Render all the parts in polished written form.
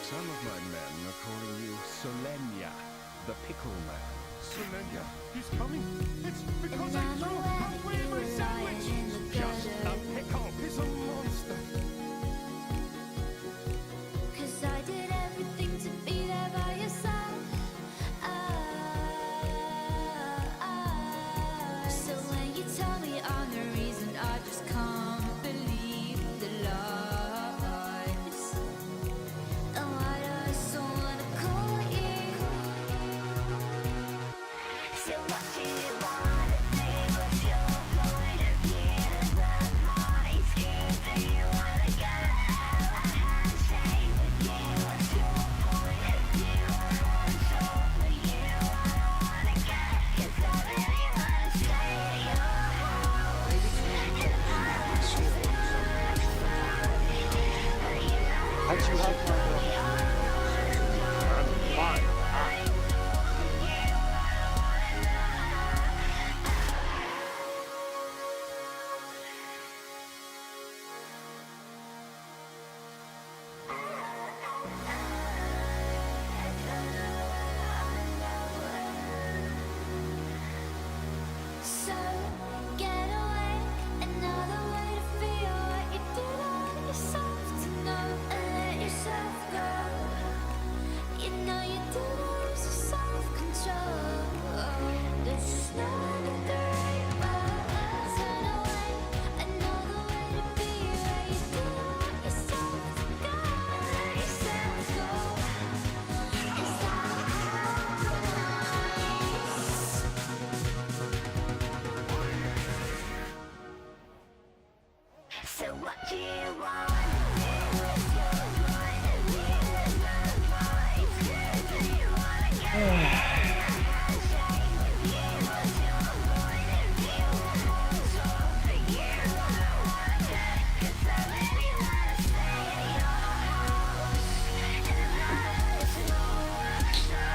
Some of my men are calling you Solenia, the pickle man. Solenia, he's coming. It's because I threw halfway in my sandwich. Just a pickle. He's a monster. Cause I did everything to be there by your side. So when you tell me I'm the reason, I just can't believe the lies. And why do I so wanna call you? So what do you wanna do? What's your point of view? That my skin, do you wanna go have a handshake with you? What's your point of view? I want all for you. I don't wanna go, 'cause I really wanna stay at your house. And I just wanna fall, but you know How'd you have my So get away, another way to feel what you did on yourself to know and let yourself go. You know you did lose your self-control. There's nothing great about turn away, another way to be where you did on yourself to go and let yourself go. Is that compromise? So what do you want? What's your point of view? That my skin, do you wanna go have a handshake with you? What's your point of view? I want all for you. I don't wanna go, 'cause I really wanna stay at your house. And I just wanna show,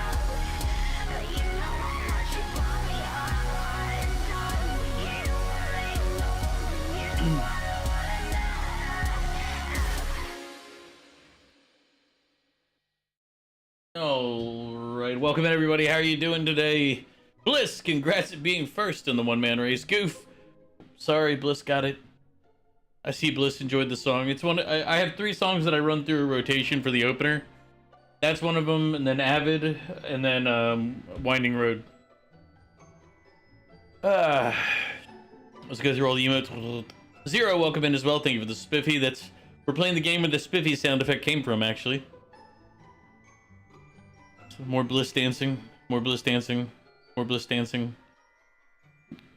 but you know how much you want me. I wanna know you. I ain't knowing you. I don't wanna know. Alright, welcome everybody. How are you doing today? Bliss, congrats at being first in the one-man race. Goof, sorry, Bliss got it. I see Bliss enjoyed the song. It's one. I have 3 songs that I run through a rotation for the opener. That's one of them, and then Avid, and then Winding Road. Let's go through all the emotes. Zero, welcome in as well. Thank you for the spiffy. We're playing the game where the spiffy sound effect came from, actually. So more Bliss dancing, more Bliss dancing, more Bliss dancing.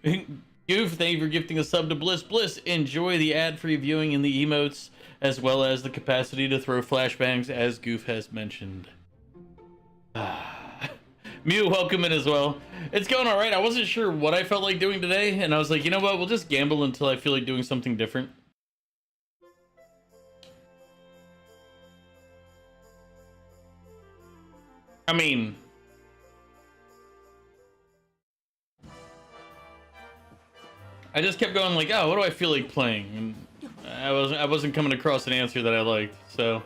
Goof, thank you for gifting a sub to Bliss. Bliss, enjoy the ad-free viewing in the emotes, as well as the capacity to throw flashbangs, as Goof has mentioned. Mew, welcome in as well. It's going all right. I wasn't sure what I felt like doing today, and I was like, you know what? We'll just gamble until I feel like doing something different. I mean, I just kept going like, oh, what do I feel like playing? And I wasn't coming across an answer that I liked, so.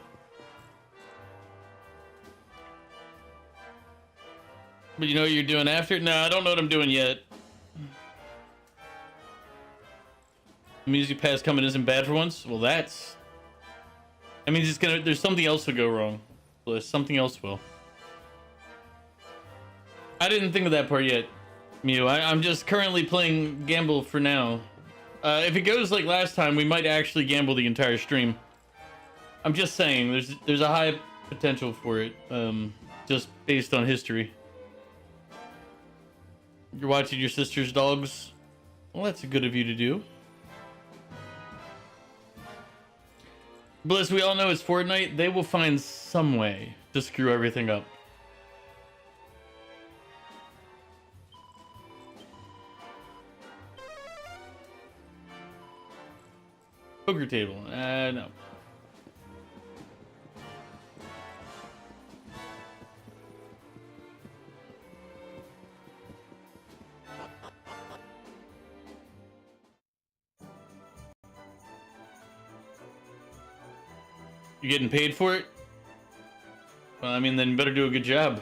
But you know what you're doing after? No, I don't know what I'm doing yet. Music pass coming isn't bad for once? Well, that means there's something else will go wrong. Well, something else will. I didn't think of that part yet, Mew. I'm just currently playing Gamble for now. If it goes like last time, we might actually gamble the entire stream. I'm just saying, there's a high potential for it, just based on history. You're watching your sister's dogs? Well, that's good of you to do. Bliss, we all know it's Fortnite. They will find some way to screw everything up. Poker table. No. You getting paid for it? Well, I mean, then better do a good job.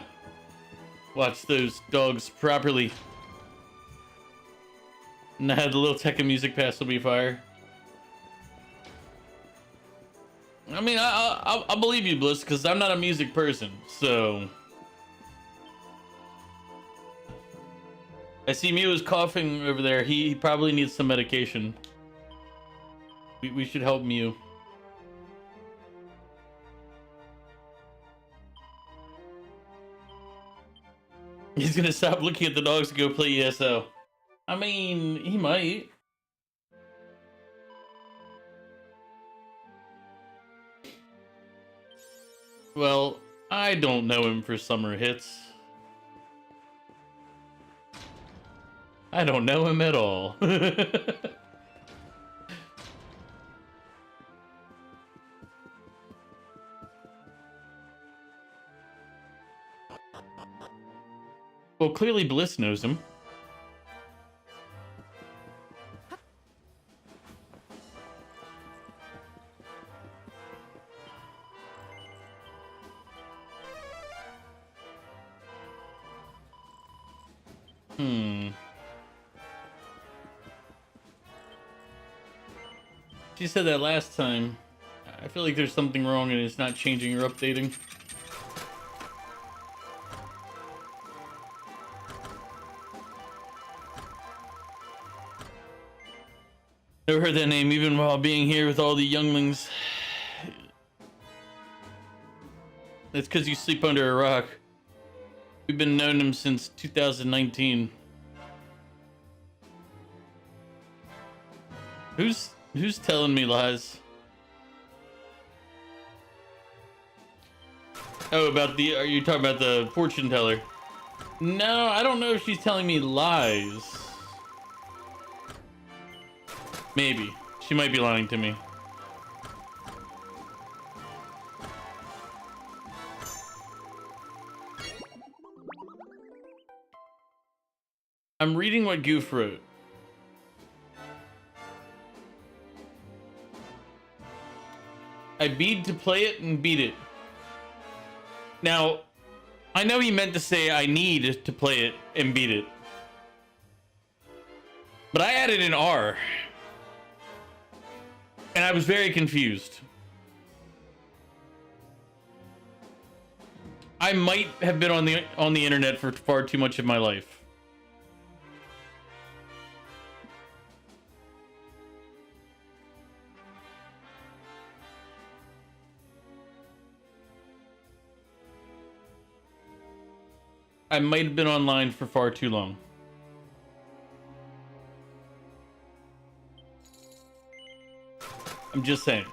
Watch those dogs properly. Nah, the little Tekken music pass will be fire. I mean, I'll believe you, Bliss, because I'm not a music person, so... I see Mew is coughing over there. He probably needs some medication. We should help Mew. He's gonna stop looking at the dogs and go play ESO. I mean, he might. Well, I don't know him for summer hits. I don't know him at all. Well, clearly Bliss knows him. She said that last time. I feel like there's something wrong and it's not changing or updating. Never heard that name even while being here with all the younglings. That's because you sleep under a rock. We've been knowing him since 2019. Who's telling me lies? Oh, are you talking about the fortune teller? No, I don't know if she's telling me lies. Maybe. She might be lying to me. I'm reading what Goof wrote. I beat to play it and beat it. Now, I know he meant to say I need to play it and beat it. But I added an R. And I was very confused. I might have been on the internet for far too much of my life. I might have been online for far too long. I'm just saying.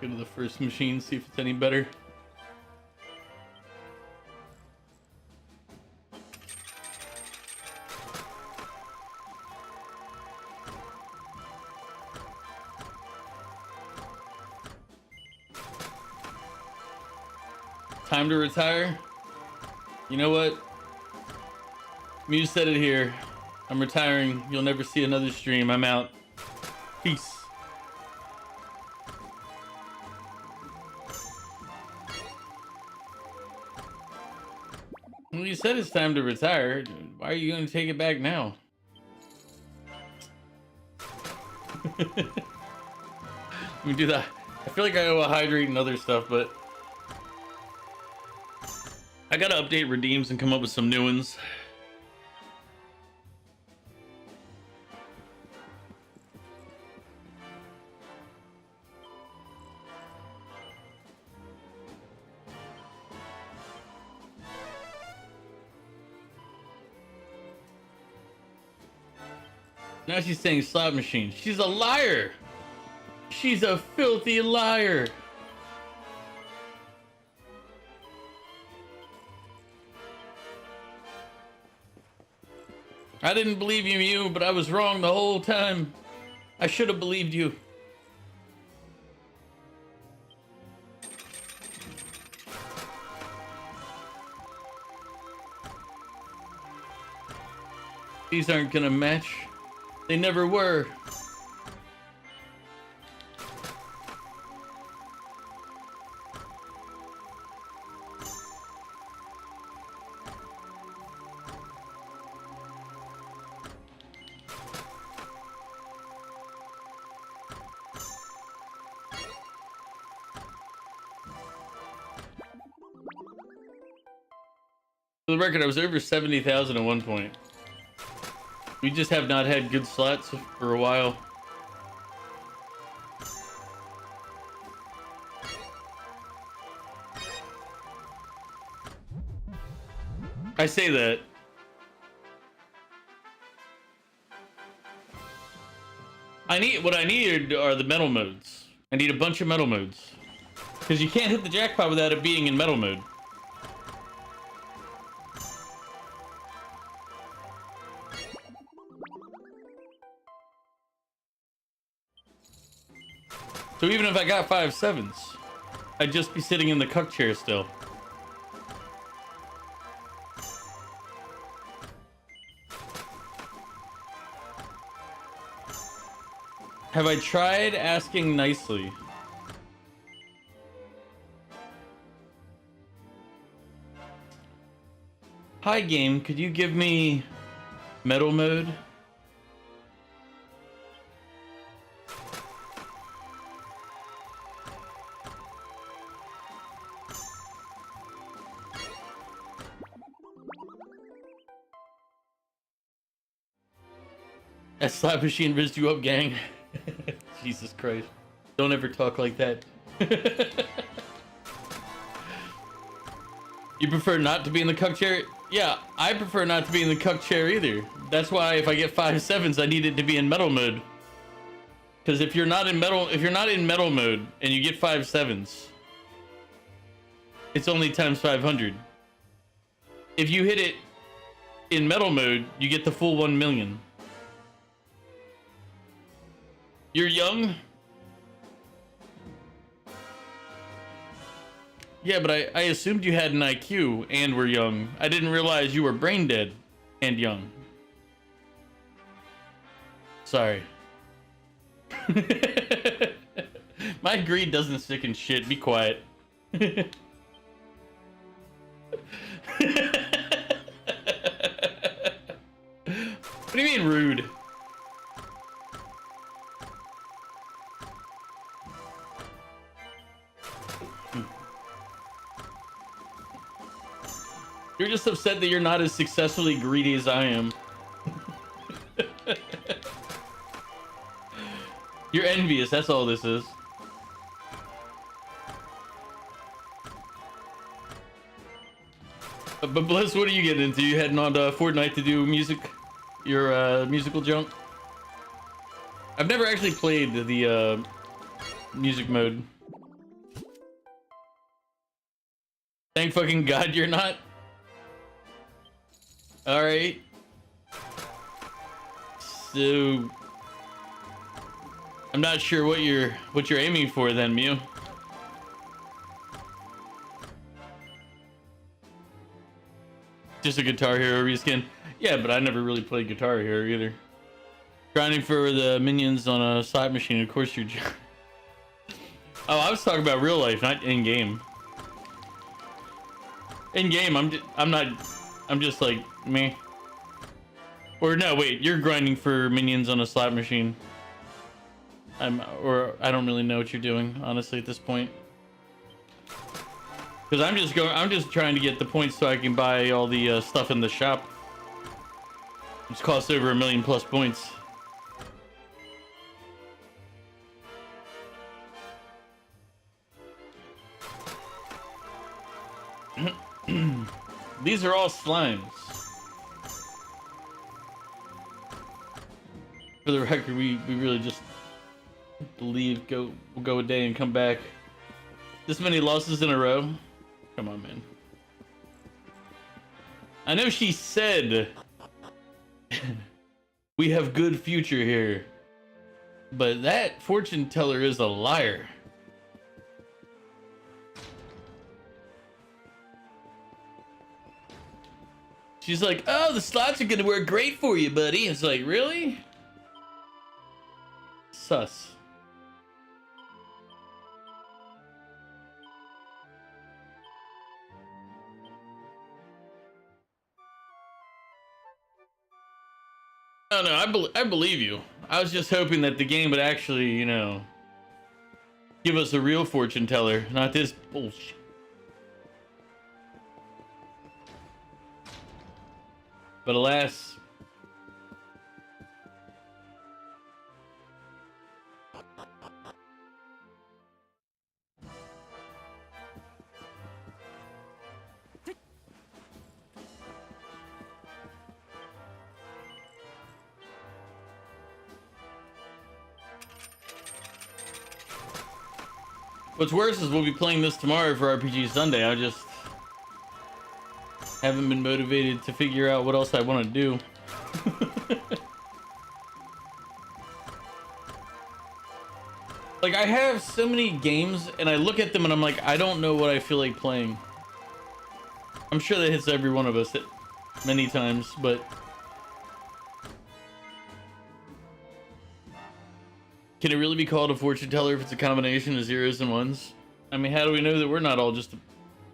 Go to the first machine, see if it's any better. Time to retire? You know what? Mew said it here. I'm retiring. You'll never see another stream. I'm out. Peace. Well, you said it's time to retire. Why are you going to take it back now? Let me do that. I feel like I owe a hydrate and other stuff, but I gotta update redeems and come up with some new ones. Now she's saying slot machine. She's a liar. She's a filthy liar. I didn't believe you, Mew, but I was wrong the whole time. I should have believed you. These aren't gonna match. They never were. For the record, I was over 70,000 at one point. We just have not had good slots for a while. I say that. What I need are the metal modes. I need a bunch of metal modes. Because you can't hit the jackpot without it being in metal mode. So even if I got 5 sevens, I'd just be sitting in the cuck chair still. Have I tried asking nicely? Hi game, could you give me metal mode? That slap machine rizzed you up, gang. Jesus Christ. Don't ever talk like that. You prefer not to be in the cuck chair? Yeah, I prefer not to be in the cuck chair either. That's why if I get 5 sevens, I need it to be in metal mode. Because if you're not in metal mode and you get 5 sevens, it's only times 500. If you hit it in metal mode, you get the full 1 million. You're young? Yeah, but I assumed you had an IQ and were young. I didn't realize you were brain dead and young. Sorry. My greed doesn't stick in shit. Be quiet. What do you mean rude? You're just upset that you're not as successfully greedy as I am. You're envious, that's all this is. But Bliss, what are you getting into? You heading on to Fortnite to do music? Your musical junk? I've never actually played the music mode. Thank fucking God you're not. All right. So I'm not sure what you're aiming for then, Mew. Just a Guitar Hero reskin. Yeah, but I never really played Guitar Hero either. Grinding for the minions on a slot machine, of course you're. Oh, I was talking about real life, not in game. In game, I'm just like meh. Or no, wait, you're grinding for minions on a slot machine. I don't really know what you're doing, honestly, at this point. Because I'm just trying to get the points so I can buy all the stuff in the shop. Which costs over 1 million plus points. These are all slimes. For the record, we really just leave, we'll go a day and come back. This many losses in a row? Come on, man. I know she said we have good future here, but that fortune teller is a liar. She's like, oh, the slots are gonna work great for you, buddy. It's like, really? Sus. No, I believe you. I was just hoping that the game would actually, you know, give us a real fortune teller, not this bullshit. But alas, what's worse is we'll be playing this tomorrow for RPG Sunday. I just haven't been motivated to figure out what else I want to do. Like, I have so many games, and I look at them and I'm like, I don't know what I feel like playing. I'm sure that hits every one of us at many times, but can it really be called a fortune teller if it's a combination of zeros and ones? I mean, how do we know that we're not all just a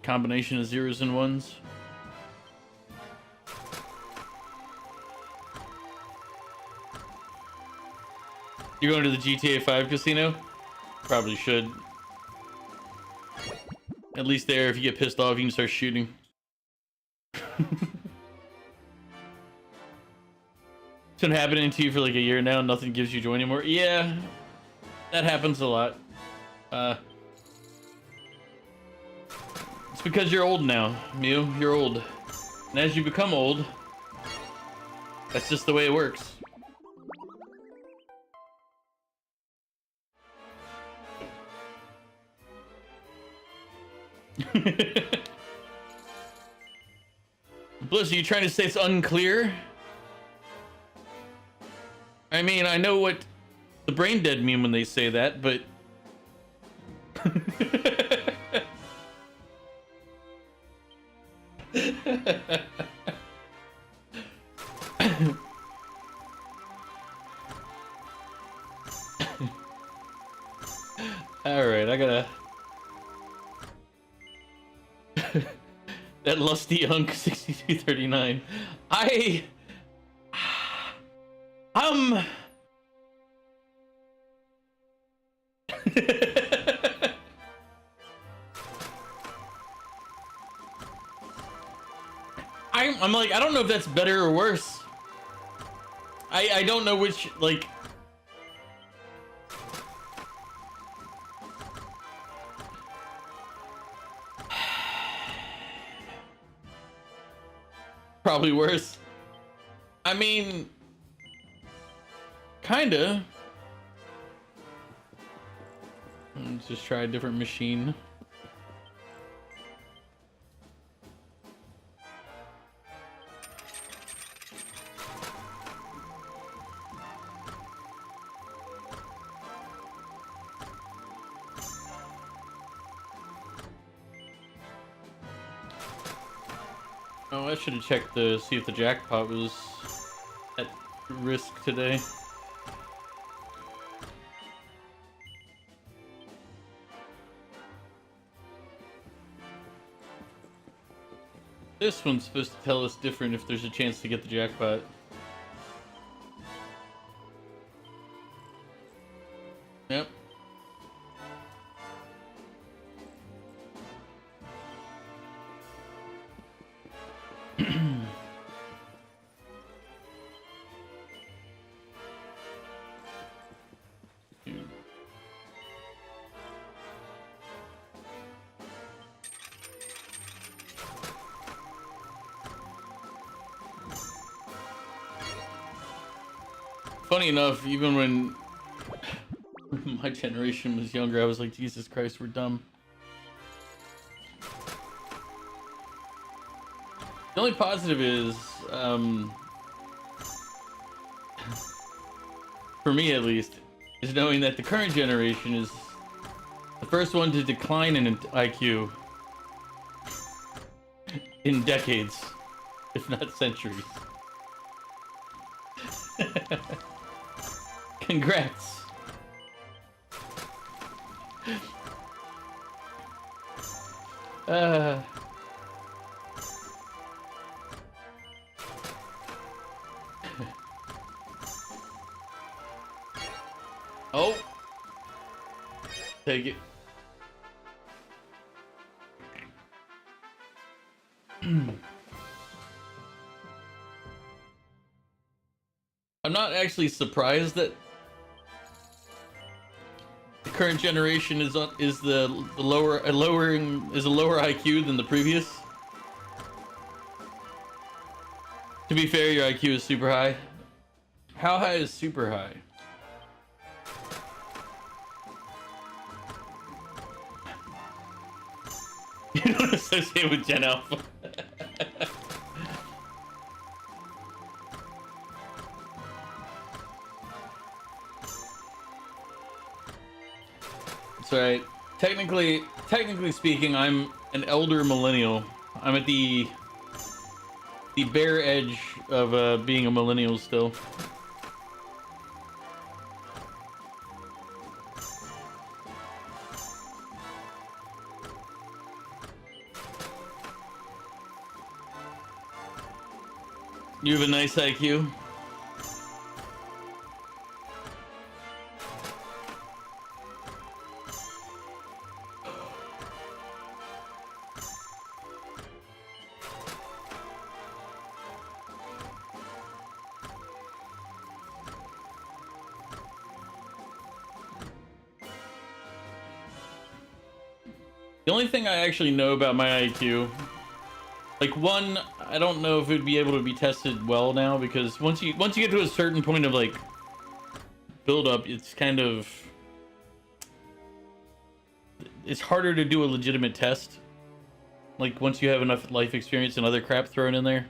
combination of zeros and ones? You're going to the GTA 5 casino? Probably should. At least there, if you get pissed off, you can start shooting. It's been happening to you for like a year now. Nothing gives you joy anymore. Yeah, that happens a lot. It's because you're old now, Mew. You're old. And as you become old, that's just the way it works. Bliss, are you trying to say it's unclear? I mean, I know what the brain dead mean when they say that, but all right, I gotta that lusty hunk 6239. I'm like, I don't know if that's better or worse. I don't know which, like, probably worse. I mean, kinda. Let's just try a different machine. Oh, I should have checked to see if the jackpot was at risk today. This one's supposed to tell us different if there's a chance to get the jackpot. Yep. Funny enough, even when my generation was younger, I was like, Jesus Christ, we're dumb. The only positive is, for me at least, is knowing that the current generation is the first one to decline in IQ in decades. if not centuries. Congrats. Uh, oh, take it. I'm not actually surprised that the current generation is the lower lowering is a lower IQ than the previous. To be fair, your IQ is super high. How high is super high? You don't associate with Gen Alpha. That's right. Technically speaking, I'm an elder millennial. I'm at the bare edge of being a millennial still. You have a nice IQ. The only thing I actually know about my IQ, like, one, I don't know if it'd be able to be tested well now, because once you get to a certain point of like build up, it's kind of, it's harder to do a legitimate test. Like, once you have enough life experience and other crap thrown in there.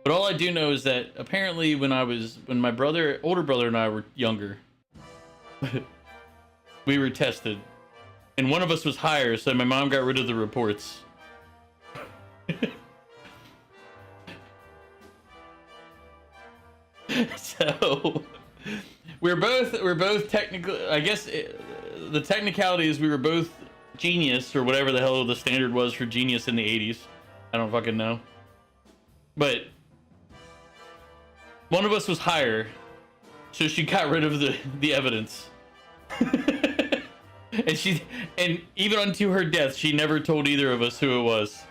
But all I do know is that apparently when my older brother and I were younger, we were tested. And one of us was higher, so my mom got rid of the reports. So we're both technically, I guess the technicality is we were both genius, or whatever the hell the standard was for genius in the 80s. I don't fucking know. But one of us was higher, so she got rid of the evidence. And even unto her death, she never told either of us who it was.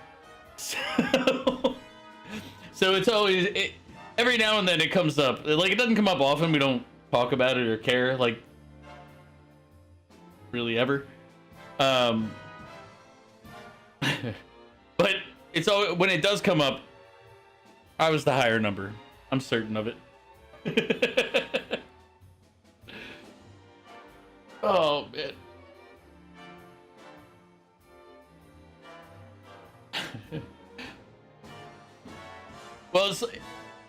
So it's always, every now and then it comes up. Like, it doesn't come up often. We don't talk about it or care, like, really ever. But it's always, when it does come up, I was the higher number. I'm certain of it. Oh, man. Well,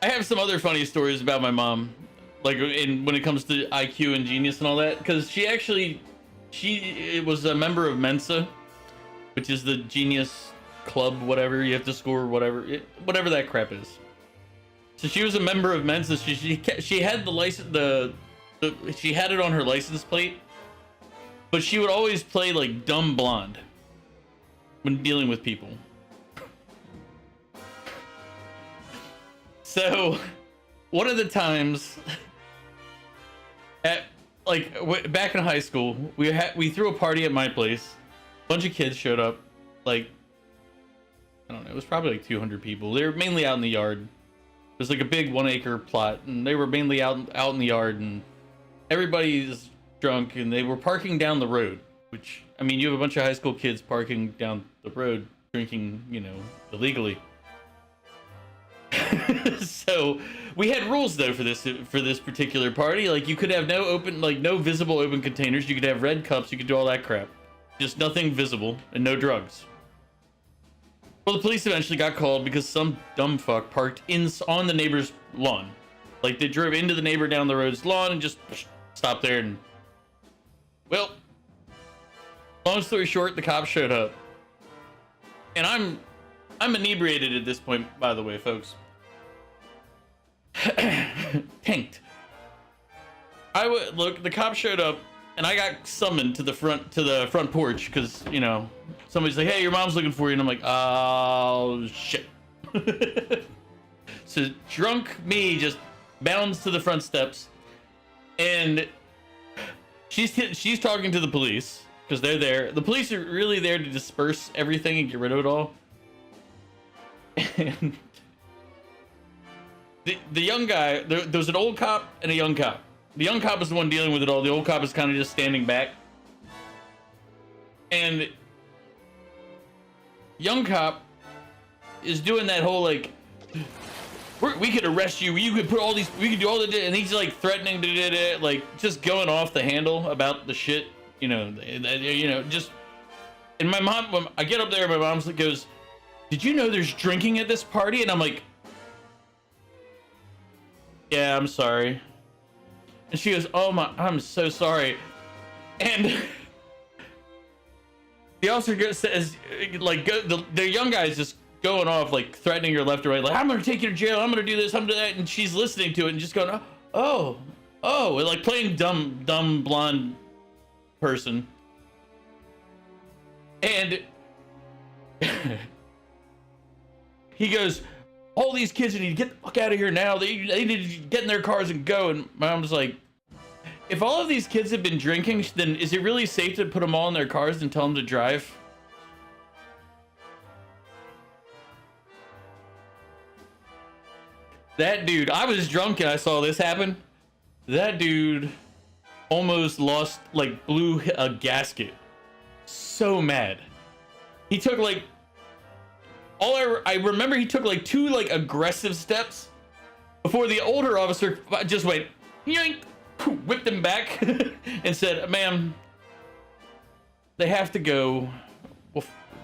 I have some other funny stories about my mom, like when it comes to IQ and genius and all that, because she was a member of Mensa, which is the genius club, whatever you have to score, whatever that crap is. So she was a member of Mensa. She had the license, she had it on her license plate, but she would always play like dumb blonde when dealing with people. So, one of the times, back in high school, we threw a party at my place. A bunch of kids showed up. Like, I don't know, it was probably like 200 people. They were mainly out in the yard. It was like a big 1 acre plot, and they were mainly out in the yard, and everybody's drunk, and they were parking down the road. Which, I mean, you have a bunch of high school kids parking down the road, drinking, illegally. So we had rules though for this particular party. Like, you could have no visible open containers. You could have red cups. You could do all that crap. Just nothing visible and no drugs. Well, the police eventually got called because some dumb fuck parked on the neighbor's lawn. Like, they drove into the neighbor down the road's lawn and just stopped there. And, well, long story short, the cops showed up, and I'm I'm inebriated at this point, by the way, folks. Tanked. Look, the cop showed up and I got summoned to the front porch because, you know, somebody's like, hey, your mom's looking for you, and I'm like, oh shit. So drunk me just bounds to the front steps, and she's talking to the police because they're there. The police are really there to disperse everything and get rid of it all. And the young guy, there was an old cop and a young cop. The young cop is the one dealing with it all. The old cop is kind of just standing back. And young cop is doing that whole like, we could arrest you. You could put all these. We could do all the. And he's like threatening, like just going off the handle about the shit. You know, just. And my mom, when I get up there, my mom goes, "Did you know there's drinking at this party?" And I'm like, "Yeah, I'm sorry." And she goes, "Oh my, I'm so sorry." And the officer says, like, the young guy is just going off, like, threatening her left or right, like, I'm gonna take you to jail, I'm gonna do this, I'm gonna do that. And she's listening to it and just going, oh, like playing dumb blonde person. And he goes, all these kids need to get the fuck out of here now. They need to get in their cars and go. And my mom's like, if all of these kids have been drinking, then is it really safe to put them all in their cars and tell them to drive? That dude, I was drunk and I saw this happen. That dude almost lost, like, blew a gasket. So mad. He took, like, I remember he took, like, 2, like, aggressive steps before the older officer just went, yoink, whipped him back and said, ma'am, they have to go.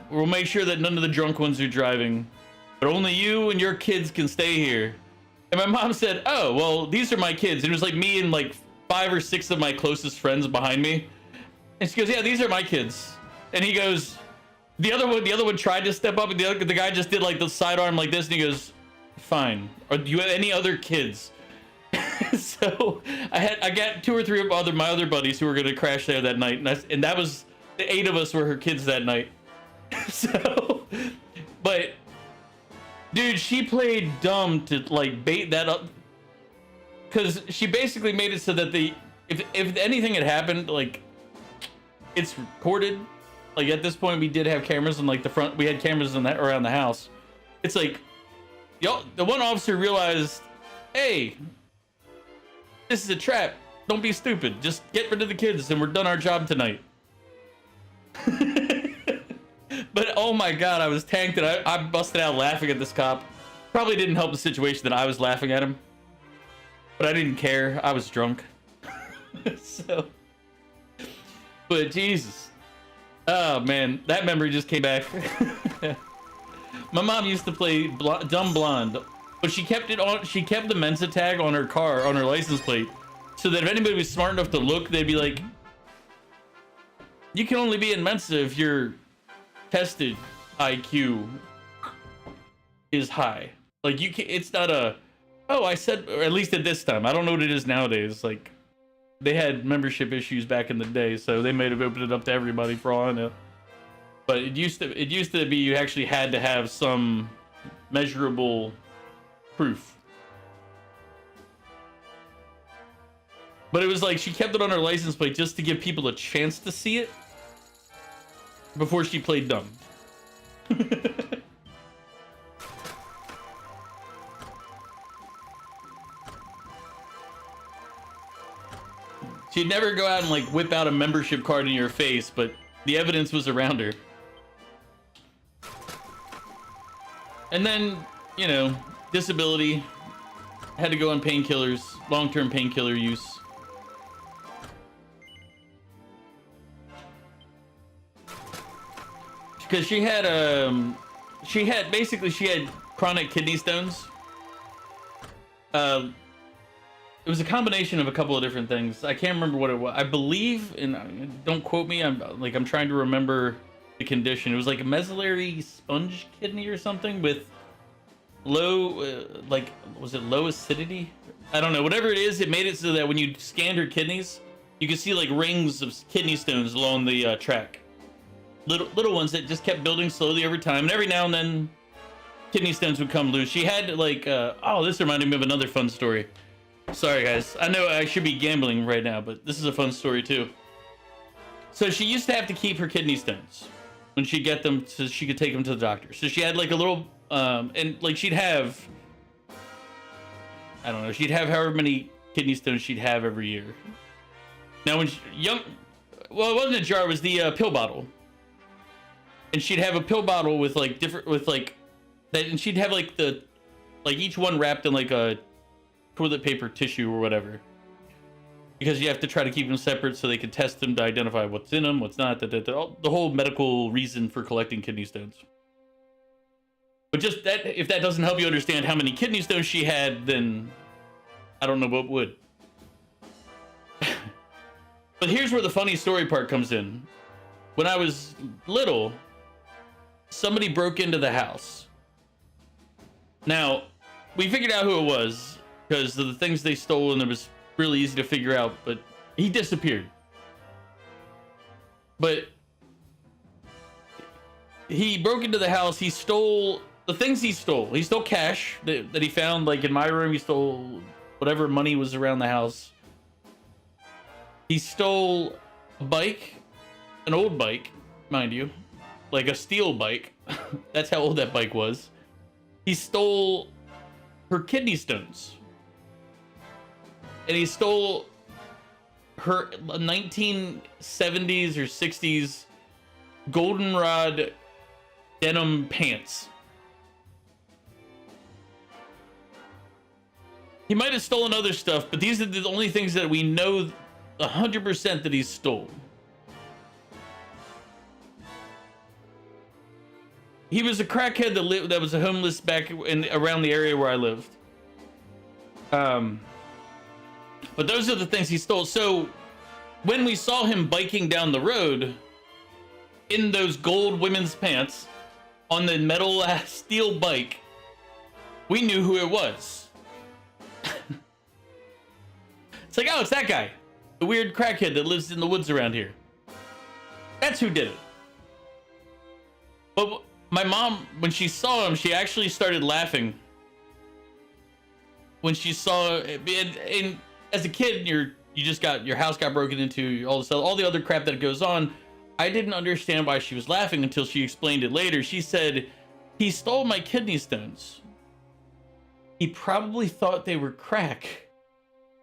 We'll make sure that none of the drunk ones are driving, but only you and your kids can stay here. And my mom said, oh, well, these are my kids. And it was like me and like 5 or 6 of my closest friends behind me. And she goes, yeah, these are my kids. And he goes, the other one tried to step up, and the guy just did like the sidearm like this, and he goes, fine. Or do you have any other kids? So I got 2 or 3 of my other buddies who were gonna crash there that night, and that was the 8 of us were her kids that night. So, but dude, she played dumb to like bait that up, because she basically made it so that if anything had happened, like, it's recorded. Like, at this point, we did have cameras in like the front. We had cameras in that around the house. It's like, the one officer realized, hey, this is a trap. Don't be stupid. Just get rid of the kids, and we're done our job tonight. But oh my god, I was tanked, and I busted out laughing at this cop. Probably didn't help the situation that I was laughing at him, but I didn't care. I was drunk. So, but Jesus, oh man, that memory just came back. My mom used to play dumb blonde, but she kept it on. She kept the Mensa tag on her car, on her license plate, so that if anybody was smart enough to look, they'd be like, "You can only be in Mensa if your tested IQ is high." Like, you can. It's not a. Oh, I said, or at least at this time. I don't know what it is nowadays. Like, they had membership issues back in the day, so they may have opened it up to everybody for all I know. But it used to be you actually had to have some measurable proof. But it was like she kept it on her license plate just to give people a chance to see it before she played dumb. She'd never go out and like whip out a membership card in your face, but the evidence was around her. And then, you know, disability, had to go on painkillers, long-term painkiller use. Because she had chronic kidney stones. It was a combination of a couple of different things. I can't remember what it was. I believe, and don't quote me, I'm trying to remember the condition. It was like a medullary sponge kidney or something with low, like, was it low acidity? I don't know. Whatever it is, it made it so that when you scanned her kidneys, you could see like rings of kidney stones along the track. Little ones that just kept building slowly over time, and every now and then kidney stones would come loose. She had like oh, this reminded me of another fun story. Sorry guys, I know I should be gambling right now, but this is a fun story too. So she used to have to keep her kidney stones when she'd get them so she could take them to the doctor. So she had like a little and like she'd have, I don't know, she'd have however many kidney stones she'd have every year. Now when well, it wasn't a jar, it was the pill bottle. And she'd have a pill bottle with like that, and she'd have like each one wrapped in like a toilet paper tissue or whatever, because you have to try to keep them separate so they can test them to identify what's in them, what's not. The whole medical reason for collecting kidney stones. But just that, if that doesn't help you understand how many kidney stones she had, then I don't know what would. But here's where the funny story part comes in. When I was little, somebody broke into the house. Now, we figured out who it was because of the things they stole, and it was really easy to figure out, but he disappeared. But he broke into the house. He stole the things he stole. He stole cash that he found like in my room. He stole whatever money was around the house. He stole a bike, an old bike, mind you, like a steel bike. That's how old that bike was. He stole her kidney stones. And he stole her 1970s or 60s goldenrod denim pants. He might have stolen other stuff, but these are the only things that we know 100% that he stole. He was a crackhead that was a homeless back around the area where I lived. But those are the things he stole. So when we saw him biking down the road in those gold women's pants on the metal steel bike, we knew who it was. It's like, oh, it's that guy. The weird crackhead that lives in the woods around here. That's who did it. But my mom, when she saw him, she actually started laughing. When she saw, and as a kid, you just got, your house got broken into, all the other crap that goes on. I didn't understand why she was laughing until she explained it later. She said, he stole my kidney stones. He probably thought they were crack,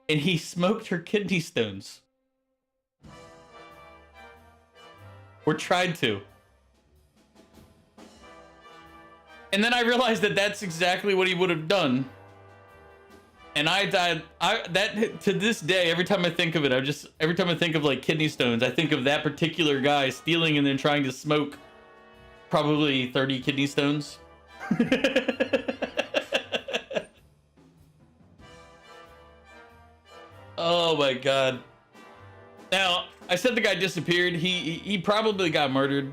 and he smoked her kidney stones. Or tried to. And then I realized that that's exactly what he would have done. And I died. That to this day, every time I think of it, every time I think of like kidney stones, I think of that particular guy stealing and then trying to smoke probably 30 kidney stones. Oh my god. Now, I said the guy disappeared. He probably got murdered.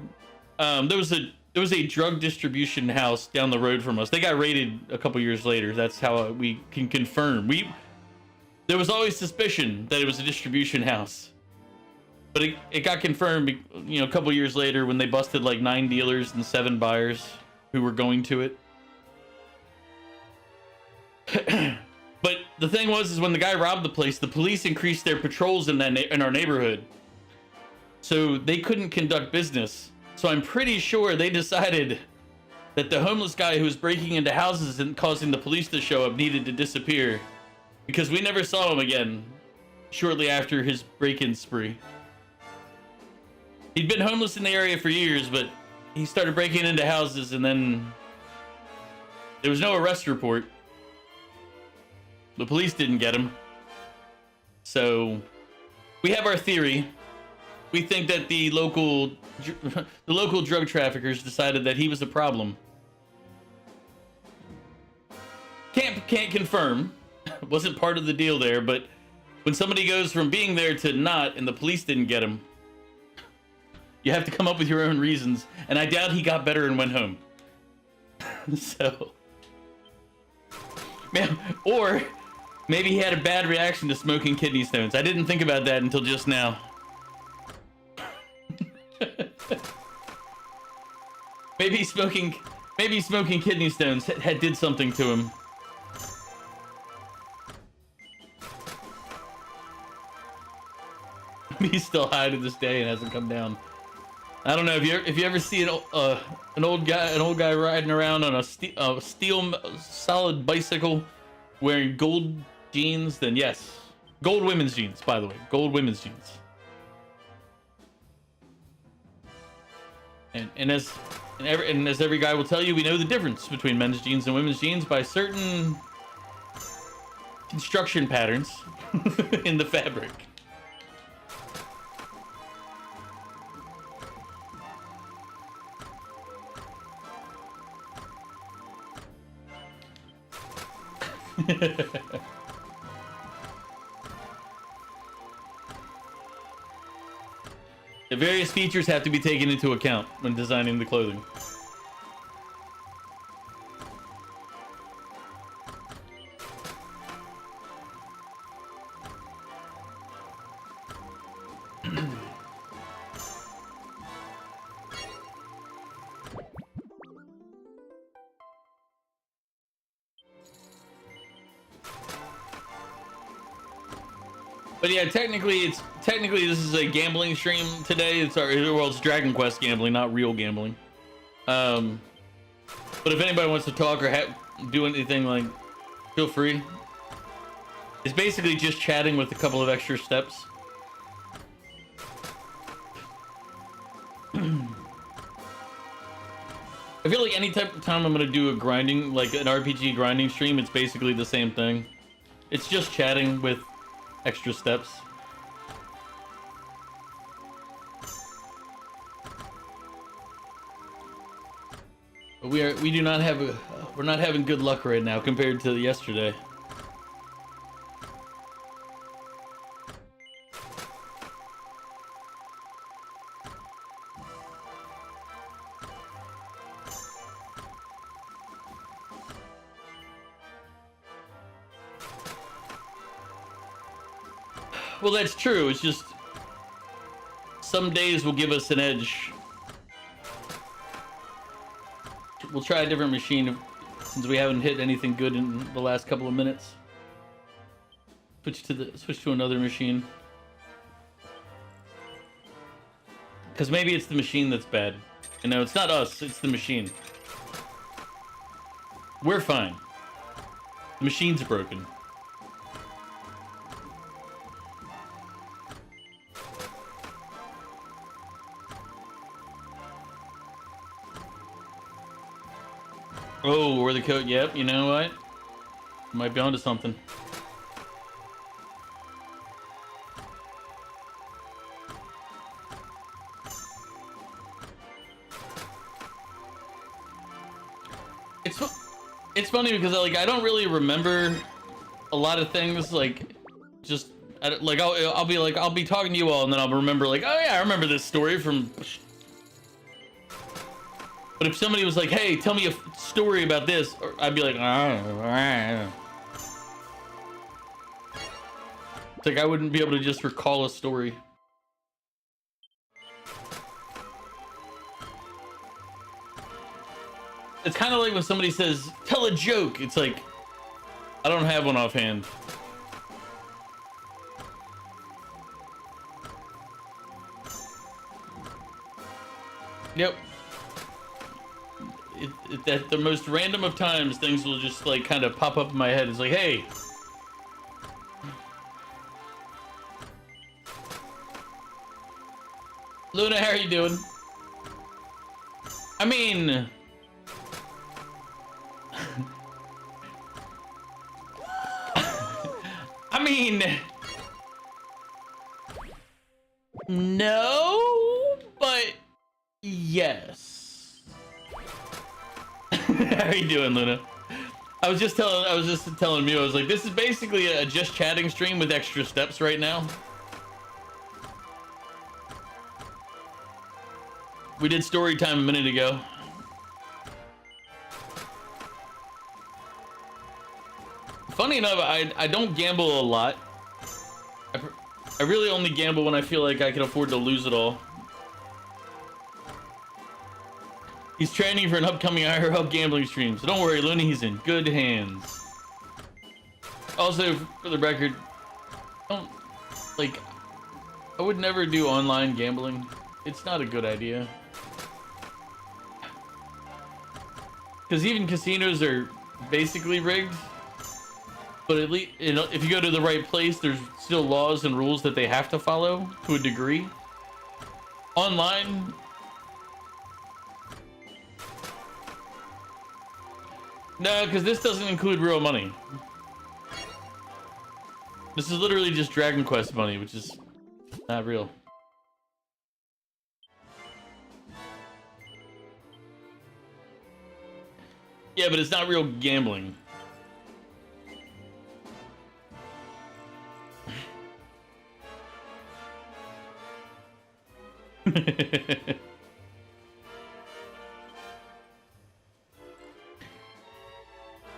There was a drug distribution house down the road from us. They got raided a couple years later. That's how we can confirm. There was always suspicion that it was a distribution house, but it got confirmed, you know, a couple years later when they busted like 9 dealers and 7 buyers who were going to it. But the thing is when the guy robbed the place, the police increased their patrols in our neighborhood, so they couldn't conduct business. So I'm pretty sure they decided that the homeless guy who was breaking into houses and causing the police to show up needed to disappear, because we never saw him again shortly after his break-in spree. He'd been homeless in the area for years, but he started breaking into houses, and then there was no arrest report. The police didn't get him. So we have our theory. We think that the local drug traffickers decided that he was a problem. Can't confirm. Wasn't part of the deal there, but when somebody goes from being there to not, and the police didn't get him, You have to come up with your own reasons. And I doubt he got better and went home. So, man, or maybe he had a bad reaction to smoking kidney stones. I didn't think about that until just now. maybe smoking kidney stones had did something to him. He's still high to this day and hasn't come down. I don't know if you ever see an old guy riding around on a steel solid bicycle wearing gold jeans, then yes, gold women's jeans, by the way, gold women's jeans. And as every guy will tell you, we know the difference between men's jeans and women's jeans by certain construction patterns in the fabric. The various features have to be taken into account when designing the clothing. But yeah, technically this is a gambling stream today. It's Dragon Quest gambling, not real gambling. But if anybody wants to talk or do anything, like, feel free. It's basically just chatting with a couple of extra steps. I feel like any type of time I'm gonna do a grinding, like an RPG grinding stream, it's basically the same thing. It's just chatting with extra steps. But we do not have we're not having good luck right now compared to yesterday. Well, that's true. It's just some days will give us an edge. We'll try a different machine since we haven't hit anything good in the last couple of minutes. Switch to another machine. Because maybe it's the machine that's bad. You know, it's not us, it's the machine. We're fine. The machine's broken. Oh, we're the code. Yep, you know what? Might be onto something. It's funny because I don't really remember a lot of things, like just like I'll be talking to you all and then I'll remember like, oh yeah, I remember this story from. But if somebody was like, hey, tell me a story about this, I'd be like, It's like I wouldn't be able to just recall a story. It's kind of like when somebody says, tell a joke. It's like, I don't have one offhand. Yep. At the most random of times, things will just like kind of pop up in my head. It's like, hey. Luna, how are you doing? I mean... I mean... No, but yes. How are you doing, Luna? I was just telling Mew, I was like, this is basically a just chatting stream with extra steps right now. We did story time a minute ago. Funny enough, I don't gamble a lot. I really only gamble when I feel like I can afford to lose it all. He's training for an upcoming IRL gambling stream, so don't worry, Looney, he's in good hands. Also, for the record, I would never do online gambling. It's not a good idea. Because even casinos are basically rigged. But at least, you know, if you go to the right place, there's still laws and rules that they have to follow to a degree. Online, no, because this doesn't include real money. This is literally just Dragon Quest money, which is not real. Yeah, but it's not real gambling.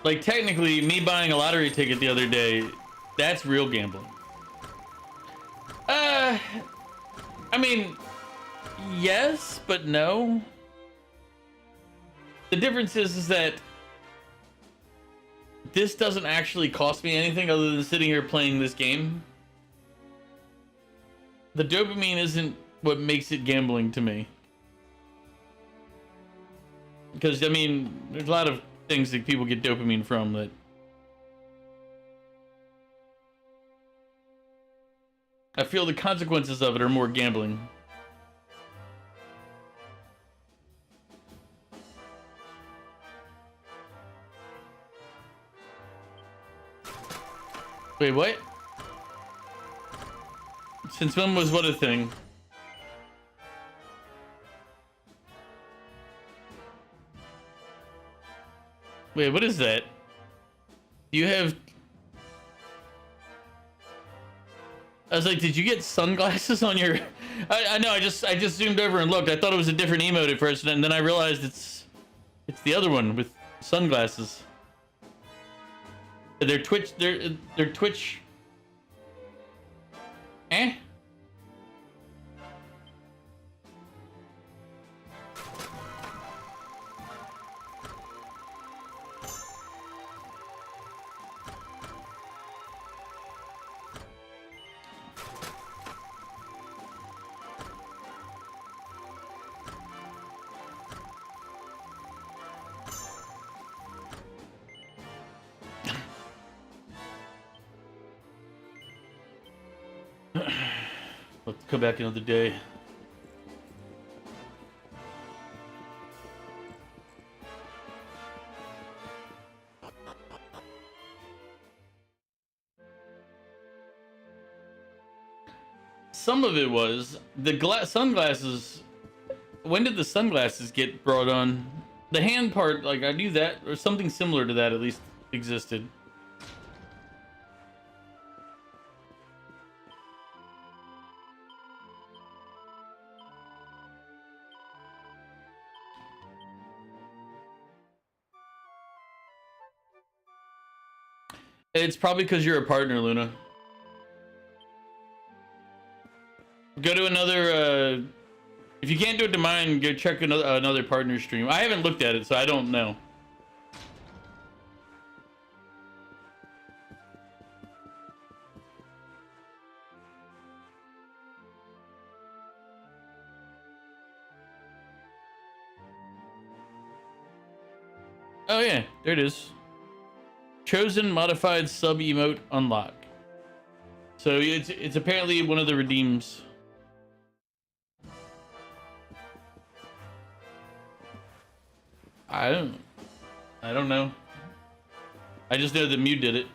Like, technically, me buying a lottery ticket the other day, that's real gambling. I mean, yes, but no. The difference is that this doesn't actually cost me anything other than sitting here playing this game. The dopamine isn't what makes it gambling to me. Because, I mean, there's a lot of things that people get dopamine from that... I feel the consequences of it are more gambling. Wait, what? Since when was what a thing? Wait, what is that? You have... I was like, did you get sunglasses on your... I know, I just zoomed over and looked. I thought it was a different emote at first, and then I realized it's the other one with sunglasses. They're Twitch... Eh? Let's come back another day. Some of it was the sunglasses. When did the sunglasses get brought on? The hand part, like, I knew that, or something similar to that at least existed. It's probably because you're a partner, Luna. Go to another, if you can't do it to mine, go check another partner stream. I haven't looked at it, so I don't know. Oh yeah, there it is. Chosen modified sub emote unlock. So it's apparently one of the redeems. I don't know. I just know that Mew did it.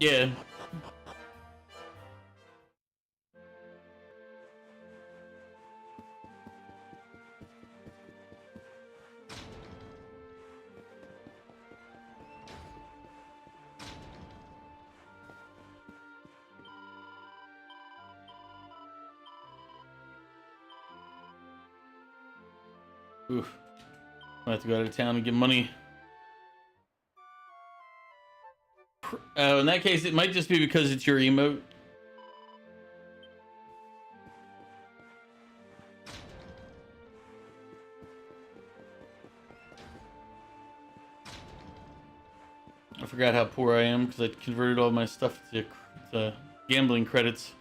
Yeah. Oof. I have to go out of town and get money. In that case, it might just be because it's your emote. I forgot how poor I am because I converted all my stuff to gambling credits.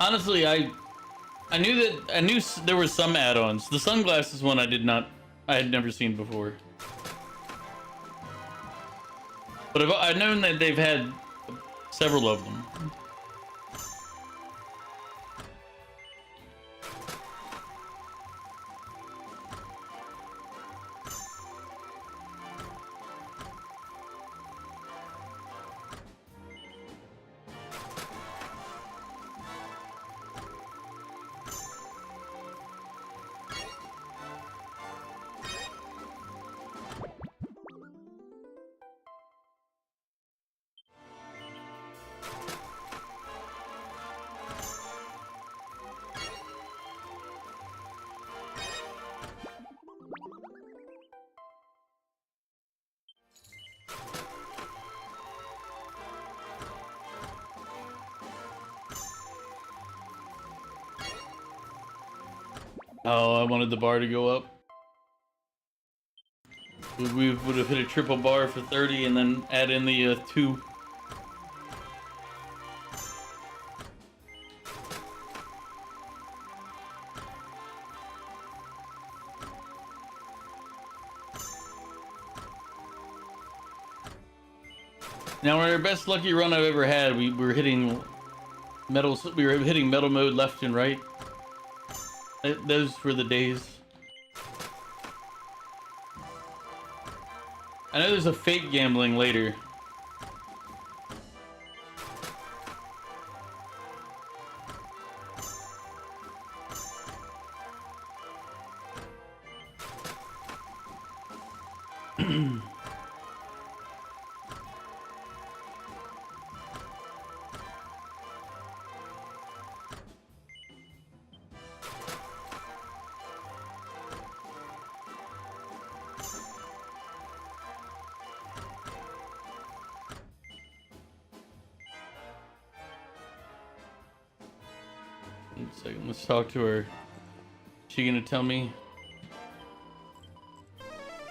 Honestly, I knew there were some add-ons. The sunglasses one I had never seen before. But I've known that they've had several of them. Oh, I wanted the bar to go up. We would have hit a triple bar for 30 and then add in the 2. Now, on our best lucky run I've ever had, we were hitting metals. We were hitting metal mode left and right. Those were the days. I know there's a fake gambling later. One second, let's talk to her. She gonna tell me?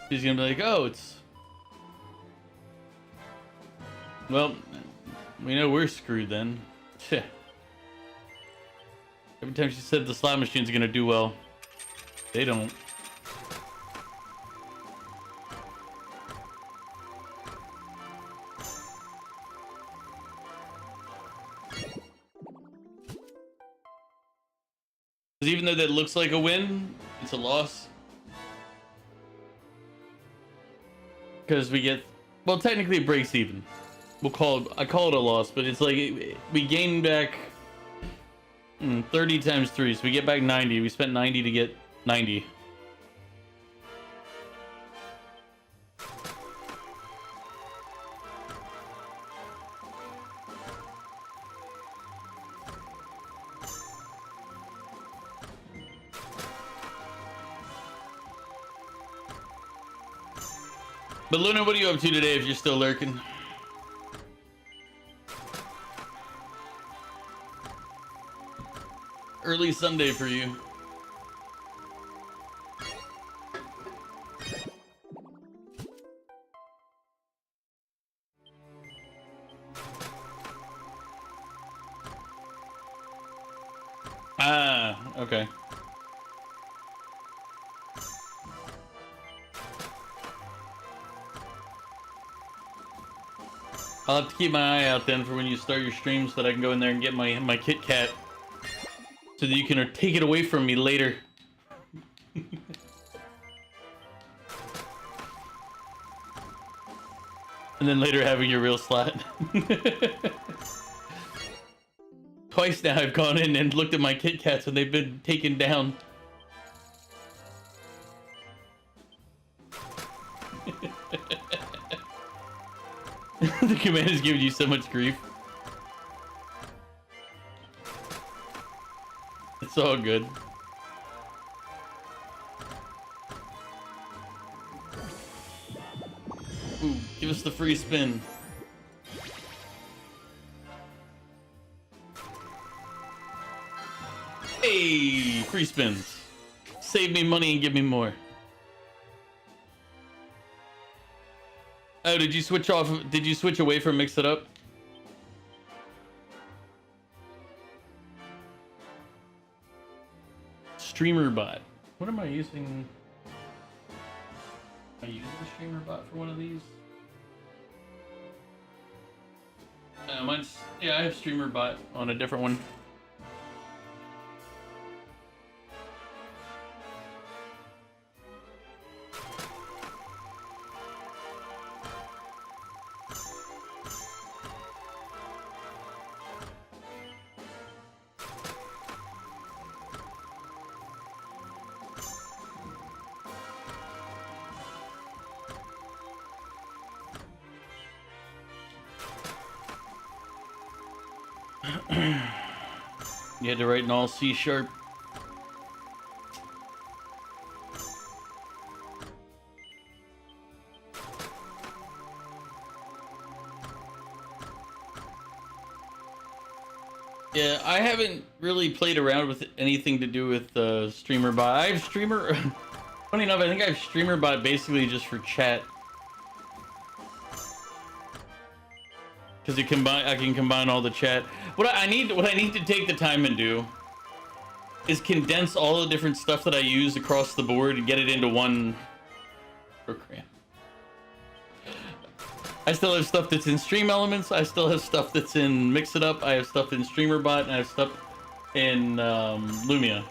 She's gonna be like, oh, it's... Well, we know we're screwed then. Every time she said the slot machine's gonna do well, they don't. Because even though that looks like a win, it's a loss. Because we get, well, technically it breaks even. I call it a loss, but it's like we gain back 30 times 3, so we get back 90. We spent 90 to get 90. But Luna, what are you up to today if you're still lurking? Early Sunday for you. Ah, okay. I'll have to keep my eye out then for when you start your stream so that I can go in there and get my Kit Kat. So that you can take it away from me later. And then later having your real slot. Twice now I've gone in and looked at my Kit Kats and they've been taken down. The command is giving you so much grief. It's all good. Ooh, give us the free spin. Hey, free spins. Save me money and give me more. Oh, did you switch off? Did you switch away from Mix It Up? Streamer bot. What am I using? Am I using the streamer bot for one of these? Mine's, yeah, I have streamer bot on a different one. You had to write in all C#. Yeah, I haven't really played around with anything to do with streamer bot. I have streamer. Funny enough, I think I have streamer bot basically just for chat. Because I can combine all the chat. What I need to take the time and do is condense all the different stuff that I use across the board and get it into one program. I still have stuff that's in Stream Elements. I still have stuff that's in Mix It Up. I have stuff in StreamerBot, and I have stuff in Lumia.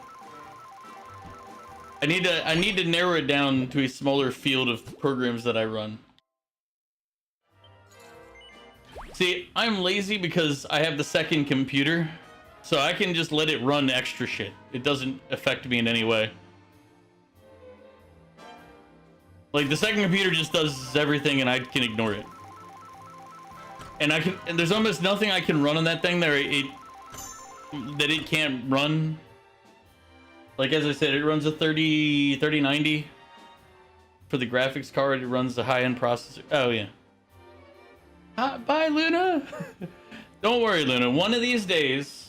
I need to narrow it down to a smaller field of programs that I run. See, I'm lazy because I have the second computer, so I can just let it run extra shit. It doesn't affect me in any way. Like, the second computer just does everything and I can ignore it. And there's almost nothing I can run on that thing that it can't run. Like, as I said, it runs a 3090 for the graphics card. It runs the high-end processor. Oh, yeah. Bye, Luna. Don't worry, Luna. One of these days...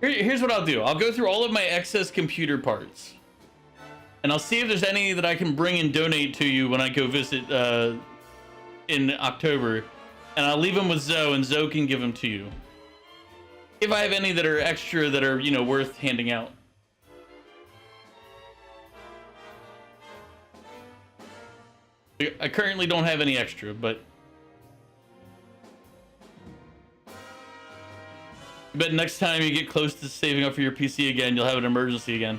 Here's what I'll do. I'll go through all of my excess computer parts. And I'll see if there's any that I can bring and donate to you when I go visit in October. And I'll leave them with Zoe, and Zoe can give them to you. If I have any that are extra that are, you know, worth handing out. I currently don't have any extra, but next time you get close to saving up for your PC again, you'll have an emergency again.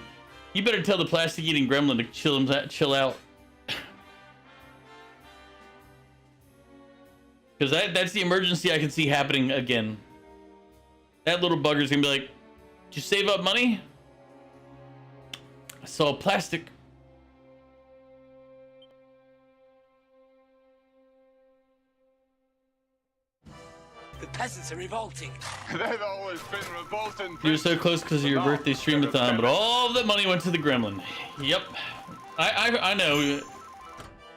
You better tell the plastic-eating gremlin to chill out. Because that's the emergency I can see happening again. That little bugger's gonna be like, did you save up money? I saw plastic. The peasants are revolting. They've always been revolting. You were so close because of your birthday streamathon, but all of the money went to the gremlin. Yep. I know.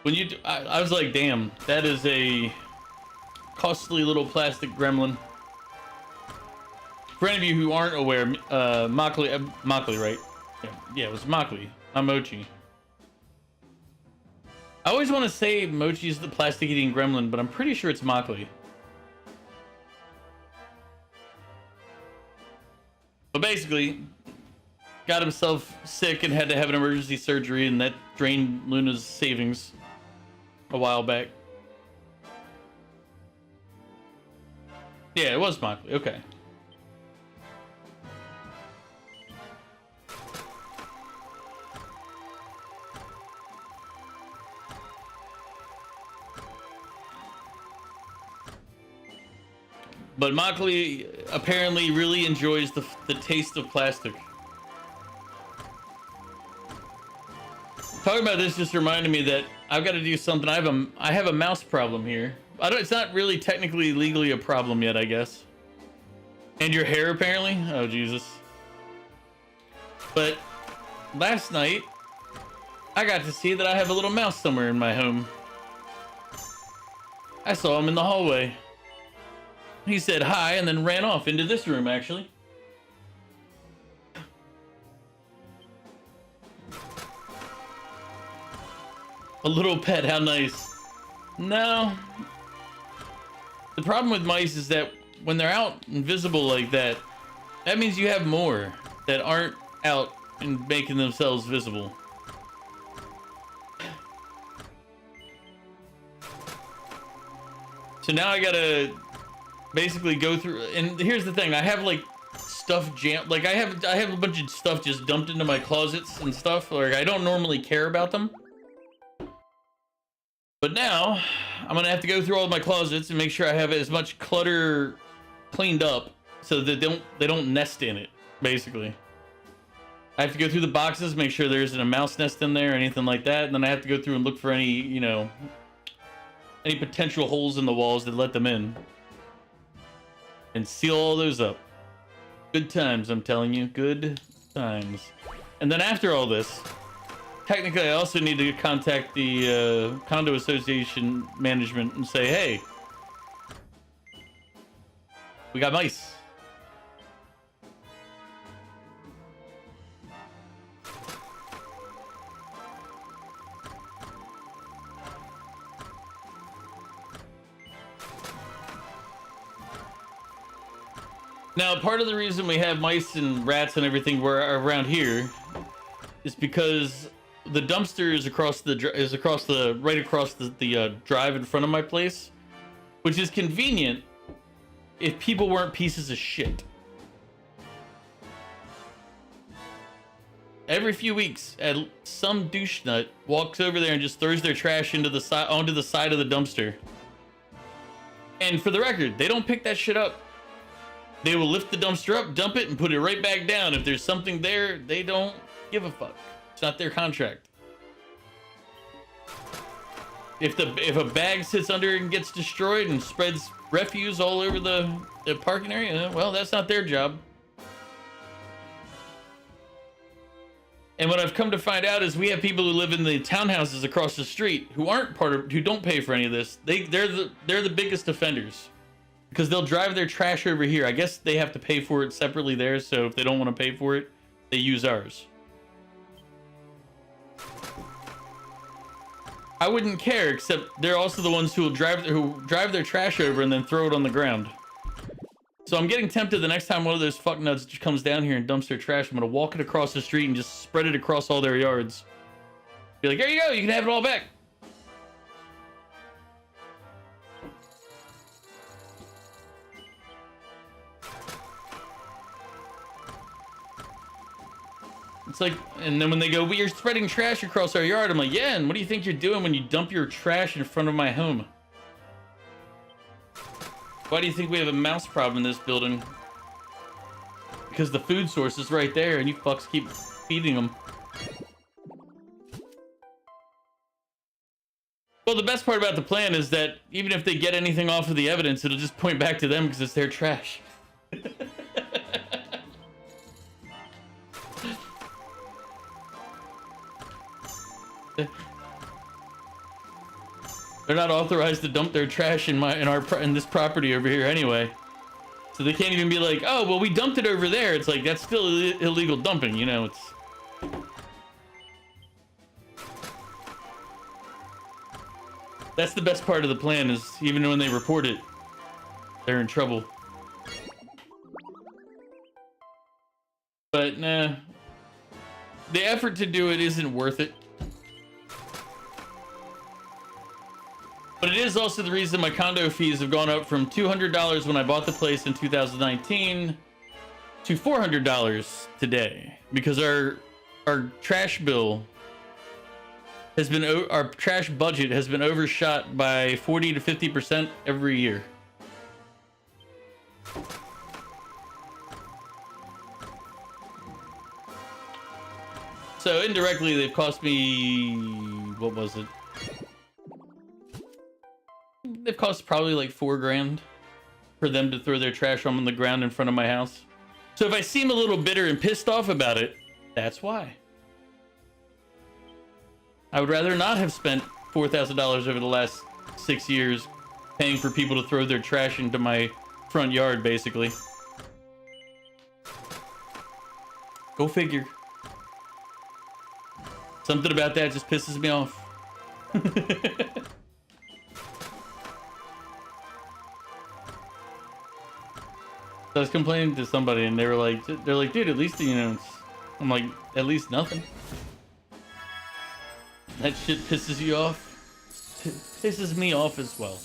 When you... I was like, damn, that is a costly little plastic gremlin. For any of you who aren't aware, Mockley, right? Yeah, it was Mockley, not Mochi. I always want to say Mochi's the plastic-eating gremlin, but I'm pretty sure it's Mockley. But basically, got himself sick and had to have an emergency surgery, and that drained Luna's savings. a while back. Yeah, it was Mockley. Okay. But Mockley apparently really enjoys the taste of plastic. Talking about this just reminded me that I've got to do something. I have a mouse problem here. It's not really technically legally a problem yet, I guess. And your hair apparently? Oh Jesus. But last night I got to see that I have a little mouse somewhere in my home. I saw him in the hallway. He said hi and then ran off into this room, actually. A little pet, how nice. No. The problem with mice is that when they're out invisible like that, that means you have more that aren't out and making themselves visible. So now I gotta basically go through, and here's the thing, I have like stuff jammed, like I have a bunch of stuff just dumped into my closets and stuff. Like I don't normally care about them. But now I'm gonna have to go through all of my closets and make sure I have as much clutter cleaned up so that they don't nest in it, basically. I have to go through the boxes, make sure there isn't a mouse nest in there or anything like that, and then I have to go through and look for any, you know, any potential holes in the walls that let them in. And seal all those up. Good times, I'm telling you, good times. And then after all this, technically I also need to contact the condo association management and say, hey, we got mice. Now, part of the reason we have mice and rats and everything around here is because the dumpster is right across the drive in front of my place, which is convenient if people weren't pieces of shit. Every few weeks, some douche nut walks over there and just throws their trash onto the side of the dumpster. And for the record, they don't pick that shit up. They will lift the dumpster up, dump it, and put it right back down. If there's something there, they don't give a fuck. It's not their contract. If a bag sits under it and gets destroyed and spreads refuse all over the parking area, well, that's not their job. And what I've come to find out is we have people who live in the townhouses across the street who don't pay for any of this. They're the biggest offenders. Because they'll drive their trash over here. I guess they have to pay for it separately there, so if they don't want to pay for it, they use ours. I wouldn't care, except they're also the ones who drive their trash over and then throw it on the ground. So I'm getting tempted the next time one of those fucknuts just comes down here and dumps their trash, I'm gonna walk it across the street and just spread it across all their yards. Be like, there you go, you can have it all back. It's like, and then when they go, well, you're spreading trash across our yard. I'm like, yeah, and what do you think you're doing when you dump your trash in front of my home? Why do you think we have a mouse problem in this building? Because the food source is right there and you fucks keep feeding them. Well, the best part about the plan is that even if they get anything off of the evidence, it'll just point back to them because it's their trash. They're not authorized to dump their trash in this property over here anyway. So they can't even be like, oh, well, we dumped it over there. It's like, that's still illegal dumping, you know, it's... That's the best part of the plan, is even when they report it, they're in trouble. But, nah. The effort to do it isn't worth it. But it is also the reason my condo fees have gone up from $200 when I bought the place in 2019 to $400 today, because our trash bill has been, our trash budget has been overshot by 40 to 50% every year. So indirectly, they've cost me, what was it? They've cost probably like $4 grand for them to throw their trash on the ground in front of my house. So if I seem a little bitter and pissed off about it, that's why. I would rather not have spent $4,000 over the last 6 years paying for people to throw their trash into my front yard, basically. Go figure. Something about that just pisses me off. So I was complaining to somebody, and they're like, dude, at least, you know, I'm like, at least nothing. That shit pisses you off? Pisses me off as well.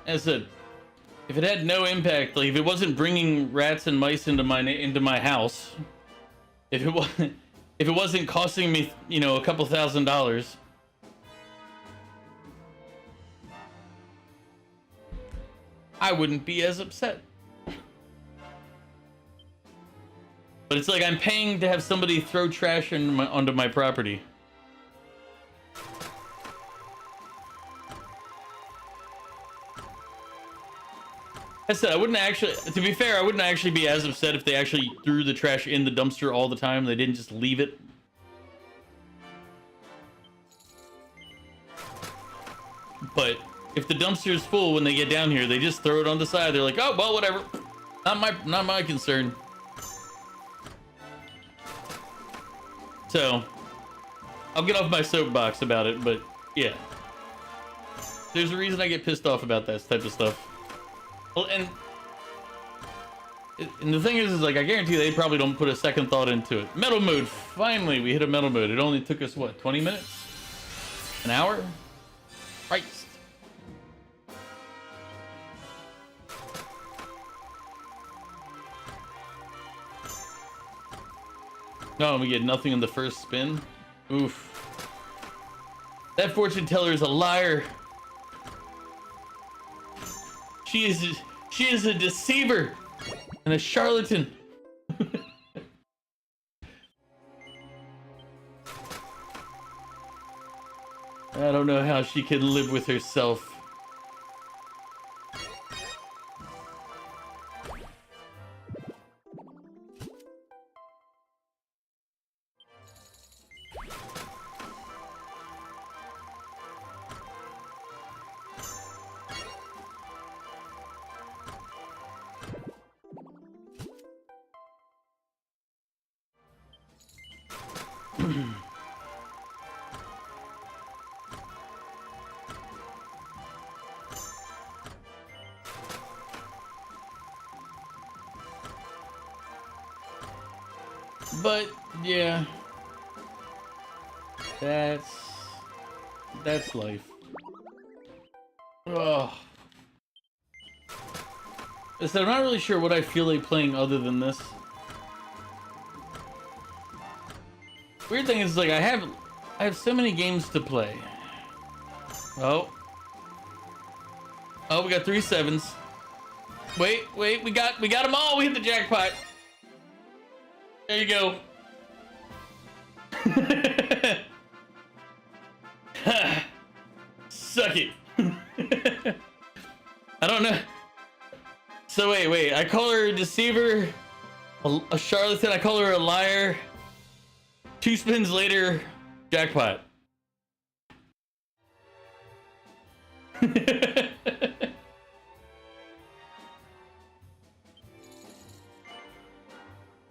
As I said, if it had no impact, like if it wasn't bringing rats and mice into my house, if it wasn't costing me, you know, a couple $1,000s, I wouldn't be as upset. But it's like I'm paying to have somebody throw trash onto my property. I said I wouldn't actually, to be fair, I wouldn't actually be as upset if they actually threw the trash in the dumpster all the time. They didn't just leave it. But if the dumpster is full when they get down here, they just throw it on the side. They're like, oh, well, whatever. Not my concern. So, I'll get off my soapbox about it, but yeah. There's a reason I get pissed off about that type of stuff. Well, and the thing is like, I guarantee they probably don't put a second thought into it. Metal mode. Finally, we hit a metal mode. It only took us, what, 20 minutes? An hour? Christ. No, we get nothing in the first spin. Oof. That fortune teller is a liar. She is a deceiver and a charlatan. I don't know how she can live with herself. But yeah, that's life. Ugh. So I'm not really sure what I feel like playing other than this. Weird thing is, like, I have so many games to play. Oh, we got 3 7s. Wait, we got them all. We hit the jackpot. There you go. Suck it. I don't know. So wait. I call her a deceiver, a charlatan. I call her a liar. 2 spins later, jackpot.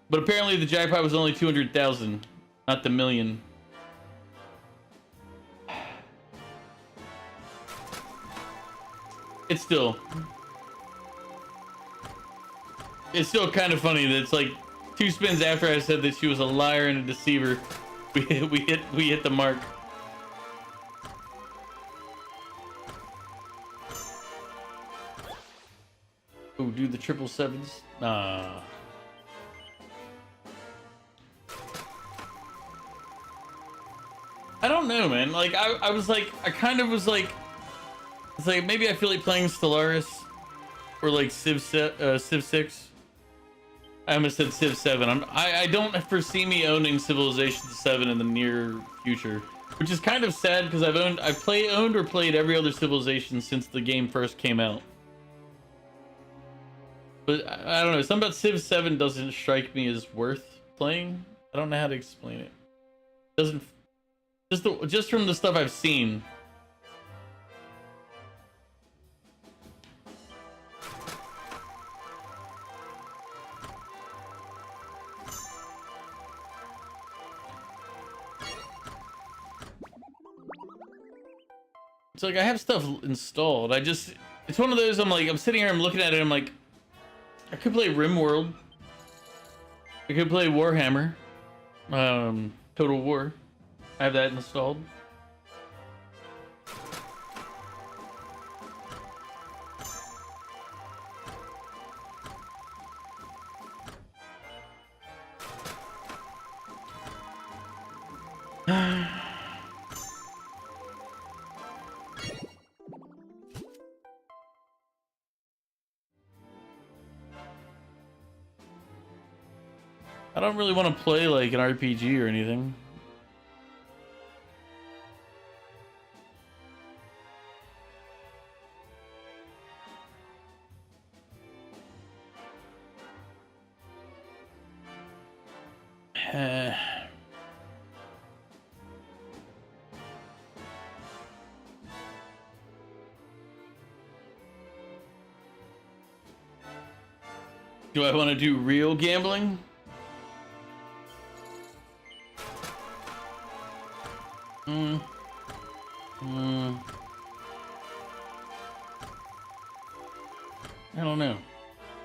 But apparently the jackpot was only 200,000, not the million. It's still. it's still kind of funny that it's like 2 spins after I said that she was a liar and a deceiver, we hit the mark. Oh, do the 777s. Nah. I don't know, man. Like I was like, I kind of was like, it's like maybe I feel like playing Stellaris or like Civ 6. I almost said Civ 7. I don't foresee me owning Civilization 7 in the near future, which is kind of sad because I've owned or played every other Civilization since the game first came out. But I don't know, something about Civ 7 doesn't strike me as worth playing. I don't know how to explain it. Doesn't just from the stuff I've seen. It's like I have stuff installed. It's one of those, I'm sitting here, I'm looking at it, I'm like, I could play RimWorld. I could play Warhammer. Total War. I have that installed. I don't really want to play like an RPG or anything. Do I want to do real gambling? I don't know.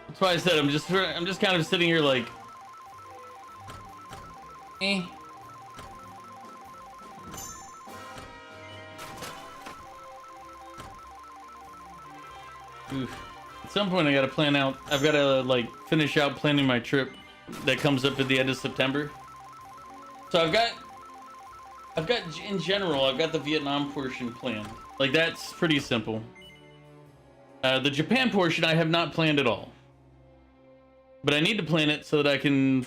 That's why I said I'm just kind of sitting here like, eh. Oof. At some point I gotta plan out. I've gotta like finish out planning my trip that comes up at the end of September. So I've got in general, I've got the Vietnam portion planned. Like that's pretty simple. The Japan portion I have not planned at all. But I need to plan it so that I can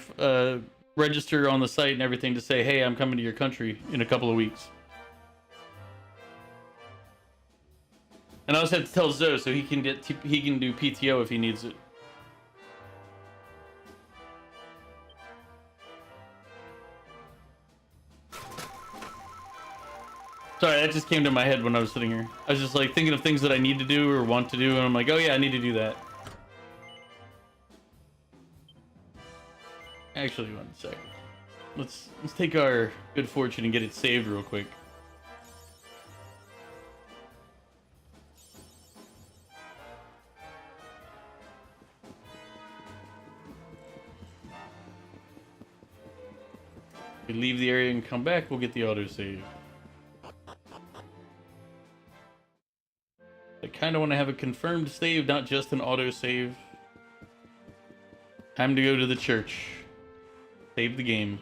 register on the site and everything to say, hey, I'm coming to your country in a couple of weeks. And I also have to tell Zoe so he can do PTO if he needs it. Sorry, that just came to my head when I was sitting here. I was just like thinking of things that I need to do or want to do, and I'm like, oh yeah, I need to do that. Actually, 1 second. Let's take our good fortune and get it saved real quick. We leave the area and come back, we'll get the autosave. I kind of want to have a confirmed save, not just an autosave. Time to go to the church. Save the game.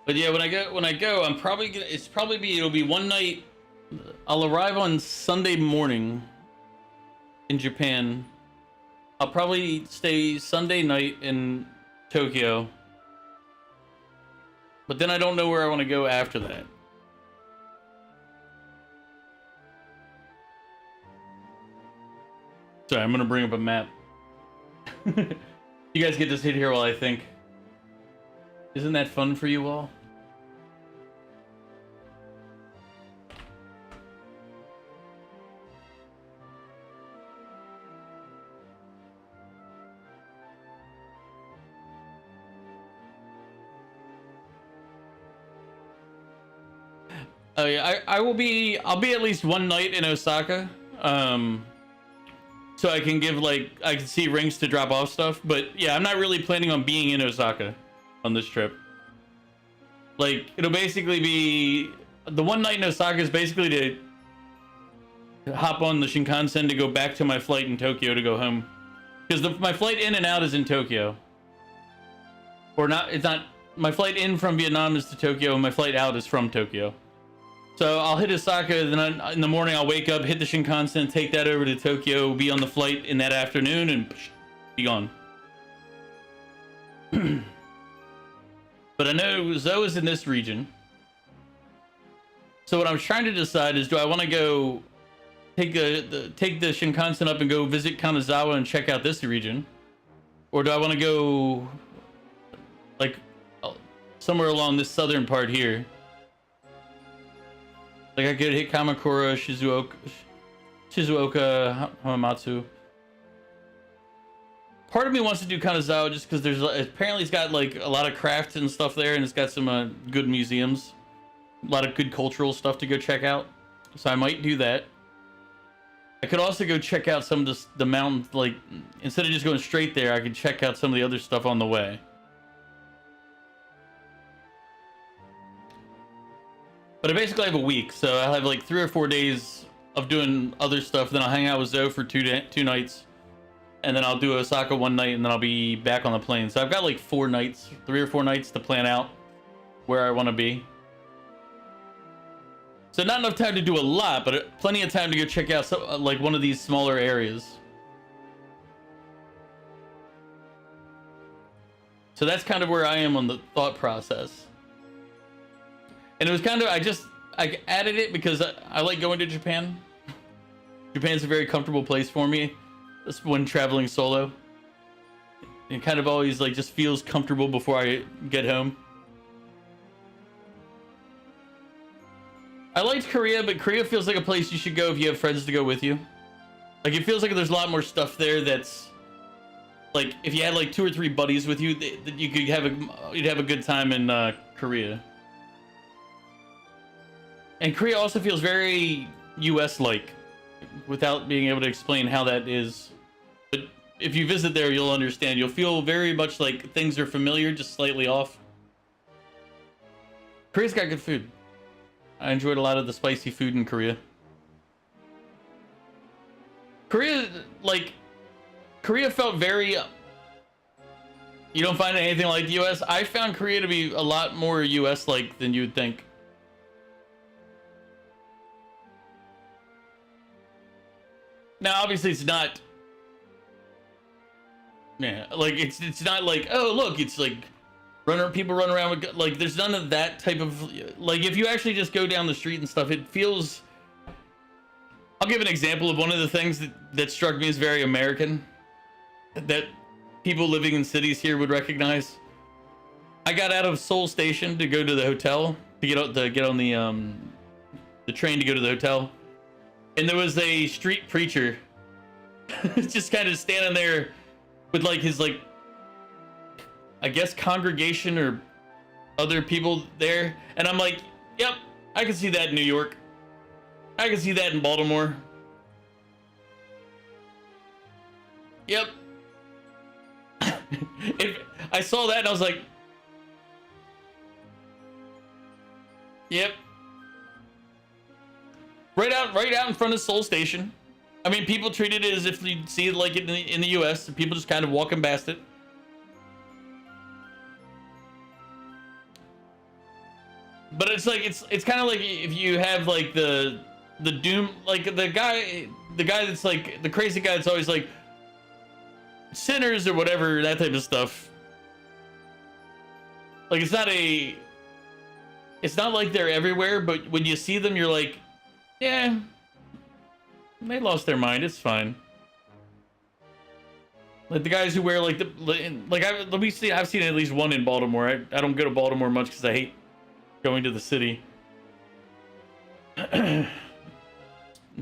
But yeah, when I go, I'm probably gonna. It'll be one night. I'll arrive on Sunday morning in Japan. I'll probably stay Sunday night in Tokyo. But then I don't know where I want to go after that. Sorry, I'm gonna bring up a map. You guys get to sit here while I think. Isn't that fun for you all? Oh yeah, I'll be at least one night in Osaka. So I can give I can see rings to drop off stuff, but yeah, I'm not really planning on being in Osaka on this trip. Like, it'll basically be the one night in Osaka is basically to hop on the Shinkansen to go back to my flight in Tokyo to go home, because my flight in and out is in Tokyo. Or not, it's not, my flight in from Vietnam is to Tokyo, and my flight out is from Tokyo. So I'll hit Osaka, then in the morning I'll wake up, hit the Shinkansen, take that over to Tokyo, be on the flight in that afternoon, and be gone. But I know Zoe is in this region. So what I'm trying to decide is, do I want to go take the Shinkansen up and go visit Kanazawa and check out this region? Or do I want to go like somewhere along this southern part here? Like, I could hit Kamakura, Shizuoka, Hamamatsu. Part of me wants to do Kanazawa just because apparently it's got like a lot of crafts and stuff there, and it's got some good museums, a lot of good cultural stuff to go check out. So I might do that. I could also go check out some of the mountains. Like, instead of just going straight there, I could check out some of the other stuff on the way. But I basically have a week, so I'll have like 3 or 4 days of doing other stuff. Then I'll hang out with Zoe for two nights, and then I'll do Osaka one night, and then I'll be back on the plane. So I've got like 3 or 4 nights to plan out where I want to be. So not enough time to do a lot, but plenty of time to go check out like one of these smaller areas. So that's kind of where I am on the thought process. And it was kind of, I added it because I like going to Japan. Japan's a very comfortable place for me when traveling solo. It kind of always like just feels comfortable before I get home. I liked Korea, but Korea feels like a place you should go if you have friends to go with you. Like, it feels like there's a lot more stuff there that's like, if you had like 2 or 3 buddies with you, that you could you'd have a good time in Korea. And Korea also feels very US-like, without being able to explain how that is. But if you visit there, you'll understand. You'll feel very much like things are familiar, just slightly off. Korea's got good food. I enjoyed a lot of the spicy food in Korea. Korea felt very... You don't find anything like the US? I found Korea to be a lot more US-like than you would think. Now, obviously, it's not. Yeah, like it's not like, oh look, it's like people run around with, like, there's none of that type of, like, if you actually just go down the street and stuff, it feels. I'll give an example of one of the things that struck me as very American, that people living in cities here would recognize. I got out of Seoul Station to go to the hotel to get on the train to go to the hotel. And there was a street preacher just kind of standing there with like his, like, I guess congregation or other people there. And I'm like, yep, I can see that in New York. I can see that in Baltimore. Yep. If I saw that and I was like, yep. Right out in front of Seoul Station. I mean, people treated it as if you'd see it like in the US, and people just kind of walking past it. But it's like, it's kind of like if you have like the doom, like the guy that's like the crazy guy that's always like sinners or whatever, that type of stuff. Like, it's not a it's not like they're everywhere, but when you see them, you're like, yeah, they lost their mind. It's fine. Like the guys who wear like let me see. I've seen at least one in Baltimore. I don't go to Baltimore much because I hate going to the city,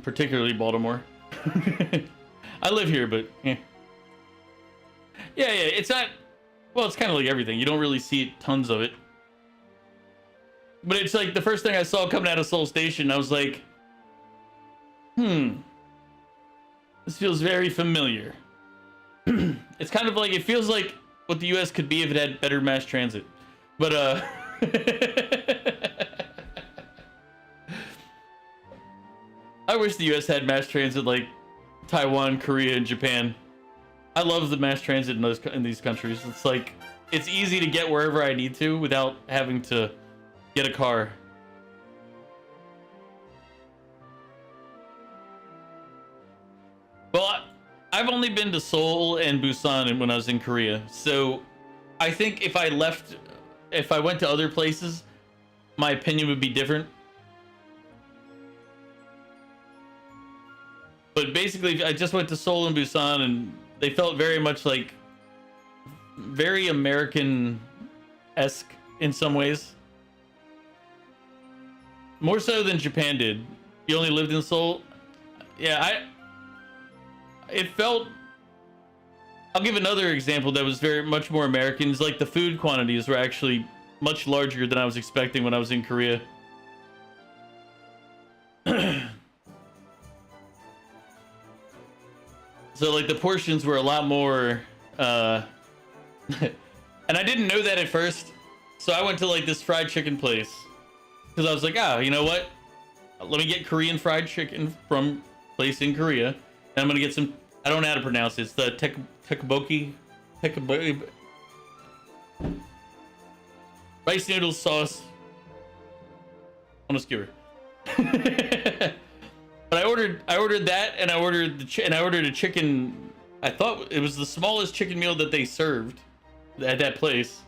particularly Baltimore. I live here, but yeah. It's not. Well, it's kind of like everything. You don't really see tons of it. But it's like the first thing I saw coming out of Seoul Station, I was like, this feels very familiar. It's kind of like, it feels like what the US could be if it had better mass transit. But, I wish the US had mass transit like Taiwan, Korea, and Japan. I love the mass transit in these countries. It's like, it's easy to get wherever I need to without having to get a car. Well, I've only been to Seoul and Busan when I was in Korea. So I think if I went to other places, my opinion would be different. But basically, I just went to Seoul and Busan, and they felt very much like very American-esque in some ways. More so than Japan did. You only lived in Seoul? Yeah, it felt... I'll give another example that was very much more American. It's like the food quantities were actually much larger than I was expecting when I was in Korea. So like the portions were a lot more, and I didn't know that at first. So I went to like this fried chicken place because I was like, you know what? Let me get Korean fried chicken from place in Korea. And I'm going to get some, I don't know how to pronounce it. It's the tteokbokki, rice noodles sauce on a skewer. But I ordered that, and I ordered a chicken. I thought it was the smallest chicken meal that they served at that place.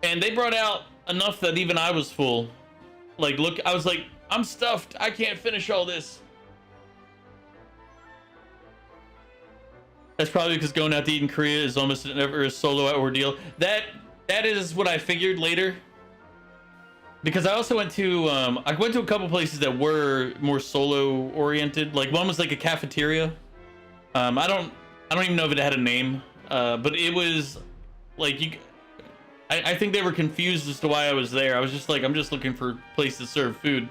And they brought out enough that even I was full. Like, look, I was like, I'm stuffed. I can't finish all this. That's probably because going out to eat in Korea is almost never a solo ordeal. That is what I figured later. Because I also went to a couple places that were more solo oriented. Like one was like a cafeteria. I don't even know if it had a name. But it was like I think they were confused as to why I was there. I was just like, I'm just looking for a place to serve food.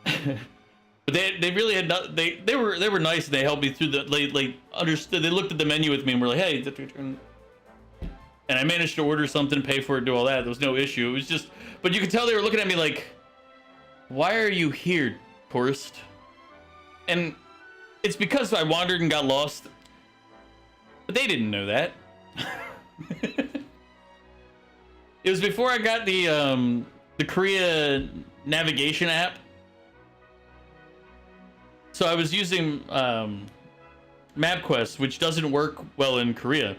But they really had not, they were nice, and they helped me through the understood. They looked at the menu with me and were like, hey, and I managed to order something, pay for it, do all that. There was no issue. It was just, but you could tell they were looking at me like, why are you here, tourist? And it's because I wandered and got lost. But they didn't know that. It was before I got the Korea navigation app. So I was using MapQuest, which doesn't work well in Korea.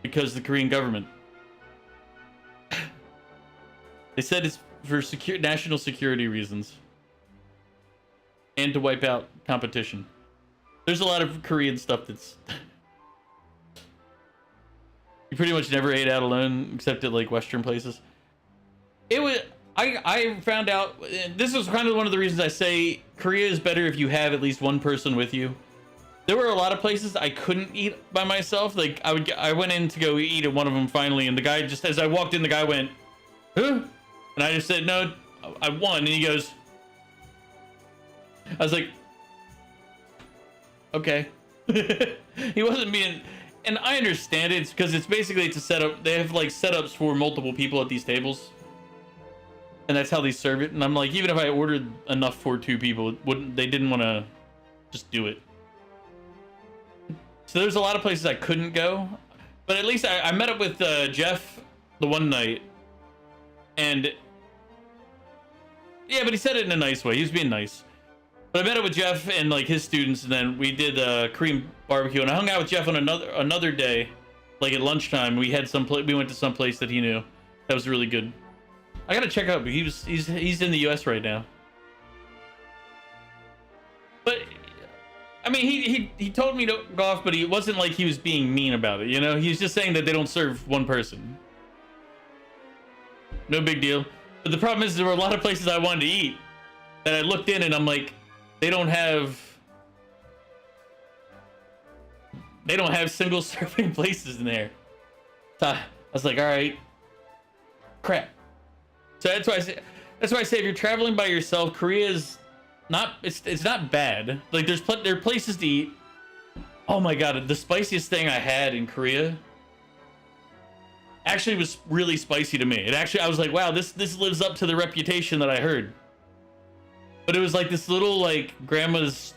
Because the Korean government. They said it's for national security reasons. And to wipe out competition. There's a lot of Korean stuff that's... You pretty much never ate out alone, except at like Western places. It was... I found out... This was kind of one of the reasons I say Korea is better if you have at least one person with you. There were a lot of places I couldn't eat by myself. Like I went in to go eat at one of them finally, and the guy just, as I walked in, the guy went, huh? And I just said, no, I won. And he goes, I was like, okay. He wasn't being, and I understand it because it's basically to set up. They have like setups for multiple people at these tables, and that's how they serve it. And I'm like, even if I ordered enough for 2 people, they didn't want to just do it. So there's a lot of places I couldn't go, but at least I met up with Jeff the one night, and yeah, but he said it in a nice way. He was being nice. But I met up with Jeff and like his students, and then we did Korean barbecue, and I hung out with Jeff on another day, like at lunchtime. We had we went to some place that he knew, That was really good. I gotta check out. He's in the U.S. right now. But I mean, he told me to go off, but he wasn't like he was being mean about it. You know, he was just saying that they don't serve one person. No big deal. But the problem is there were a lot of places I wanted to eat that I looked in and I'm like, they don't have single serving places in there. So I was like, all right, crap. So that's why I say if you're traveling by yourself, Korea is not, it's not bad. Like there are places to eat. Oh my god, the spiciest thing I had in Korea actually was really spicy to me. I was like, wow, this lives up to the reputation that I heard. But it was like this little like grandma's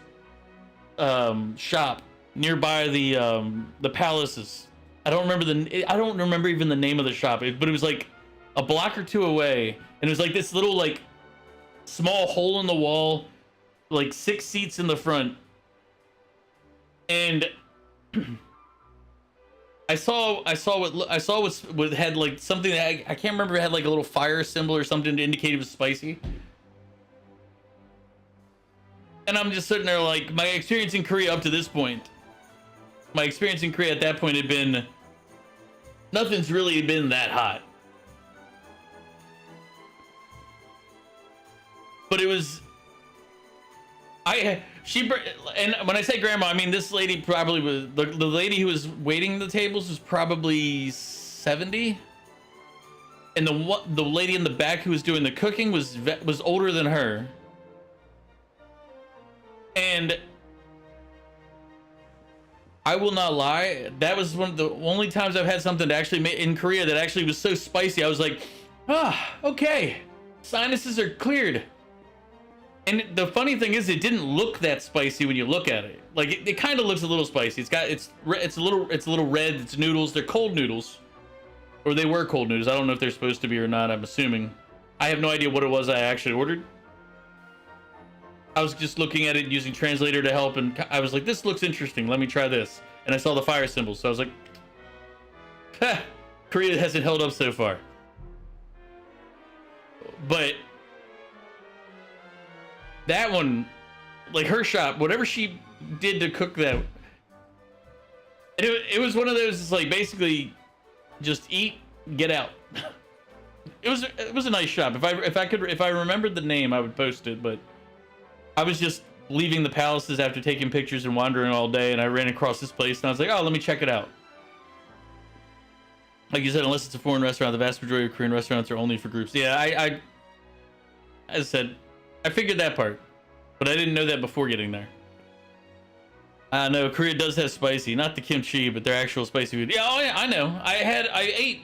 shop nearby the palaces. I don't remember even the name of the shop, but it was like a block or two away, and it was like this little like small hole in the wall, like 6 seats in the front, and I saw what had like something that I can't remember. It had like a little fire symbol or something to indicate it was spicy. And I'm just sitting there like, my experience in Korea up to this point, my experience in Korea at that point had been, nothing's really been that hot. But it was, and when I say grandma, I mean this lady probably was, the lady who was waiting the tables was probably 70. And the lady in the back who was doing the cooking was older than her. And I will not lie, that was one of the only times I've had something to actually make in Korea that actually was so spicy. I was like, okay, sinuses are cleared. And the funny thing is, it didn't look that spicy when you look at it. Like it kind of looks a little spicy. It's a little red. It's noodles. They're cold noodles, or they were cold noodles. I don't know if they're supposed to be or not. I'm assuming. I have no idea what it was I actually ordered. I was just looking at it using translator to help, and I was like, this looks interesting, let me try this. And I saw the fire symbol, so I was like, ha, Korea hasn't held up so far. But that one, like her shop, whatever she did to cook that, it was one of those, it's like basically just eat, get out. It was a nice shop. If I remembered the name, I would post it, but I was just leaving the palaces after taking pictures and wandering all day, and I ran across this place, and I was like, oh, let me check it out. Like you said, unless it's a foreign restaurant, the vast majority of Korean restaurants are only for groups. Yeah, as I said, I figured that part, but I didn't know that before getting there. I know Korea does have spicy, not the kimchi, but their actual spicy food. Yeah, oh yeah, I know. I ate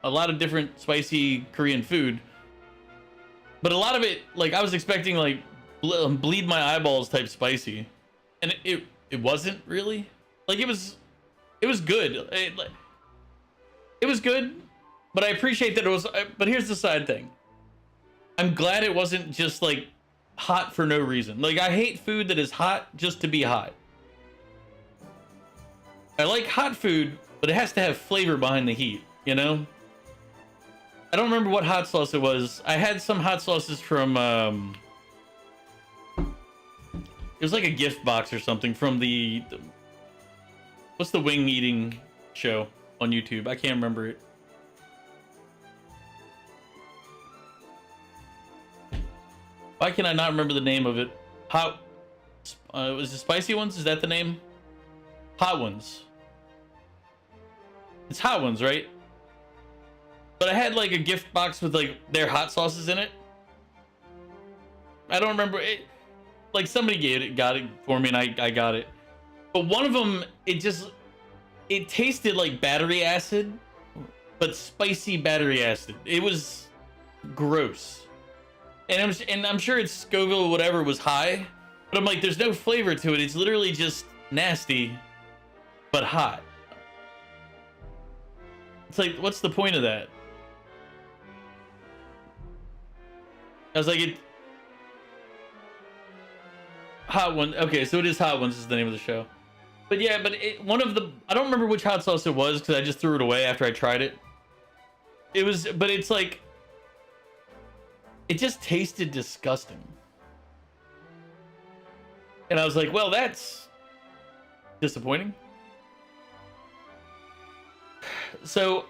a lot of different spicy Korean food, but a lot of it, like I was expecting like bleed my eyeballs type spicy, and it wasn't really. Like it was good. It was good, but I appreciate that it was. But here's the side thing. I'm glad it wasn't just like hot for no reason. Like I hate food that is hot just to be hot. I like hot food, but it has to have flavor behind the heat, you know? I don't remember what hot sauce it was. I had some hot sauces from it was like a gift box or something from the what's the wing eating show on YouTube? I can't remember it. Why can I not remember the name of it? Was it Spicy Ones? Is that the name? Hot Ones. It's Hot Ones, right? But I had like a gift box with like their hot sauces in it. I don't remember it. Like somebody got it for me, and I got it. But one of them, it tasted like battery acid, but spicy battery acid. It was gross. And I'm sure its Scoville whatever was high, but I'm like, there's no flavor to it. It's literally just nasty, but hot. It's like, what's the point of that? I was like, Hot One. Okay, so it is Hot Ones is the name of the show. But yeah, but I don't remember which hot sauce it was because I just threw it away after I tried it. It was, but it's like, it just tasted disgusting. And I was like, well, that's disappointing. So,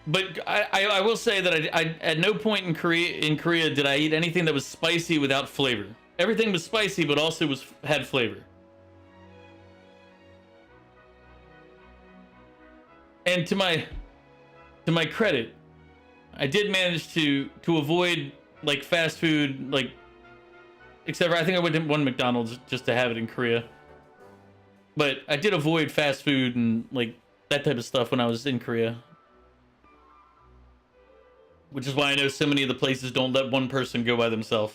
but I will say that I at no point in Korea did I eat anything that was spicy without flavor. Everything was spicy, but also had flavor. And to my credit, I did manage to avoid like fast food, like, except for I think I went to one McDonald's just to have it in Korea. But I did avoid fast food and like that type of stuff when I was in Korea. Which is why I know so many of the places don't let one person go by themselves.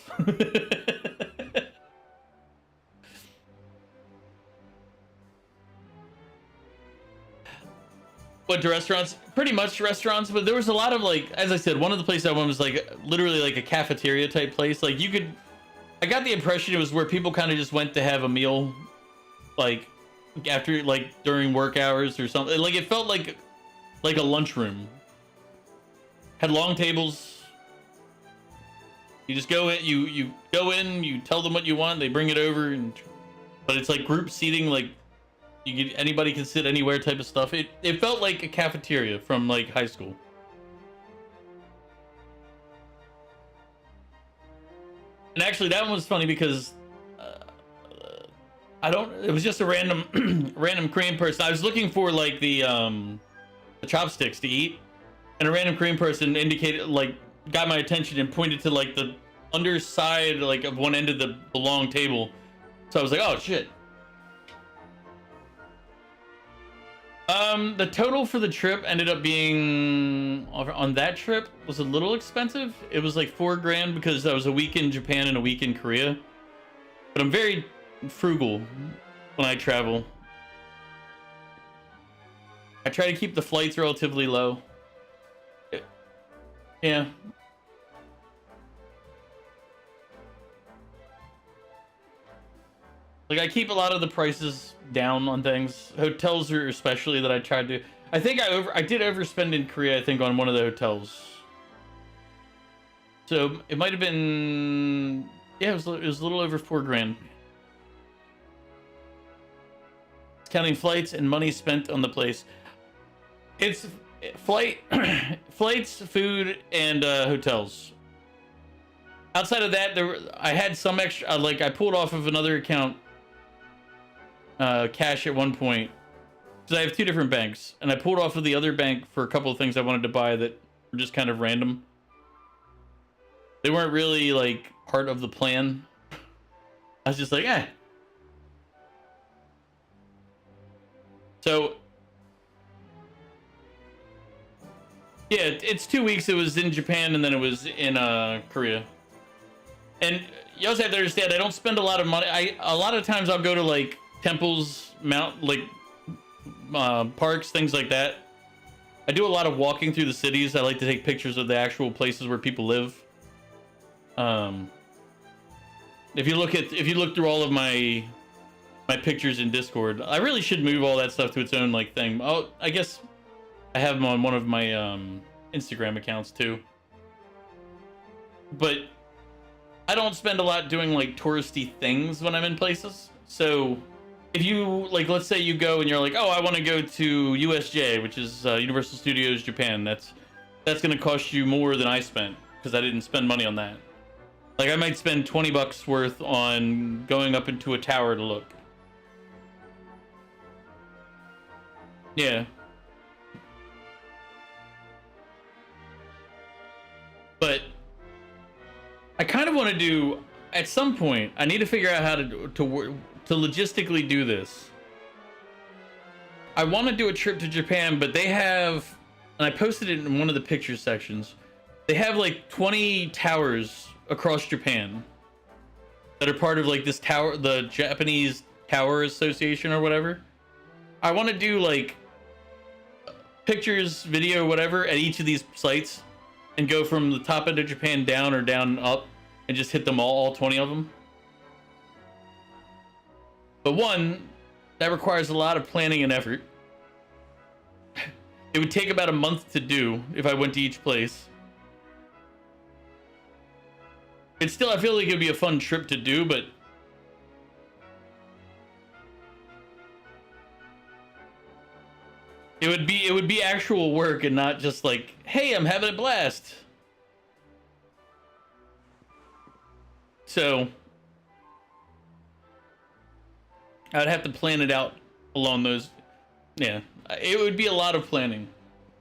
Went to restaurants, pretty much restaurants, but there was a lot of like, as I said, one of the places I went was like literally like a cafeteria type place. Like you could, I got the impression it was where people kind of just went to have a meal, like after, like during work hours or something. Like it felt like a lunchroom. Had long tables. You just go in, you go in, you tell them what you want, they bring it over, and but it's like group seating, like anybody can sit anywhere type of stuff. It felt like a cafeteria from like high school. And actually that one was funny because it was just a random random Korean person. I was looking for like the chopsticks to eat, and a random Korean person indicated, like, got my attention and pointed to like the underside, like of one end of the long table. So I was like, oh shit. The total for the trip ended up being, on that trip, was a little expensive. It was like $4,000 because I was a week in Japan and a week in Korea. But I'm very frugal when I travel. I try to keep the flights relatively low. Yeah. Like I keep a lot of the prices down on things. Hotels are especially that I tried to. I think I did overspend in Korea, I think, on one of the hotels. So it might have been, yeah, it was a little over $4,000. Counting flights and money spent on the place. It's flights, food, and hotels. Outside of that, I had some extra, like I pulled off of another account cash at one point, because I have two different banks, and I pulled off of the other bank for a couple of things I wanted to buy that were just kind of random. They weren't really like part of the plan. I was just like, eh. So yeah, it's 2 weeks. It was in Japan and then it was in Korea. And you also have to understand, I don't spend a lot of money. A lot of times I'll go to like temples, parks, things like that. I do a lot of walking through the cities. I like to take pictures of the actual places where people live. If you look through all of my pictures in Discord, I really should move all that stuff to its own like thing. Oh, I guess I have them on one of my Instagram accounts too. But I don't spend a lot doing like touristy things when I'm in places. So if you, like, let's say you go and you're like, oh, I want to go to USJ, which is Universal Studios Japan. That's going to cost you more than I spent because I didn't spend money on that. Like I might spend $20 worth on going up into a tower to look. Yeah. But I kind of want to do, at some point, I need to figure out how to logistically do this. I want to do a trip to Japan, but they have, and I posted it in one of the picture sections, they have like 20 towers across Japan that are part of like this tower, the Japanese Tower Association or whatever. I want to do like pictures, video, whatever at each of these sites and go from the top end of Japan down or down up and just hit them all 20 of them. But one, that requires a lot of planning and effort. It would take about a month to do if I went to each place. It's still, I feel like it'd be a fun trip to do, but it would be actual work and not just like, hey, I'm having a blast. So I'd have to plan it out along those. Yeah, it would be a lot of planning.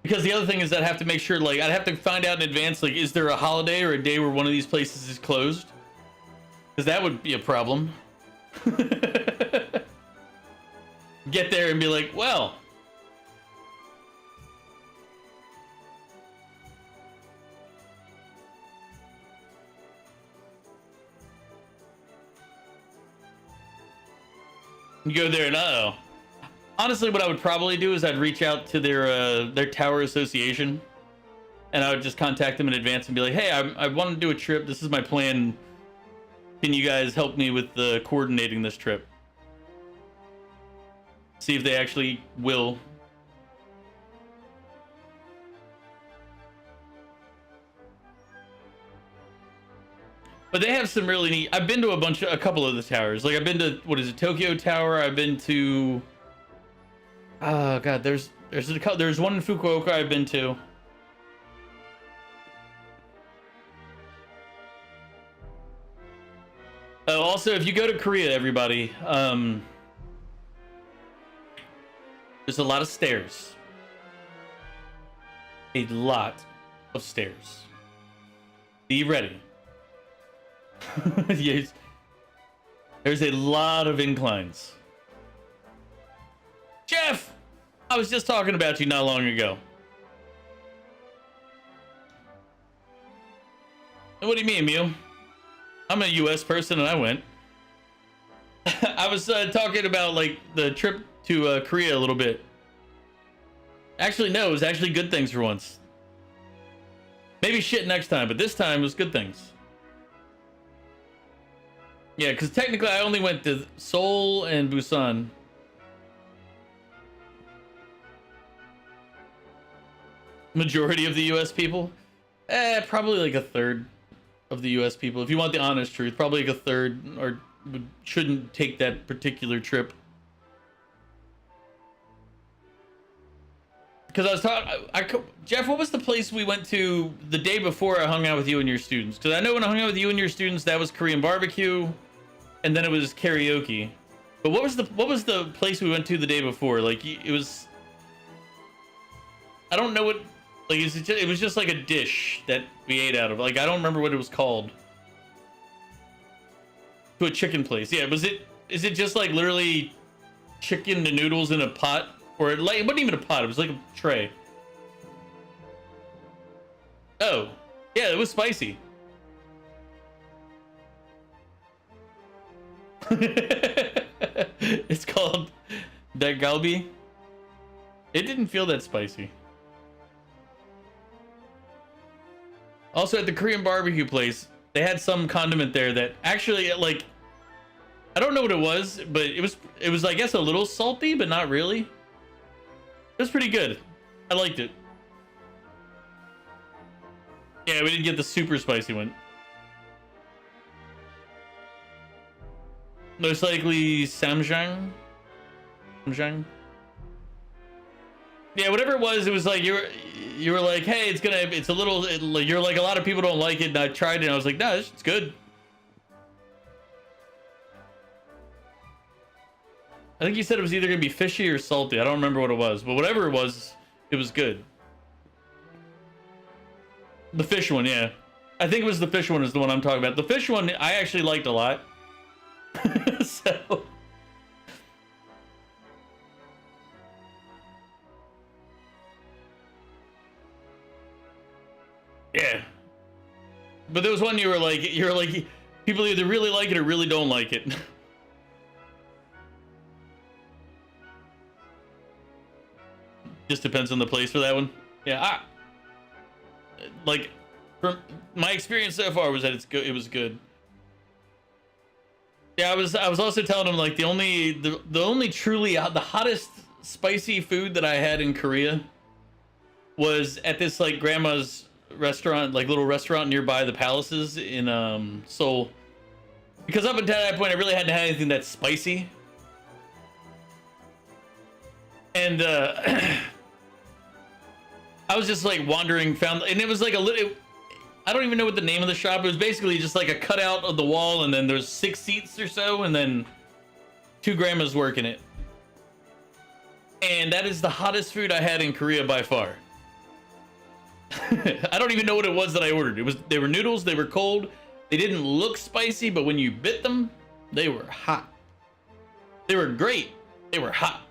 Because the other thing is I'd have to make sure, like, I'd have to find out in advance, like, is there a holiday or a day where one of these places is closed? Because that would be a problem. Get there and be like, well, you go there and uh-oh. Honestly, what I would probably do is I'd reach out to their tower association, and I would just contact them in advance and be like, hey, I want to do a trip. This is my plan. Can you guys help me with coordinating this trip? See if they actually will. But they have some really neat. I've been to a couple of the towers. Like I've been to, what is it, Tokyo Tower. I've been to. Oh god, there's one in Fukuoka I've been to. Oh, also, if you go to Korea, everybody, there's a lot of stairs. A lot of stairs. Be ready. Yes. There's a lot of inclines. Jeff! I was just talking about you not long ago. What do you mean, Mew? I'm a US person and I went. I was talking about like the trip to Korea a little bit. Actually, no, it was actually good things for once. Maybe shit next time, but this time it was good things. Yeah, because technically I only went to Seoul and Busan. Majority of the US people? Probably like a third of the US people. If you want the honest truth, probably like a third or shouldn't take that particular trip. Because I was talking, Jeff, what was the place we went to the day before I hung out with you and your students? Because I know when I hung out with you and your students, that was Korean barbecue, and then it was karaoke. But what was the place we went to the day before? Like it was, I don't know what. Like it was just like a dish that we ate out of. Like I don't remember what it was called. To a chicken place. Yeah, is it just like literally chicken and noodles in a pot? Or it wasn't even a pot, it was like a tray. Oh. Yeah, it was spicy. It's called Dak Galbi. It didn't feel that spicy. Also, at the Korean barbecue place, they had some condiment there that actually, like, I don't know what it was, but it was I guess a little salty, but not really. It was pretty good. I liked it. Yeah, we didn't get the super spicy one. Most likely Samjang. Samjang. Yeah, whatever it was like you were like, hey, it's a little, you're like, a lot of people don't like it, and I tried it, and I was like, no, it's good. I think you said it was either gonna be fishy or salty. I don't remember what it was, but whatever it was good. The fish one, yeah. I think it was the fish one is the one I'm talking about. The fish one I actually liked a lot. So yeah. But there was one you're like people either really like it or really don't like it. Just depends on the place for that one. Yeah, like from my experience so far was that it's good. It was good. Yeah, I was also telling him like the only truly the hottest spicy food that I had in Korea was at this like grandma's restaurant, like little restaurant nearby the palaces in Seoul. Because up until that point, I really hadn't had anything that's spicy. And I was just like wandering, and it was like a little. I don't even know what the name of the shop. It was basically just like a cutout of the wall, and then there's 6 seats or so, and then 2 grandmas working it. And that is the hottest food I had in Korea by far. I don't even know what it was that I ordered. They were noodles. They were cold. They didn't look spicy, but when you bit them, they were hot. They were great. They were hot.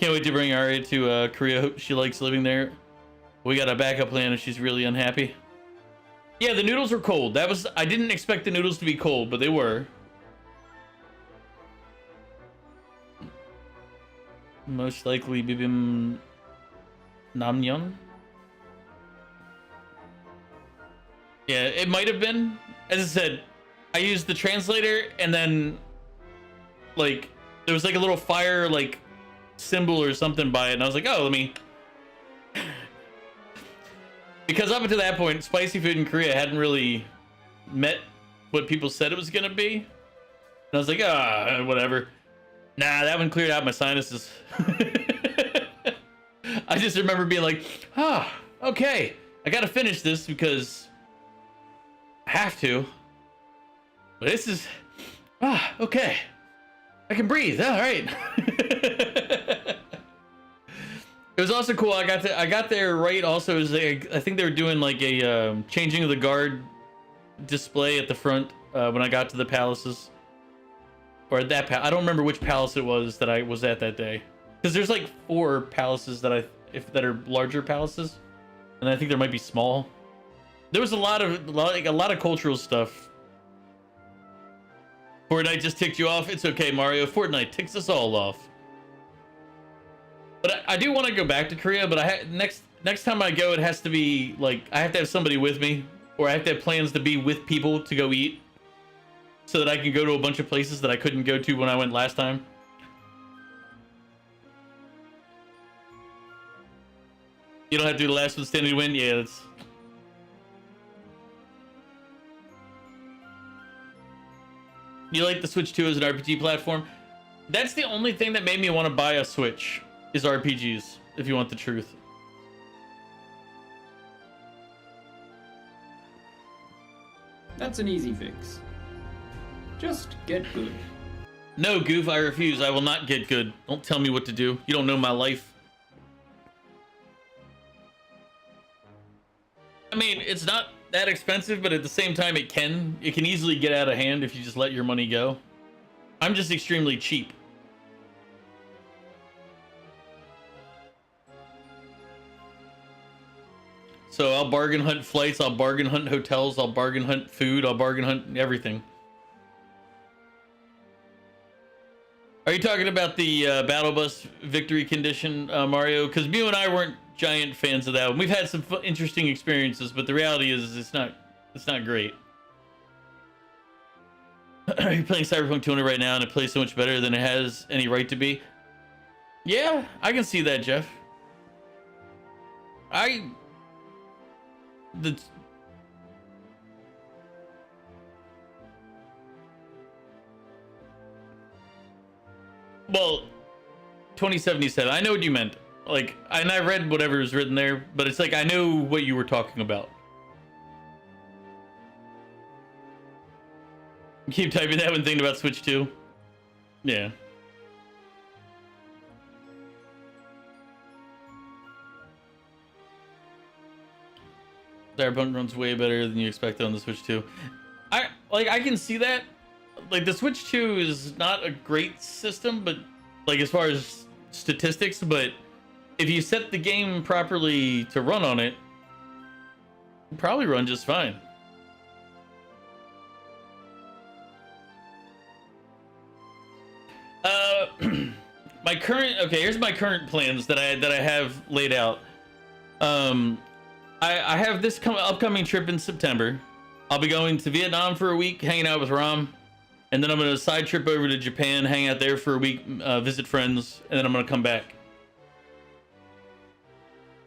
Can't wait to bring Aria to Korea. Hope she likes living there. We got a backup plan if she's really unhappy. Yeah, the noodles were cold. I didn't expect the noodles to be cold, but they were. Most likely bibim namyeon. Yeah, it might have been. As I said, I used the translator, and then like there was like a little fire like symbol or something by it, and I was like, oh, let me. Because up until that point, spicy food in Korea hadn't really met what people said it was gonna be. And I was like, whatever. Nah, that one cleared out my sinuses. I just remember being like, okay, I gotta finish this because I have to. But this is, okay. I can breathe, all right. It was also cool. I got there right. Also, it was I think they were doing like a changing of the guard display at the front when I got to the palaces, or at that I don't remember which palace it was that I was at that day, because there's like 4 palaces that are larger palaces, and I think there might be small. There was a lot of cultural stuff. Fortnite just ticked you off. It's okay, Mario. Fortnite ticks us all off. But I do want to go back to Korea, but next time I go, it has to be like I have to have somebody with me, or I have to have plans to be with people to go eat, so that I can go to a bunch of places that I couldn't go to when I went last time. You don't have to do the last one standing to win? Yeah, that's... You like the Switch 2 as an RPG platform? That's the only thing that made me want to buy a Switch, is RPGs, if you want the truth. That's an easy fix. Just get good. No, Goof, I refuse. I will not get good. Don't tell me what to do. You don't know my life. I mean, it's not that expensive, but at the same time, it can easily get out of hand if you just let your money go. I'm just extremely cheap. So I'll bargain hunt flights, I'll bargain hunt hotels, I'll bargain hunt food, I'll bargain hunt everything. Are you talking about the Battle Bus victory condition, Mario? Because you and I weren't giant fans of that one. We've had some interesting experiences, but the reality is it's not great. Are you playing Cyberpunk 200 right now, and it plays so much better than it has any right to be? Yeah, I can see that, Jeff. Well, 2077. I know what you meant. Like, and I read whatever was written there, but it's like I know what you were talking about. Keep typing that one thinking about Switch 2. Yeah. Cyberpunk runs way better than you expected on the Switch 2. I can see that. Like, the Switch 2 is not a great system, but like as far as statistics, but if you set the game properly to run on it, it'll probably run just fine. Here's my current plans that I have laid out. I have this upcoming trip in September. I'll be going to Vietnam for a week, hanging out with Rom, and then I'm gonna side trip over to Japan, hang out there for a week, visit friends, and then I'm gonna come back.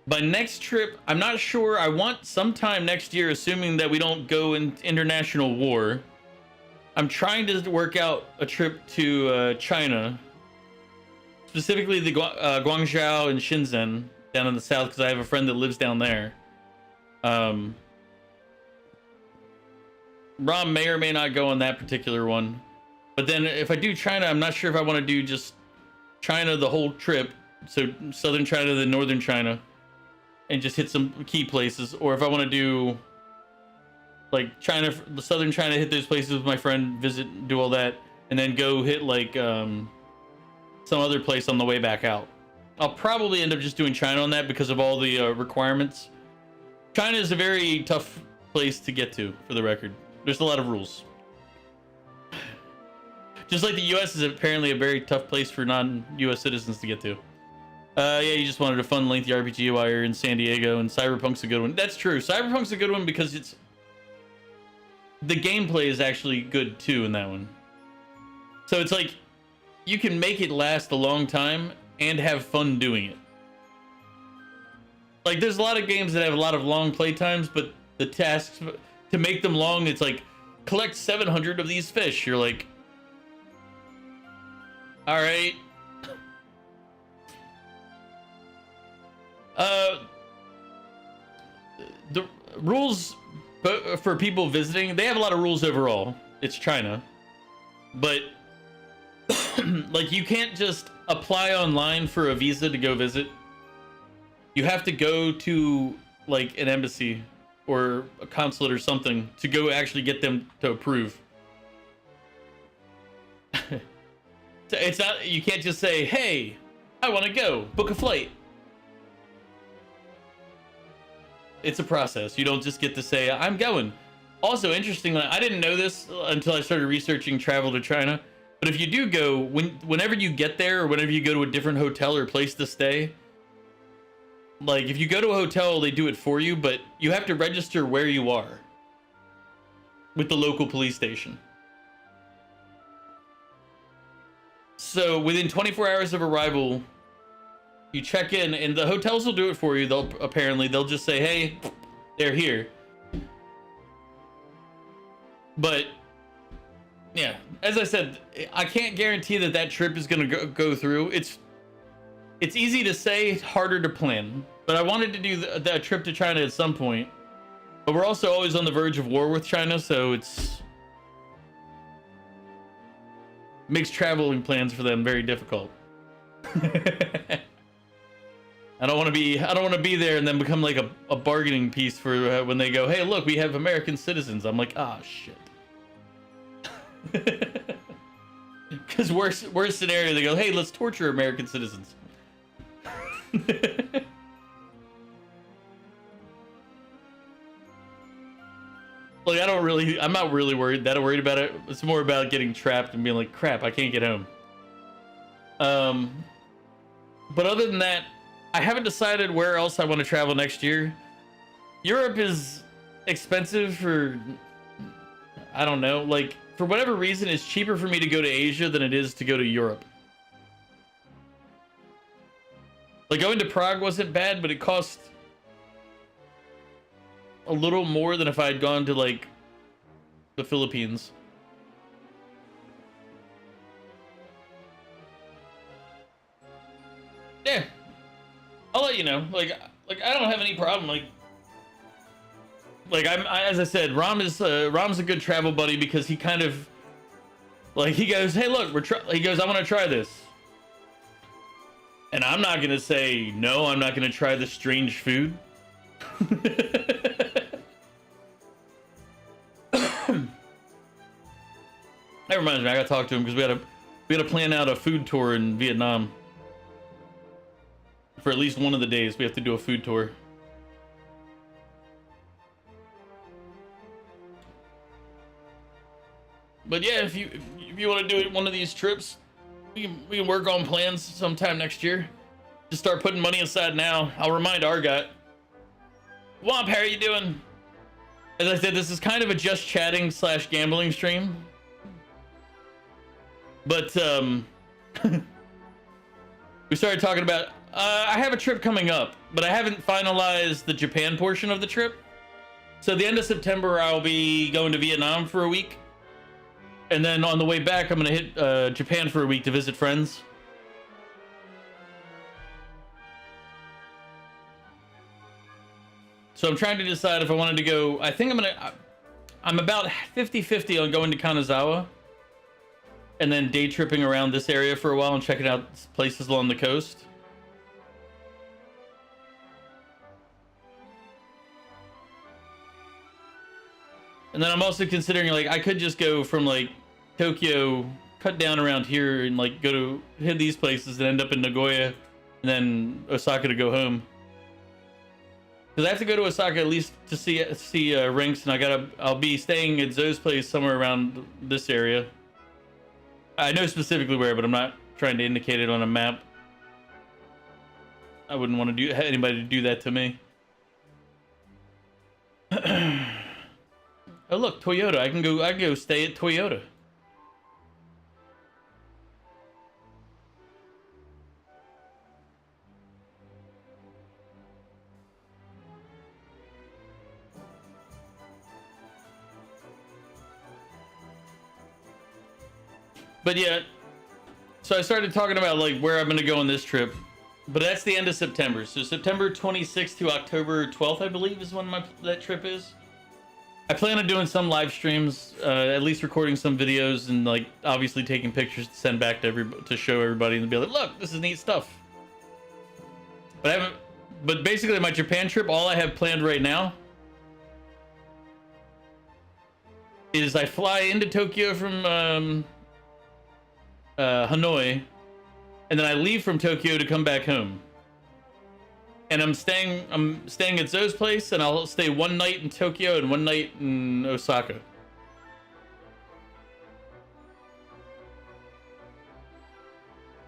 by next trip, I'm not sure. I want sometime next year, assuming that we don't go in international war. I'm trying to work out a trip to China, specifically the Guangzhou and Shenzhen down in the south, because I have a friend that lives down there. Rom may or may not go on that particular one, but then if I do China, I'm not sure if I want to do just China the whole trip, so southern China, then northern China, and just hit some key places, or if I want to do like China, the southern China, hit those places with my friend, visit, do all that, and then go hit like some other place on the way back out. I'll probably end up just doing China on that because of all the requirements. China is a very tough place to get to, for the record. There's a lot of rules. Just like the US is apparently a very tough place for non-US citizens to get to. Yeah, you just wanted a fun, lengthy RPG while you're in San Diego, and Cyberpunk's a good one. That's true. Cyberpunk's a good one because it's... the gameplay is actually good, too, in that one. So it's like, you can make it last a long time and have fun doing it. Like, there's a lot of games that have a lot of long play times, but the tasks to make them long, it's like, collect 700 of these fish. You're like, all right. The rules for people visiting, they have a lot of rules overall. It's China, but like, you can't just apply online for a visa to go visit. You have to go to like an embassy or a consulate or something to go actually get them to approve. It's not, you can't just say, hey, I want to go, book a flight. It's a process. You don't just get to say, I'm going. Also, interestingly, I didn't know this until I started researching travel to China, but if you do go, whenever you get there, or whenever you go to a different hotel or place to stay, like, if you go to a hotel, they do it for you, but you have to register where you are with the local police station. So within 24 hours of arrival, you check in, and the hotels will do it for you. They'll just say, hey, they're here. But yeah, as I said, I can't guarantee that that trip is going to go through. It's easy to say, it's harder to plan. But I wanted to do that trip to China at some point. But we're also always on the verge of war with China, so it's makes traveling plans for them very difficult. I don't want to be there and then become like a bargaining piece for when they go, hey, look, we have American citizens. I'm like, ah, shit. Because worst scenario, they go, hey, let's torture American citizens. Like, I'm not really worried about it. It's more about getting trapped and being like, crap, I can't get home. But other than that, I haven't decided where else I want to travel next year. Europe is expensive for, I don't know, like, for whatever reason, it's cheaper for me to go to Asia than it is to go to Europe. Like, going to Prague wasn't bad, but it cost a little more than if I had gone to, like, the Philippines. Yeah. I'll let you know. Like I don't have any problem. Like as I said, Rom's a good travel buddy because he kind of, like, he goes, hey, look, he goes, I want to try this. And I'm not going to say, no, I'm not going to try the strange food. That reminds me, I got to talk to him because we had to plan out a food tour in Vietnam. For at least one of the days, we have to do a food tour. But yeah, if you want to do one of these trips, we can work on plans sometime next year. Just start putting money aside now. I'll remind Argot. Womp, how are you doing? As I said, this is kind of a just chatting / gambling stream. But we started talking about I have a trip coming up, but I haven't finalized the Japan portion of the trip. So the end of September, I'll be going to Vietnam for a week. And then on the way back, I'm going to hit Japan for a week to visit friends. So I'm trying to decide if I wanted to go. I think I'm about 50-50 on going to Kanazawa. And then day tripping around this area for a while and checking out places along the coast. And then I'm also considering, like, I could just go from, like, Tokyo, cut down around here, and, like, hit these places and end up in Nagoya, and then Osaka to go home. Because I have to go to Osaka at least to see Rinks, and I'll be staying at Zoe's place somewhere around this area. I know specifically where, but I'm not trying to indicate it on a map. I wouldn't want to anybody to do that to me. Oh look, Toyota. I can go stay at Toyota. But yeah, so I started talking about like where I'm gonna go on this trip, but that's the end of September. So September 26th to October 12th, I believe, is when that trip is. I plan on doing some live streams, at least recording some videos, and like obviously taking pictures to send back to show everybody and be like, look, this is neat stuff. But basically my Japan trip, all I have planned right now is I fly into Tokyo from Hanoi, and then I leave from Tokyo to come back home. And I'm staying at Zoe's place, and I'll stay one night in Tokyo and one night in Osaka.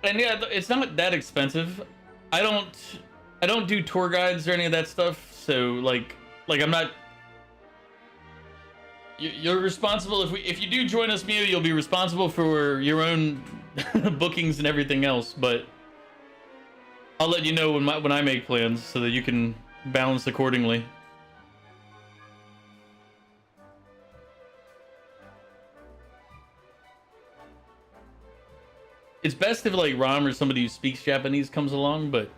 And yeah, it's not that expensive. I don't do tour guides or any of that stuff. So like I'm not. You're responsible if you do join us, Mew. You'll be responsible for your own bookings and everything else. But I'll let you know when I make plans so that you can balance accordingly. It's best if like Rom or somebody who speaks Japanese comes along, but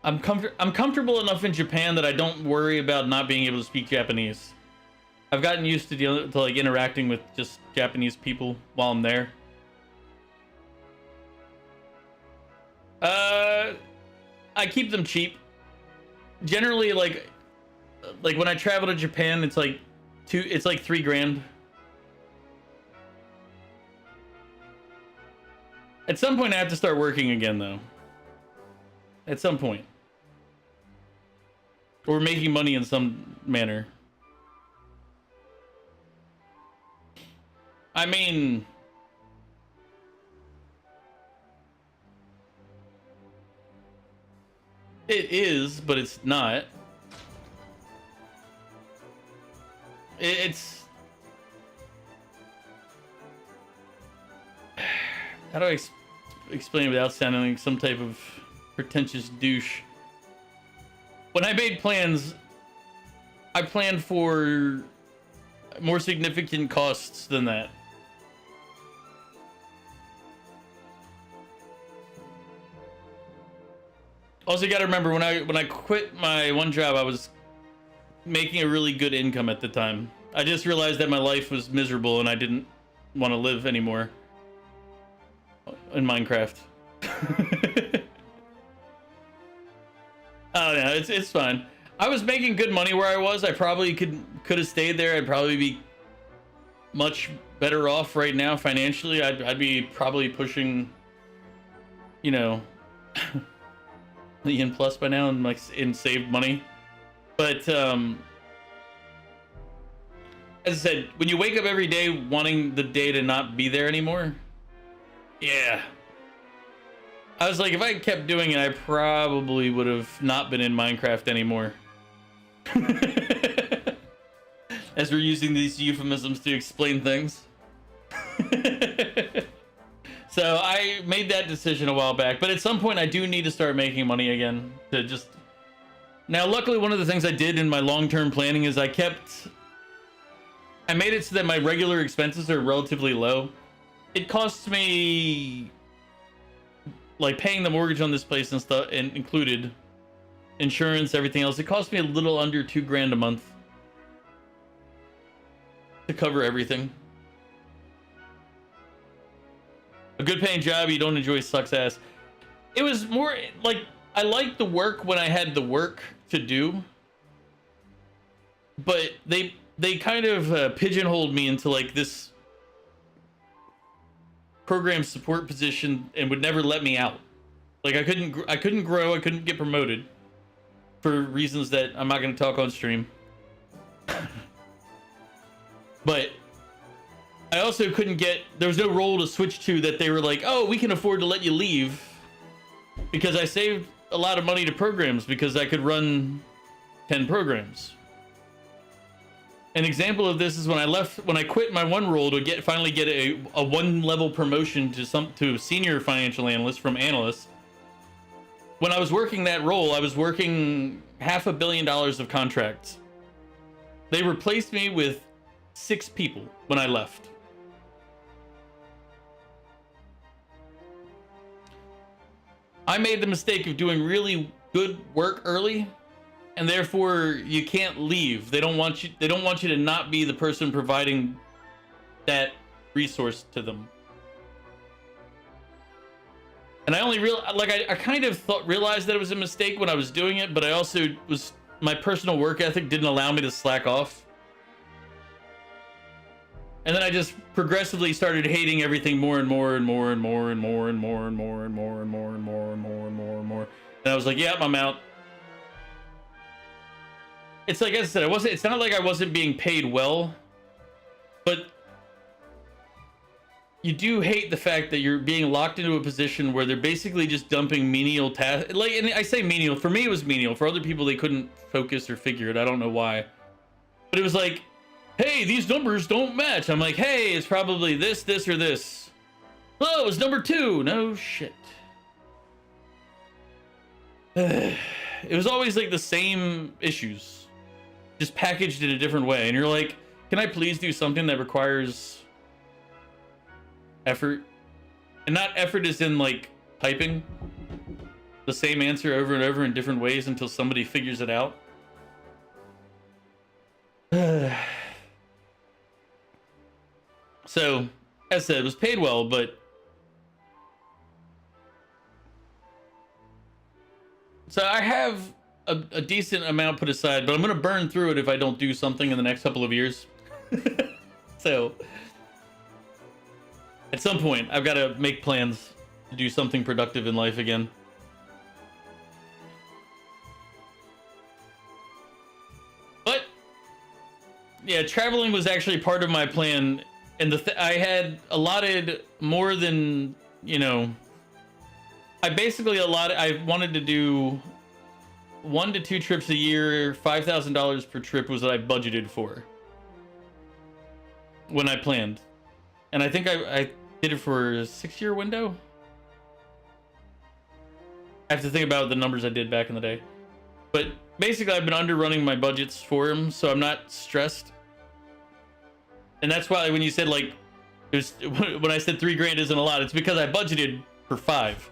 I'm comfortable enough in Japan that I don't worry about not being able to speak Japanese. I've gotten used to like interacting with just Japanese people while I'm there. I keep them cheap. Generally, like when I travel to Japan, it's like $3,000. At some point, I have to start working again, though. At some point, or making money in some manner. I mean, it is, but it's not. It's how do I explain it without sounding like some type of pretentious douche? When I made plans, I planned for more significant costs than that. Also, you gotta remember, when I quit my one job, I was making a really good income at the time. I just realized that my life was miserable and I didn't want to live anymore in Minecraft. Oh yeah, it's fine. I was making good money where I was. I probably could have stayed there. I'd probably be much better off right now financially. I'd be probably pushing, you know, million plus by now and like in saved money. But as I said, when you wake up every day wanting the day to not be there anymore, yeah. I was like, if I kept doing it, I probably would have not been in Minecraft anymore. As we're using these euphemisms to explain things. So I made that decision a while back, but at some point I do need to start making money again to just... Now, luckily, one of the things I did in my long-term planning is I made it so that my regular expenses are relatively low. It costs me, like, paying the mortgage on this place and stuff, and included insurance, everything else. It costs me a little under $2,000 a month to cover everything. A good paying job you don't enjoy sucks ass. It was more like I liked the work when I had the work to do, but they kind of pigeonholed me into like this program support position and would never let me out. Like I couldn't grow, I couldn't get promoted for reasons that I'm not going to talk on stream. But I also couldn't get, there was no role to switch to that they were like, oh, we can afford to let you leave, because I saved a lot of money to programs because I could run 10 programs. An example of this is when I quit my one role to finally get a one level promotion to senior financial analyst from analyst. When I was working that role, I was working $500 million of contracts. They replaced me with 6 people when I left. I made the mistake of doing really good work early, and therefore you can't leave. They don't want you to not be the person providing that resource to them. And I only I kind of realized that it was a mistake when I was doing it, but I also my personal work ethic didn't allow me to slack off. And then I just progressively started hating everything more and more and more and more and more and more and more and more and more and more and more and more and more. And I was like, yep, I'm out. It's like I said, it's not like I wasn't being paid well, but you do hate the fact that you're being locked into a position where they're basically just dumping menial tasks. Like, and I say menial, for me it was menial. For other people, they couldn't focus or figure it. I don't know why. But it was like, hey, these numbers don't match. I'm like, hey, it's probably this, this, or this. Oh, it's number 2. No shit. It was always like the same issues, just packaged in a different way. And you're like, can I please do something that requires effort? And not effort as in like typing the same answer over and over in different ways until somebody figures it out. So, as I said, it was paid well, but... So I have a decent amount put aside, but I'm going to burn through it if I don't do something in the next couple of years. So, at some point, I've got to make plans to do something productive in life again. But, yeah, traveling was actually part of my plan. And I had allotted more than, you know, I wanted to do 1 to 2 trips a year. $5,000 per trip was what I budgeted for when I planned. And I think I did it for a 6-year window. I have to think about the numbers I did back in the day. But basically, I've been underrunning my budgets for him, so I'm not stressed. And that's why when you said like, when I said $3,000 isn't a lot, it's because I budgeted for 5.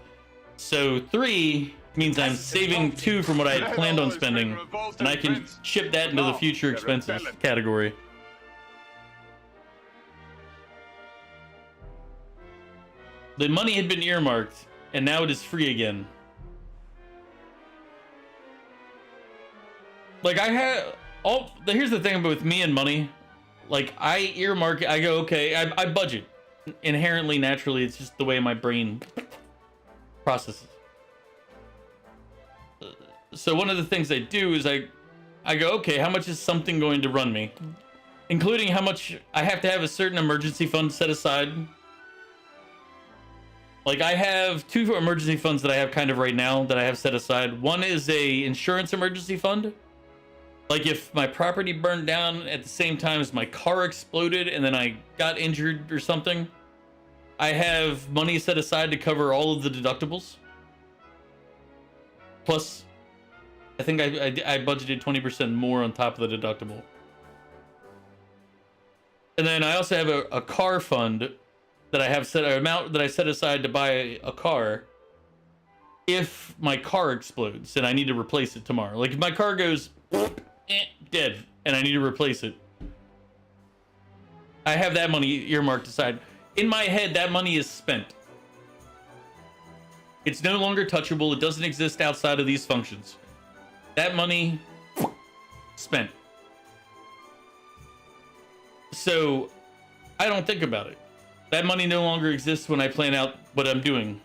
So 3 means I'm saving 2 from what I had planned on spending, and I can ship that into the future expenses category. The money had been earmarked, and now it is free again. Like here's the thing with me and money. Like, I earmark it, I go, okay, I budget. Inherently, naturally, it's just the way my brain processes. So one of the things I do is I go, okay, how much is something going to run me? Including how much I have to have a certain emergency fund set aside. Like, I have 2 emergency funds that I have kind of right now that I have set aside. One is a insurance emergency fund. Like, if my property burned down at the same time as my car exploded and then I got injured or something, I have money set aside to cover all of the deductibles. Plus, I think I budgeted 20% more on top of the deductible. And then I also have a car fund that I have set an amount that I set aside to buy a car if my car explodes and I need to replace it tomorrow. Like if my car goes dead and I need to replace it, I have that money earmarked aside. In my head, that money is spent. It's no longer touchable. It doesn't exist outside of these functions. That money spent. So I don't think about it. That money no longer exists when I plan out what I'm doing.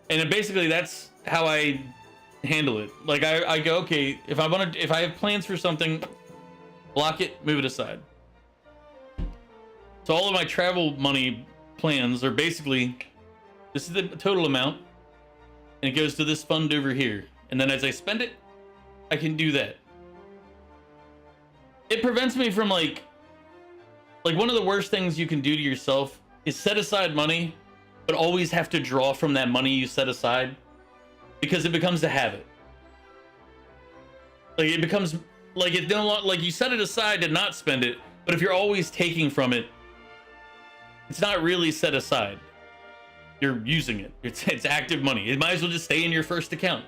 And basically that's how I handle it. Like I go, okay, if I have plans for something, block it, move it aside. So all of my travel money plans are basically, this is the total amount, and it goes to this fund over here. And then as I spend it, I can do that. It prevents me from like one of the worst things you can do to yourself is set aside money, but always have to draw from that money you set aside, because it becomes a habit. Like it becomes like it no longer, like you set it aside to not spend it, but if you're always taking from it, it's not really set aside. You're using it. It's active money. It might as well just stay in your first account.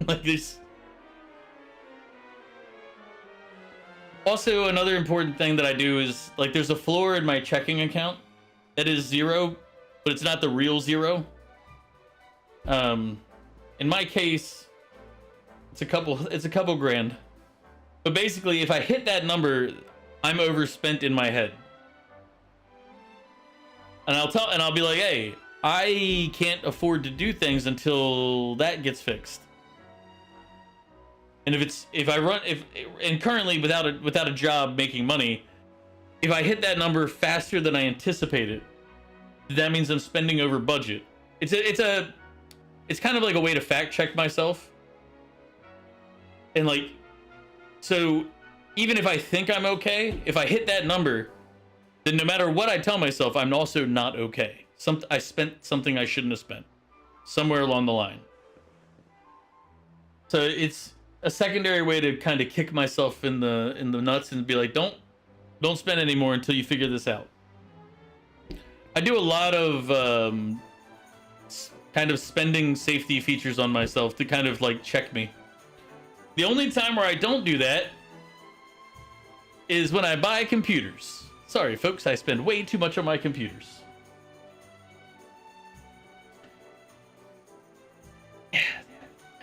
Like this. Also, another important thing that I do is, like, there's a floor in my checking account that is 0, but it's not the real 0. In my case, it's a couple grand. But basically, if I hit that number, I'm overspent in my head. And I'll be like, hey, I can't afford to do things until that gets fixed. And and currently without a job making money, if I hit that number faster than I anticipated, that means I'm spending over budget. It's kind of like a way to fact check myself. And like, so even if I think I'm okay, if I hit that number, then no matter what I tell myself, I'm also not okay. I spent something I shouldn't have spent somewhere along the line. So it's a secondary way to kind of kick myself in the nuts and be like, don't spend any more until you figure this out. I do a lot of kind of spending safety features on myself to kind of like check me. The only time where I don't do that is when I buy computers. Sorry, folks, I spend way too much on my computers.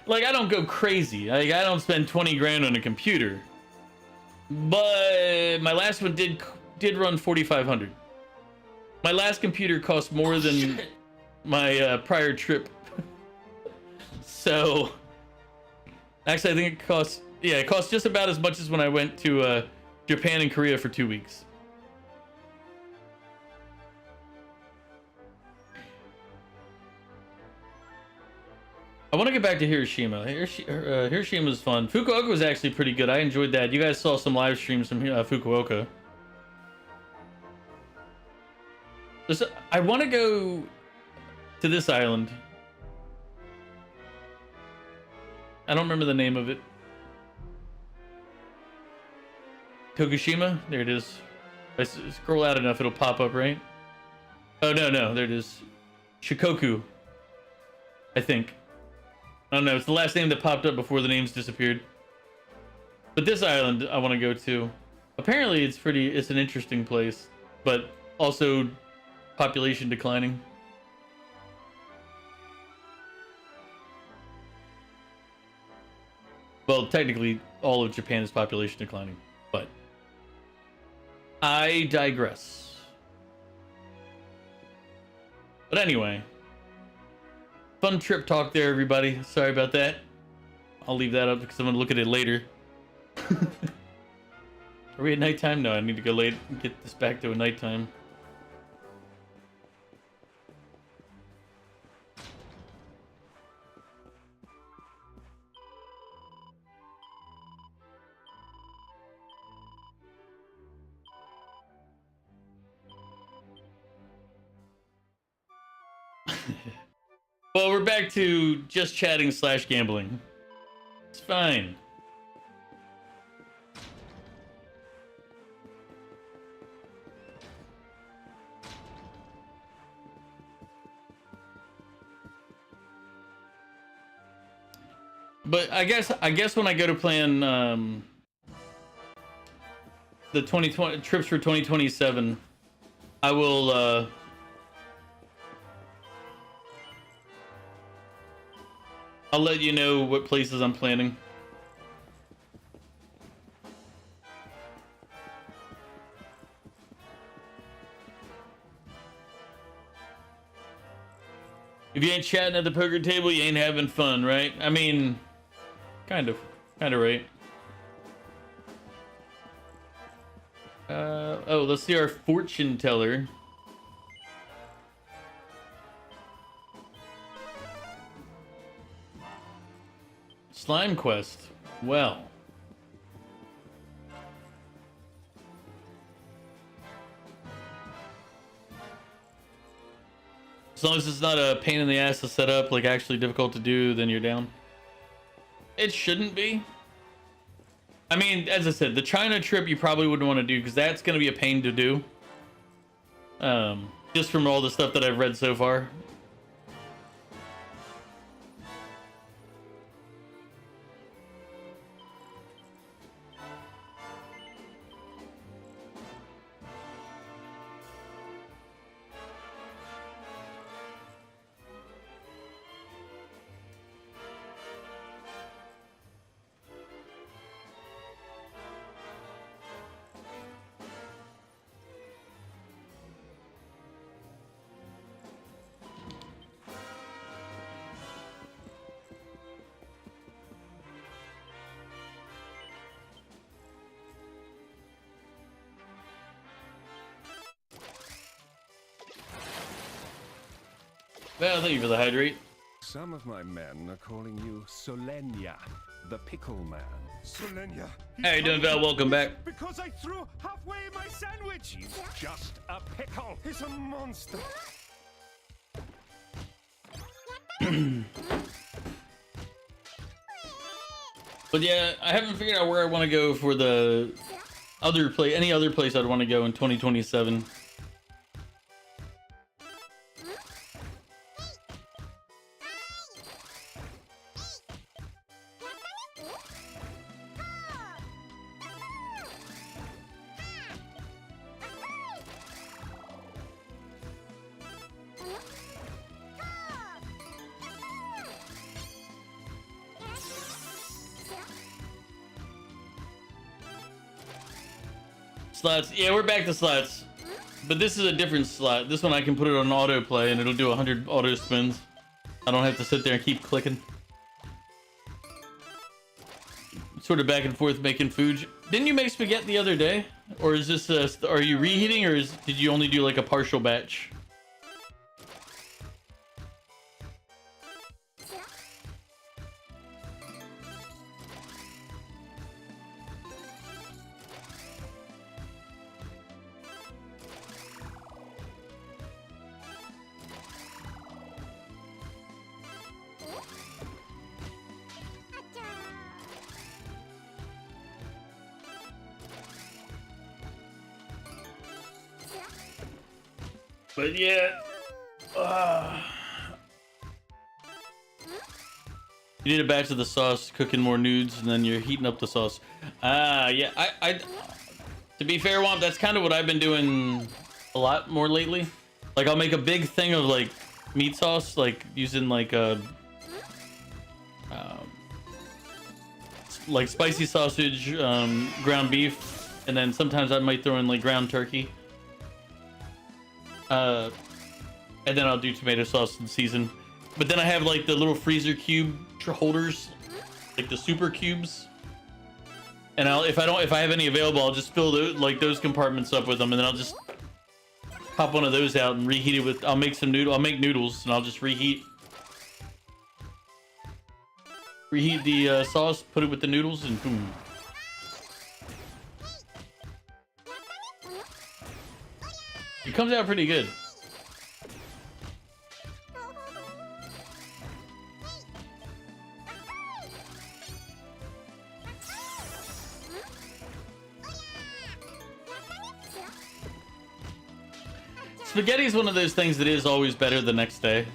Like, I don't go crazy. Like, I don't spend 20 grand on a computer. But my last one did run 4,500. My last computer cost more than my prior trip. So, actually, I think it cost just about as much as when I went to Japan and Korea for 2 weeks. I want to get back to Hiroshima. Hiroshima was fun. Fukuoka was actually pretty good. I enjoyed that. You guys saw some live streams from Fukuoka. I want to go to this island. I don't remember the name of it. Tokushima? There it is. If I scroll out enough, it'll pop up, right? Oh, no. There it is. Shikoku. I think. I don't know, it's the last name that popped up before the names disappeared. But this island I want to go to. Apparently it's an interesting place, but also population declining. Well, technically all of Japan is population declining, but I digress. But anyway, fun trip talk there, everybody. Sorry about that. I'll leave that up because I'm gonna look at it later. Are we at nighttime? No, I need to go late and get this back to a nighttime. Well, we're back to just chatting / gambling. It's fine. But I guess when I go to plan the 2020 trips for 2027, I will I'll let you know what places I'm planning. If you ain't chatting at the poker table, you ain't having fun, right? I mean, kind of right. Oh, let's see our fortune teller. Slime quest. Well. As long as it's not a pain in the ass to set up, like actually difficult to do, then you're down. It shouldn't be. I mean, as I said, the China trip you probably wouldn't want to do because that's going to be a pain to do. Just from all the stuff that I've read so far. Well, thank you for the hydrate. Some of my men are calling you Solenia, the pickle man. Solenia. How you doing, Val? Welcome back. Because I threw halfway my sandwich. He's just a pickle. He's a monster. But yeah, I haven't figured out where I want to go for the other place. Any other place I'd want to go in 2027. Slots. Yeah, we're back to slots. But this is a different slot. This one I can put it on autoplay and it'll do 100 auto spins. I don't have to sit there and keep clicking. Sort of back and forth making food. Didn't you make spaghetti the other day? Or is this are you reheating, or did you only do like a partial batch? But yeah, you need a batch of the sauce, cooking more nudes, and then you're heating up the sauce. Yeah, I to be fair, Womp, that's kind of what I've been doing a lot more lately. Like, I'll make a big thing of like meat sauce, like using like like spicy sausage, ground beef, and then sometimes I might throw in like ground turkey. And then I'll do tomato sauce and season. But then I have like the little freezer cube holders, like the super cubes. And if I have any available, I'll just fill those compartments up with them, and then I'll just pop one of those out and reheat it with. I'll make noodles, and I'll just reheat the sauce, put it with the noodles, and boom. It comes out pretty good. Spaghetti's one of those things that is always better the next day.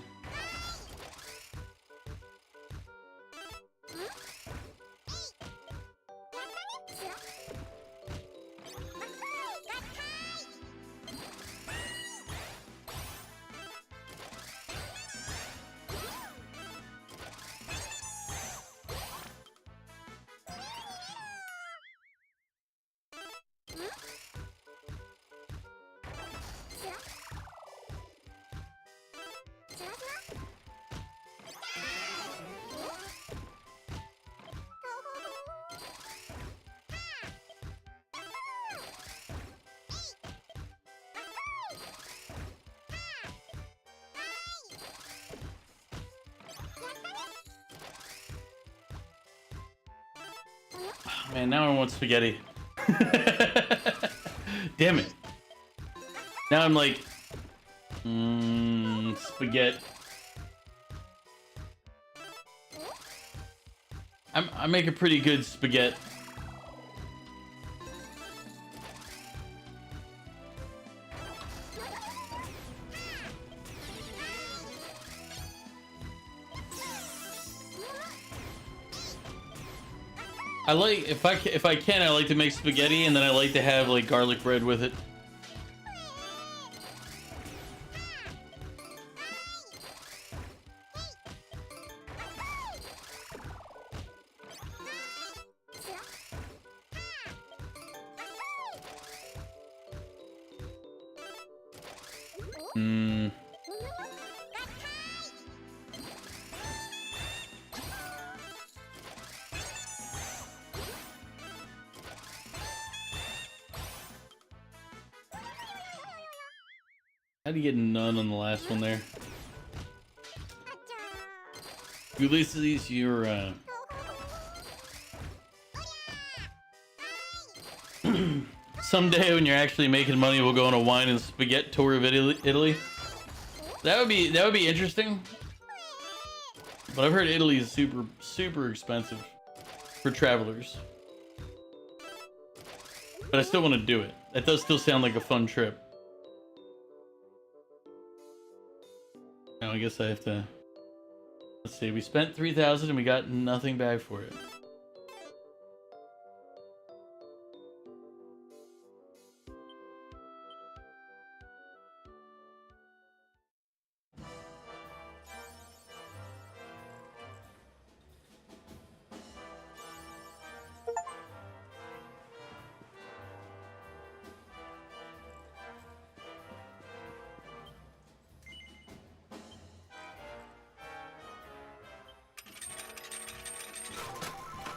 Man, now I want spaghetti. Damn it. Now I'm like, spaghetti. I make a pretty good spaghetti. I like, if I can, I like to make spaghetti, and then I like to have like garlic bread with it. How do you get none on the last one there? Ulysses, you're someday when you're actually making money, we'll go on a wine and spaghetti tour of Italy. That would be interesting. But I've heard Italy is super expensive for travelers. But I still want to do it. That does still sound like a fun trip. Now I guess I have to. Let's see. We spent 3,000 and we got nothing back for it.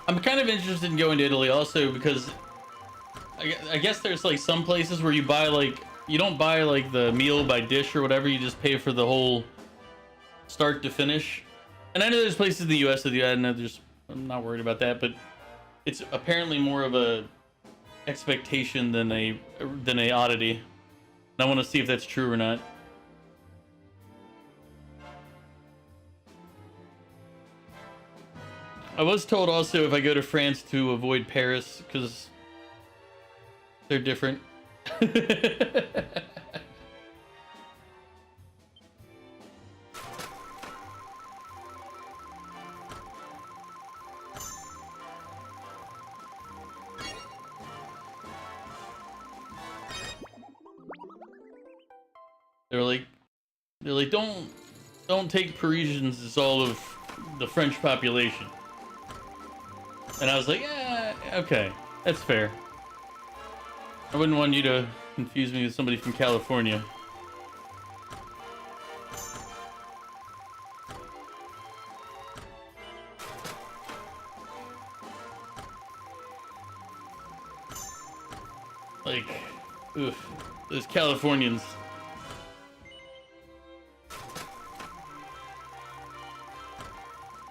I'm kind of interested in going to Italy also because I guess there's like some places where you buy like, you don't buy like the meal by dish or whatever, you just pay for the whole start to finish. And I know there's places in the US that do that, and I'm not worried about that, but it's apparently more of a expectation than a oddity. And I want to see if that's true or not. I was told also if I go to France to avoid Paris because they're different. They're like, don't take Parisians as all of the French population. And I was like, yeah, okay, that's fair. I wouldn't want you to confuse me with somebody from California. Like, oof, those Californians.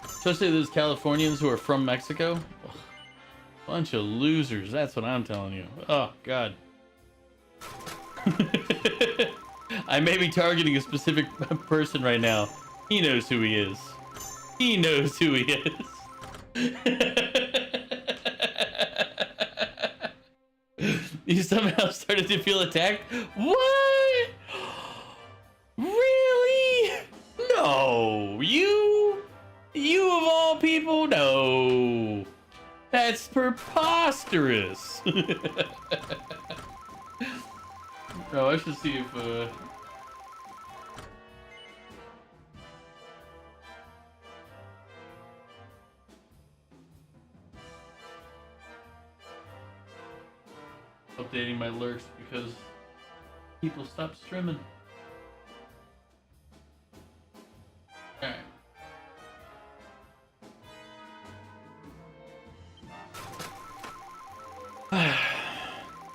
Especially those Californians who are from Mexico. Ugh, bunch of losers, that's what I'm telling you. Oh, God. I may be targeting a specific person right now. He knows who he is. He knows who he is. You somehow started to feel attacked? What? No. That's preposterous. Oh, I should see if updating my alerts because people stopped streaming. Alright.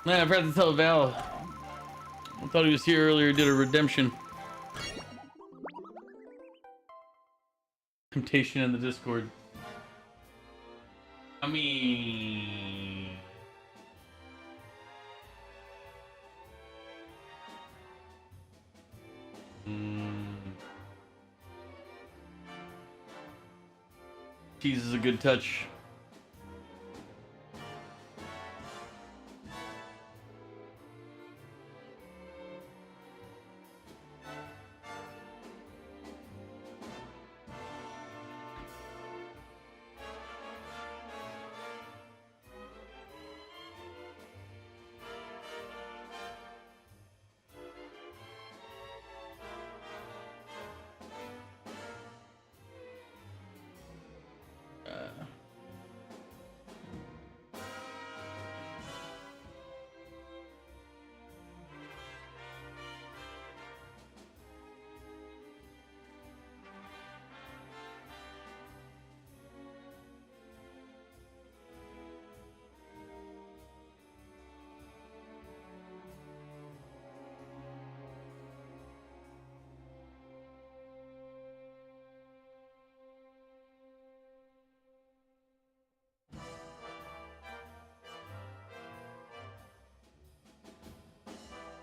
Man, I forgot to tell Val. I thought he was here earlier, did a redemption. Temptation in the Discord. I mean... Cheese is a good touch.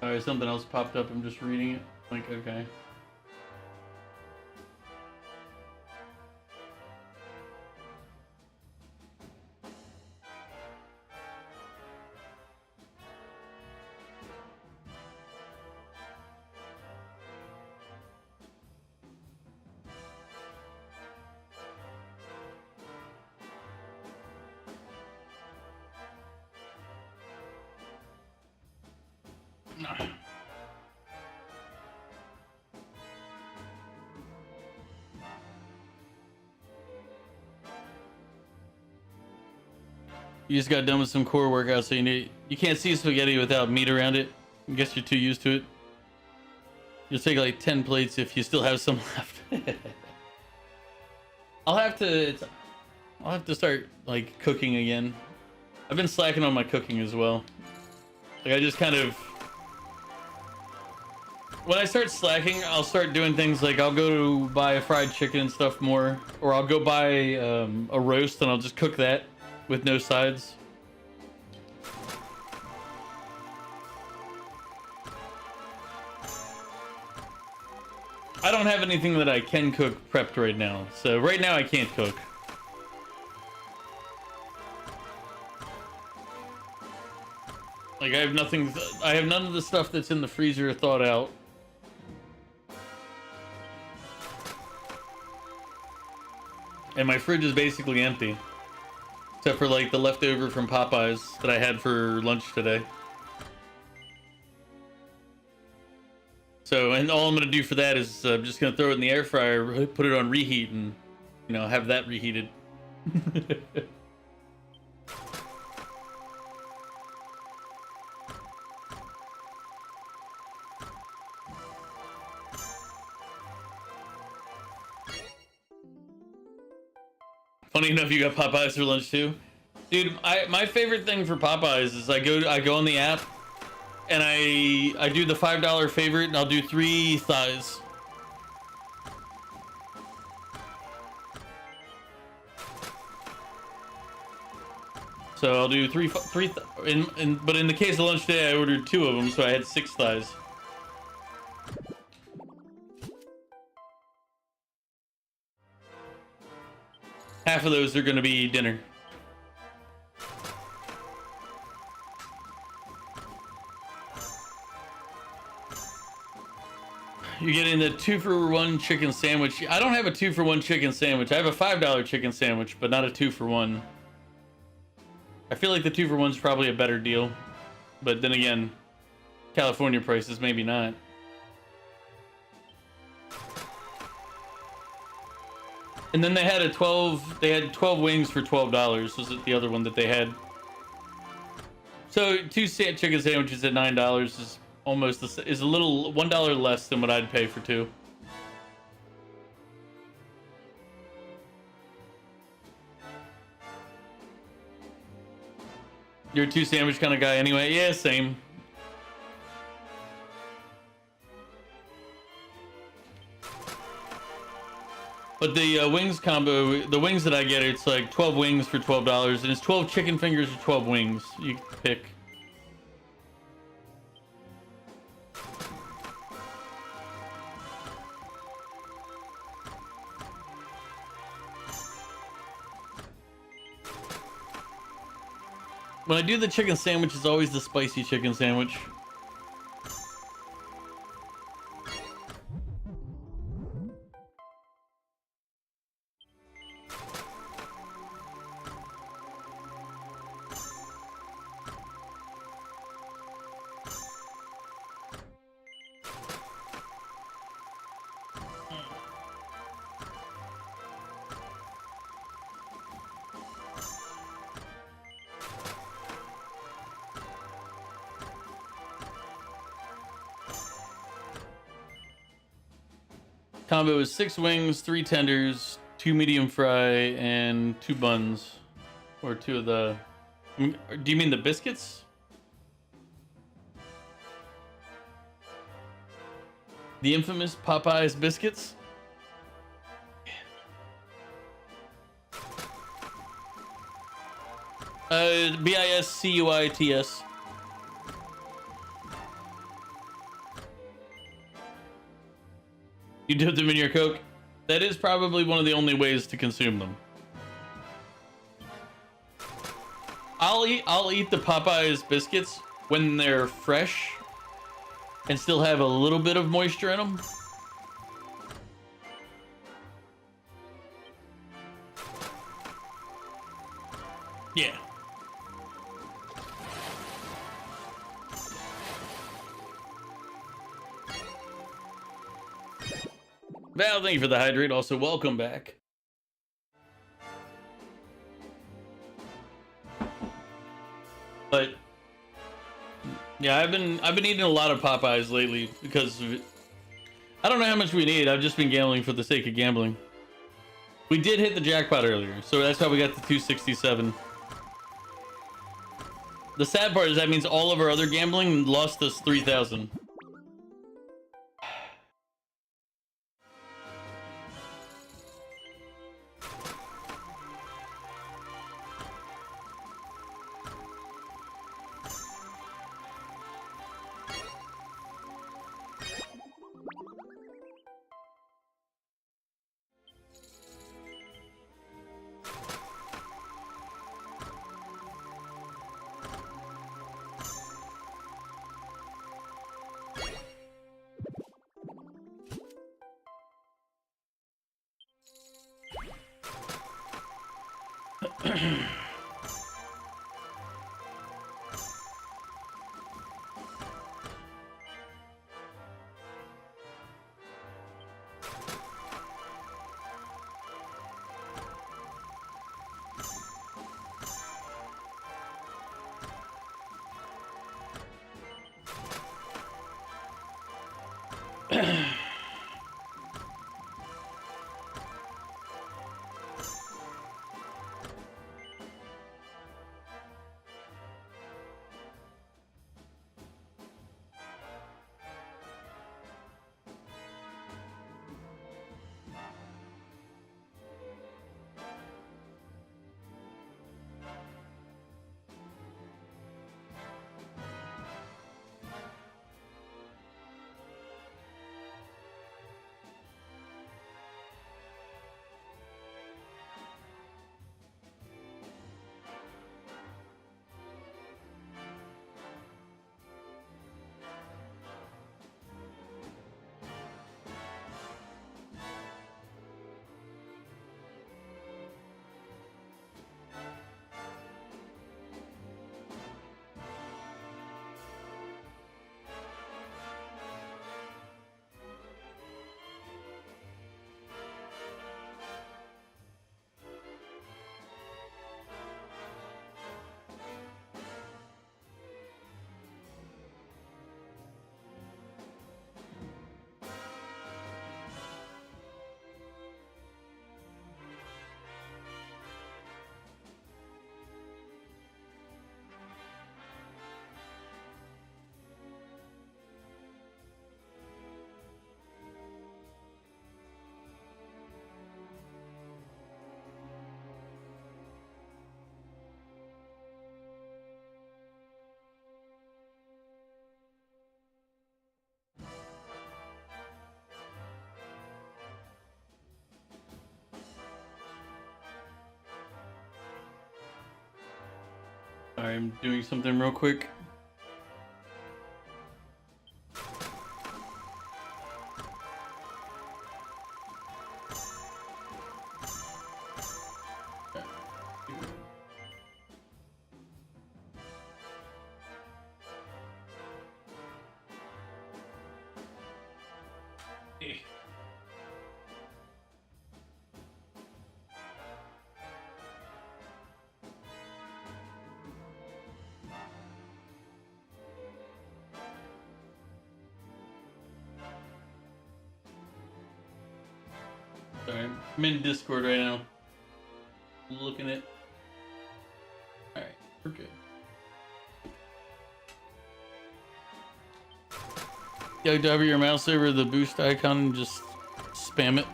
Alright, something else popped up. I'm just reading it. Like, okay. You just got done with some core workout, so you can't see spaghetti without meat around it. I guess you're too used to it. You'll take like 10 plates if you still have some left. I'll have to start like cooking again. I've been slacking on my cooking as well. Like I just kind of, when I start slacking, I'll start doing things like I'll go to buy a fried chicken and stuff more, or I'll go buy a roast and I'll just cook that with no sides. I don't have anything that I can cook prepped right now, so right now I can't cook. Like I have nothing, I have none of the stuff that's in the freezer thawed out. And my fridge is basically empty. Except for like the leftover from Popeyes that I had for lunch today. So, and all I'm gonna do for that is I'm just gonna throw it in the air fryer, put it on reheat, and you know, have that reheated. Funny enough, you got Popeyes for lunch too, dude. My favorite thing for Popeyes is I go on the app, and I do the $5 favorite, and I'll do 3 thighs. So I'll do three. But in the case of lunch today, I ordered 2 of them, so I had 6 thighs. Half of those are going to be dinner. You're getting the 2-for-1 chicken sandwich. I don't have a 2-for-1 chicken sandwich. I have a $5 chicken sandwich, but not a 2-for-1. I feel like the 2-for-1's probably a better deal. But then again, California prices, maybe not. And then they had they had 12 wings for $12. Was it the other one that they had? So 2 chicken sandwiches at $9 is almost is a little $1 less than what I'd pay for 2. You're a 2 sandwich kind of guy anyway. Yeah, same. But the wings combo, the wings that I get, it's like 12 wings for $12, and it's 12 chicken fingers or 12 wings. You can pick. When I do the chicken sandwich, it's always the spicy chicken sandwich. Combo is 6 wings, 3 tenders, 2 medium fry, and 2 buns. Or 2 of the... Do you mean the biscuits? The infamous Popeyes biscuits? Biscuits. You dip them in your Coke? That is probably one of the only ways to consume them. I'll eat the Popeyes biscuits when they're fresh and still have a little bit of moisture in them. Yeah. Val, thank you for the hydrate. Also, welcome back. But yeah, I've been eating a lot of Popeyes lately because of it. I don't know how much we need. I've just been gambling for the sake of gambling. We did hit the jackpot earlier, so that's how we got the 267. The sad part is that means all of our other gambling lost us 3,000. Sorry, I'm doing something real quick. Sorry, I'm in Discord right now. Looking at. Alright, we're good. Yo, hover your mouse over the boost icon and just spam it.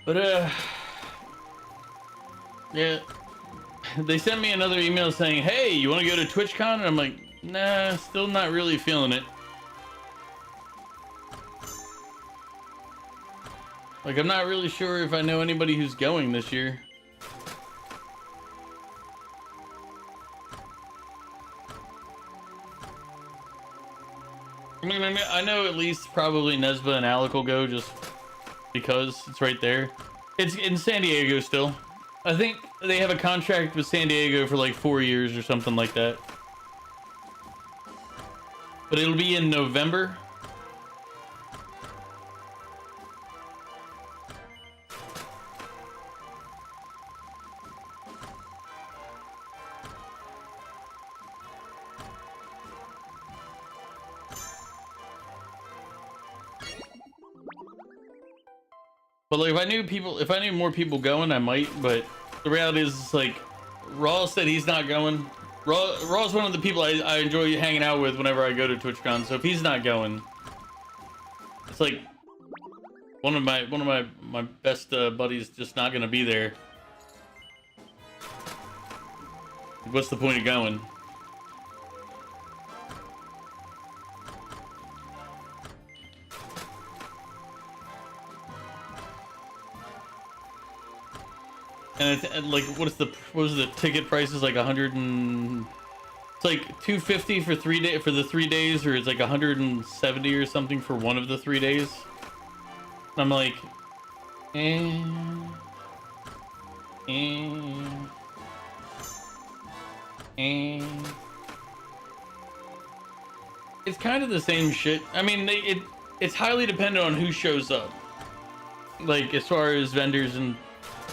But yeah, they sent me another email saying, hey, you want to go to TwitchCon? And I'm like, nah, still not really feeling it. Like, I'm not really sure if I know anybody who's going this year. I mean, I know at least probably Nesba and Alec will go just because it's right there. It's in San Diego still. I think they have a contract with San Diego for like 4 years or something like that. But it'll be in November. But like, if I knew more people going, I might. But the reality is, it's like, Raw said he's not going. Raw's one of the people I enjoy hanging out with whenever I go to TwitchCon. So if he's not going, it's like one of my best buddies just not gonna be there. What's the point of going? And it's like, what was the ticket prices, like 100 and it's like 250 for 3 day for the 3 days, or it's like 170 or something for one of the 3 days. And I'm like, it's kind of the same shit. I mean, it's highly dependent on who shows up, like as far as vendors and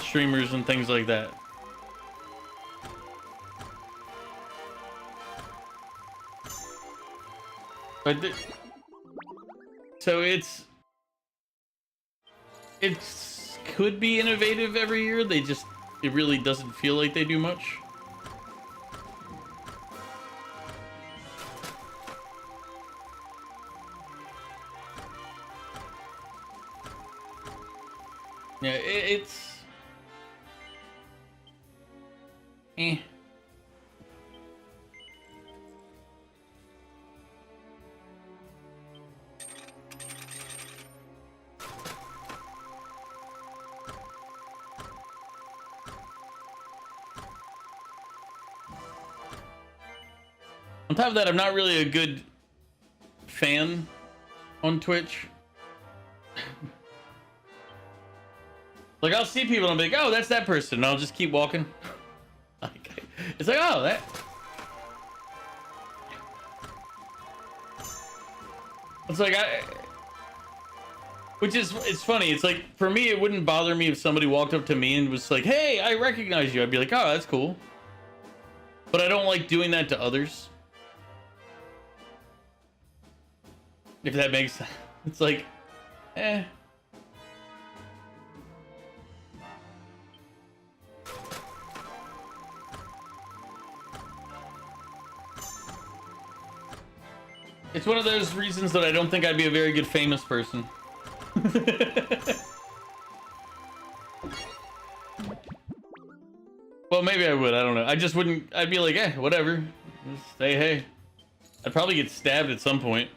streamers and things like that. But so it's could be innovative every year. It really doesn't feel like they do much. Yeah, it's eh. On top of that, I'm not really a good fan on Twitch. Like, I'll see people and I'll be like, oh, that's that person, and I'll just keep walking. Like, it's like, oh, that. It's like, it's funny. It's like, for me, it wouldn't bother me if somebody walked up to me and was like, hey, I recognize you. I'd be like, oh, that's cool. But I don't like doing that to others. If that makes sense. It's like, eh. It's one of those reasons that I don't think I'd be a very good famous person. Well, maybe I would. I don't know. I just wouldn't. I'd be like, eh, whatever. Just say hey. I'd probably get stabbed at some point.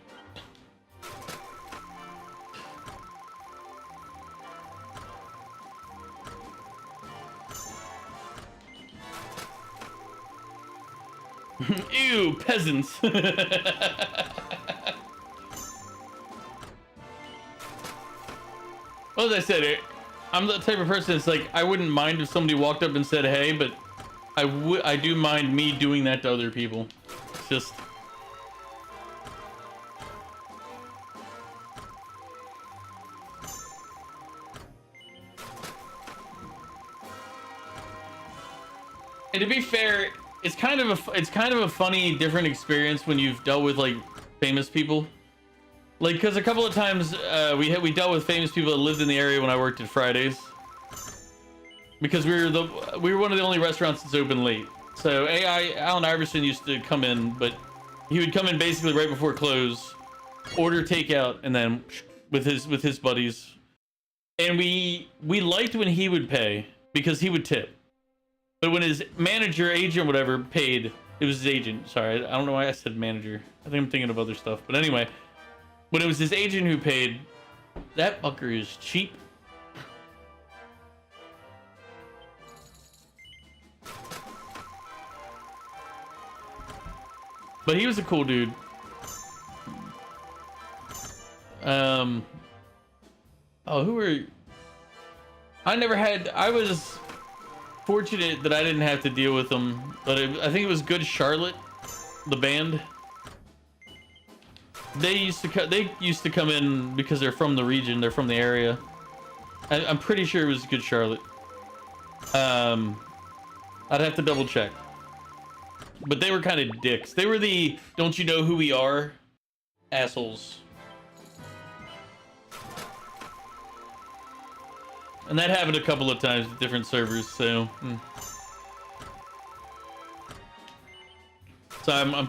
Ew, peasants. Well, as I said, I'm the type of person that's like, I wouldn't mind if somebody walked up and said hey, but I do mind me doing that to other people. It's just... And to be fair, it's kind of a funny, different experience when you've dealt with like famous people. Like, because a couple of times we dealt with famous people that lived in the area when I worked at Fridays. Because we were one of the only restaurants that's open late. So Alan Iverson used to come in, but he would come in basically right before close, order takeout, and then with his buddies. And we liked when he would pay because he would tip. But when his manager, agent, whatever, paid, it was his agent. Sorry, I don't know why I said manager. I think I'm thinking of other stuff. But anyway, when it was his agent who paid, that fucker is cheap. But he was a cool dude. Oh, who were... I was fortunate that I didn't have to deal with them, but I think it was Good Charlotte, the band. They used to come in because they're from the region, they're from the area. I'm pretty sure it was Good Charlotte. I'd have to double check. But they were kind of dicks. They were the "don't you know who we are" assholes. And that happened a couple of times with different servers, so... So I'm...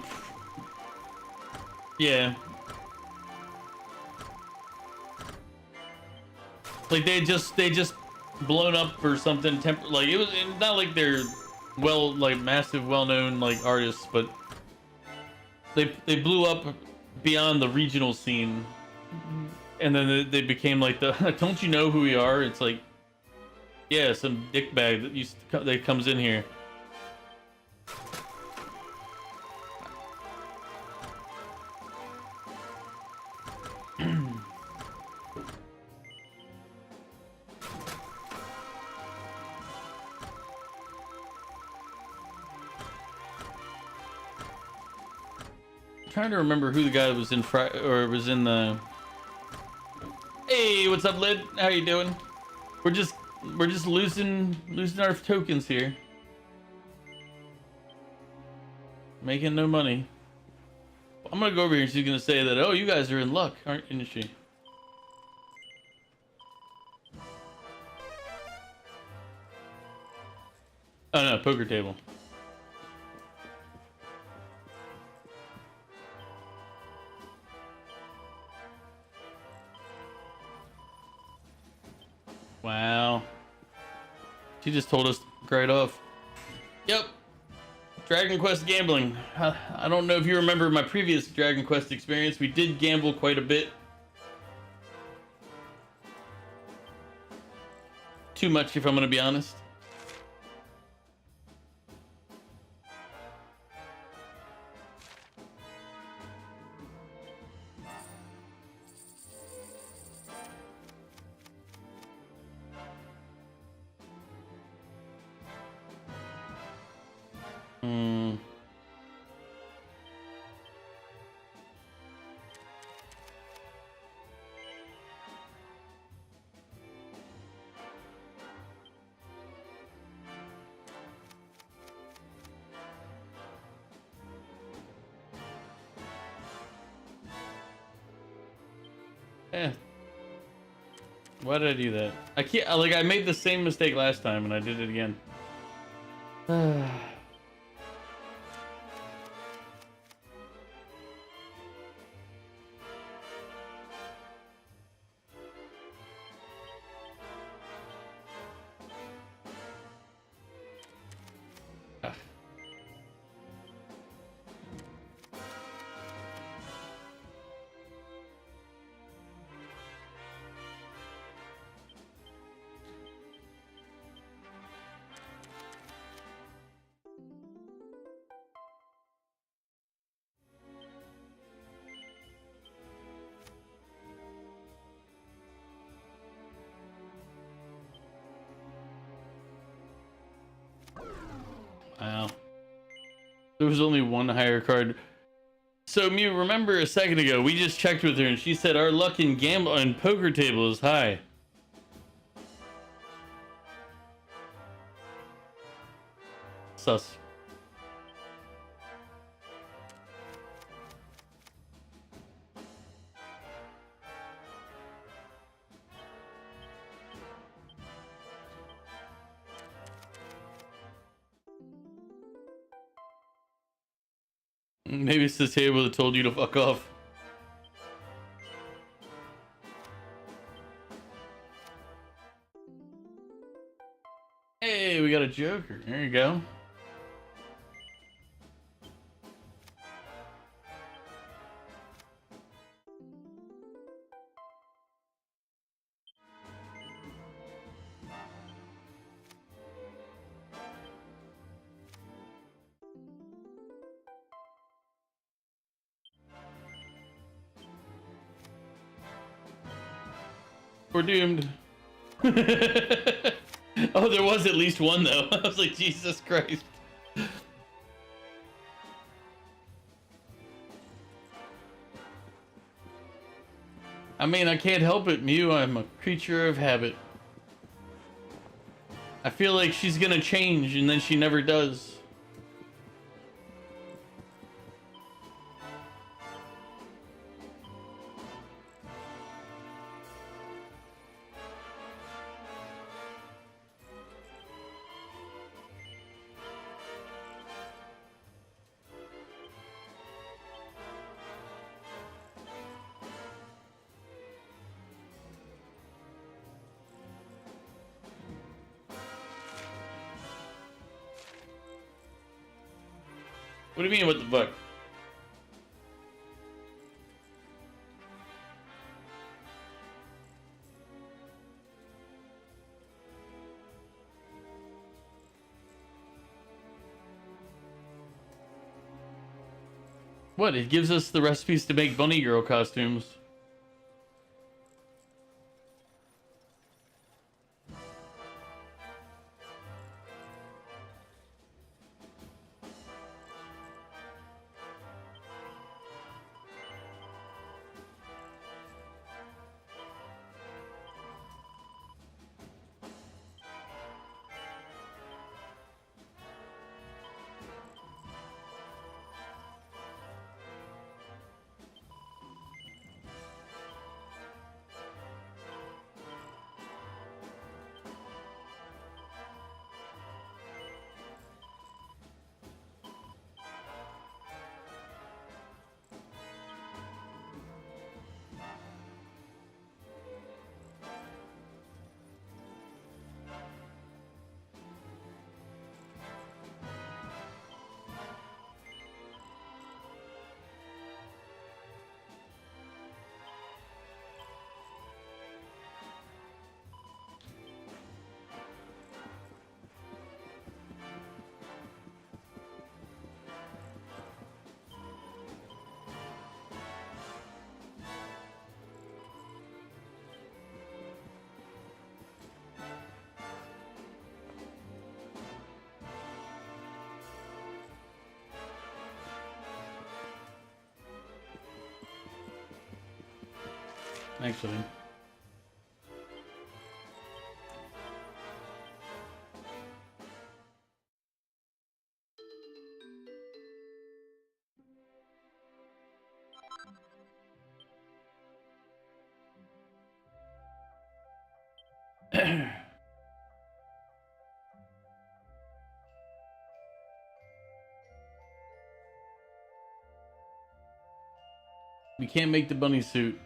Yeah. Like, they just blown up or something, like, it was not like they're massive, well-known, like, artists, but they blew up beyond the regional scene. And then they became like the "don't you know who we are?" It's like, yeah, some dickbag that comes in here. Trying to remember who the guy was in was in the... Hey, what's up, Lid? How you doing? We're just losing our tokens here. Making no money. I'm gonna go over here and she's gonna say that, oh, you guys are in luck, aren't she? Oh no, poker table. Wow. She just told us right off. Yep. Dragon Quest gambling. I don't know if you remember my previous Dragon Quest experience. We did gamble quite a bit. Too much, if I'm going to be honest. Why did I do that? I can't, like, I made the same mistake last time and I did it again. Wow. There was only one higher card. So Mew, remember a second ago, we just checked with her and she said our luck in gamble and poker table is high. Sus. Maybe it's the table that told you to fuck off. Hey, we got a Joker. There you go. We're doomed. Oh, there was at least one though. I was like, Jesus Christ. I mean, I can't help it, Mew. I'm a creature of habit. I feel like she's gonna change and then she never does. What do you mean, what the fuck? What? It gives us the recipes to make bunny girl costumes. Actually. We can't make the bunny suit.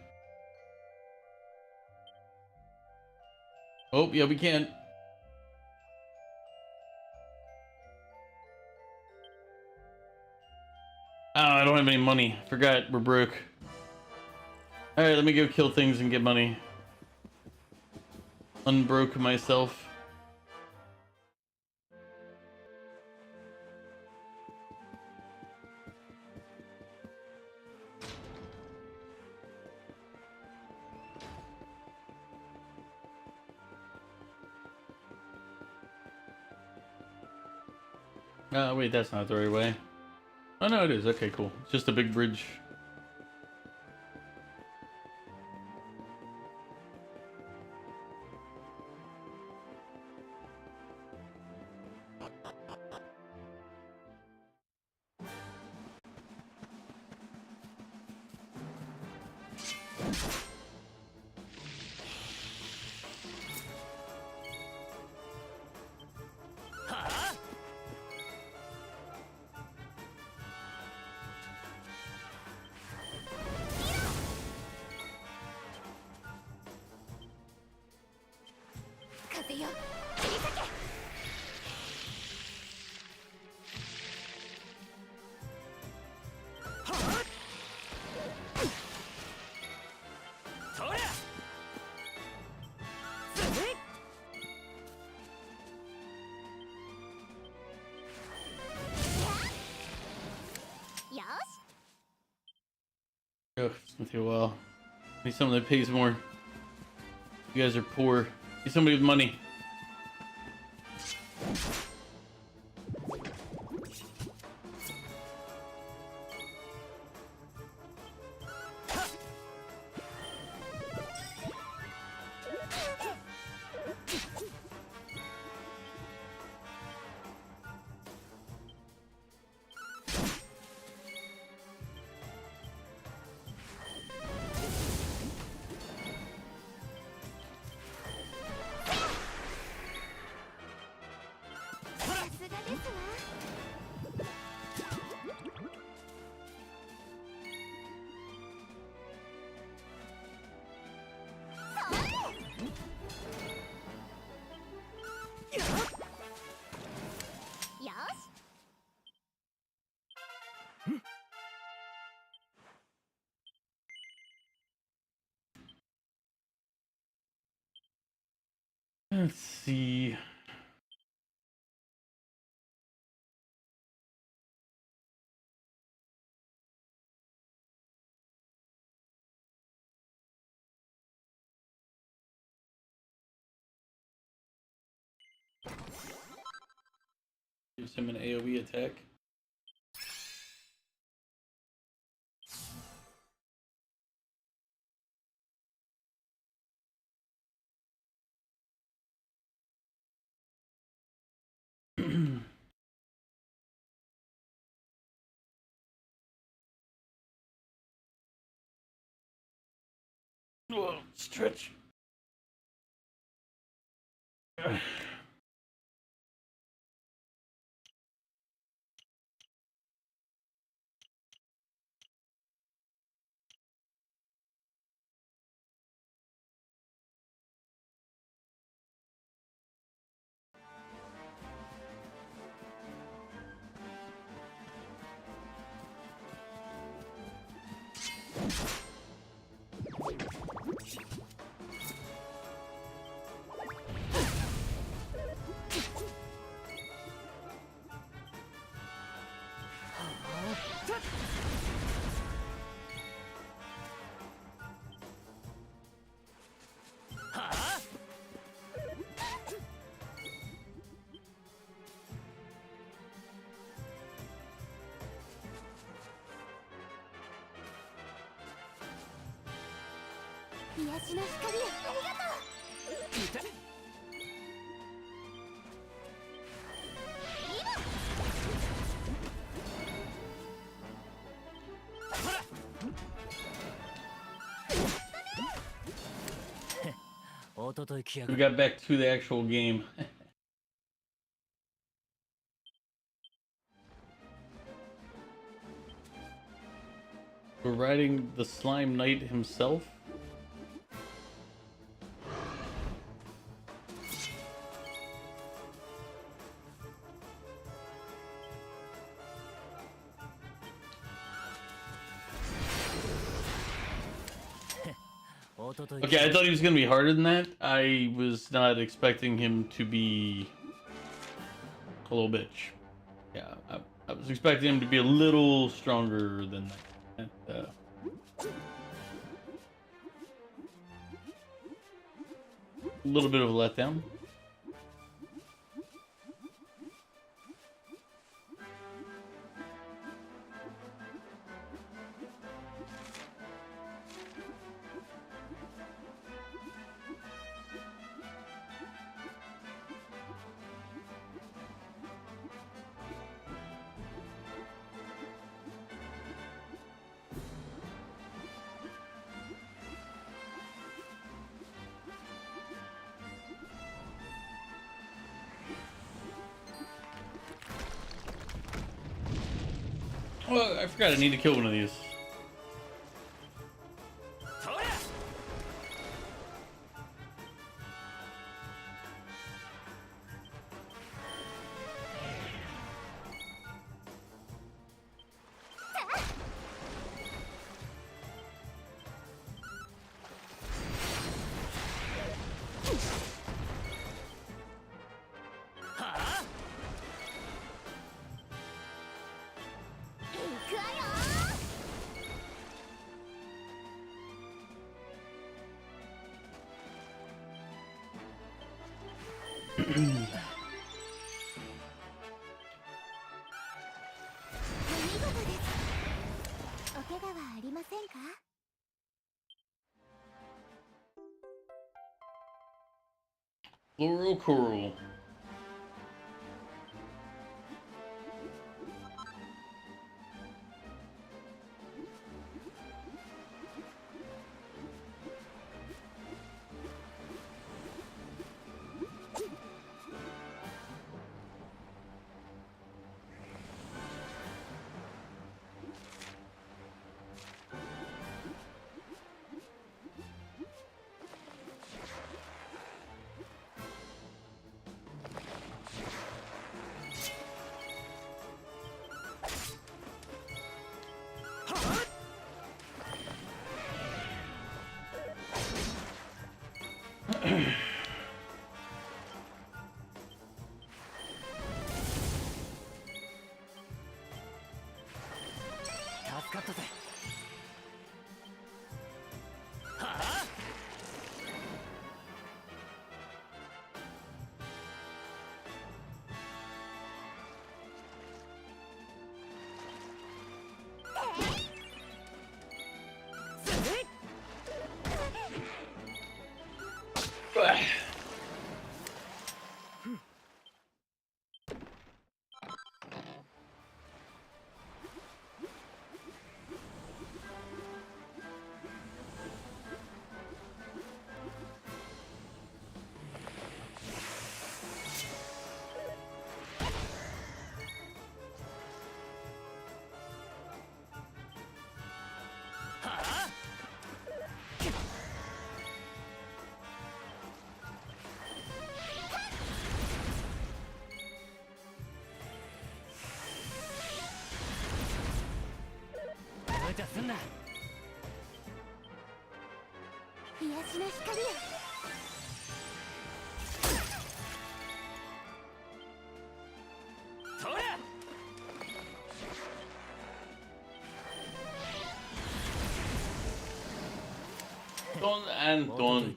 Oh, yeah, we can. Oh, I don't have any money. Forgot, we're broke. Alright, let me go kill things and get money. Unbroke myself. Wait, that's not the right way. Oh, no, it is. Okay, cool. It's just a big bridge. Oh, it's gonna take a while. Need someone that pays more. You guys are poor. Need somebody with money. Let's see. Gives him an AoE attack. Whoa, stretch. We got back to the actual game. We're riding the Slime Knight himself. Okay, I thought he was gonna be harder than that. I was not expecting him to be a little bitch. Yeah, I was expecting him to be a little stronger than that. A little bit of a letdown. Oh, I forgot I need to kill one of these. Floral Coral. Don and Don.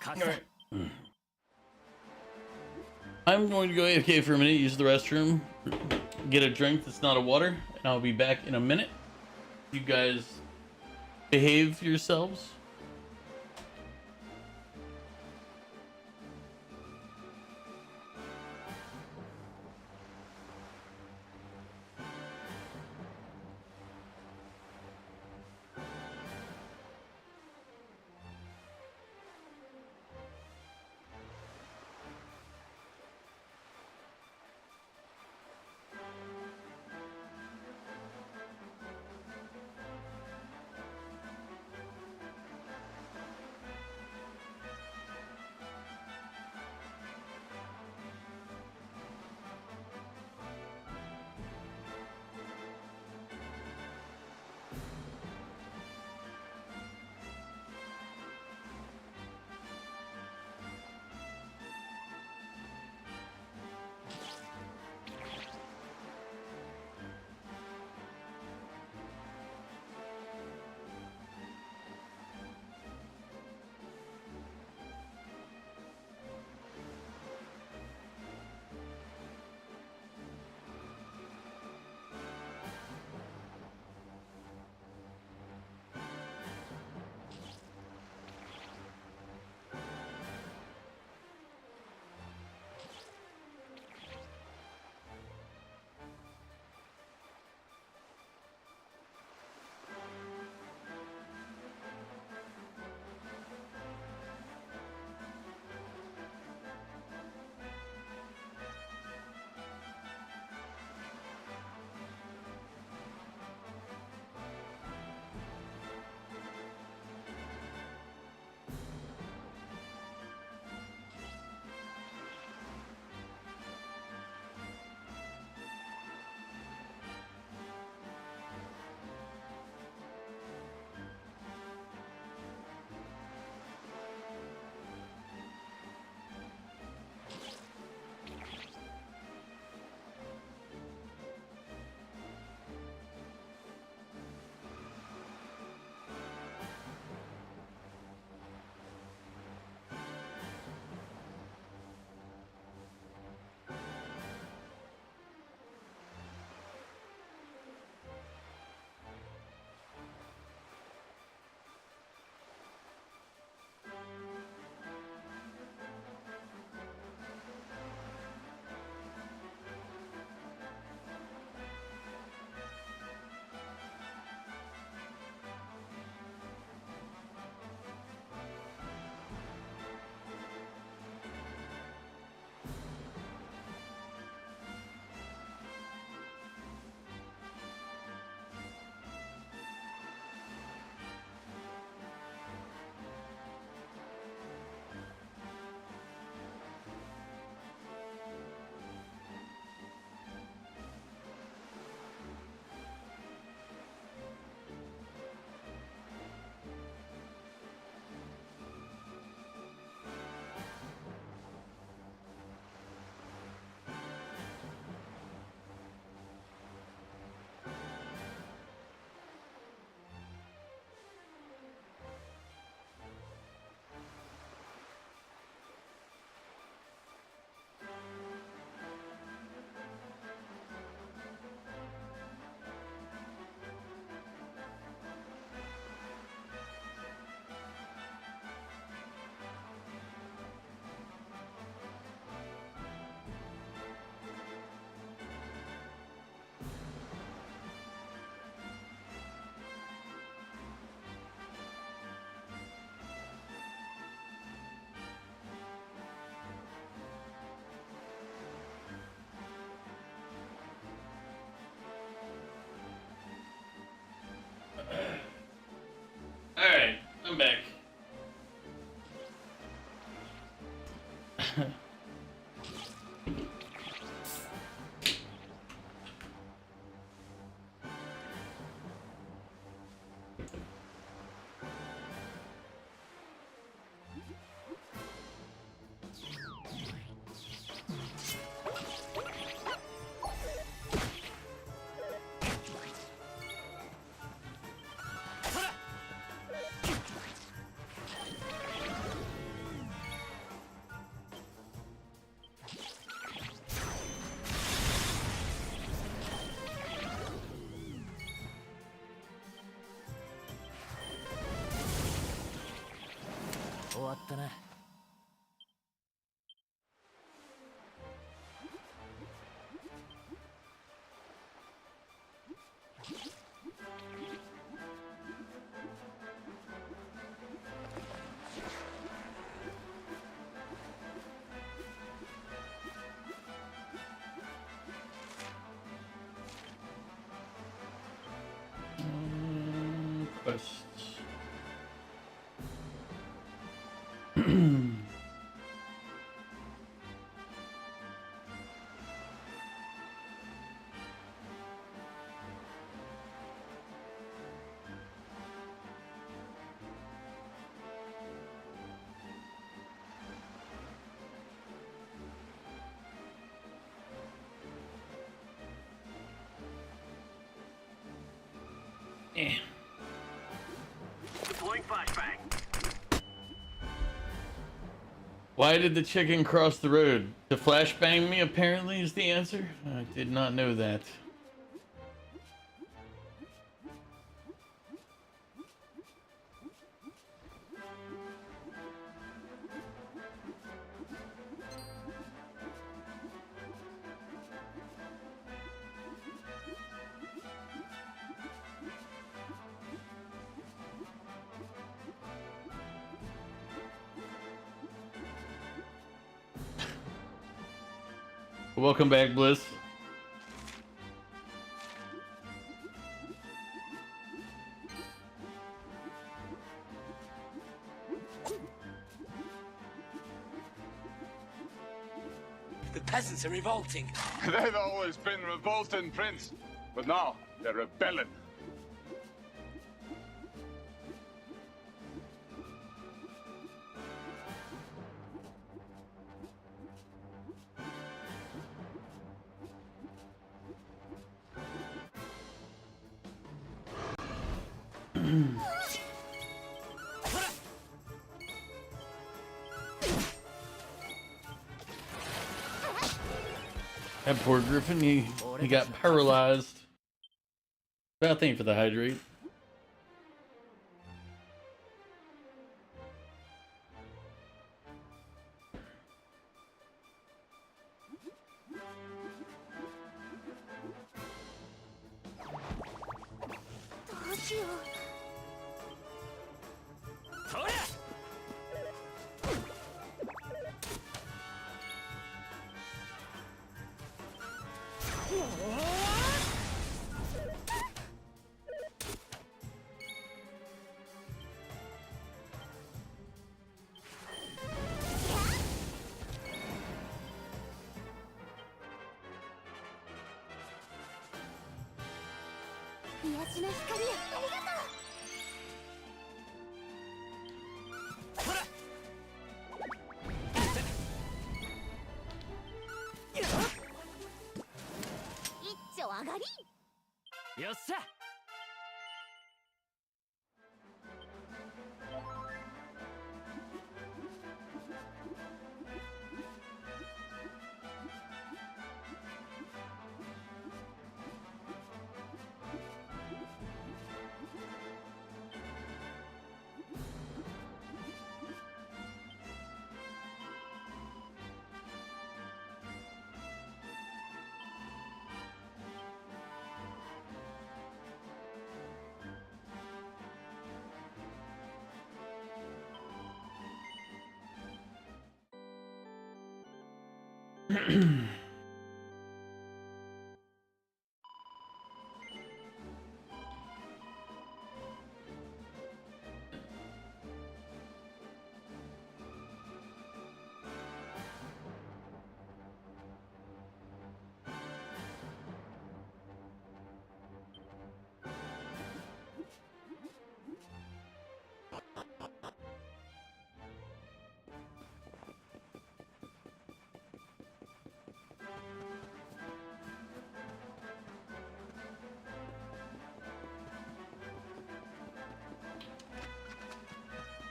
Alright. I'm going to go AFK for a minute, use the restroom, get a drink that's not a water, and I'll be back in a minute. You guys behave yourselves. I'm back. Quests. Eh. Deploying flashbang. Why did the chicken cross the road? To flashbang me, apparently, is the answer. I did not know that. Welcome back, Bliss. The peasants are revolting. They've always been revolting, Prince. But now, they're rebelling. That poor Griffin, he got paralyzed. Bad thing for the hydrate.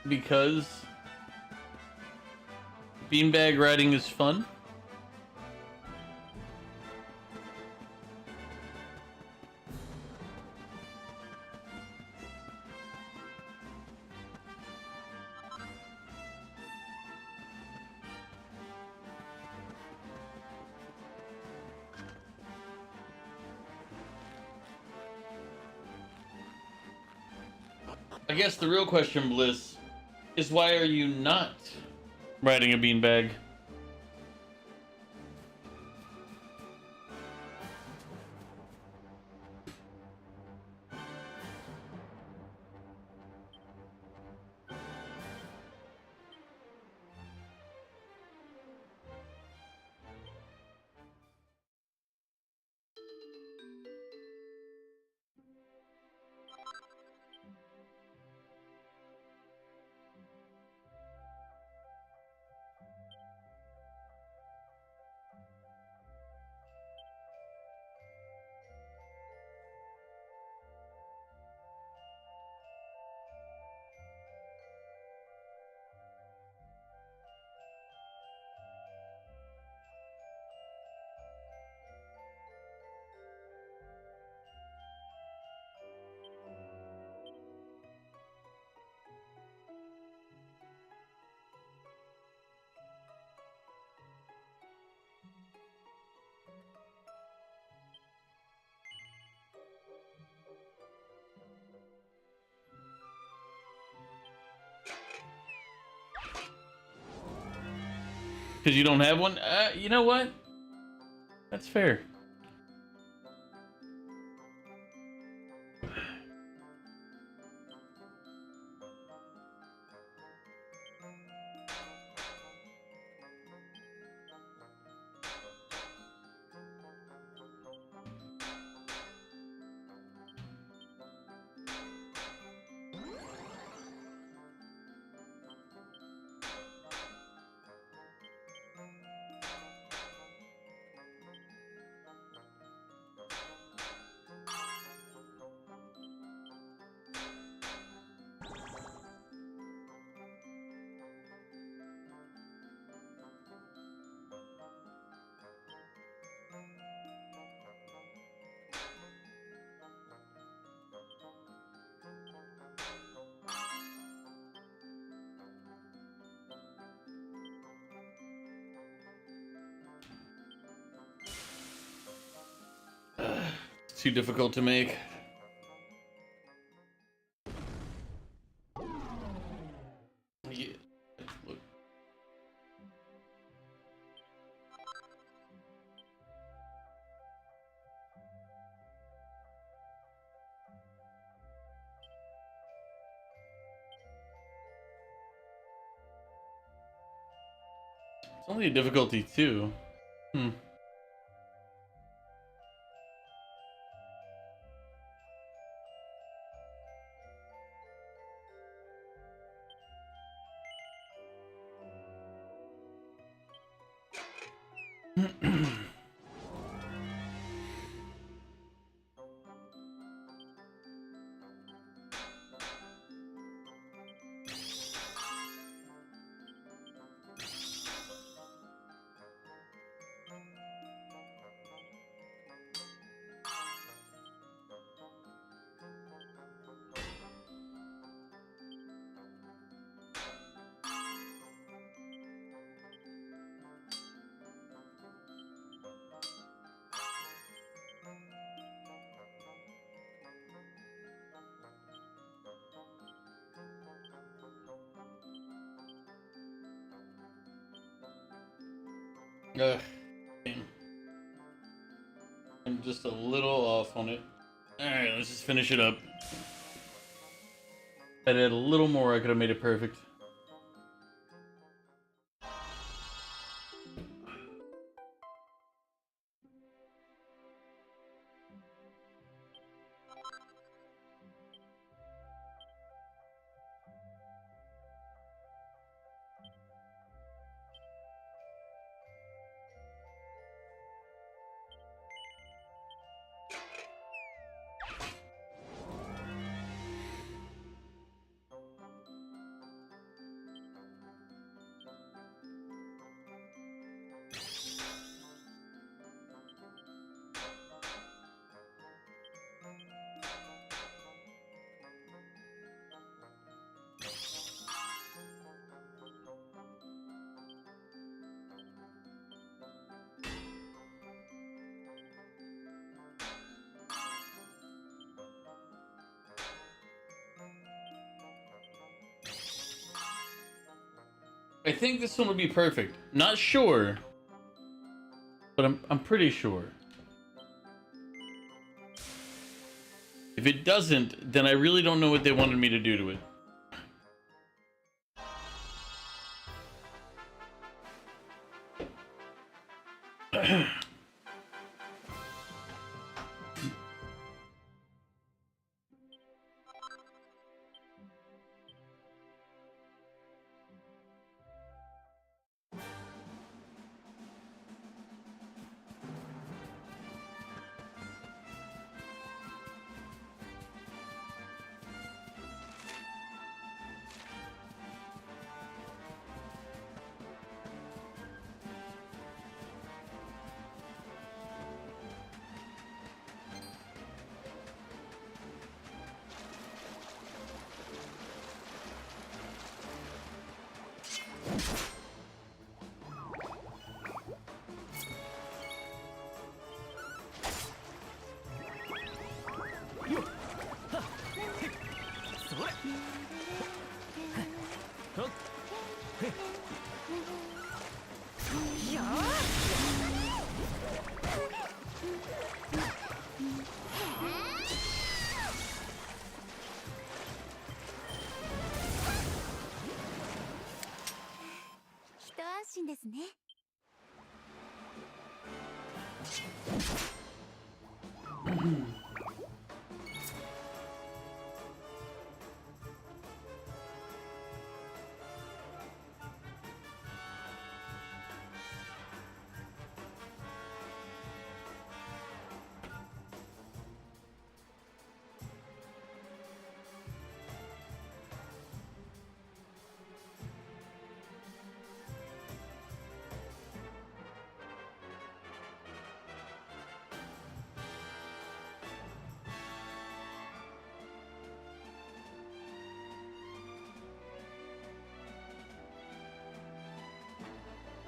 because beanbag riding is fun. I guess the real question, Bliss, is why are you not riding a beanbag? Because you don't have one? You know what? That's fair. It's too difficult to make. Yeah. Look. It's only a difficulty 2. Hmm. Ugh. Damn. I'm just a little off on it. Alright, let's just finish it up. If I'd had a little more, I could have made it perfect. I think this one would be perfect. Not sure, but I'm pretty sure. If it doesn't, then I really don't know what they wanted me to do to it.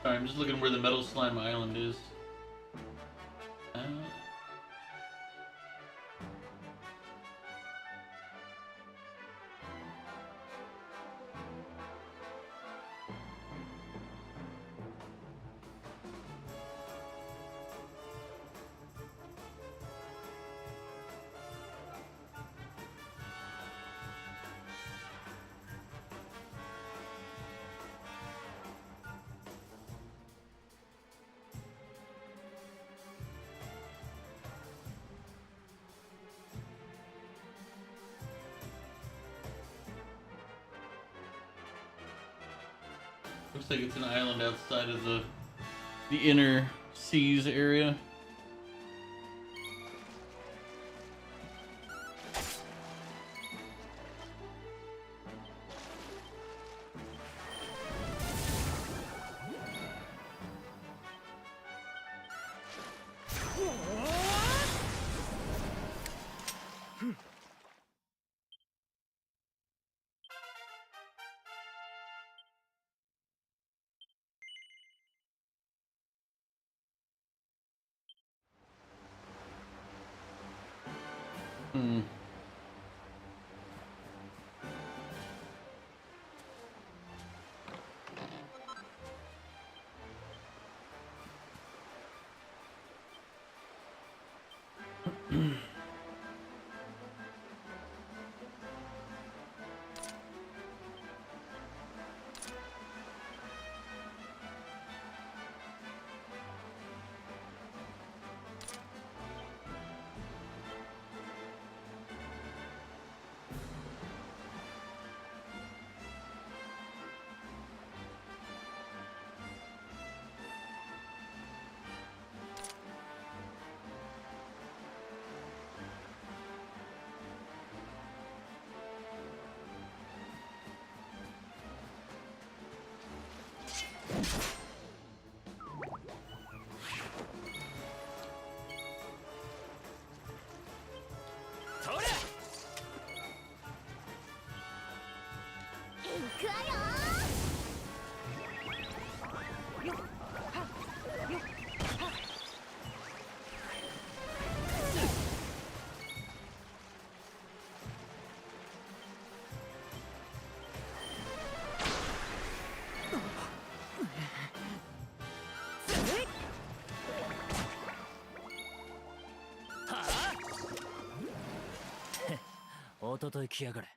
Alright, I'm just looking where the Metal Slime Island is. Looks like it's an island outside of the inner seas area. Hmm. ととい来やがれ。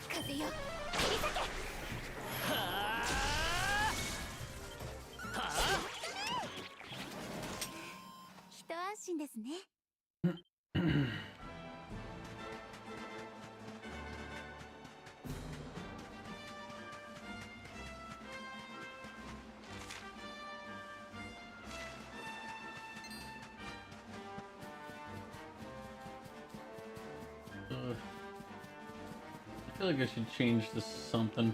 風よ、一安心ですね。I feel like I should change this to something.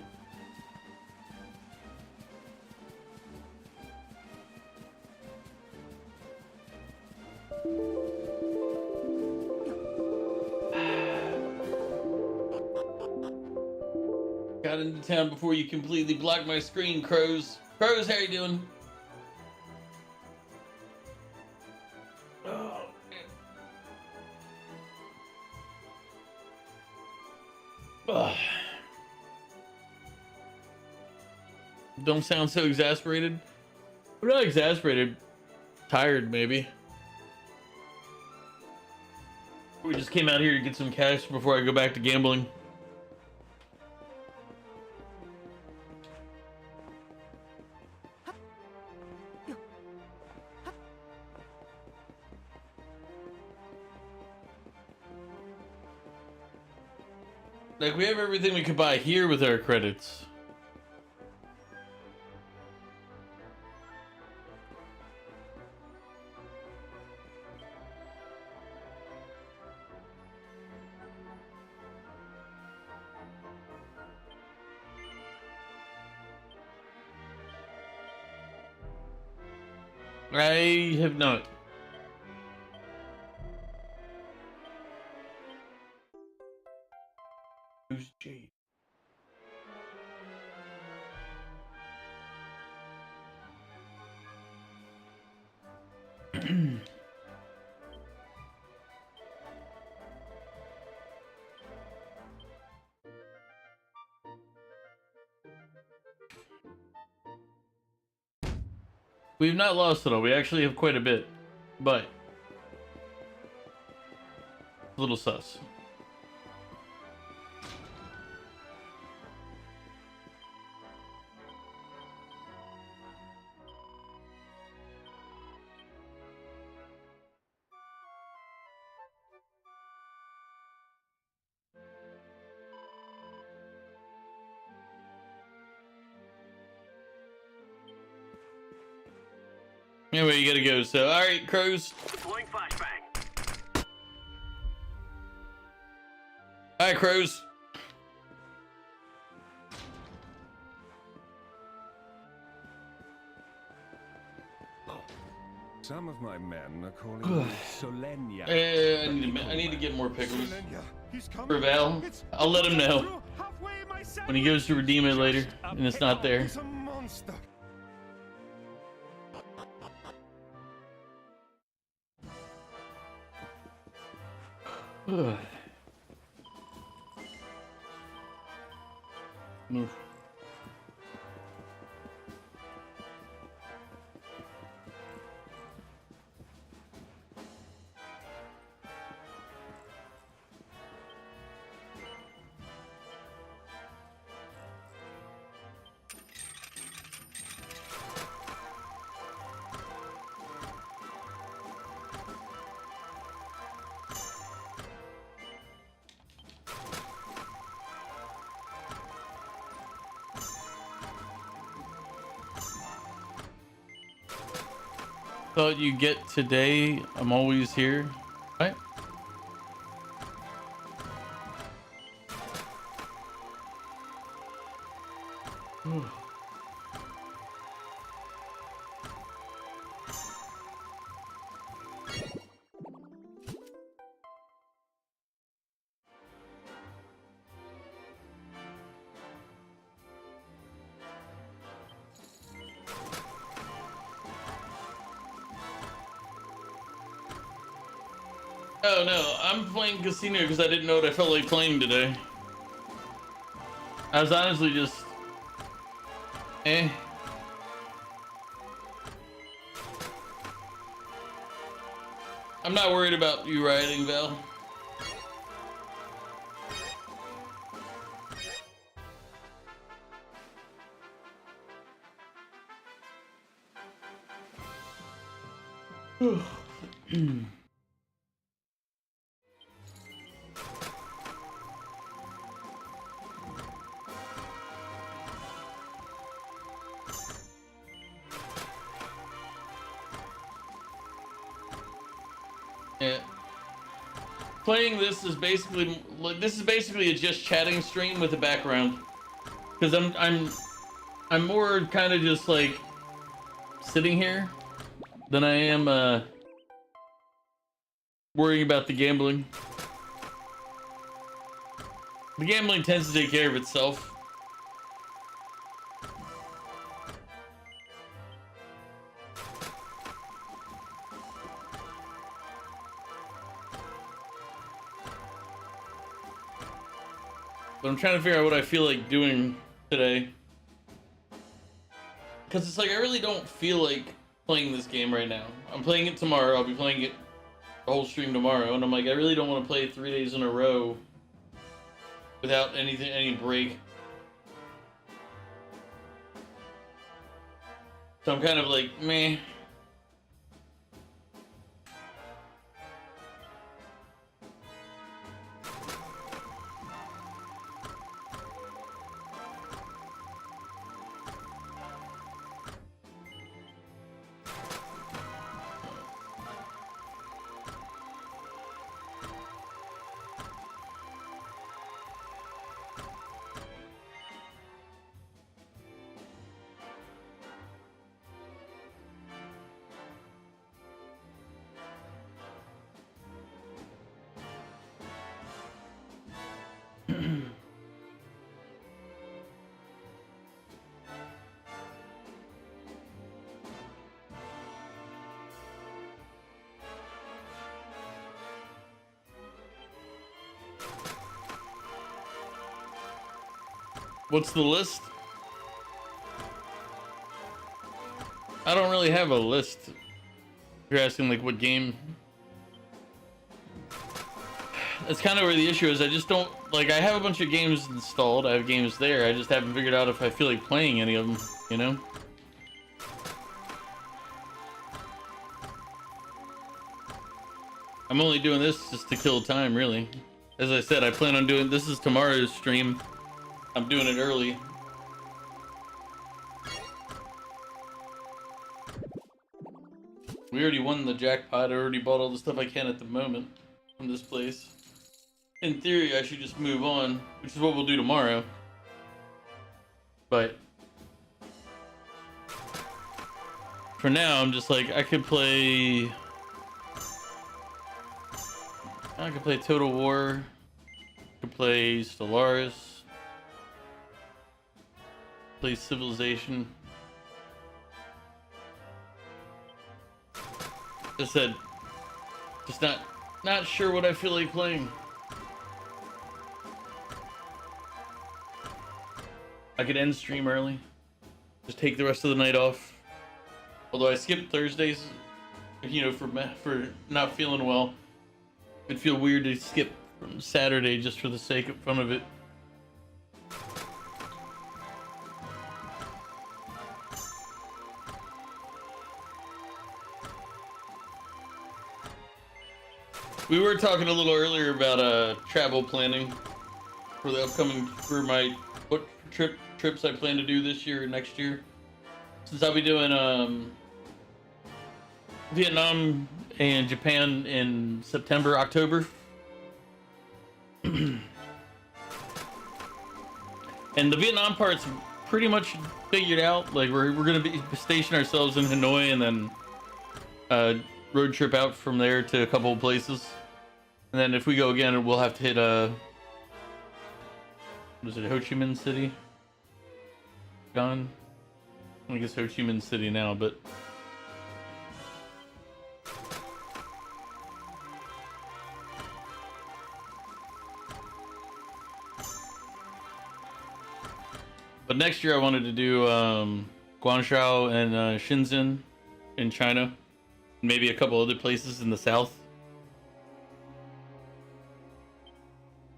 Got into town before you completely blocked my screen, Crows. Crows, how you doing? Oh, man. Ugh. Don't sound so exasperated. I'm not exasperated. Tired, maybe. We just came out here to get some cash before I go back to gambling. Like, we have everything we could buy here with our credits. I have not. Who's Jade? We've not lost it all. We actually have quite a bit, but a little sus. Anyway, you gotta go. So, all right, Crows. Deploying flashbang. All right, Crows. Some of my men are calling me Solenia. I need to get more pickles. Solenia, he's coming. For Val, It's I'll let him know halfway, my son. when he goes to redeem it later, and it's not there. He's a monster. Move. thought you get today. I'm always here. Right? Oh no, I'm playing casino because I didn't know what I felt like playing today. I was honestly just eh. I'm not worried about you rioting, Val. Yeah. Playing this is basically a just chatting stream with a background. Cuz I'm more kind of just like sitting here than I am worrying about the gambling. The gambling tends to take care of itself. But I'm trying to figure out what I feel like doing today. Because it's like I really don't feel like playing this game right now. I'm playing it tomorrow. I'll be playing it the whole stream tomorrow. And I'm like, I really don't want to play it 3 days in a row without any break. So I'm kind of like, meh. What's the list? I don't really have a list. If you're asking like what game. That's kind of where the issue is. I just don't like. I have a bunch of games installed. I have games there. I just haven't figured out if I feel like playing any of them. You know. I'm only doing this just to kill time, really. As I said, I plan on doing this is tomorrow's stream. I'm doing it early. We already won the jackpot. I already bought all the stuff I can at the moment from this place. In theory, I should just move on, which is what we'll do tomorrow. But for now, I'm just like, I could play Total War. I could play Stellaris. Play Civilization. As I said, just not sure what I feel like playing. I could end stream early. Just take the rest of the night off. Although I skipped Thursdays, you know, for not feeling well. It'd feel weird to skip from Saturday just for the sake of fun of it. We were talking a little earlier about travel planning for the upcoming what trips I plan to do this year or next year. Since I'll be doing Vietnam and Japan in September, October. And the Vietnam part's pretty much figured out. Like we're gonna be station ourselves in Hanoi and then road trip out from there to a couple of places. And then if we go again, we'll have to hit what is it, Ho Chi Minh City? Gone? I guess Ho Chi Minh City now, but next year I wanted to do Guangzhou and Shenzhen in China, maybe a couple other places in the south.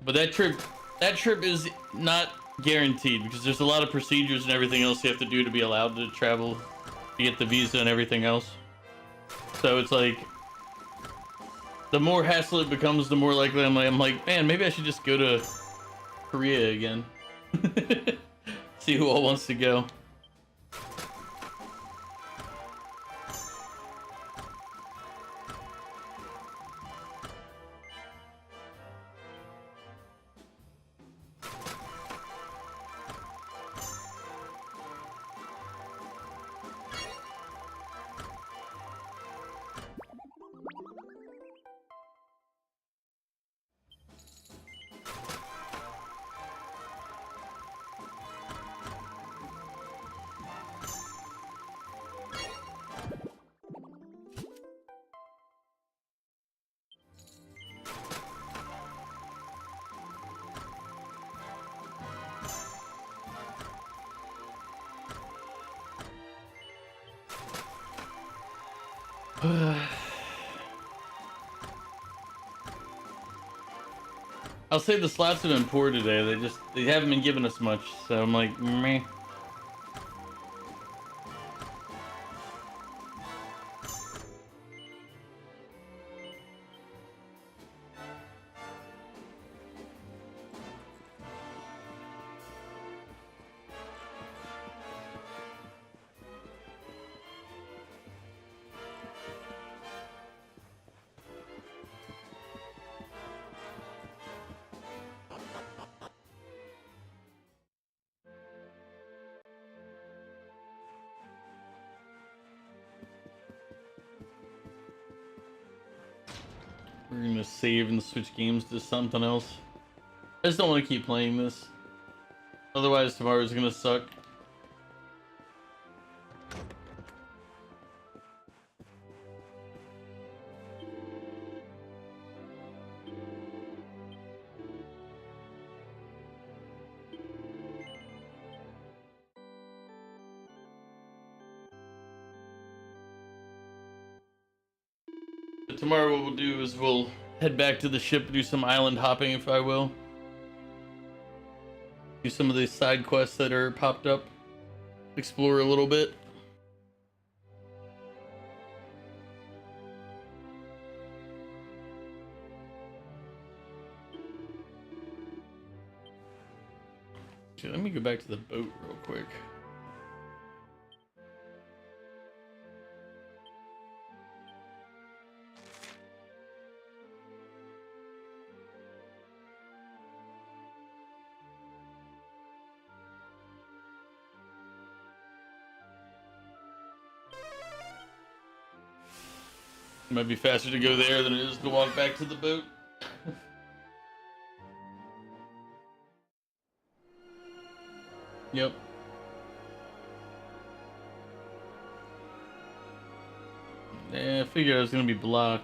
But that trip is not guaranteed because there's a lot of procedures and everything else you have to do to be allowed to travel, to get the visa and everything else. So it's like the more hassle it becomes, the more likely I'm like, man, maybe I should just go to Korea again. See who all wants to go. I'll say the slots have been poor today. They haven't been giving us much, so I'm like, meh. We're gonna save and switch games to something else. I just don't want to keep playing this. Otherwise tomorrow's gonna suck. Tomorrow what we'll do is we'll head back to the ship, do some island hopping if I will. Do some of these side quests that are popped up. Explore a little bit. Actually, let me go back to the boat real quick. It might be faster to go there than it is to walk back to the boat. Yep. Yeah, I figured I was gonna be blocked.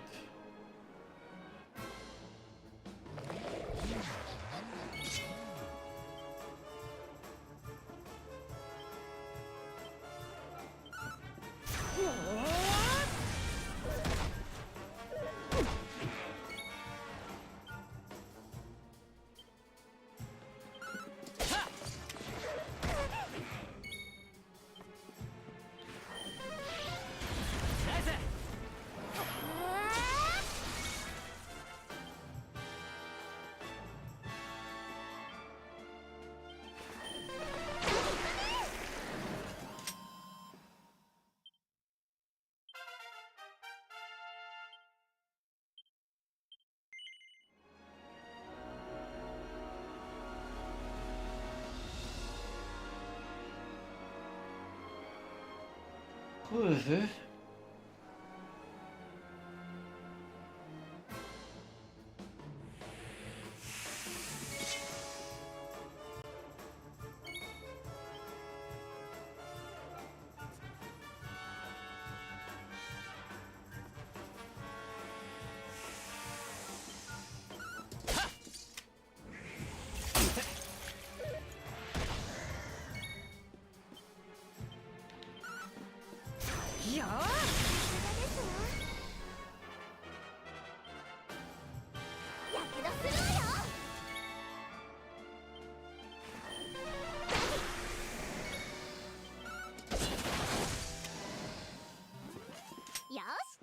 よーやけどするわよ。よし。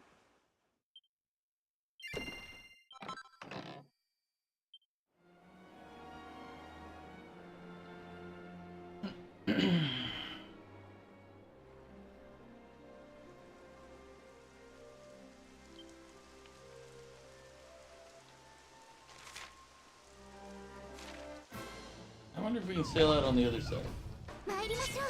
I wonder if we can sail out on the other side. 参りましょう。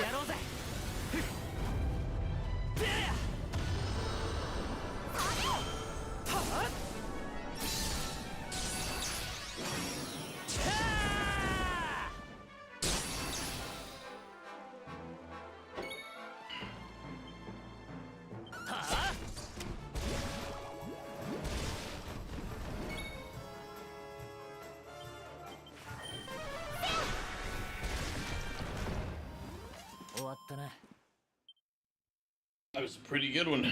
やろうぜ。終わったな。 That was a pretty good one.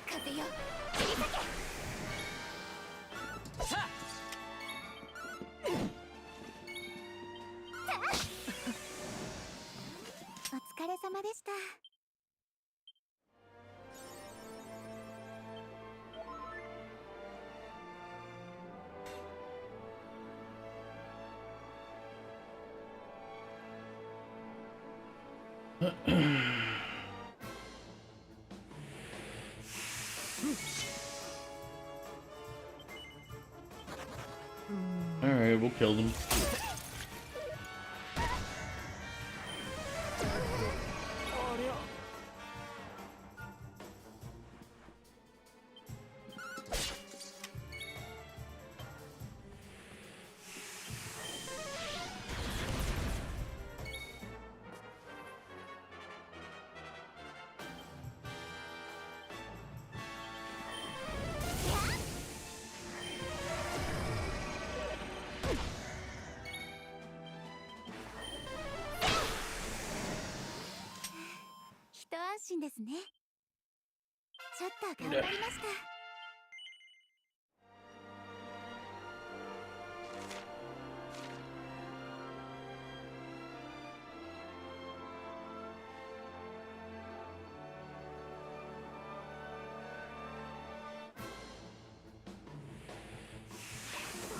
風よ、切り裂け。お疲れ様でした。Alright, we'll kill them.一安心ですね。ちょっと頑張りました。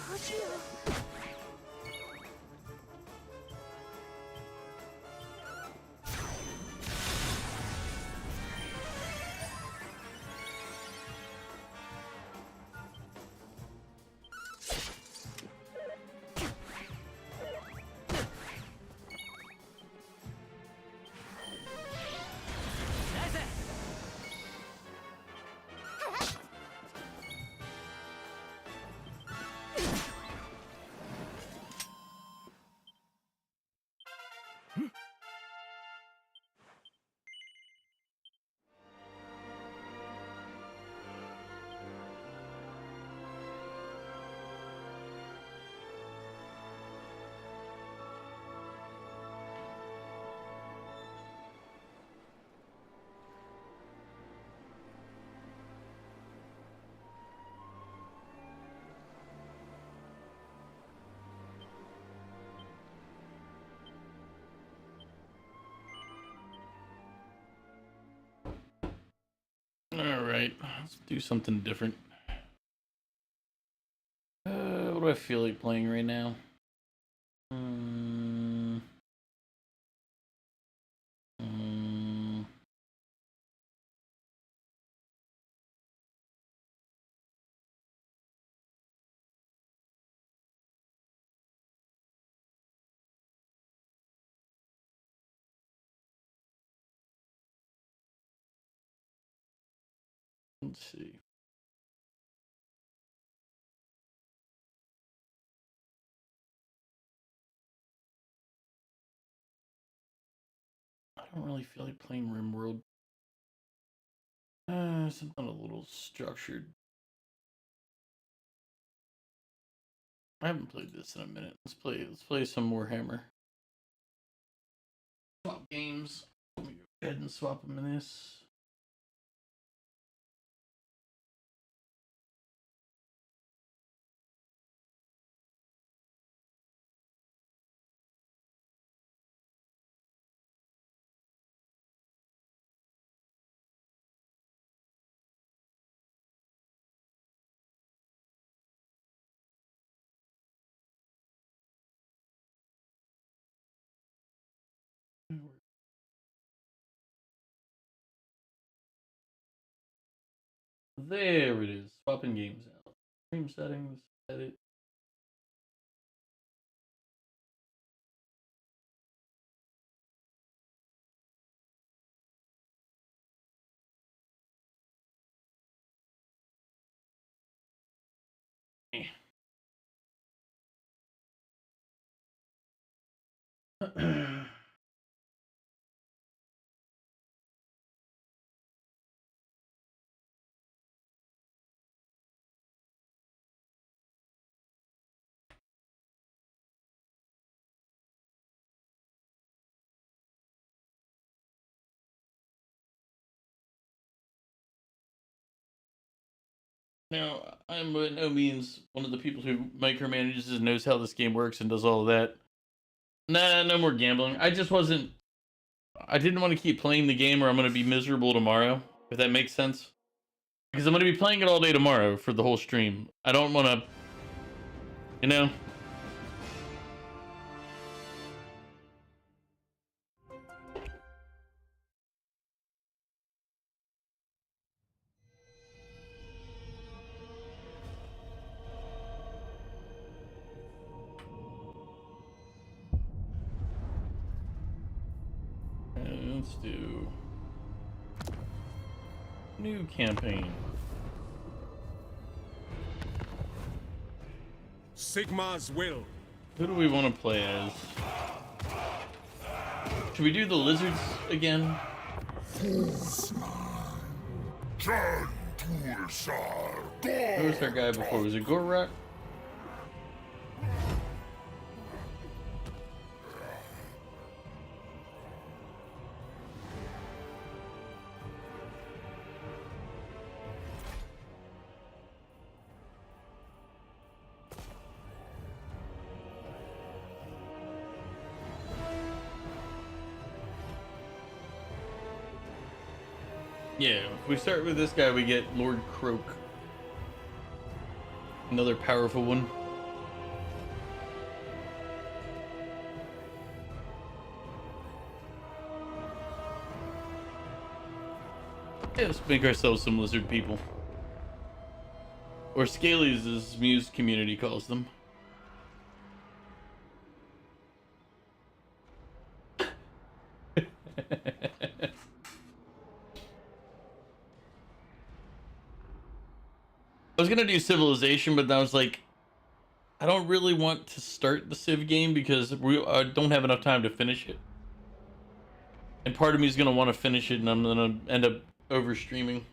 どうしよう。Alright, let's do something different. What do I feel like playing right now? Let's see. I don't really feel like playing RimWorld. Something a little structured. I haven't played this in a minute. Let's play some more Hammer. Swap games. Let me go ahead and swap them in this. There it is. Swapping games out. Stream settings. Edit. Now, I'm by no means one of the people who micromanages and knows how this game works and does all of that. Nah, no more gambling. I just wasn't. I didn't want to keep playing the game or I'm going to be miserable tomorrow, if that makes sense. Because I'm going to be playing it all day tomorrow for the whole stream. I don't want to, you know? Let's do new campaign. Sigma's will. Who do we want to play as? Should we do the lizards again? Who was our guy before? Was it Gorak? Yeah, if we start with this guy, we get Lord Croak. Another powerful one. Yeah, let's make ourselves some lizard people. Or Scalies, as Muse community calls them. I was gonna do Civilization, but then I was like, I don't really want to start the Civ game because we don't have enough time to finish it. And part of me is gonna want to finish it, and I'm gonna end up over streaming.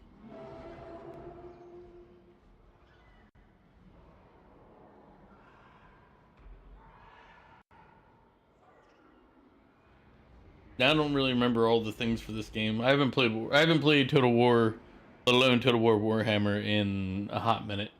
Now I don't really remember all the things for this game. I haven't played Total War, let alone Total War Warhammer, in a hot minute.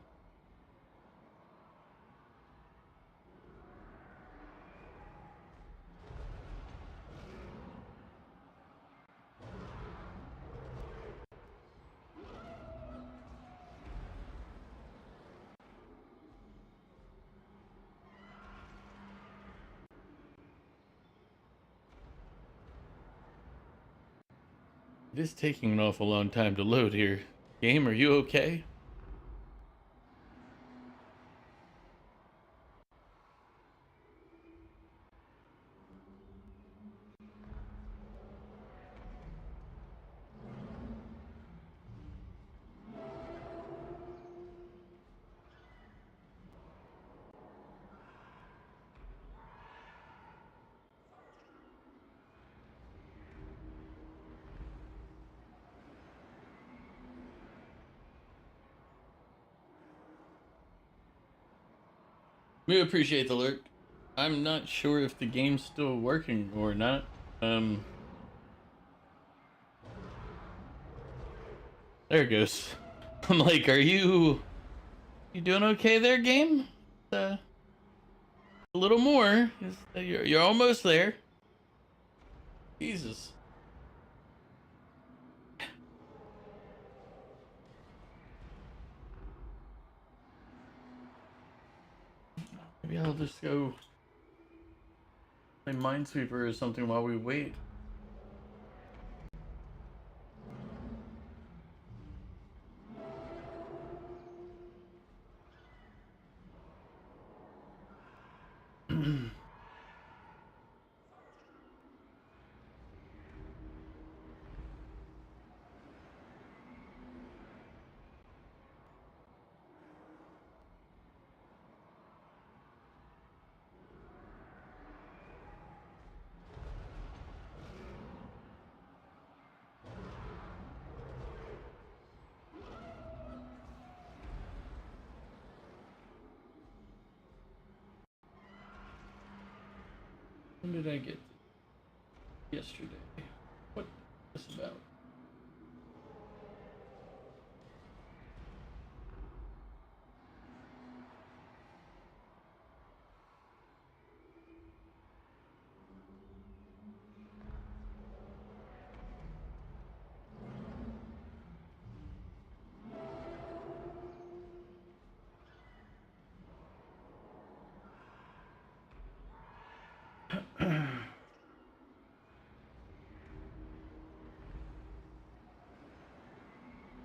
It is taking an awful long time to load here. Game, are you okay? We appreciate the lurk. I'm not sure if the game's still working or not. There it goes. I'm like, are you doing okay there, game? A little more. You're almost there. Jesus. Maybe I'll just go play Minesweeper or something while we wait. When did I get yesterday? What is this about?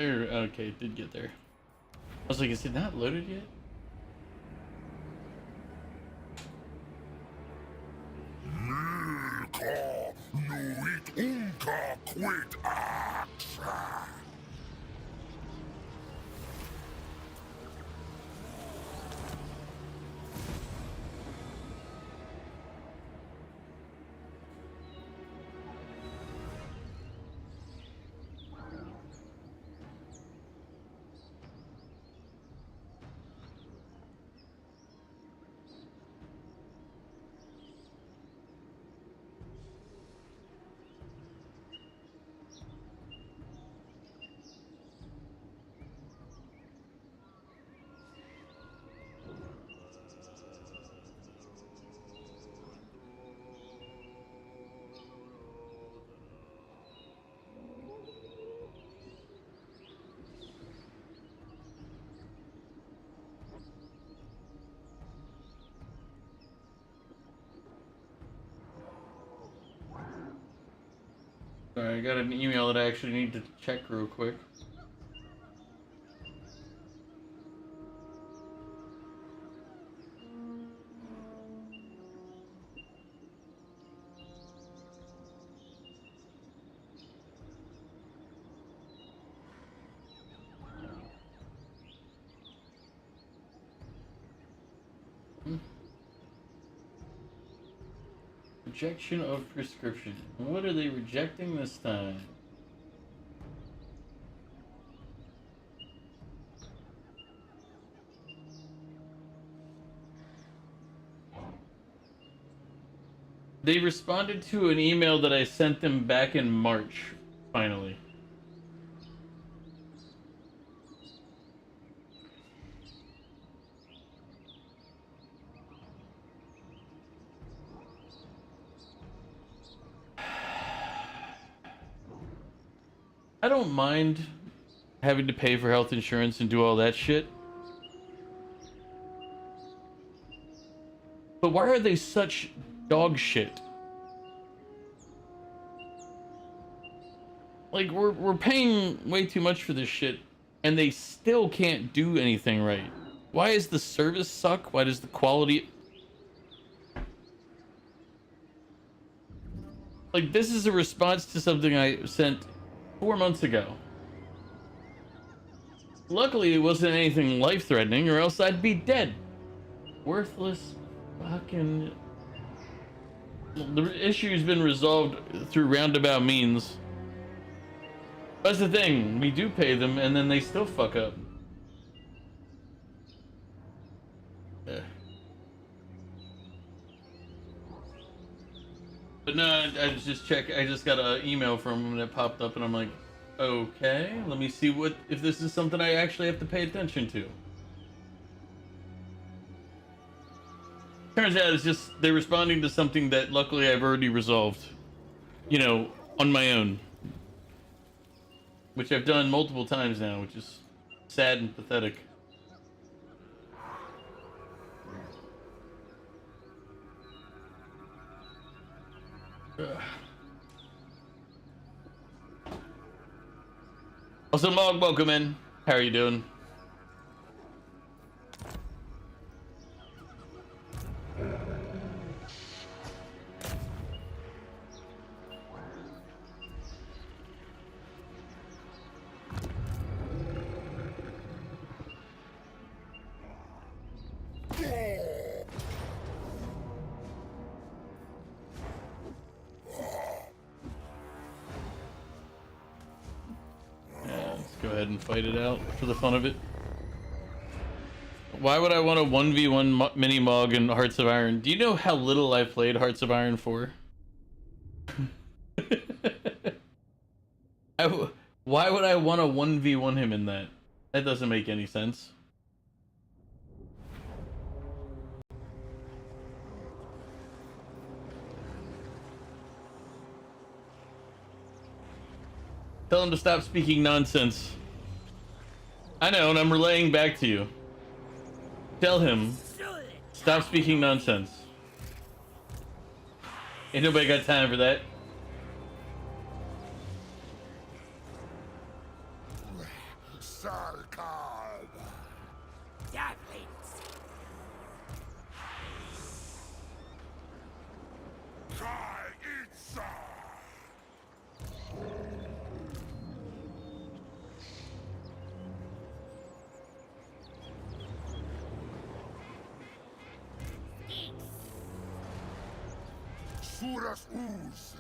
Okay, did get there. I was like, is it not loaded yet? Milka nuit unka quid axa. Sorry, I got an email that I actually need to check real quick. Rejection of prescription. What are they rejecting this time? They responded to an email that I sent them back in March, finally. I don't mind having to pay for health insurance and do all that shit. But why are they such dog shit? Like, we're paying way too much for this shit, and they still can't do anything right. Why does the service suck? Why does the quality... Like, this is a response to something I sent 4 months ago. Luckily, it wasn't anything life-threatening, or else I'd be dead. Worthless fucking... The issue's been resolved through roundabout means. That's the thing. We do pay them, and then they still fuck up. Yeah. But no, I just check. I just got an email from him that popped up, and I'm like, okay, let me see if this is something I actually have to pay attention to. Turns out it's just they're responding to something that luckily I've already resolved, you know, on my own, which I've done multiple times now, which is sad and pathetic. Also, Mog, welcome in. How are you doing? Go ahead and fight it out for the fun of it. Why would I want a 1v1 mini Mog in Hearts of Iron? Do you know how little I played Hearts of Iron 4? Why would I want to 1v1 him in that? That doesn't make any sense. Tell him to stop speaking nonsense. I know, and I'm relaying back to you. Tell him, stop speaking nonsense. Ain't nobody got time for that. Suras ooze.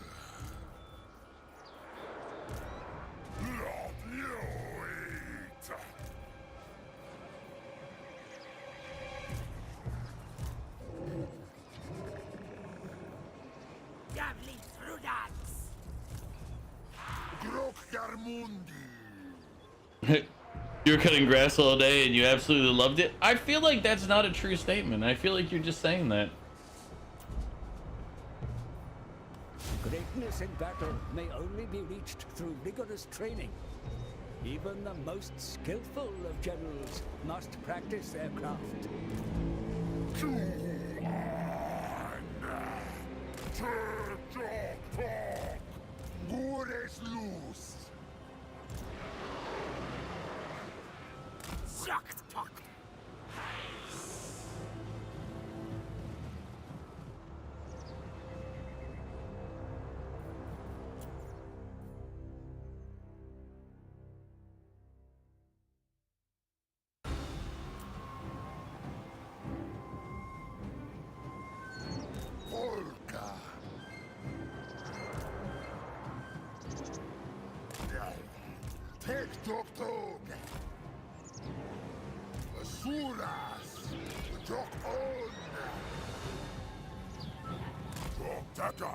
You were cutting grass all day and you absolutely loved it. I feel like that's not a true statement. I feel like you're just saying that. Greatness in battle may only be reached through rigorous training. Even the most skillful of generals must practice their craft. Loose. Take Doctor. Asuras. Doc on. Doctor.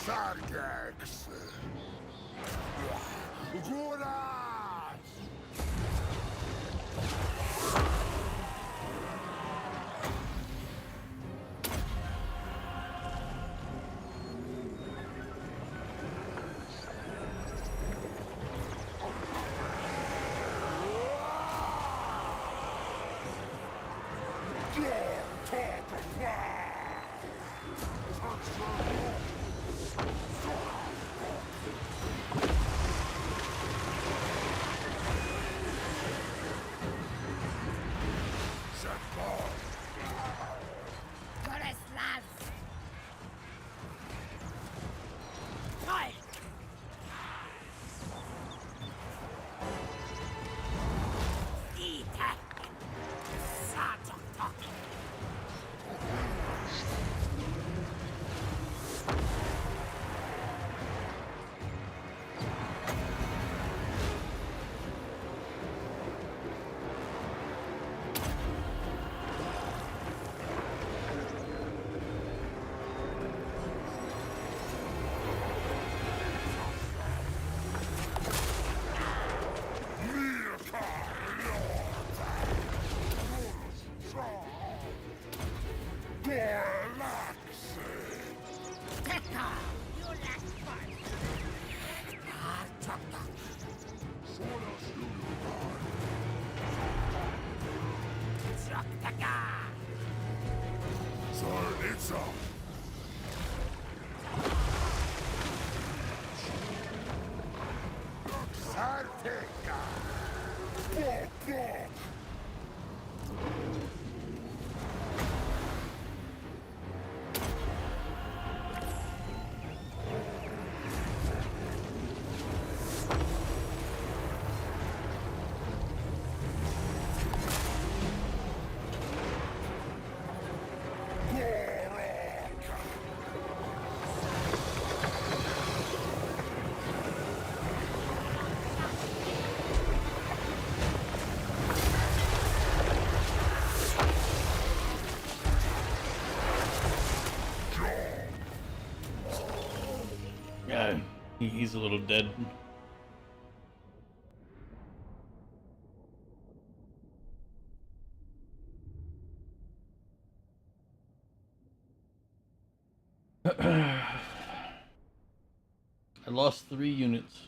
Sargax. Gura! Yeah, he's a little dead. I lost 3 units.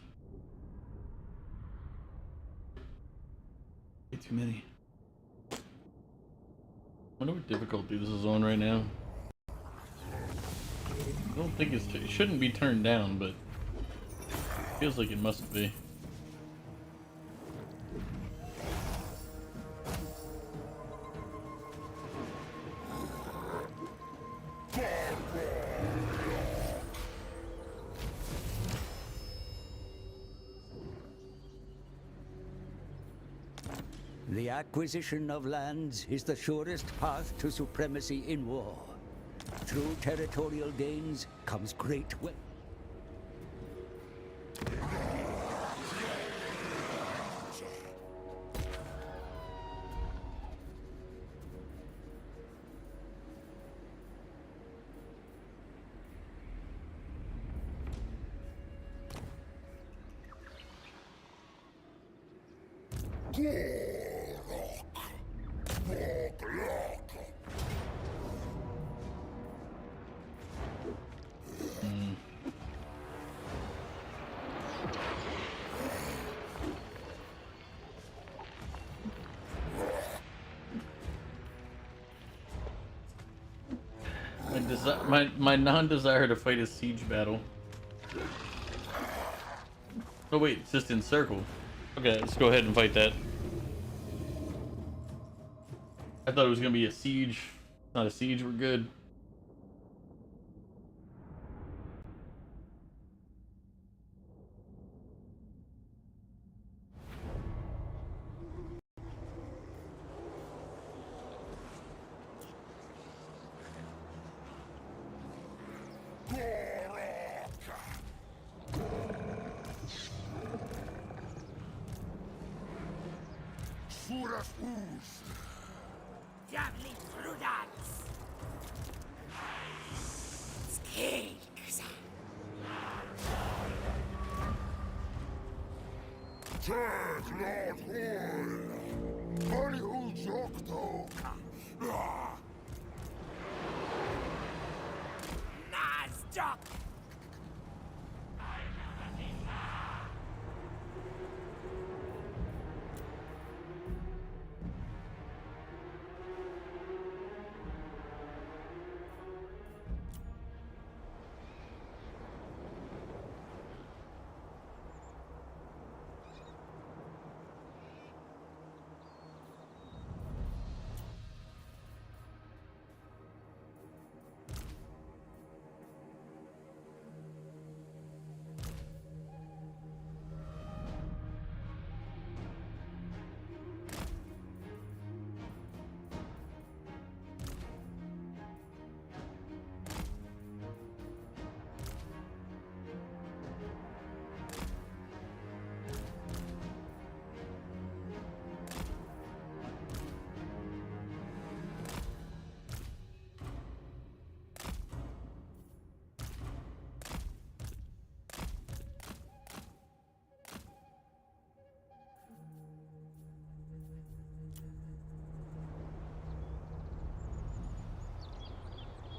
Way too many. I wonder what difficulty this is on right now. I don't think it shouldn't be turned down, but it feels like it must be. The acquisition of lands is the surest path to supremacy in war. Through territorial gains comes great wealth. My non-desire to fight a siege battle. Oh wait, it's just in circle. Okay, let's go ahead and fight that. I thought it was gonna be a siege. Not a siege, we're good.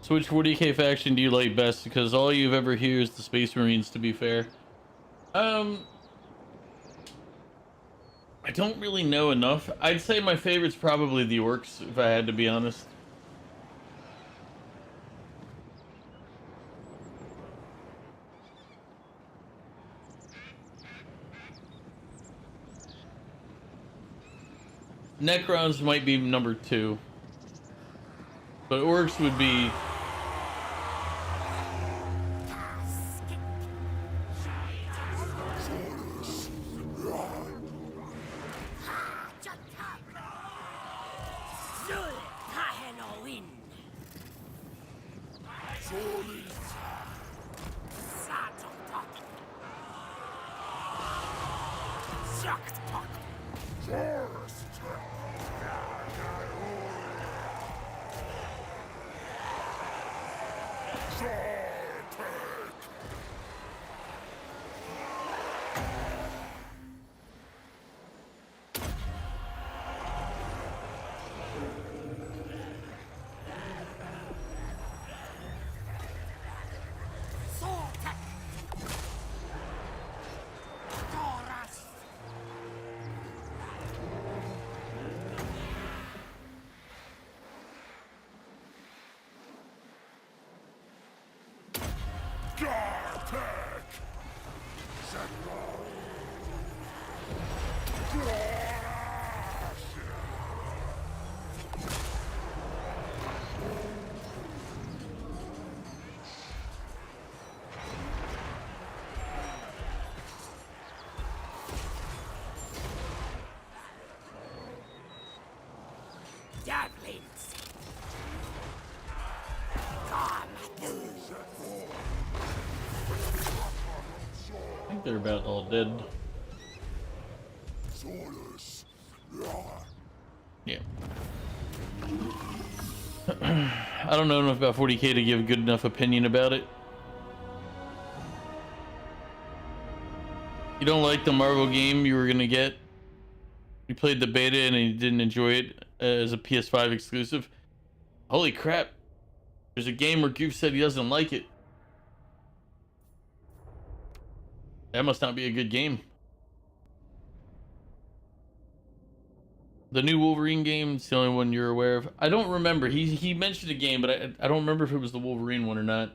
So which 40k faction do you like best? Because all you've ever hear is the Space Marines, to be fair. I don't really know enough. I'd say my favorite's probably the Orcs, if I had to be honest. Necrons might be number 2. But Orcs would be... I think they're about all dead. Yeah. I don't know enough about 40k to give a good enough opinion about it. You don't like the Marvel game you were gonna get? You played the beta and you didn't enjoy it as a PS5 exclusive? Holy crap. There's a game where Goof said he doesn't like it. That must not be a good game. The new Wolverine game is the only one you're aware of. I don't remember. He mentioned a game, but I don't remember if it was the Wolverine one or not.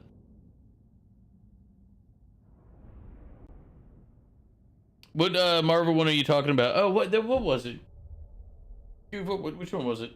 What Marvel one are you talking about? Oh, what was it? Dude, which one was it?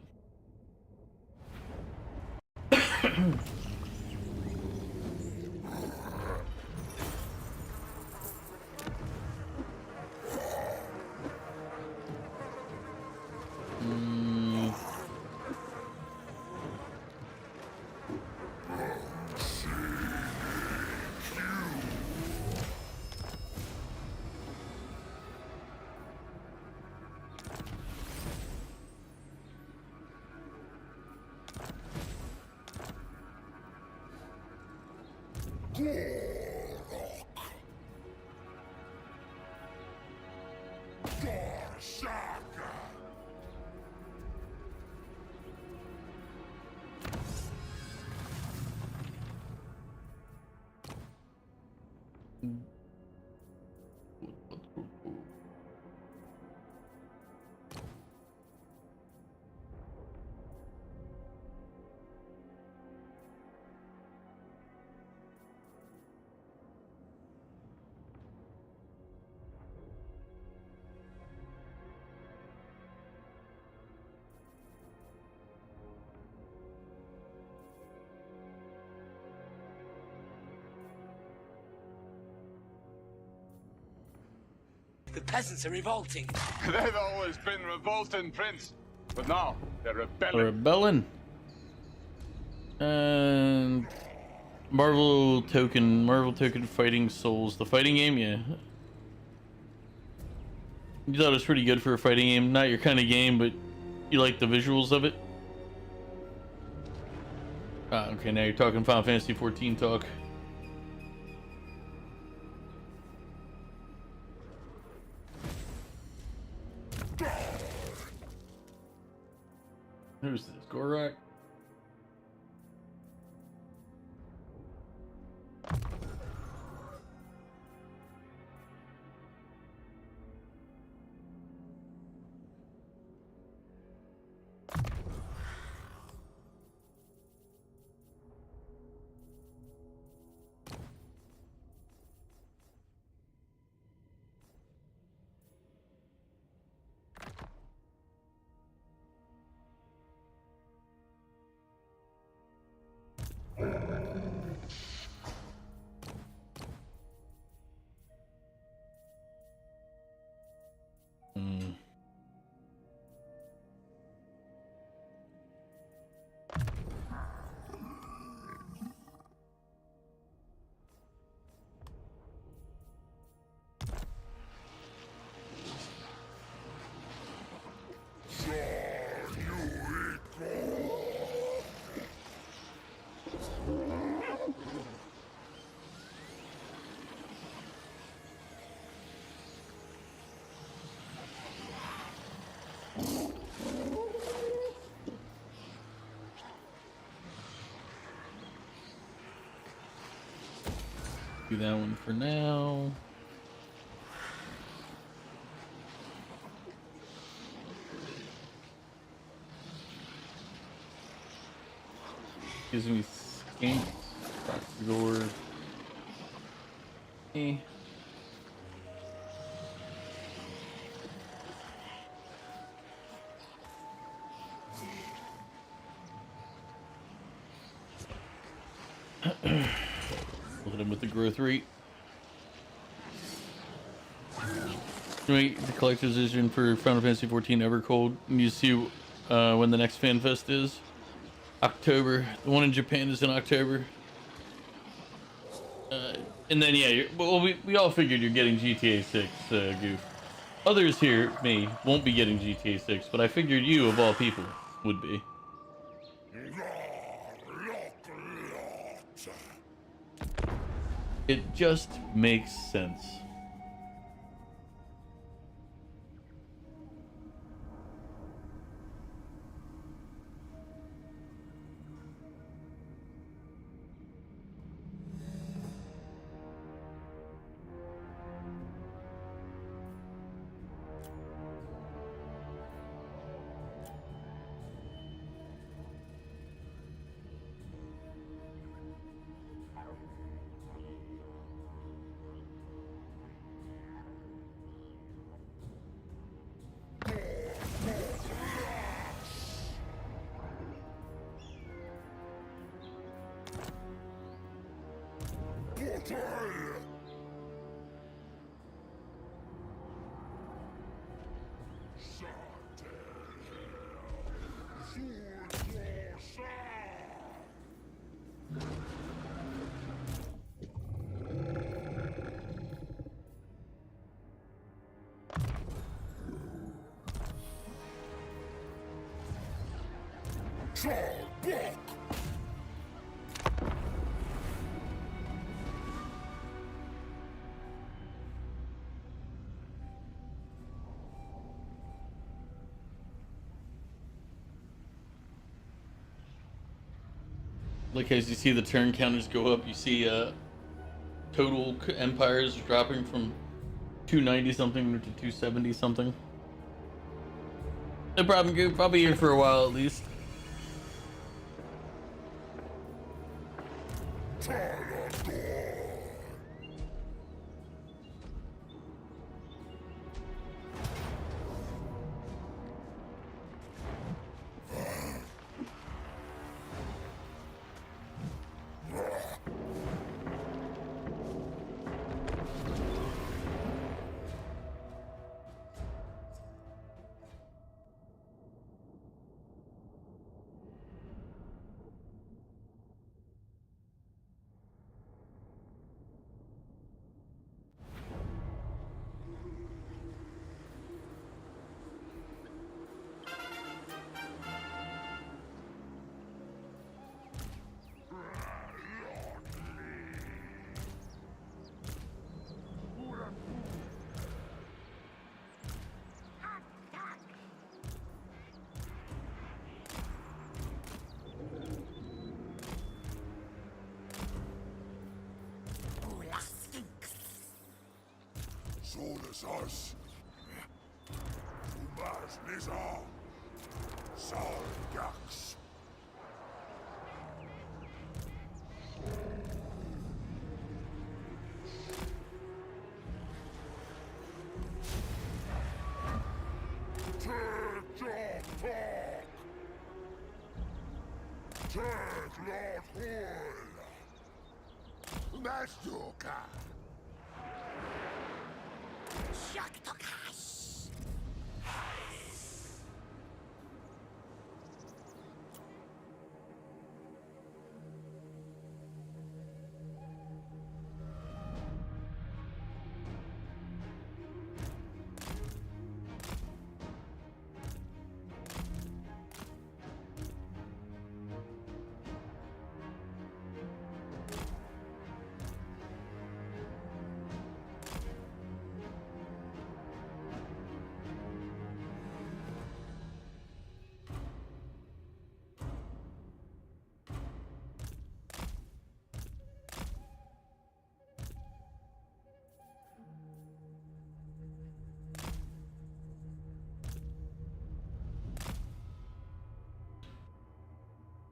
The peasants are revolting. They've always been revolting, Prince. But now, they're rebelling. Rebelling. And Marvel Token Fighting Souls. The fighting game, yeah. You thought it was pretty good for a fighting game. Not your kind of game, but you like the visuals of it. Ah, okay, now you're talking Final Fantasy 14 talk. Who's this? Gorak? Hmm. Do that one for now. Gives me skanks. Across the door. Eh. We'll hit him with the growth rate. Wait, the collector's edition for Final Fantasy 14 Evercold. And you see when the next fan fest is. October. The one in Japan is in October. And then yeah, well, we all figured you're getting GTA 6, Goof. Others here, me, won't be getting GTA 6, but I figured you, of all people, would be. It just makes sense. Like as you see the turn counters go up, you see total empires dropping from 290 something to 270 something. No problem, Goop. Probably here for a while at least. Us. Umas Nizar. Sargax. Take Lord Hoy.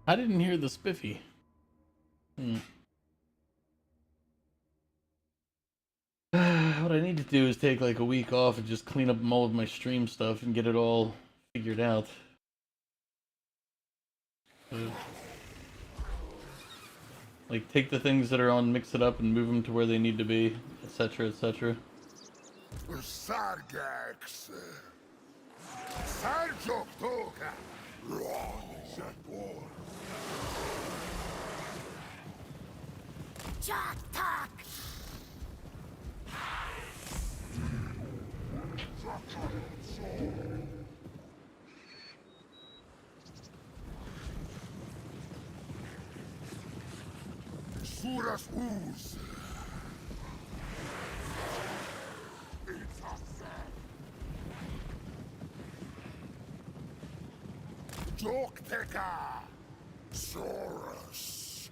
I didn't hear the spiffy. What I need to do is take like a week off and just clean up all of my stream stuff and get it all figured out. Like take the things that are on, mix it up, and move them to where they need to be, etc., etc. Suras us. Jokteka. Soras.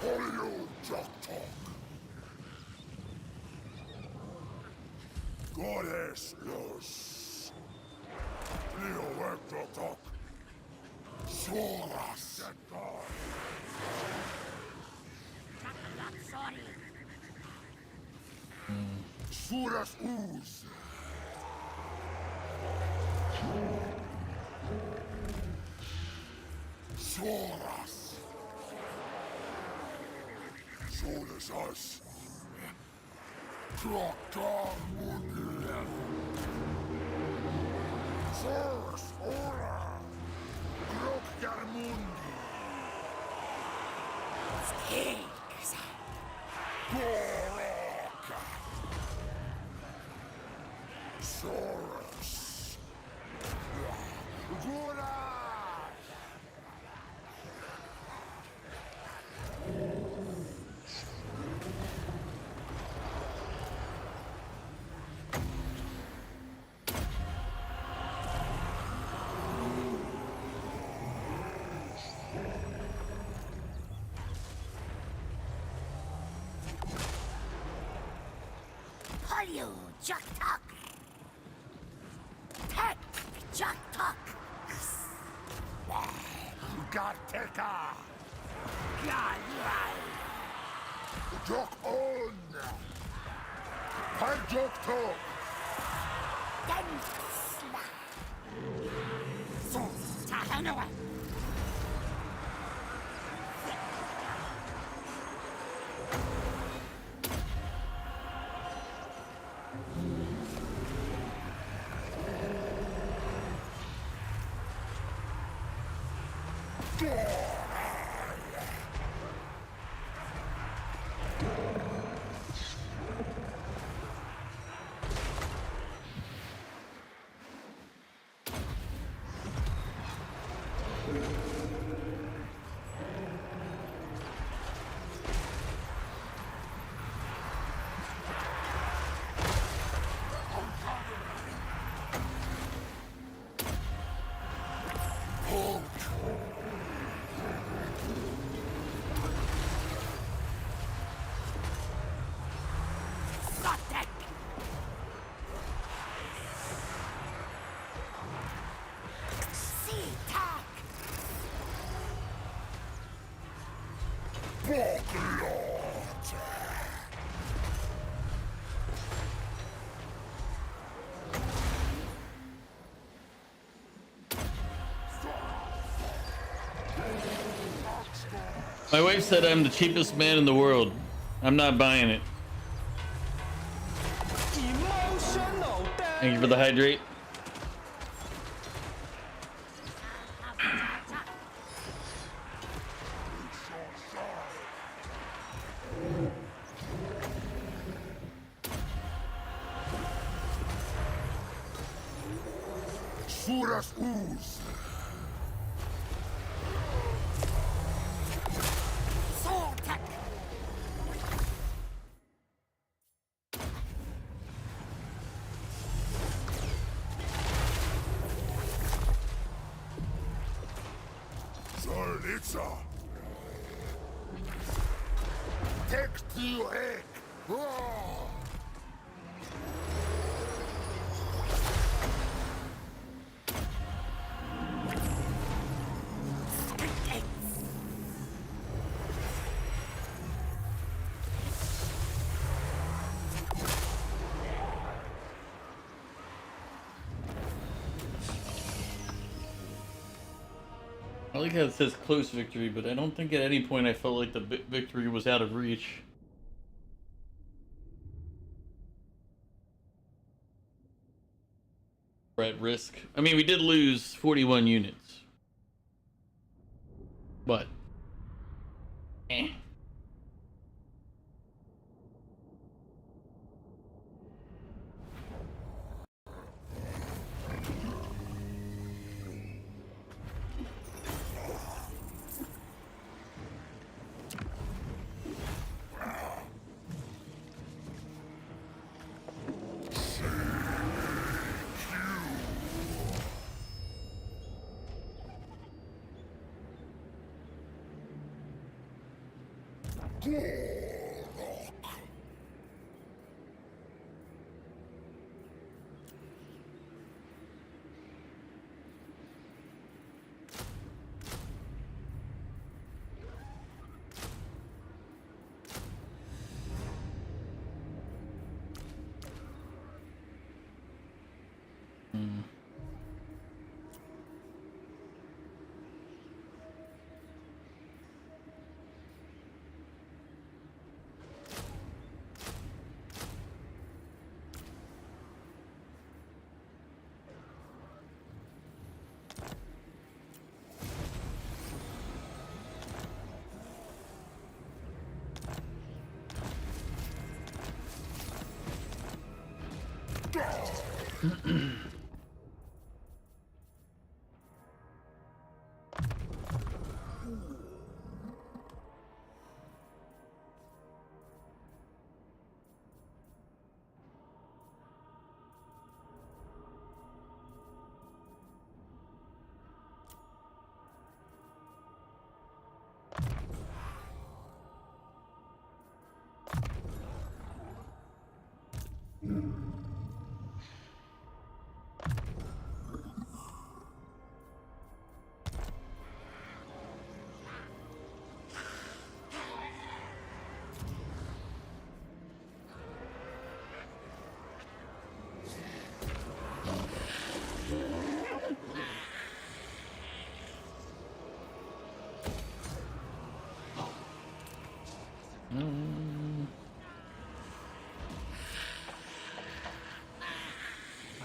Polio Joktok. Goddess los. Leo Ektotok. Soras. Suras us. Soras. Solas us. Klokar munden. Soras ora. Klokar mundi. Goraka. Soras. Gora. Polio Joktok. Tek Joktok. Garteka. Jok on. Par jok tok. Densla. Sos Tahanoa. My wife said I'm the cheapest man in the world. I'm not buying it. Thank you for the hydrate. Suras ooze. Zarnitsa. Text you egg. I like how it says close victory, but I don't think at any point I felt like the victory was out of reach. We're at risk. I mean, we did lose 41 units. But... eh.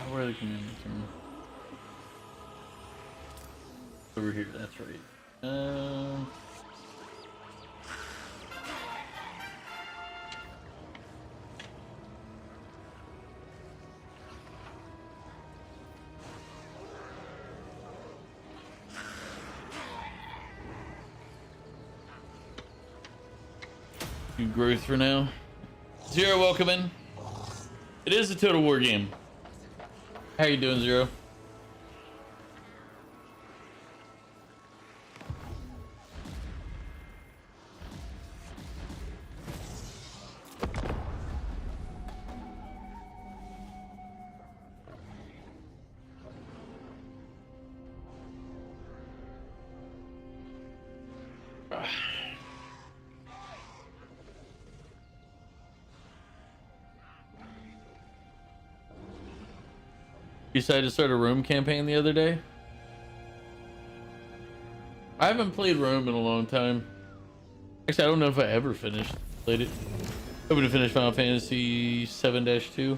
Where are the commandments from? Over here, that's right. Do growth for now. Zero, welcome in. It is a Total War game. How you doing, Zero? You decided to start a Rome campaign the other day? I haven't played Rome in a long time. Actually, I don't know if I ever played it. Hoping to finish Final Fantasy 7-2.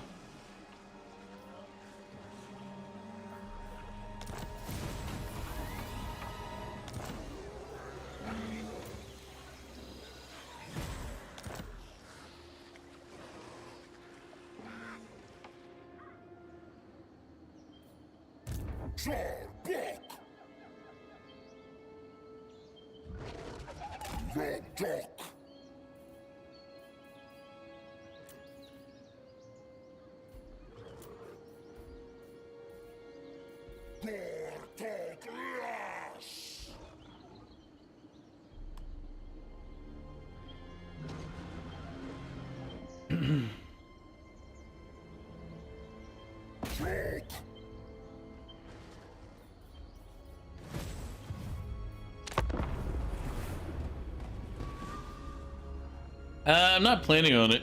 I'm not planning on it.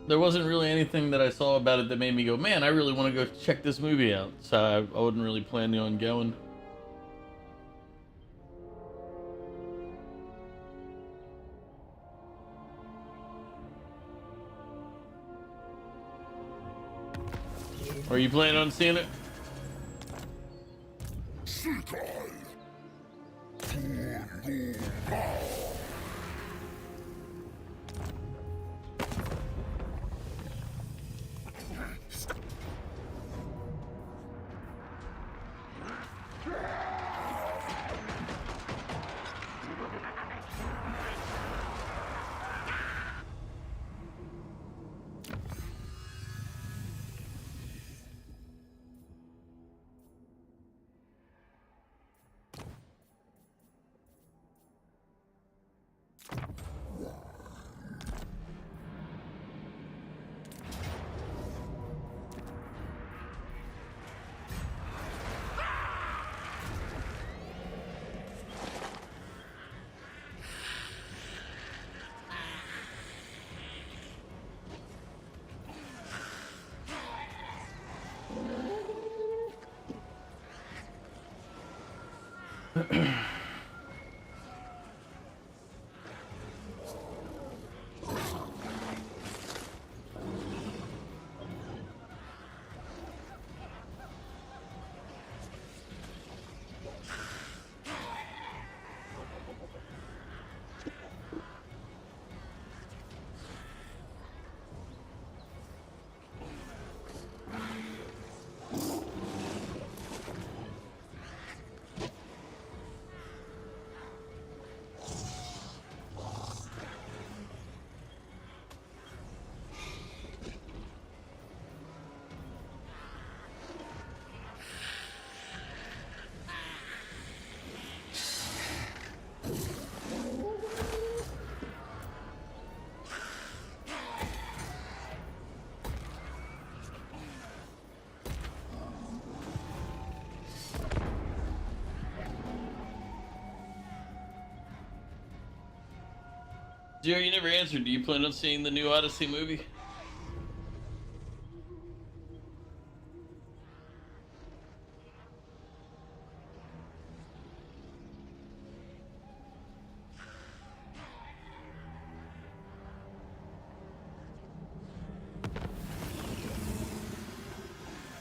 There wasn't really anything that I saw about it that made me go, man, I really want to go check this movie out. So I wasn't really planning on going. Are you planning on seeing it? Zero, you never answered. Do you plan on seeing the new Odyssey movie?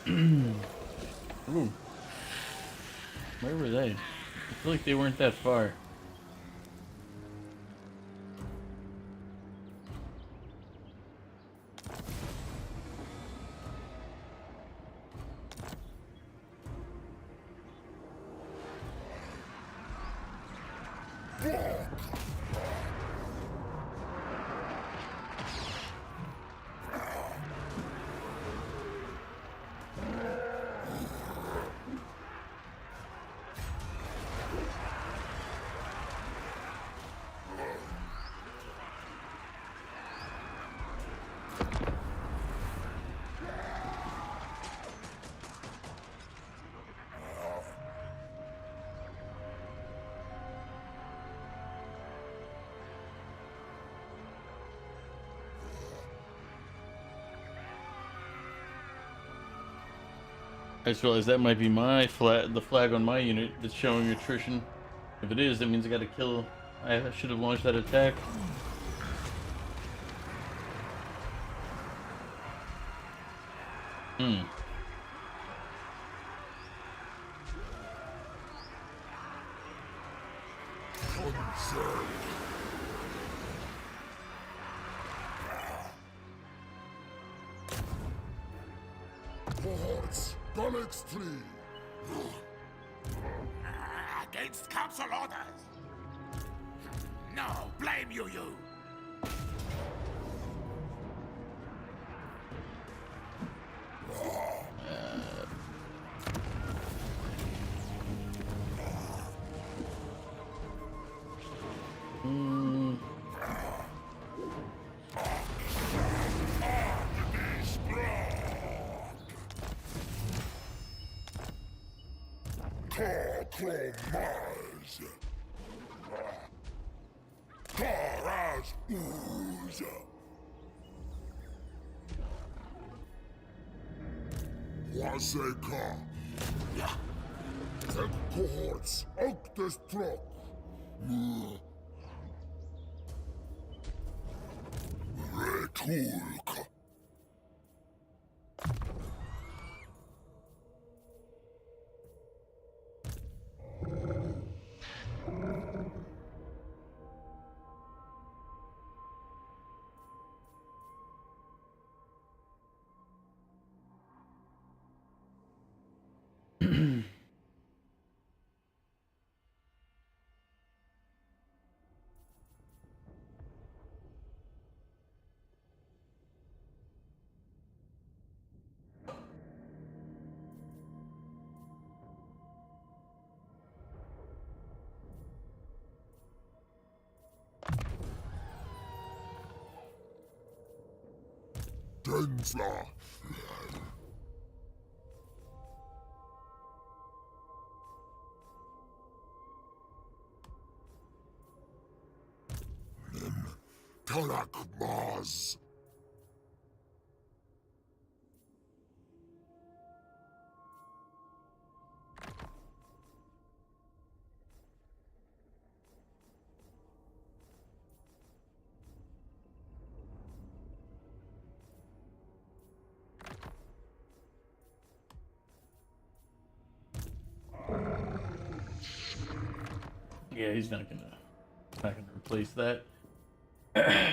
Ooh. Where were they? I feel like they weren't that far. I just realized that might be my the flag on my unit that's showing attrition. If it is, that means I gotta kill. I should have launched that attack. Against council orders. No, blame you. Waseka. The cohorts out the stroke. Retulk. Densla. Tarak Maz. Yeah, he's not gonna replace that. A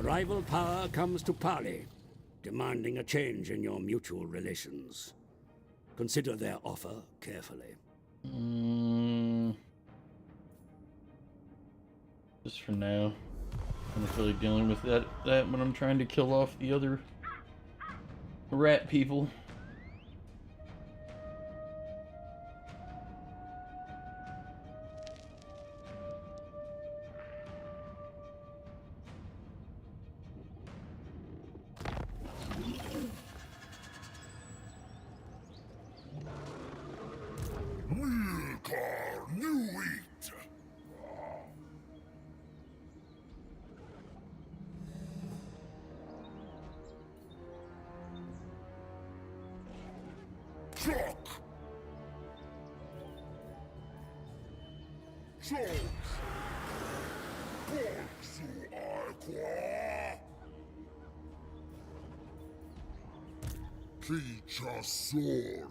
rival power comes to parley, demanding a change in your mutual relations. Consider their offer carefully. Just for now. I'm not really dealing with that when I'm trying to kill off the other rat people. Wilkar New Wheat. Truck. Souls. Portsu Aqua. Teacher Sword.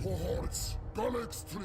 Cohorts, Galax 3.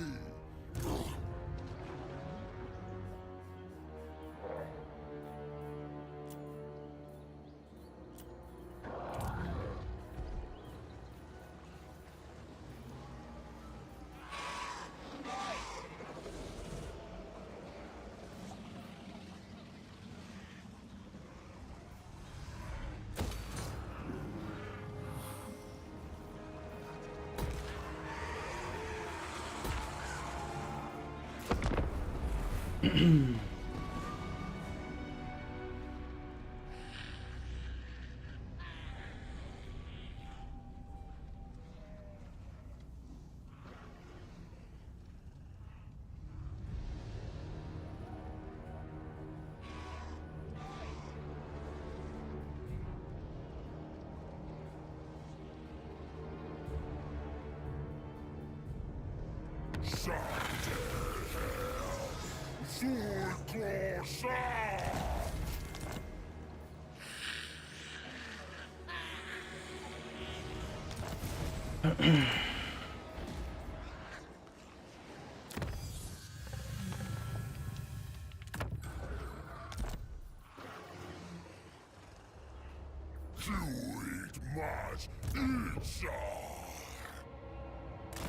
much inside.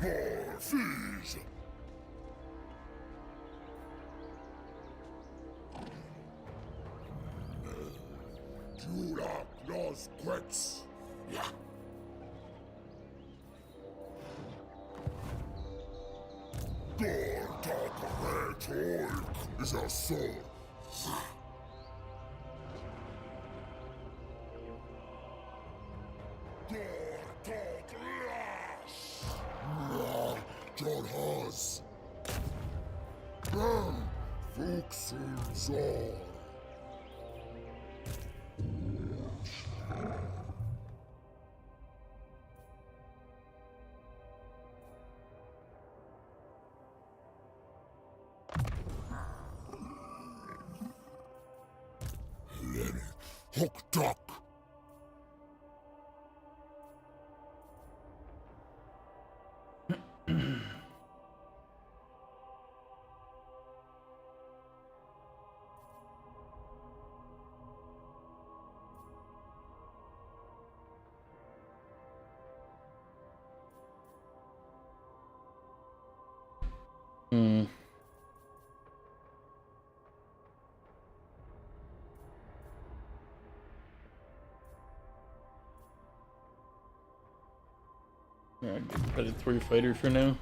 More fees. Jura los quits. Yeah. Door talk rhetoric is a sword. John Haas. Fuchsensohr. Lenny, hooked up. Alright, get rid of 3 fighter for now.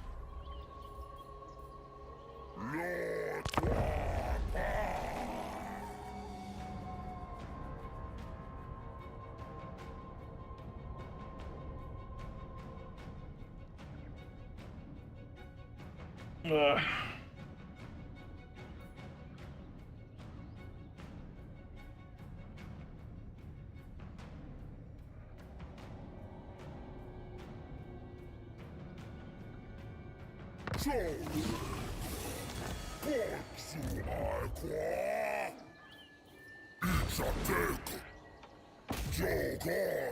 So, it's a take. Jogai.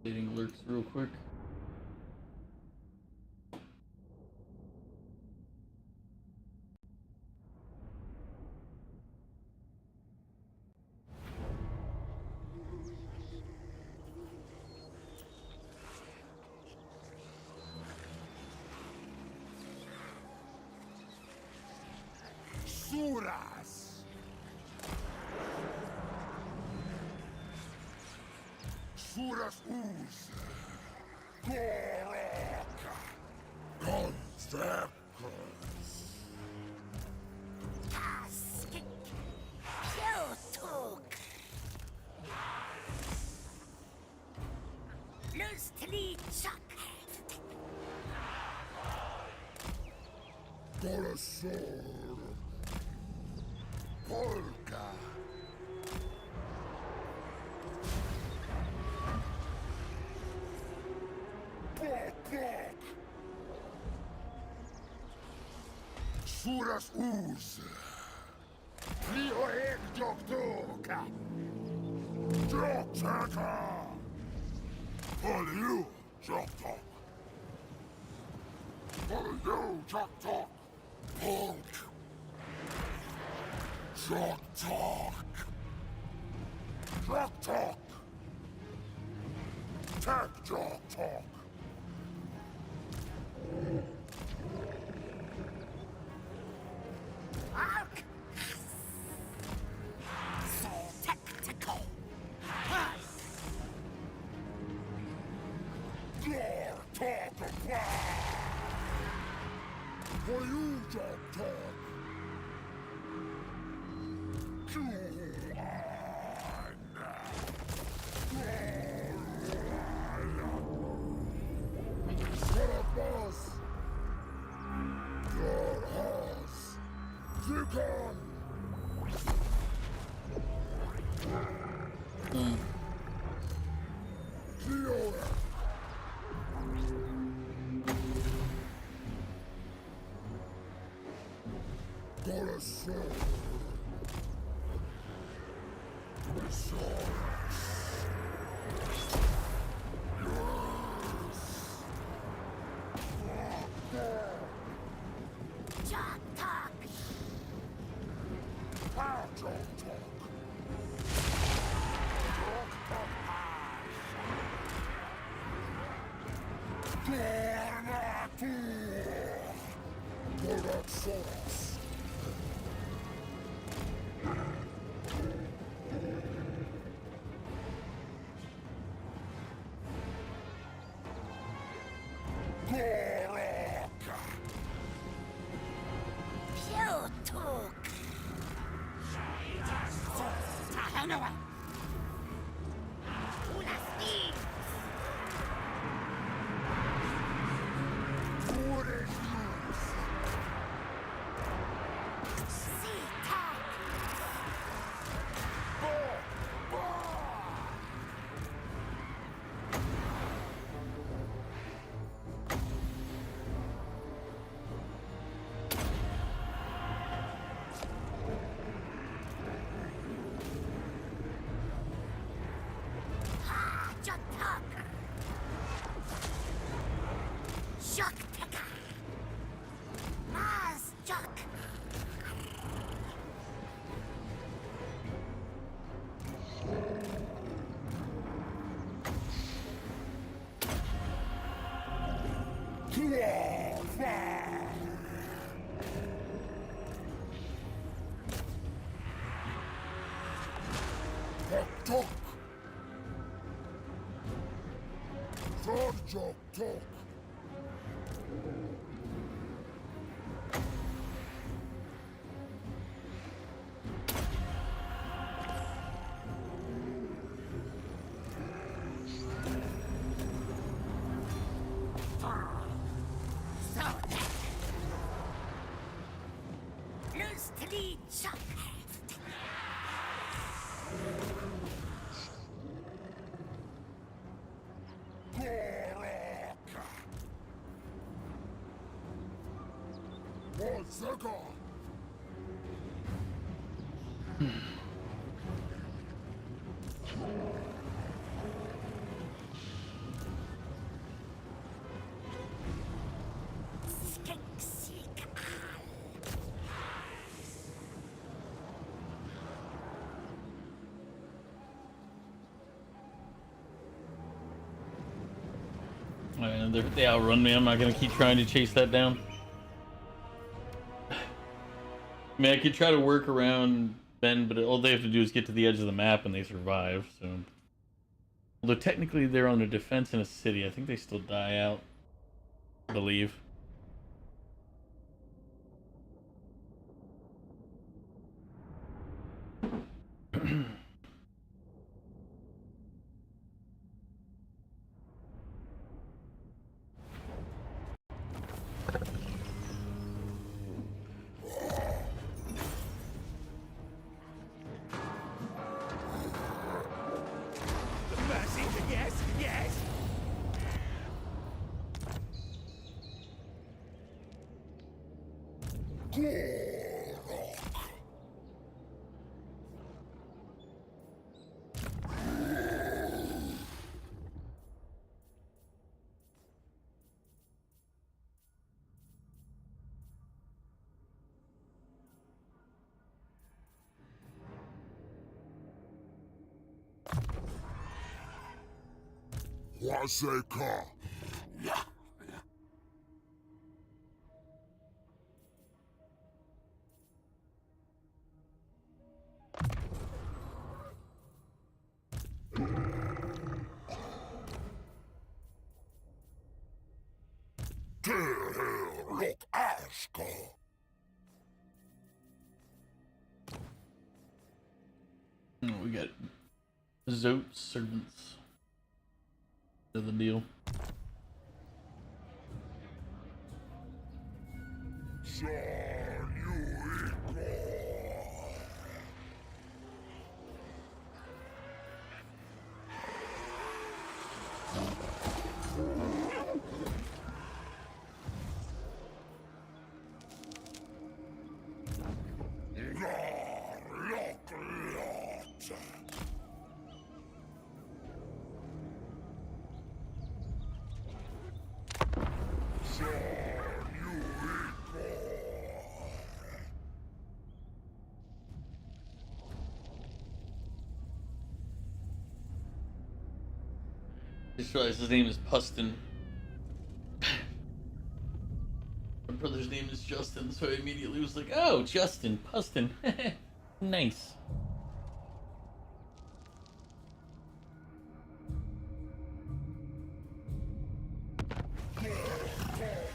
Dating alerts real quick. Suras. Suras Uz. Goroka. Constacus. Taskik. Kyotok. Lustli Chuck. Corazon. Polka. Bok. Suras Uz. Plio ek doktorka. Joktaka. Poliu Joktok. Poliu Joktok. Polk. Jock talk. Jock talk. Tech jock talk. Ark. So tactical. Door talk apply. For you jock talk. Boss. Your horse. begun. Clear. Corazon. Talk, talk. Pew talk. Shock picker. Mars jock. Talk. Third joke, talk. So that. Loose to lead shock. Sega. And they outrun me. I'm not gonna keep trying to chase that down. I mean, I could try to work around Ben, but all they have to do is get to the edge of the map and they survive. So, although technically they're on a defense in a city, I think they still die out. I believe. Yes, yes. Waseka. Look, Aska. We got Zote servants. That's the deal. Son, you equal. I just realized his name is Pustin. My brother's name is Justin, so I immediately was like, oh, Justin, Pustin. Nice.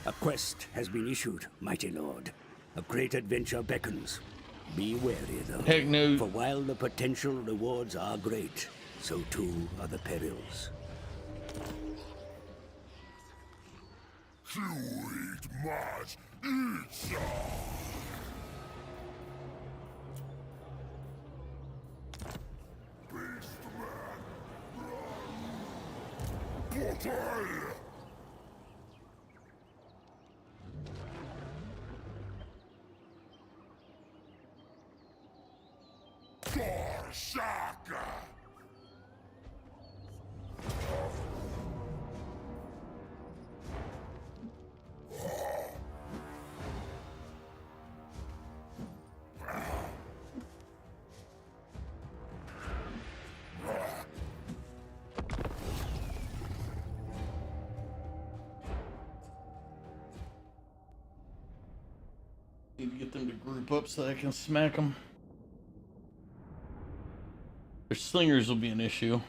A quest has been issued, mighty lord. A great adventure beckons. Be wary, though. Heck no. For while the potential rewards are great, so too are the perils. You eat much, eat some. Beast man. Portal! Shaka! Need to get them to group up so I can smack them. Their slingers will be an issue.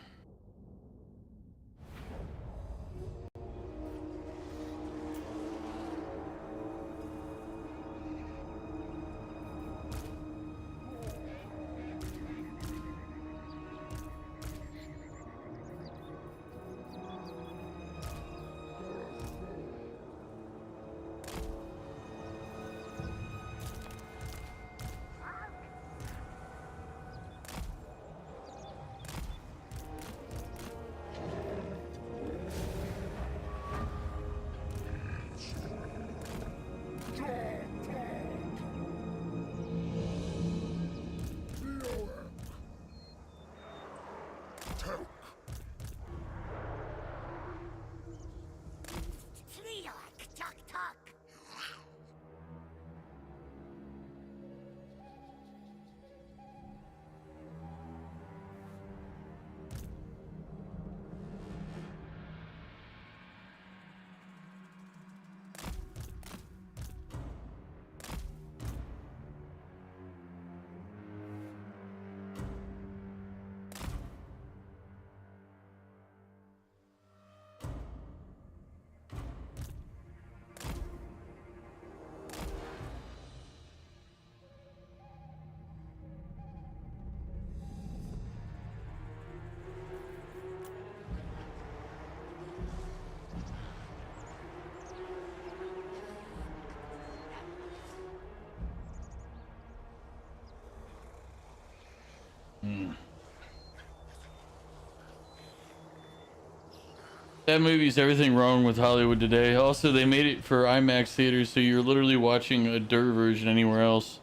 That movie's everything wrong with Hollywood today. Also, they made it for IMAX theaters, so you're literally watching a dirt version anywhere else,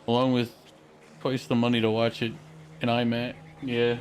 along with twice the money to watch it in IMAX. Yeah.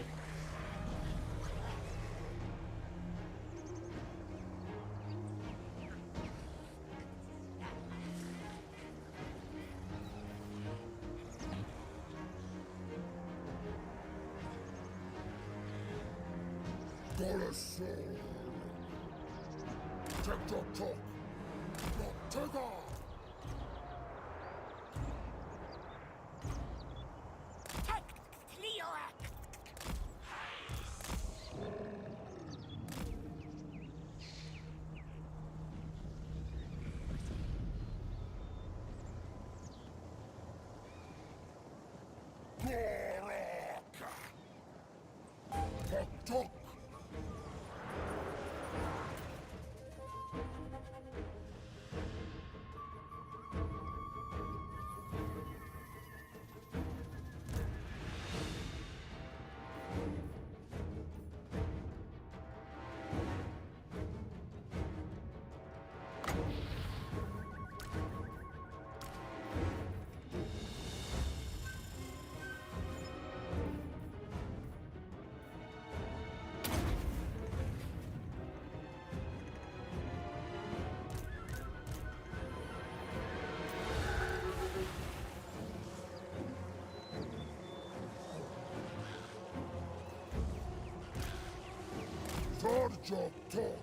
Sarjok Tok.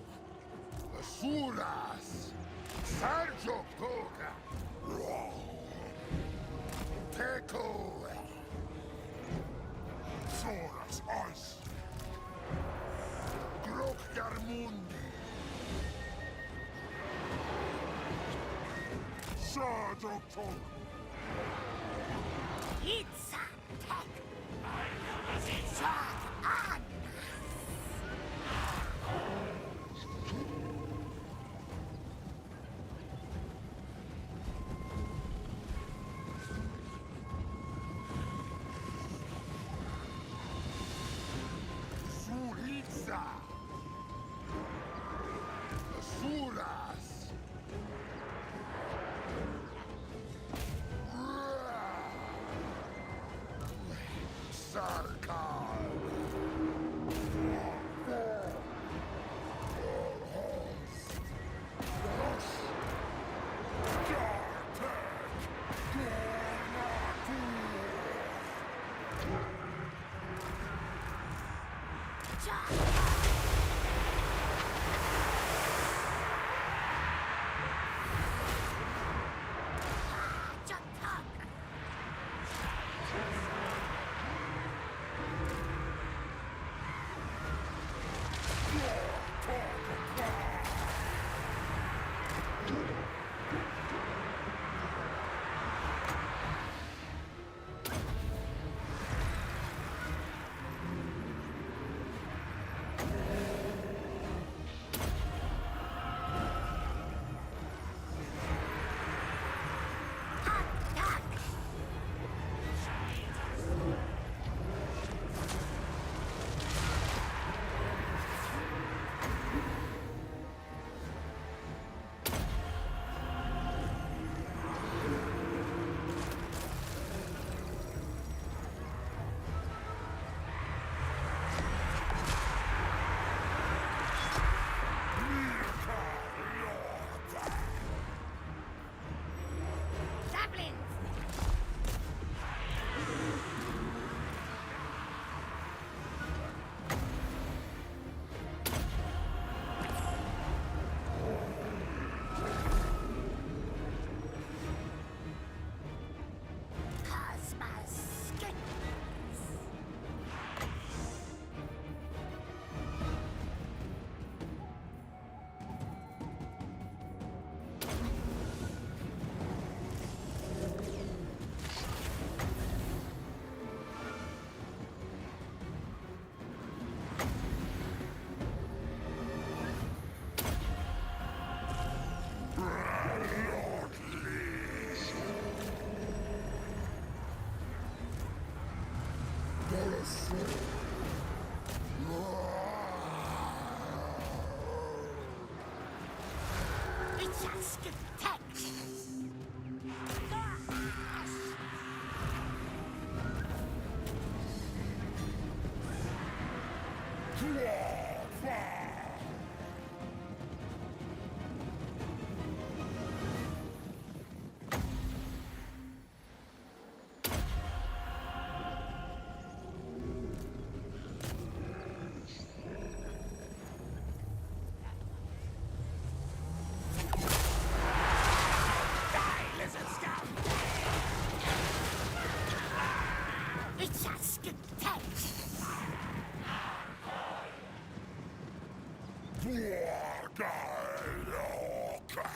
Asuras. Sarjok Tok. Teko. Soras Ice. Grok Garmundi. Sarjok Tok. It's a tech. Shock on. Suritsa. Asuras. Sarkar.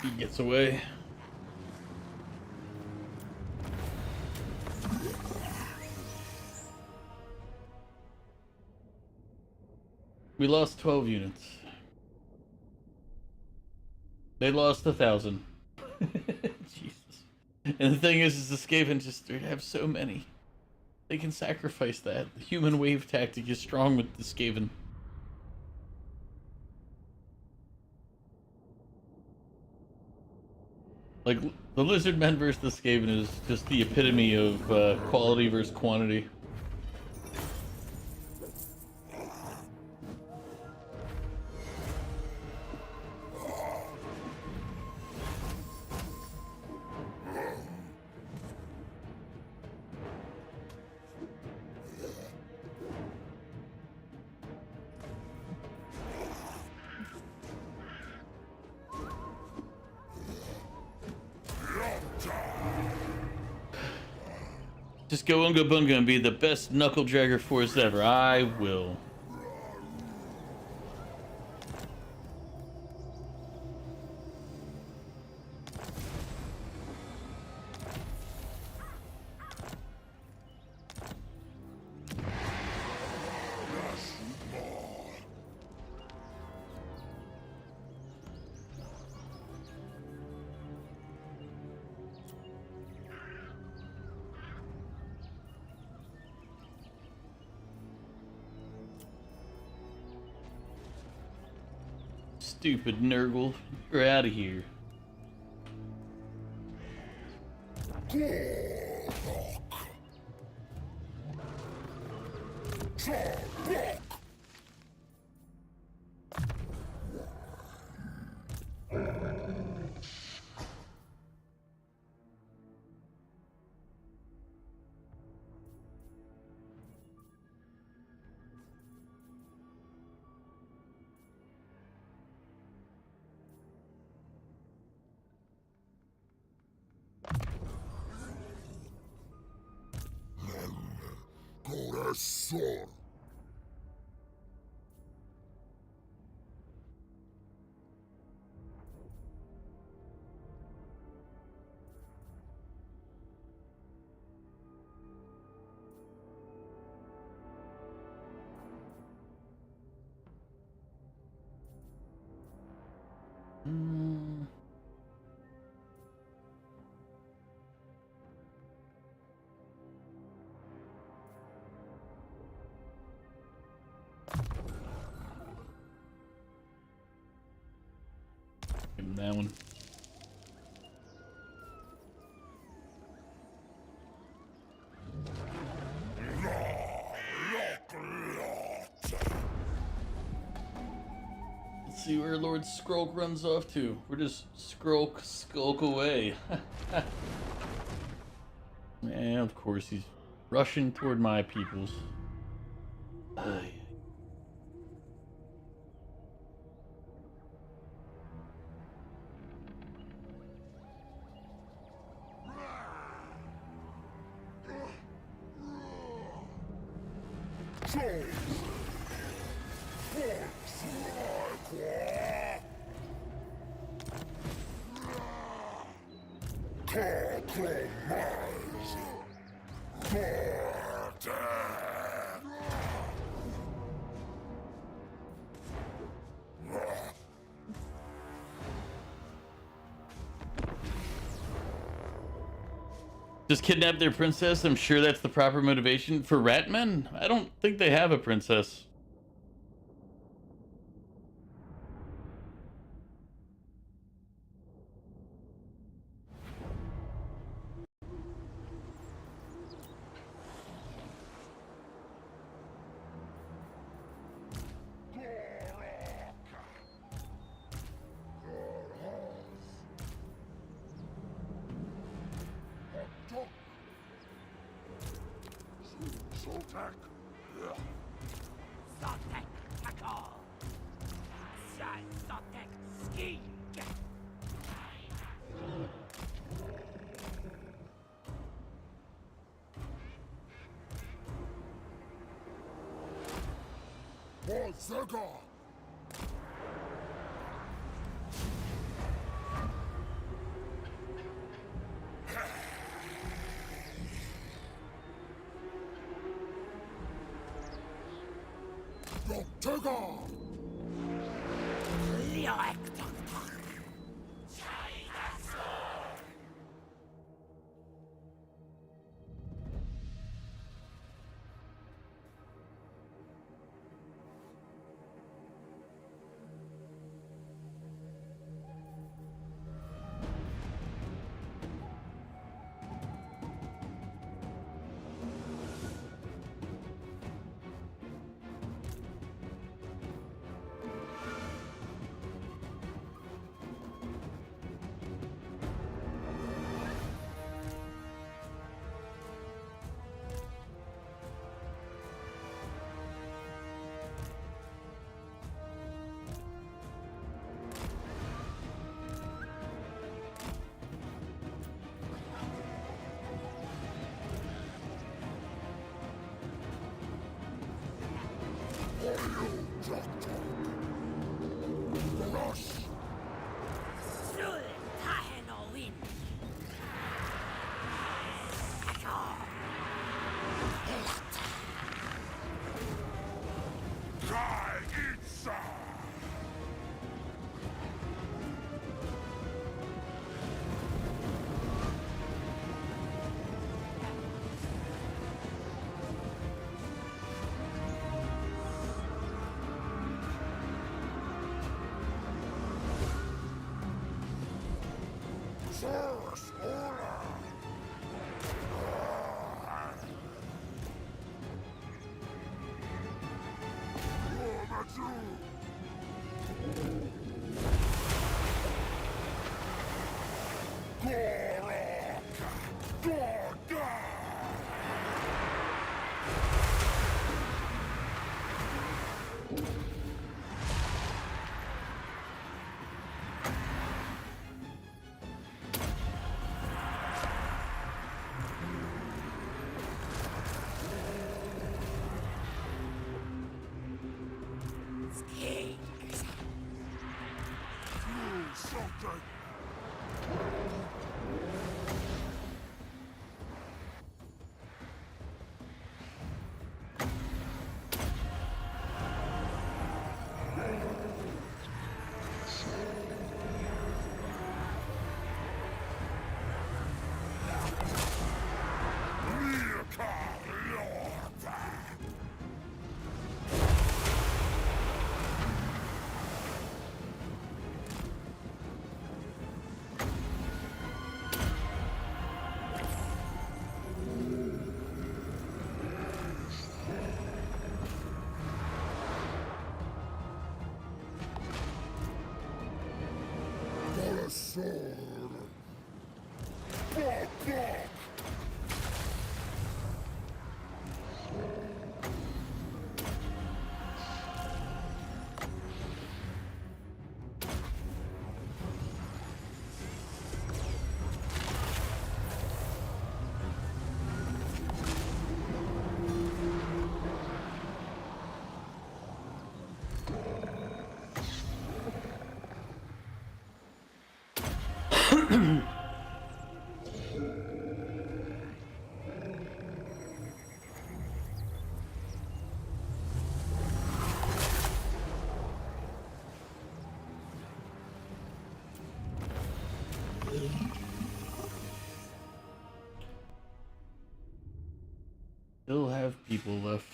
He gets away. We lost 12 units. They lost 1,000. Jesus. And the thing is the Skaven just have so many. They can sacrifice that. The human wave tactic is strong with the Skaven. Like, the Lizard Men versus the Skaven is just the epitome of quality versus quantity. Just go Unga Bunga and be the best knuckle dragger force ever. I will. Stupid Nurgle, you're out of here. Corazón. Give him that one. Let's see where Lord Skrulk runs off to. We're just skulk away. Man, of course he's rushing toward my peoples. Ay. Just kidnap their princess? I'm sure that's the proper motivation. For Ratmen? I don't think they have a princess. First order! Oh, that's you! Something! Got a sword! Fuck! Still have people left.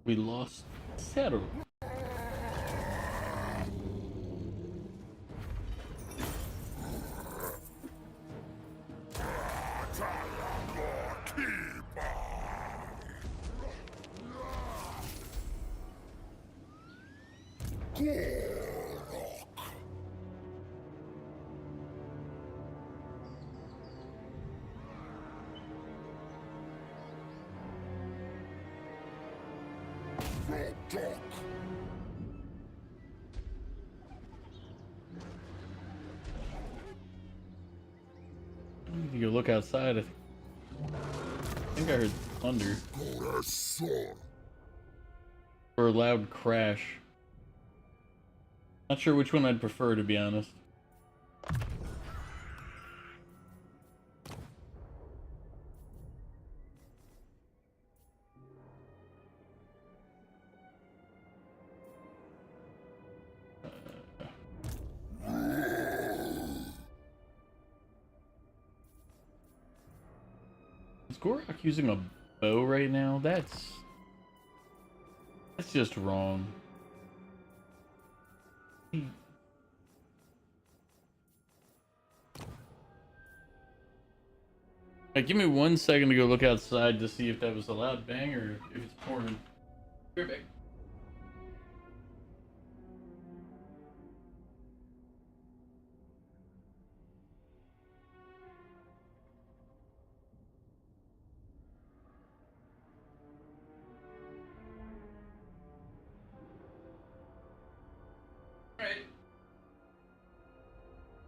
We lost Settle. You can look outside. I think I heard thunder. Or a loud crash. Not sure which one I'd prefer, to be honest. Is Gorak using a bow right now? That's just wrong. Right, give me 1 second to go look outside to see if that was a loud bang or if it's pouring. Be right back. Alright.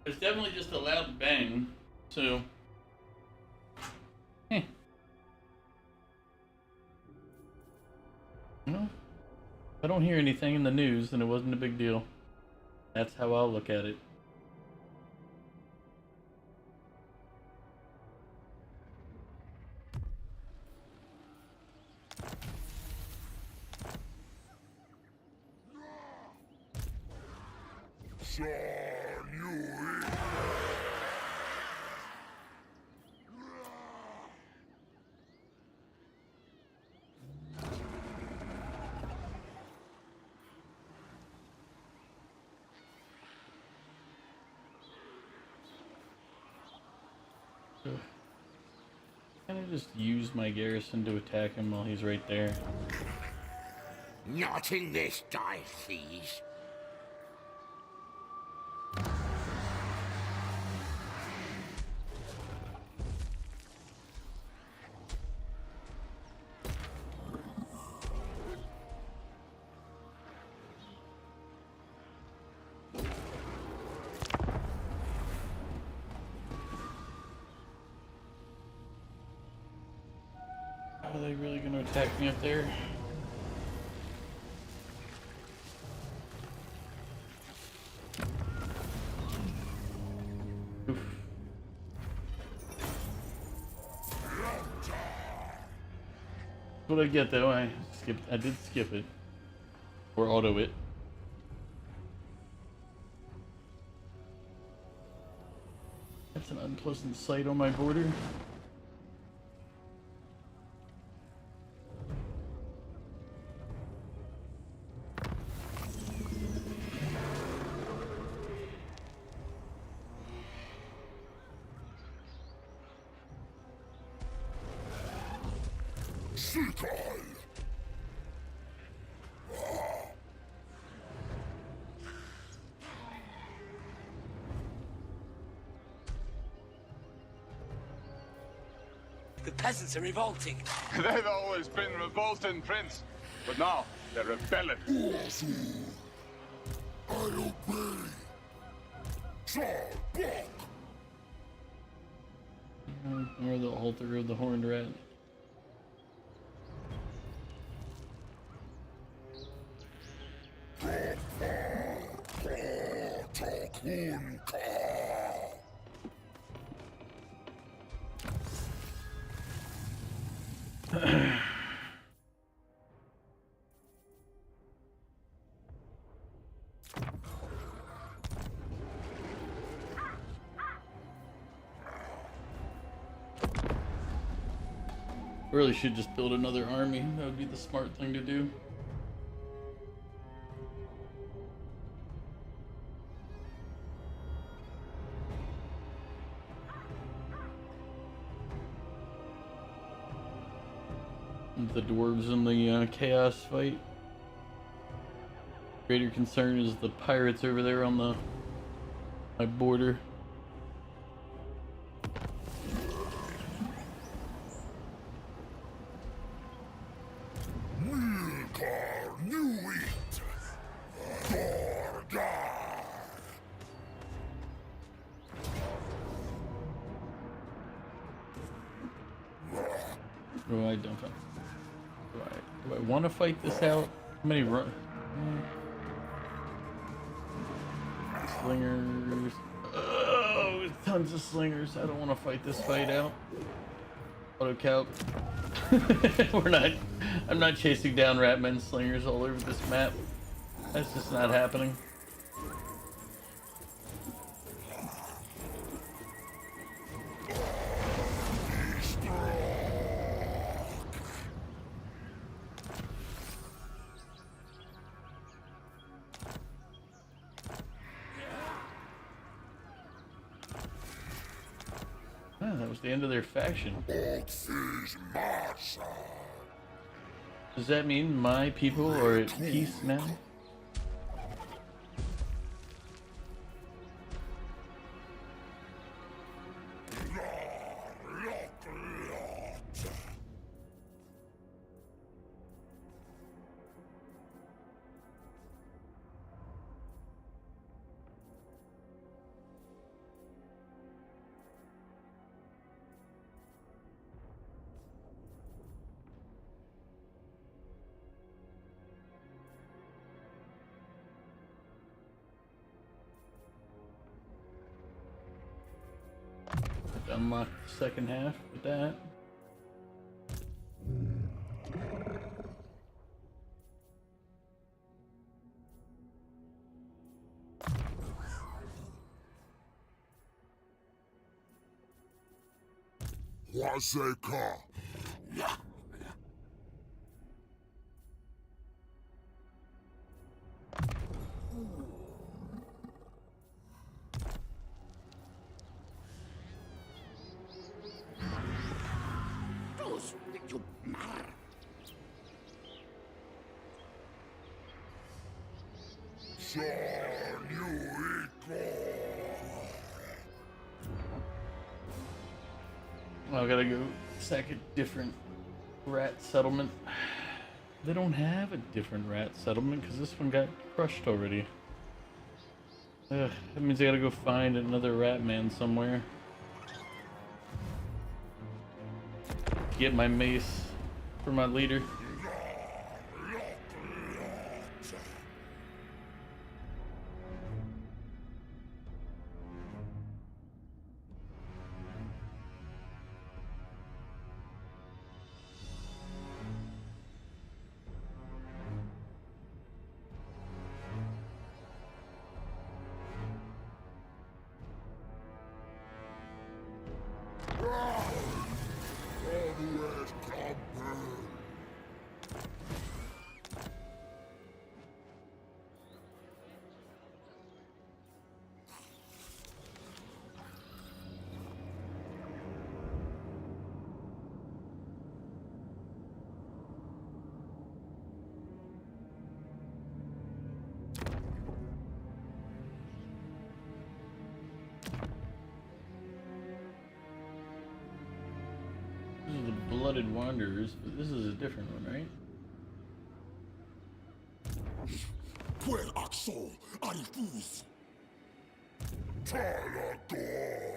It's definitely just a loud bang, so... Well, if I don't hear anything in the news, then it wasn't a big deal. That's how I'll look at it. Can I just use my garrison to attack him while he's right there? Not in this diocese. Are they really going to attack me up there? Oof. What I get though, I did skip it. Or auto it. That's an unpleasant sight on my border. The peasants are revolting. They've always been revolting, Prince. But now, they're rebelling. I obey. Tsar, block. Or the altar of the horned rat. Really should just build another army. That would be the smart thing to do. The dwarves in the chaos fight. Greater concern is the pirates over there on my border. Oh, I don't. Do I want to fight this out? How many run? Slingers. Oh, tons of slingers. I don't want to fight this fight out. Auto count. I'm not chasing down Ratmen slingers all over this map. That's just not happening. That was the end of their faction. Does that mean my people are at peace now? Unlock the second half with that. Waseka. Those you mar. I gotta go sack a different rat settlement. They don't have a different rat settlement because this one got crushed already. Ugh, that means I gotta go find another rat man somewhere. Get my mace for my leader. Always company. This is the Blooded Wanderers, but this is a different one, right? Quel axol arifus. Talador.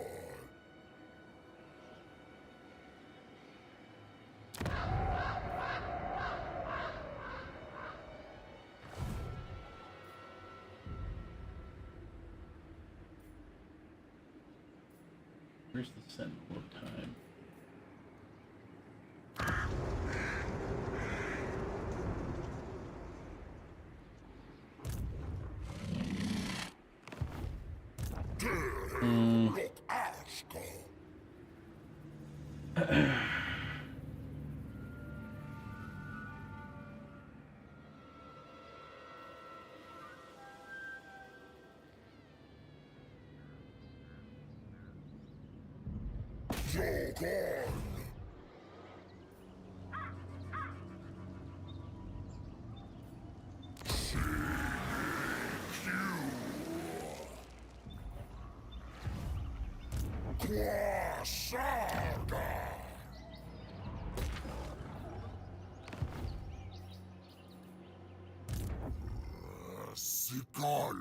Where's the Sentinel of Time? Look Ashko. Jogon. Quasaga. Sikal.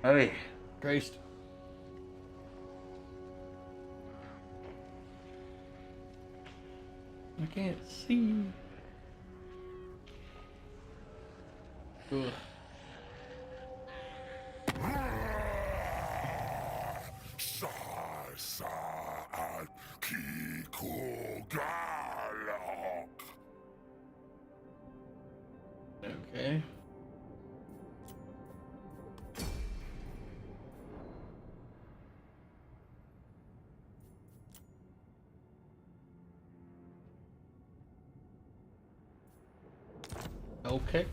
Hey, Christ. I can't see. Ugh. Saat Kikugalok. Okay. Okay.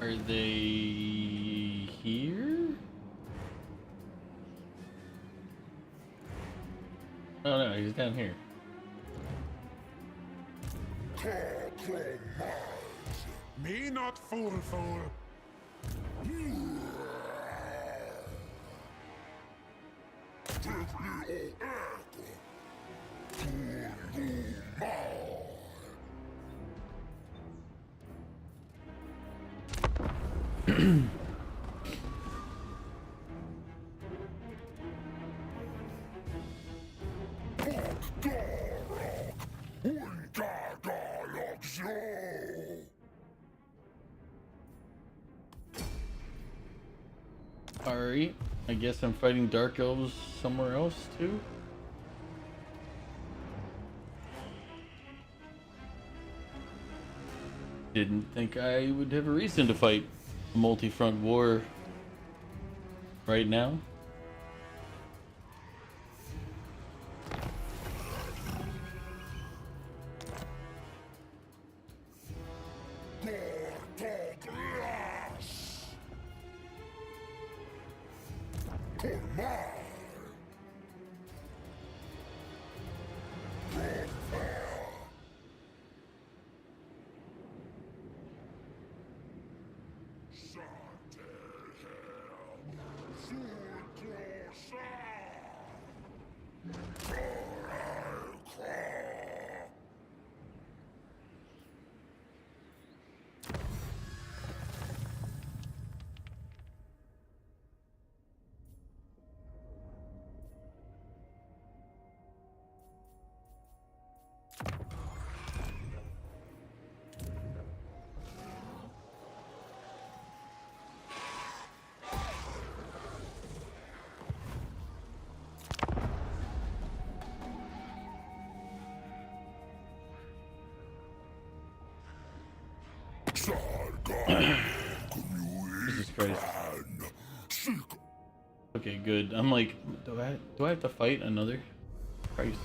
Are they here? Oh no, he's down here. Me not fool. Alright, I guess I'm fighting Dark Elves somewhere else too. Didn't think I would have a reason to fight a multi-front war right now. Jesus Christ. Okay, good. I'm like, do I have to fight another? Christ.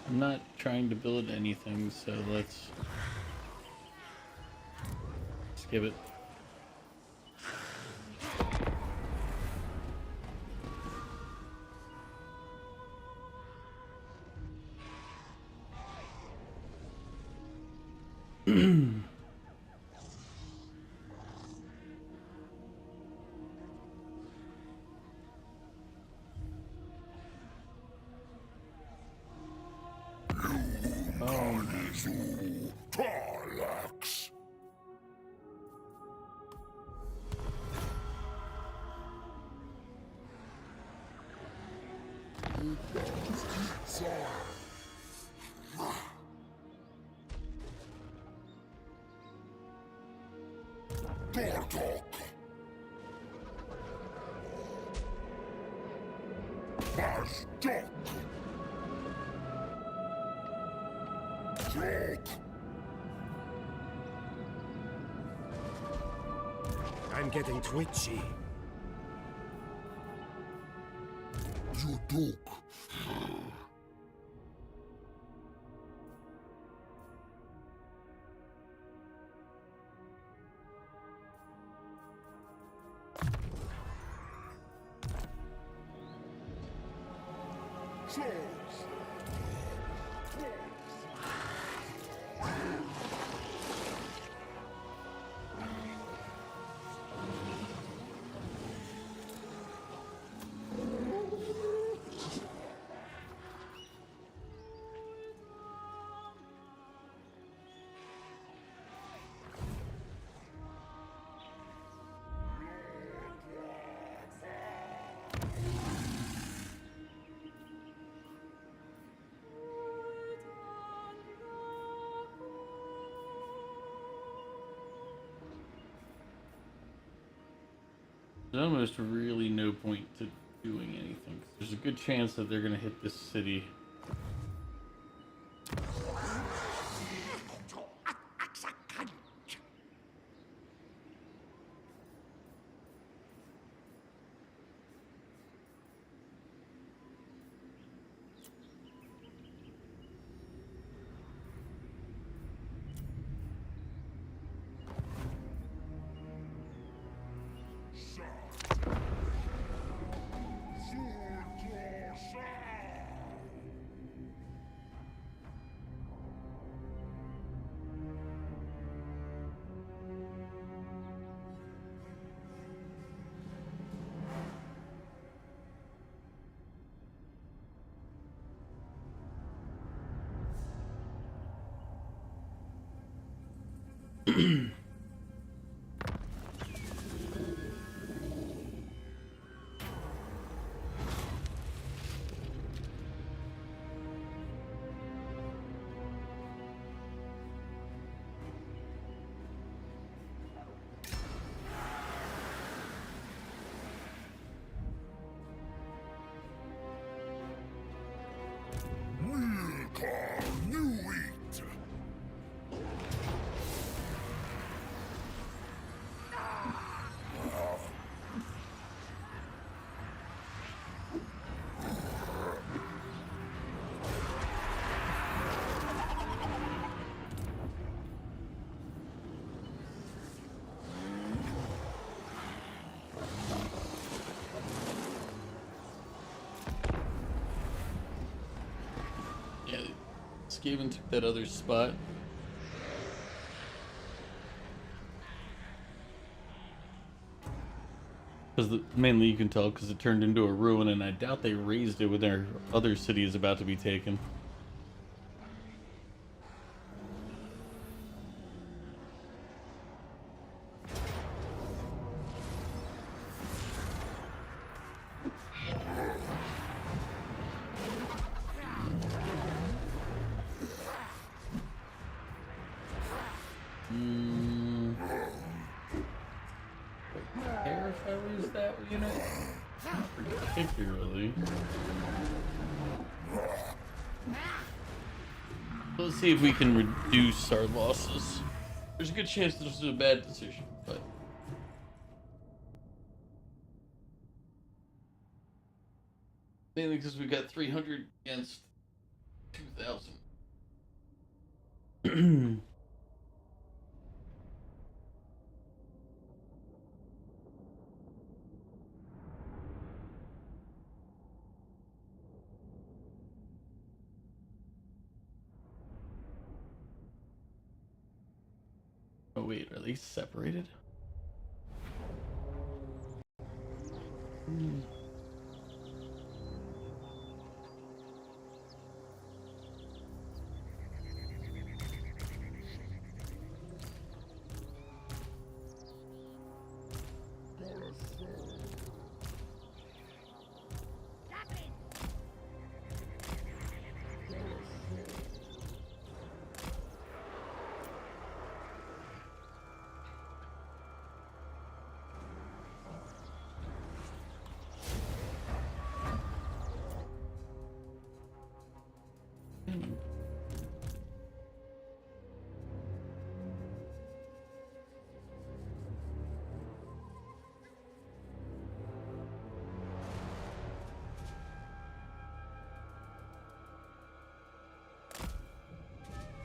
I'm not trying to build anything, so let's skip it. Kanizu Talax. Tortok. Bastok. Drog. I'm getting twitchy. Yuduk. There's almost really no point to doing anything. There's a good chance that they're gonna hit this city. Yeah, Skaven took that other spot. Because mainly you can tell because it turned into a ruin, and I doubt they raised it when their other city is about to be taken. Care if I lose that unit? Not particularly. Let's see if we can reduce our losses. There's a good chance this is a bad decision, but mainly because we got 300 against 2,000. Oh wait, are they separated?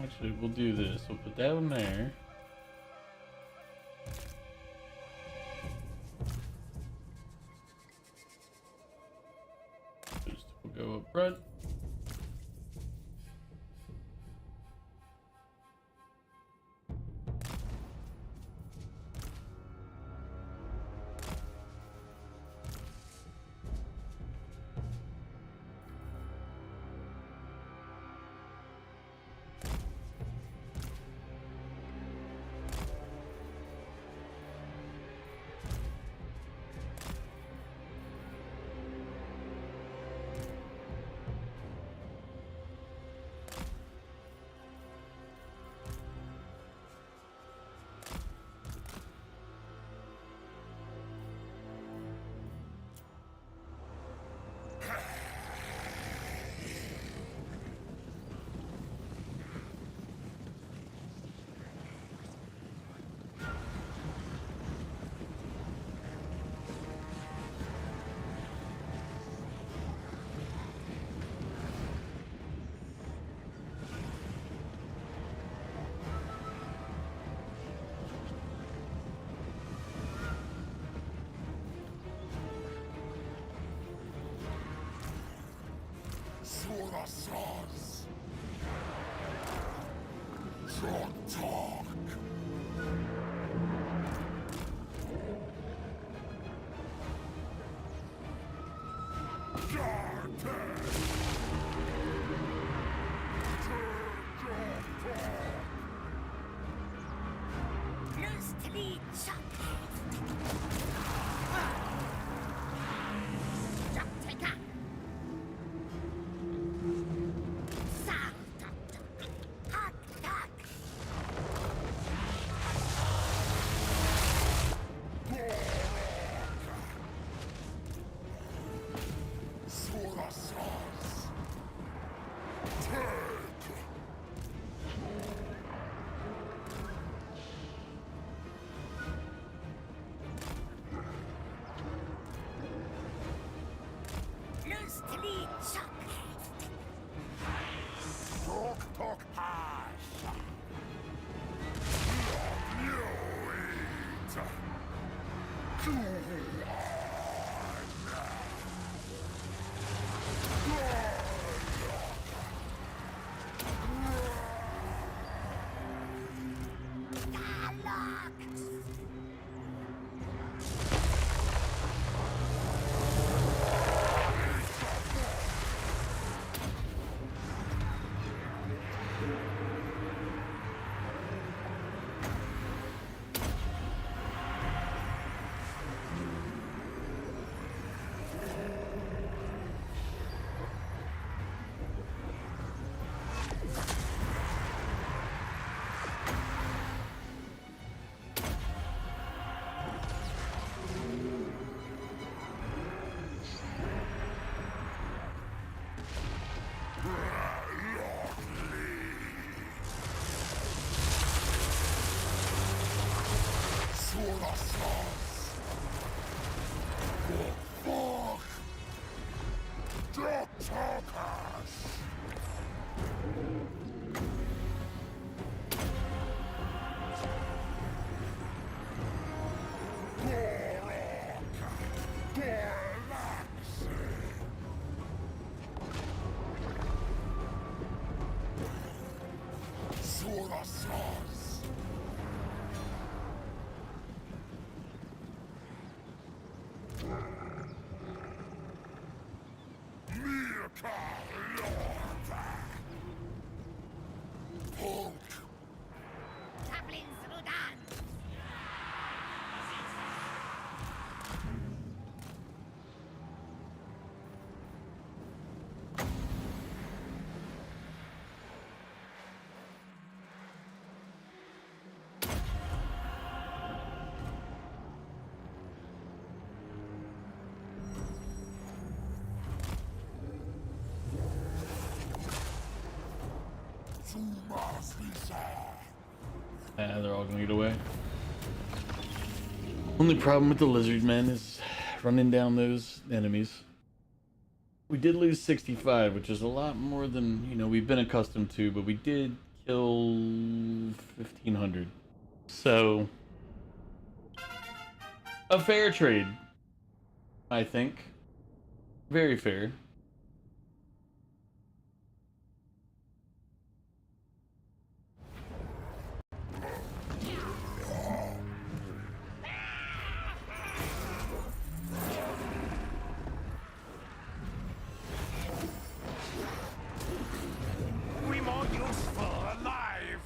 Actually, we'll do this. We'll put that one there. Just we'll go up front. Sorcerers. Talk. Lustig Jocktaker. Talk hash. They're all gonna get away. Only problem with the lizard men is running down those enemies. We did lose 65, which is a lot more than, you know, we've been accustomed to, but we did kill 1,500. So, a fair trade, I think. Very fair. We more useful alive.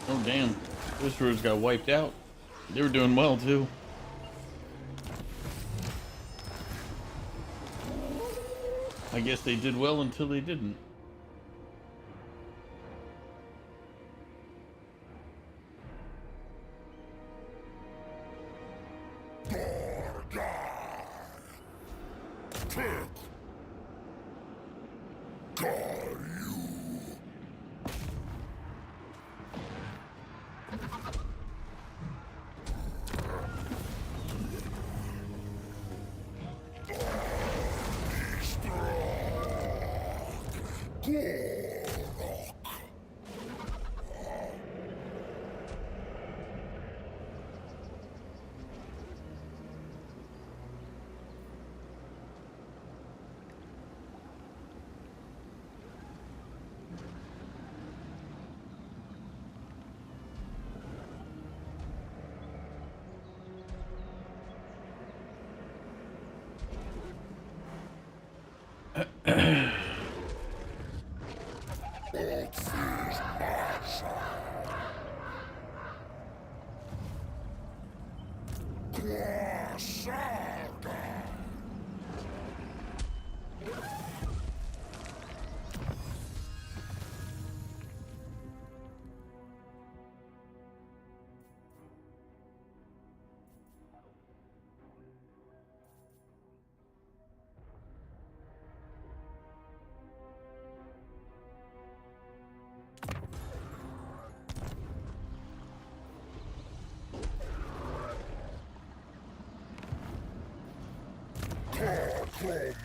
Oh damn, this road's got wiped out. They were doing well too. I guess they did well until they didn't.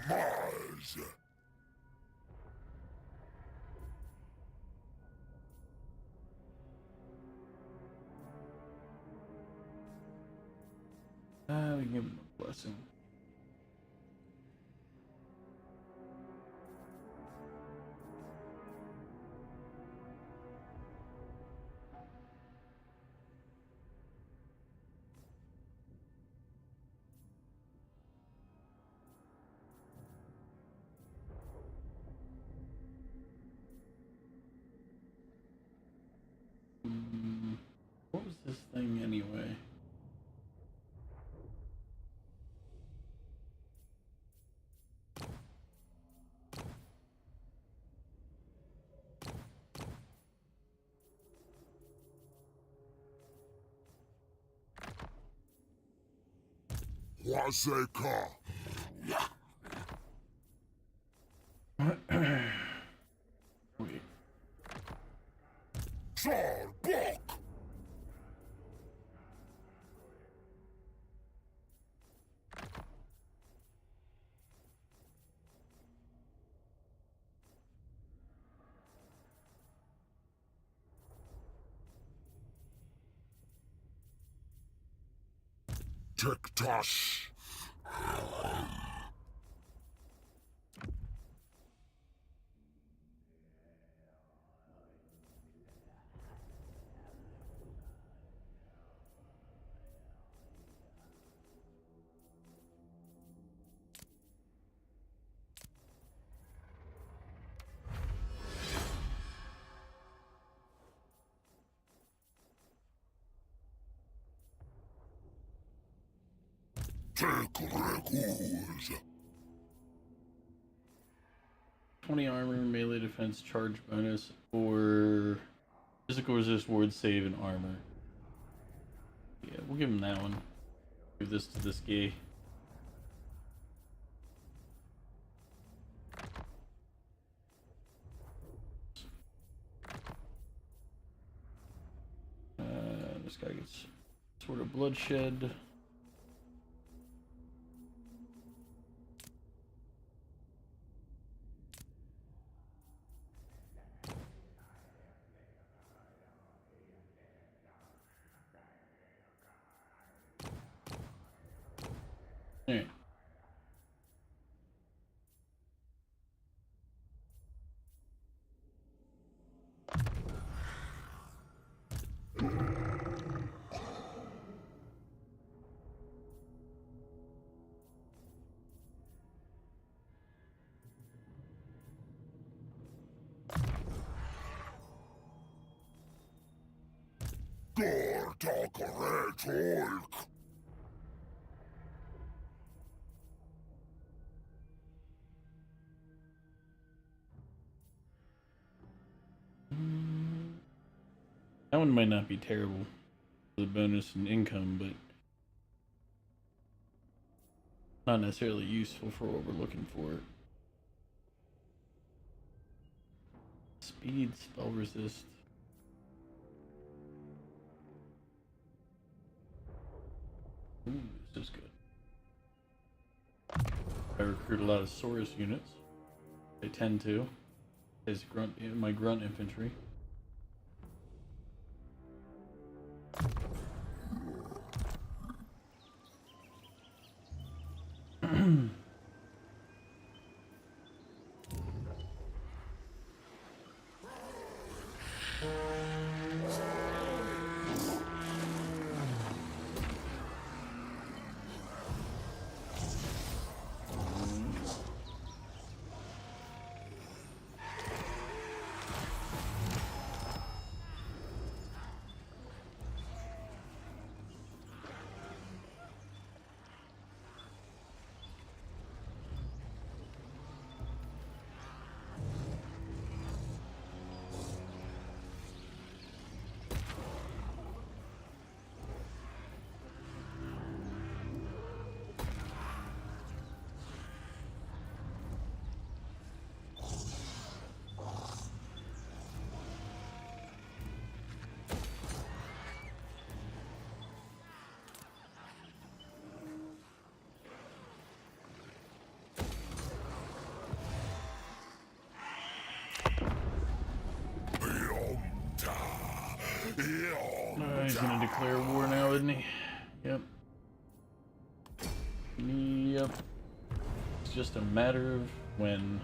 Compromise. We give him a blessing. What was this thing anyway? Waseka. Wait. Czarbok. Tiktash. Take records. 20 armor, melee defense, charge bonus, or physical resist, ward save, and armor. Yeah, we'll give him that one. Give this to this guy. This guy gets sort of bloodshed. Går tak retork. That one might not be terrible for the bonus and income, but not necessarily useful for what we're looking for. Speed, spell resist. Ooh, this is good. I recruit a lot of Saurus units. I tend to, as my grunt infantry. He's gonna declare war now, isn't he? Yep. Yep. It's just a matter of when.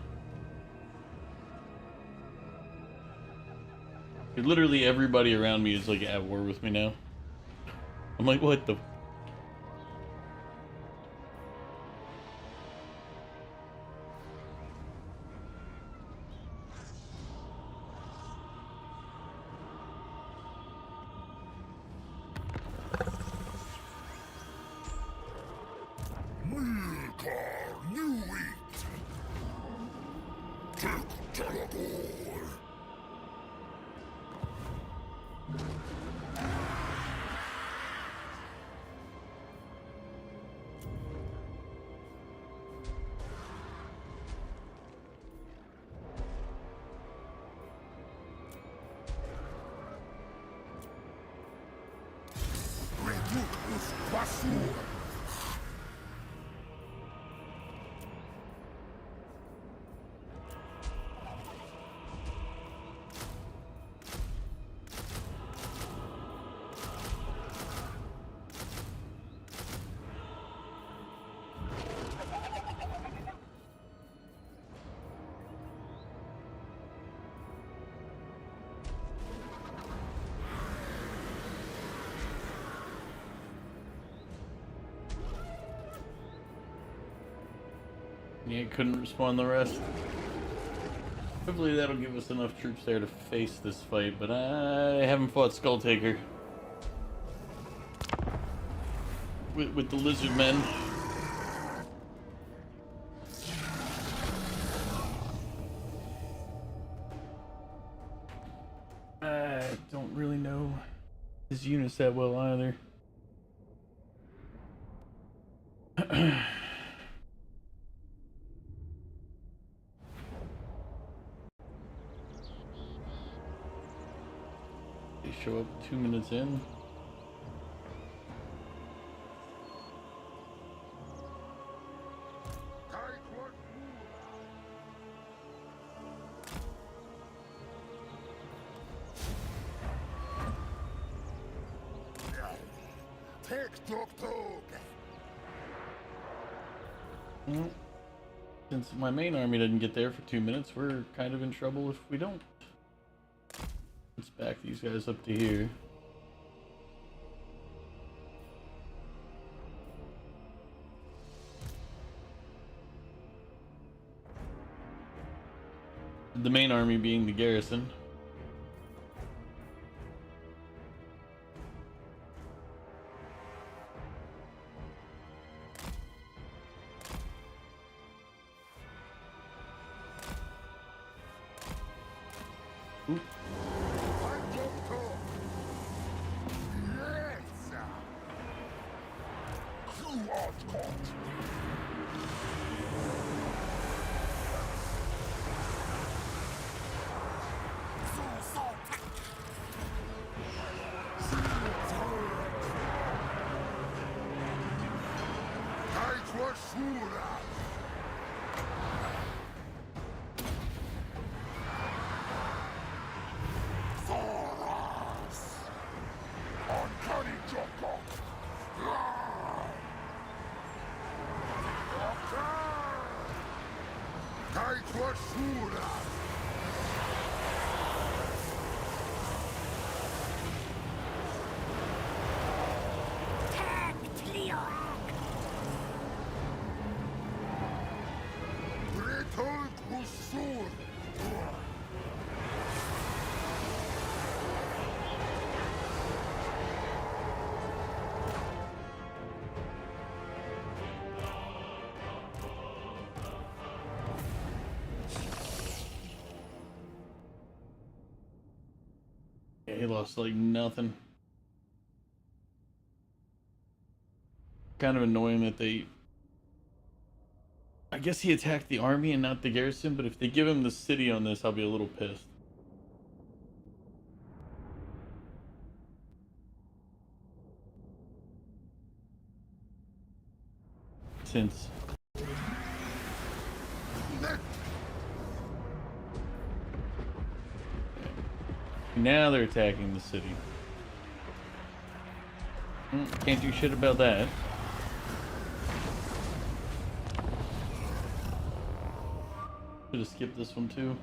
Literally everybody around me is like at war with me now. I'm like, what the? Milkar, new wheat. Take Teleport. Reductus Basur. Yeah, couldn't respawn the rest. Hopefully that'll give us enough troops there to face this fight, but I haven't fought Skulltaker with the lizard men. I don't really know his units that well either. They show up 2 minutes in. Take Doctor. Since my main army didn't get there for 2 minutes, we're kind of in trouble if we don't. Let's back these guys up to here. The main army being the garrison. Oop. Yes! You are caught! Yeah, he lost like nothing. Kind of annoying that they... I guess he attacked the army and not the garrison, but if they give him the city on this, I'll be a little pissed. Since... Now they're attacking the city. Can't do shit about that. Should have skipped this one too.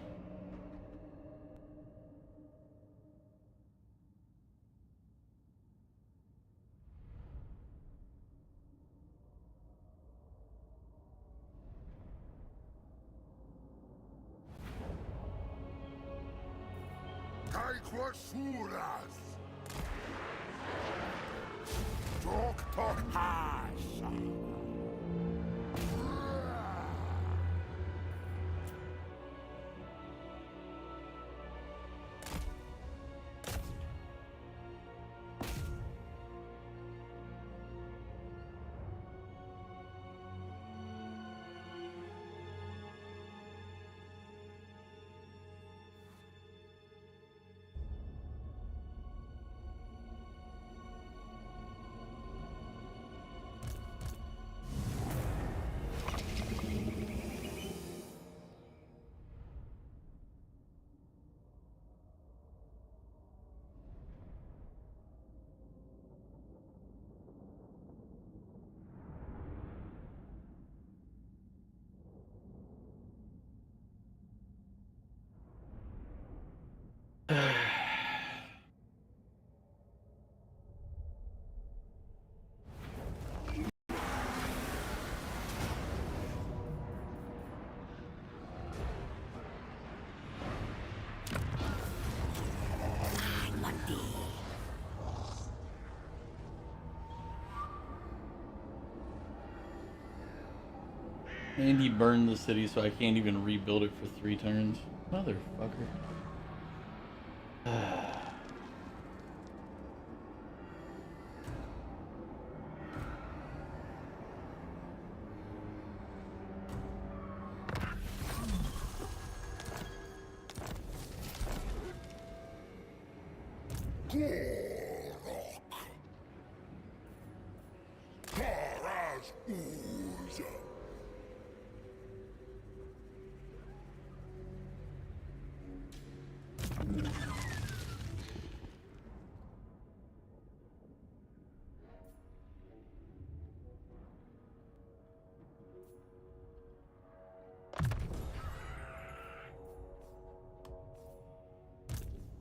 And he burned the city, so I can't even rebuild it for 3 turns. Motherfucker.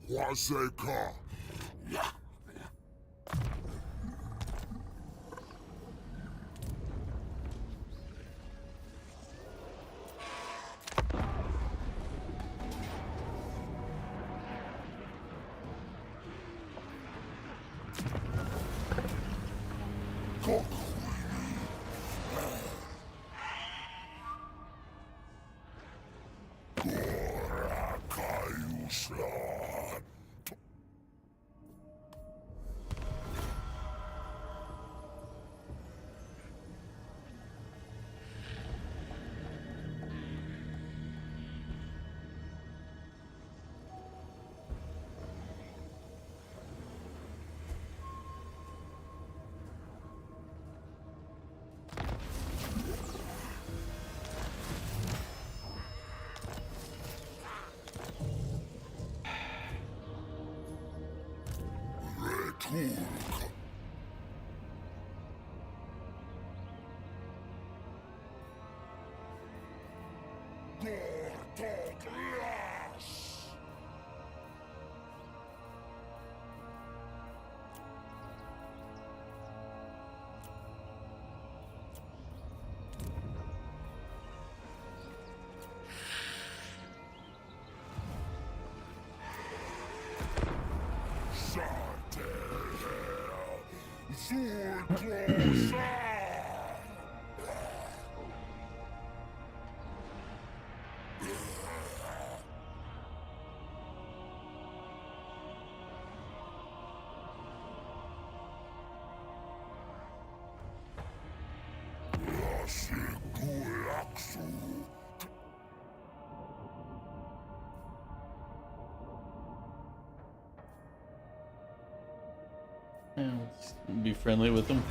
Waseka. Gorakayusla. Yeah, let's be friendly with them.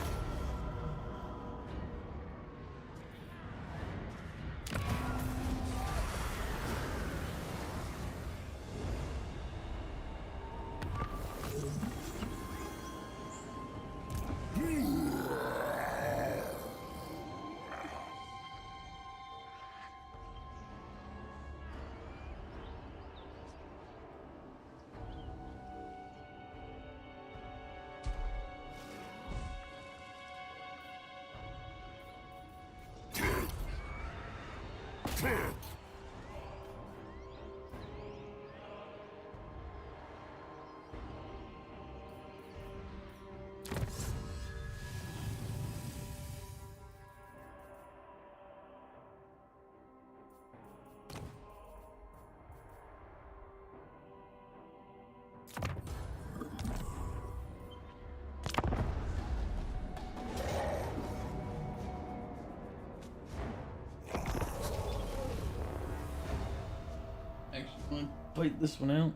Actually, I'm gonna fight this one out.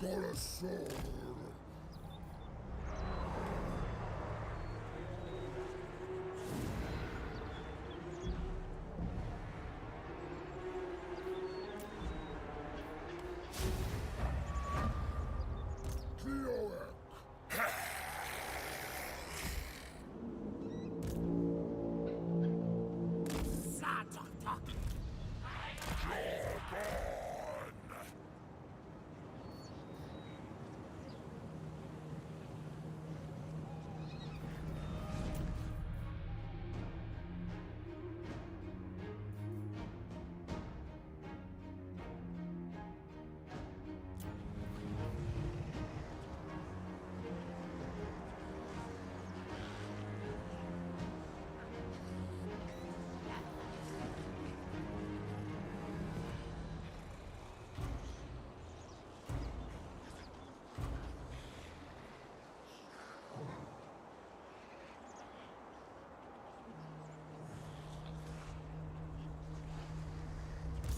Got a sword.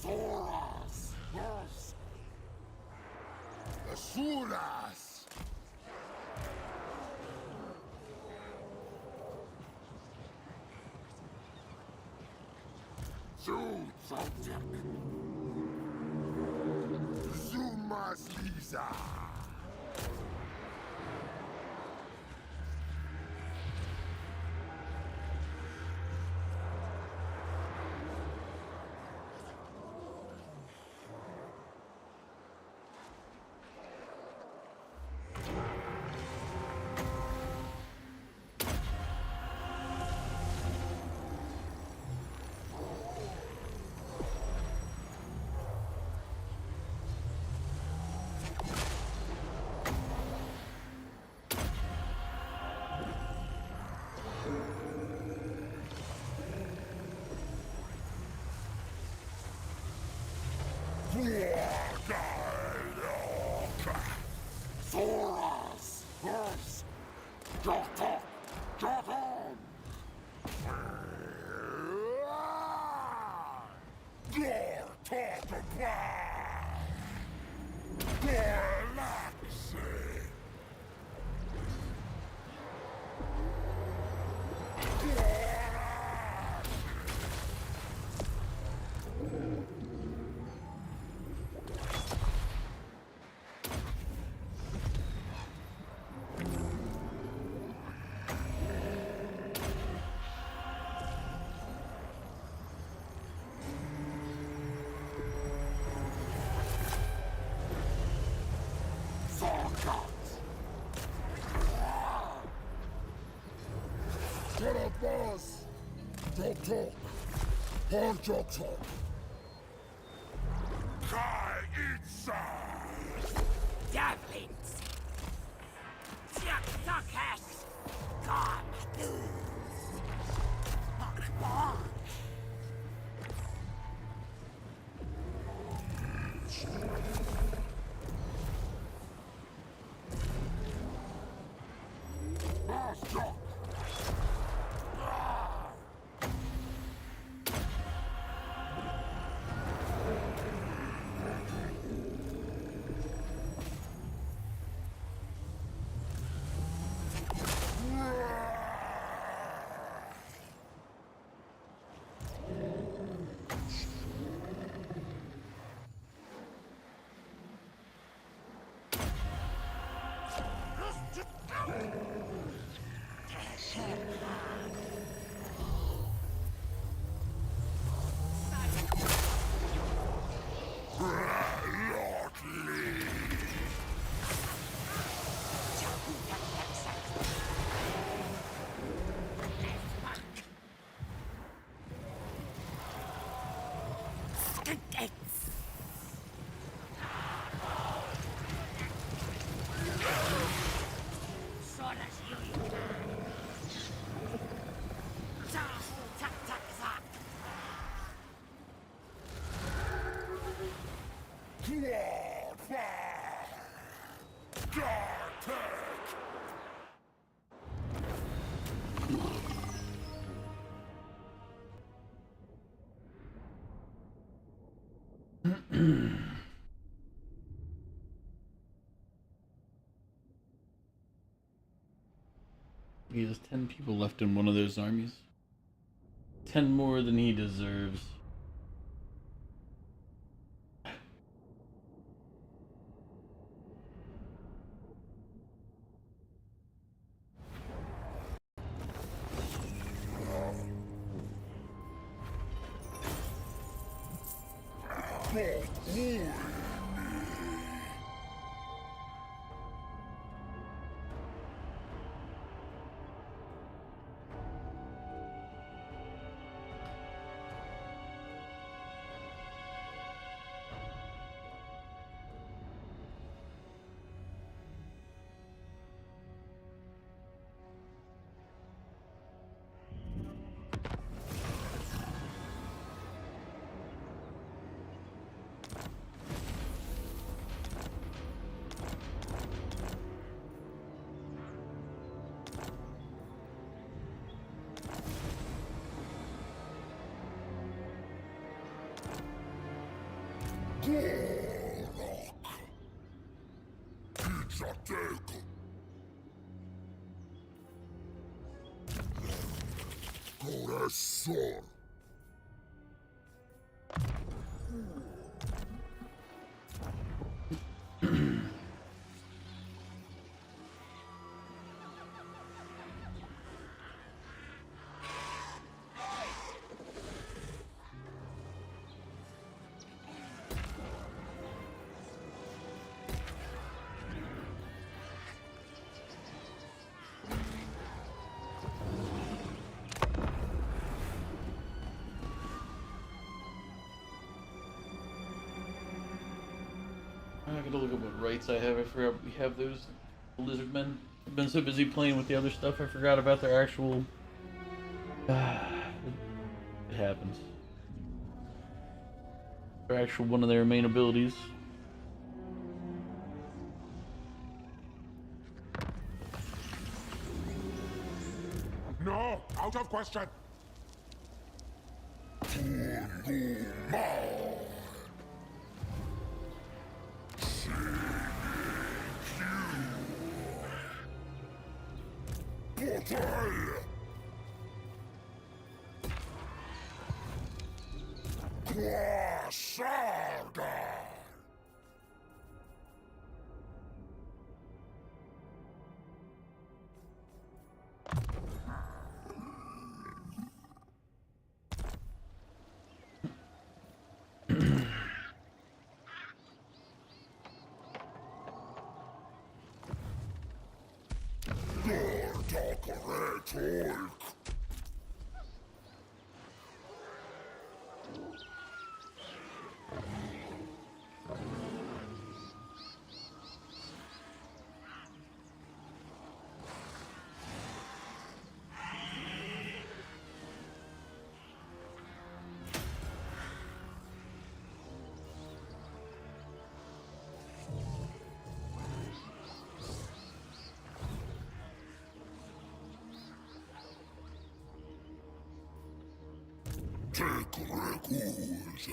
Horas! Yes! Asuras! Zuzottek! Zumas Lisa! Shut up, boss! Talk, talk. Hard talk, talk. Kai inside! Devlins! Suckers! Gone! He has 10 people left in one of those armies. 10 more than he deserves. Corazón. I gotta look at what rights I have. I forgot we have those lizard men. I've been so busy playing with the other stuff, I forgot about their actual. It happens. Or actual one of their main abilities. No, out of question. Portal! Saga! Take refuge.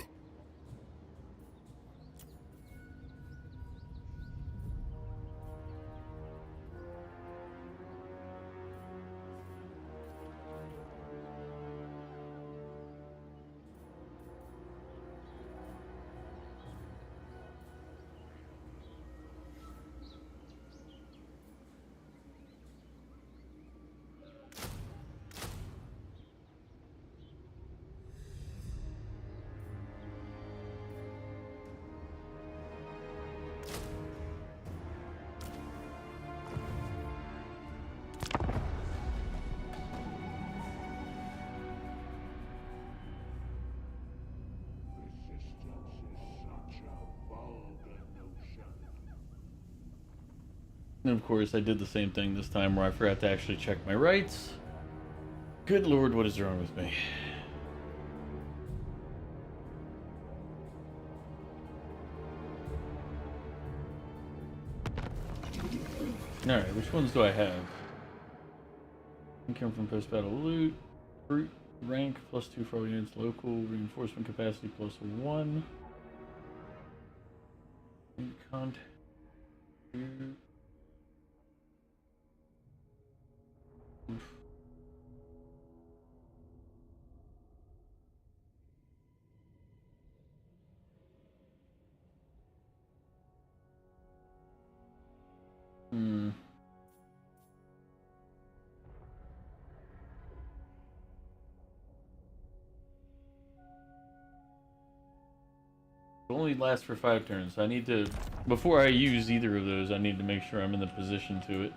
And of course, I did the same thing this time where I forgot to actually check my rights. Good lord, what is wrong with me? Alright, which ones do I have? Income from post-battle loot. Brute rank +2 for all units. Local reinforcement capacity +1. Contact. It only lasts for 5 turns. I need to, before I use either of those, I need to make sure I'm in the position to it.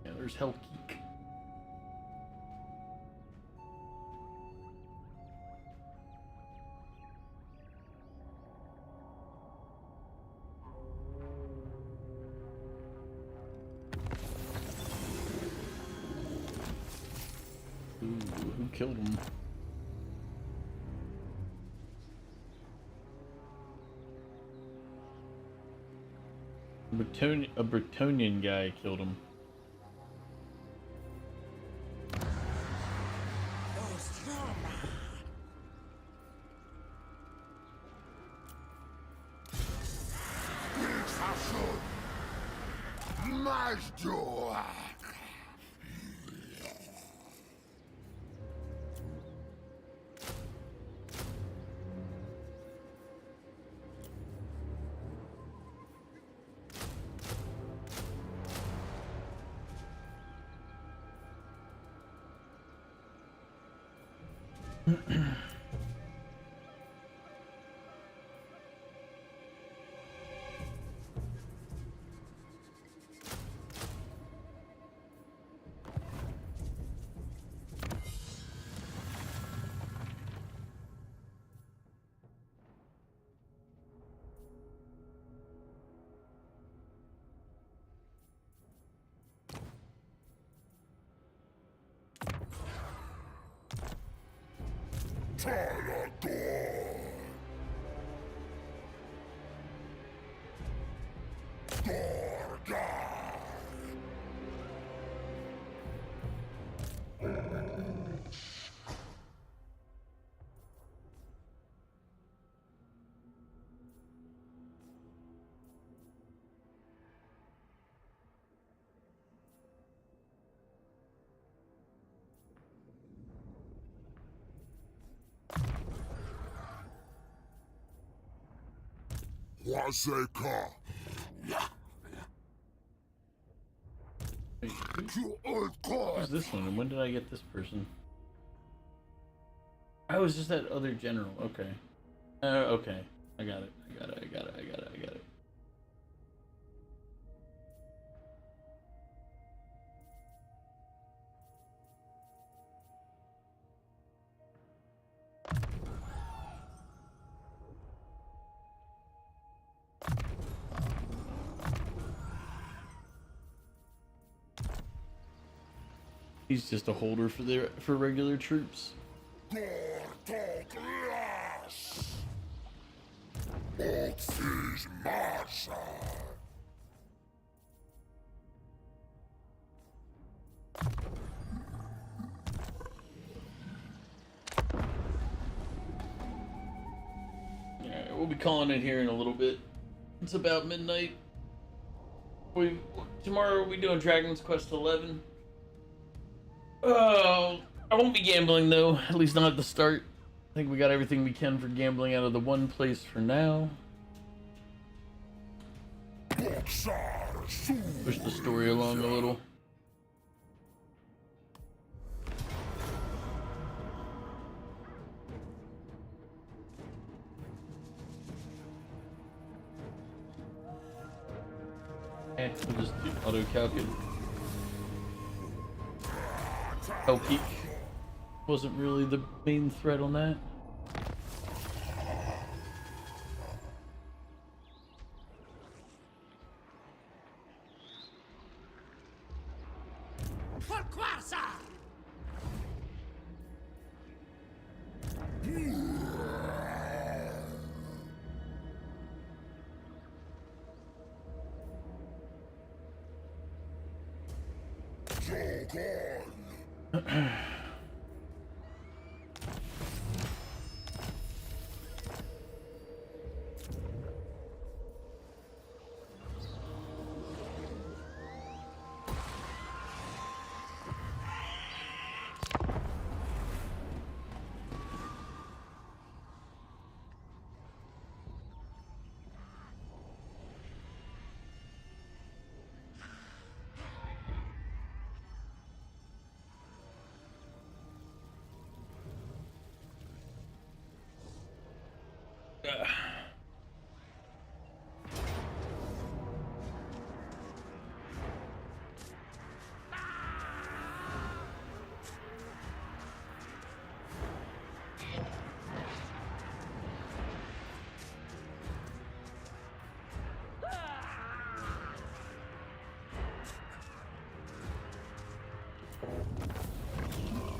Yeah, there's Hell Geek. Who killed him? A Bretonian guy killed him. Mais joie. Waseka. Who's this one? And when did I get this person? I was just that other general. Okay. Okay. I got it. I got it. He's just a holder for regular troops. Alright, we'll be calling it here in a little bit. It's about midnight. Tomorrow we'll be doing Dragon's Quest 11. Oh, I won't be gambling though, at least not at the start. I think we got everything we can for gambling out of the one place for now. Push the story along a little. We'll just do auto-calc it. Hellpeak wasn't really the main threat on that.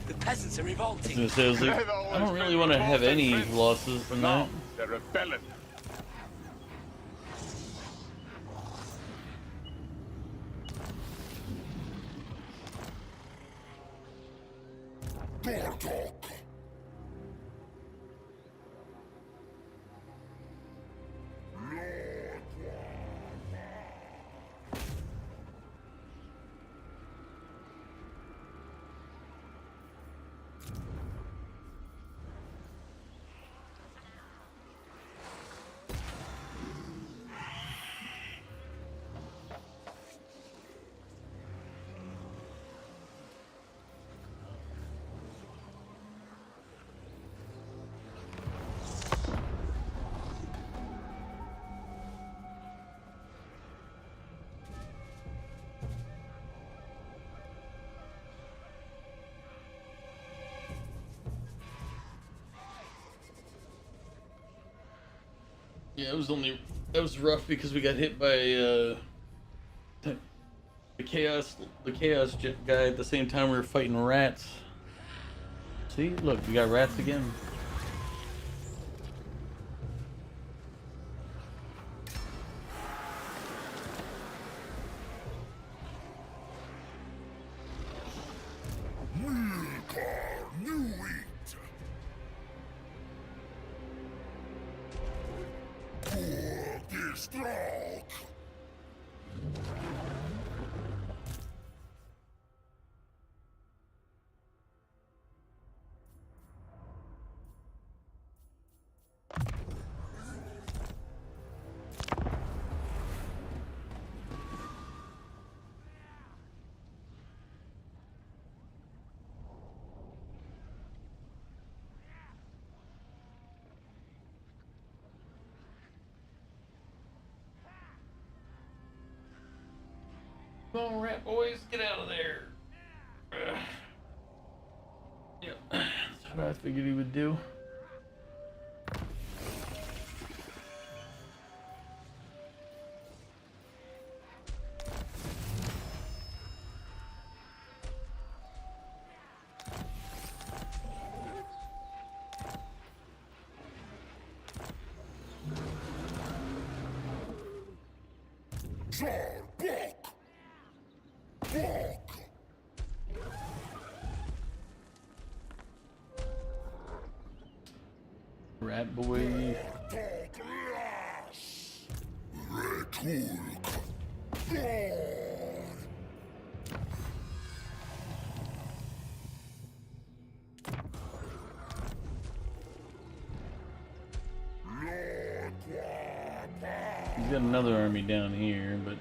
The peasants are revolting. I don't really want to have any losses from that. They're rebelling. Yeah, that was rough because we got hit by the chaos guy at the same time we were fighting rats. See, look, we got rats again. Come on, rat boys, get out of there. Yep, that's what I figured he would do. Rat boy. He's got another army down here, but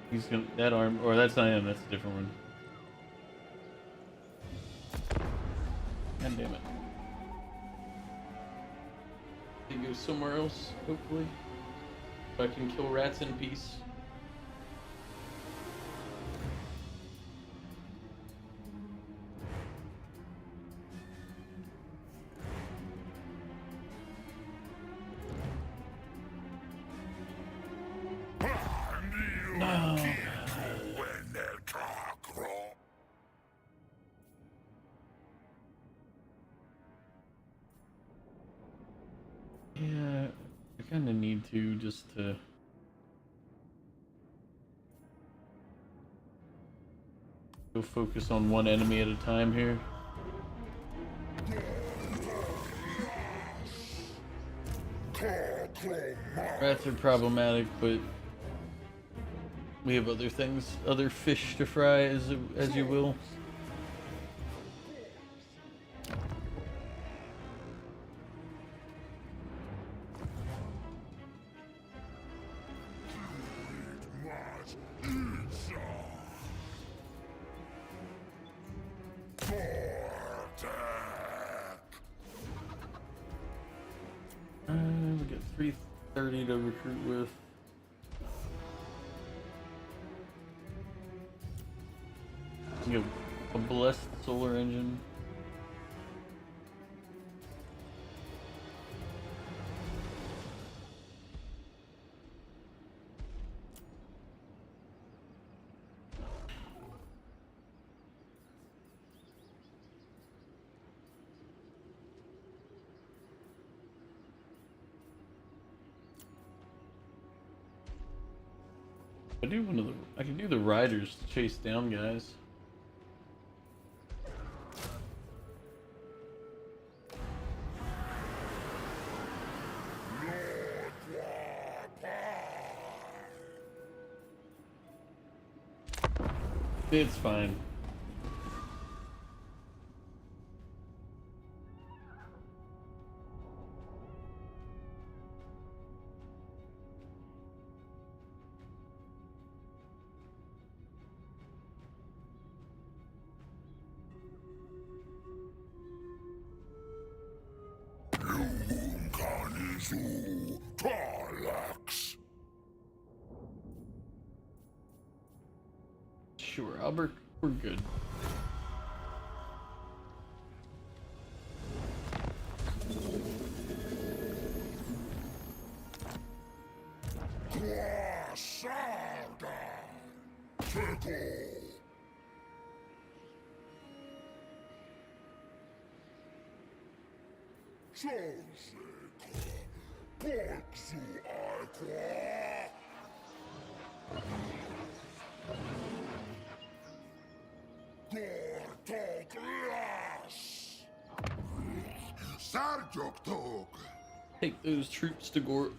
he's gonna that arm or that's not him, that's a different one. God damn it. He goes somewhere else, hopefully. If I can kill rats in peace. No. Yeah, I kind of need to just to go focus on one enemy at a time here. Rats are problematic, but we have other things, other fish to fry, as you will. We got 330 to recruit with. You have a blessed solar engine. I can do the riders to chase down guys. It's fine. Sure, Albert, we're good. Take those troops to Gorak.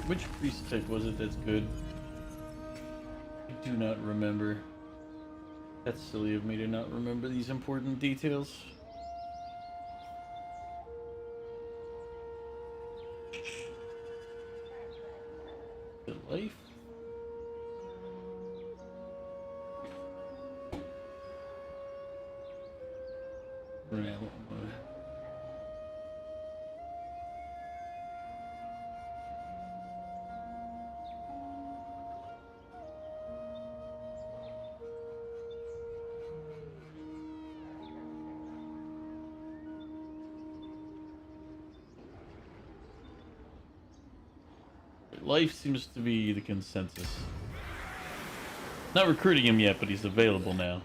Which priest type was it that's good? I do not remember. That's silly of me to not remember these important details. The life? Right. Life seems to be the consensus. Not recruiting him yet, but he's available now.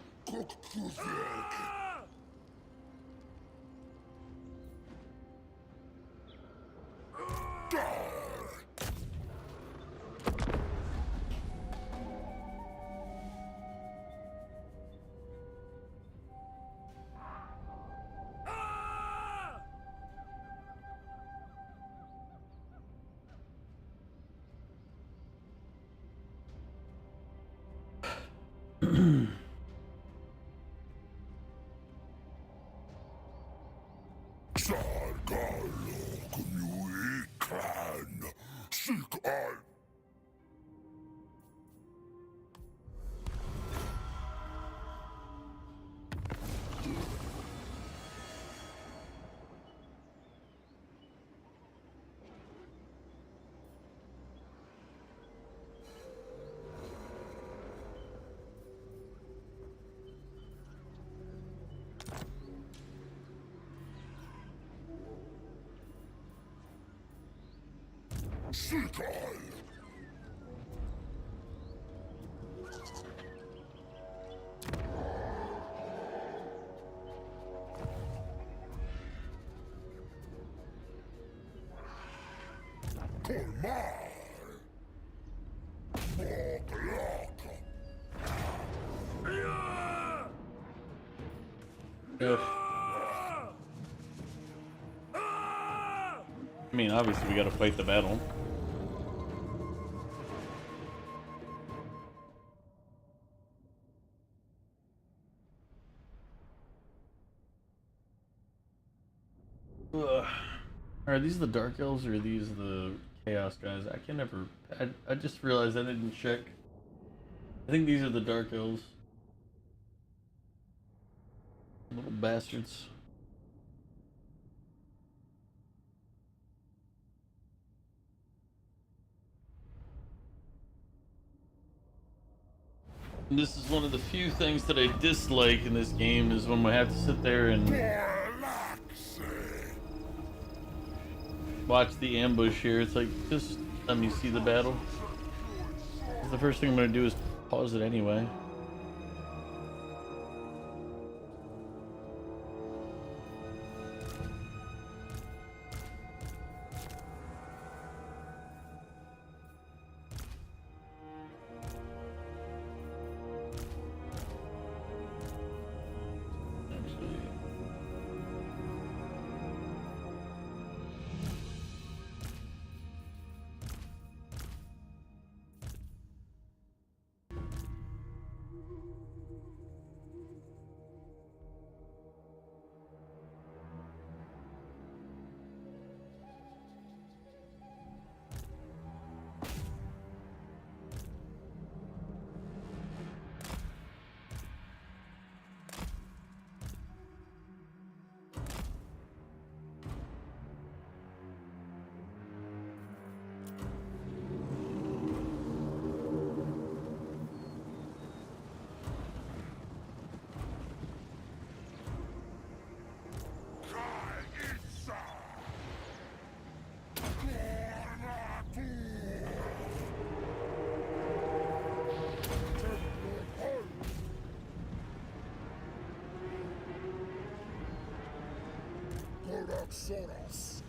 Ugh. I mean, obviously we gotta fight the battle. Ugh. Are these the Dark Elves or are these the Chaos guys? I can never... I just realized I didn't check. I think these are the Dark Elves. Little bastards. And this is one of the few things that I dislike in this game is when we have to sit there and watch the ambush here. It's like, just let me see the battle. The first thing I'm going to do is pause it anyway. Soros.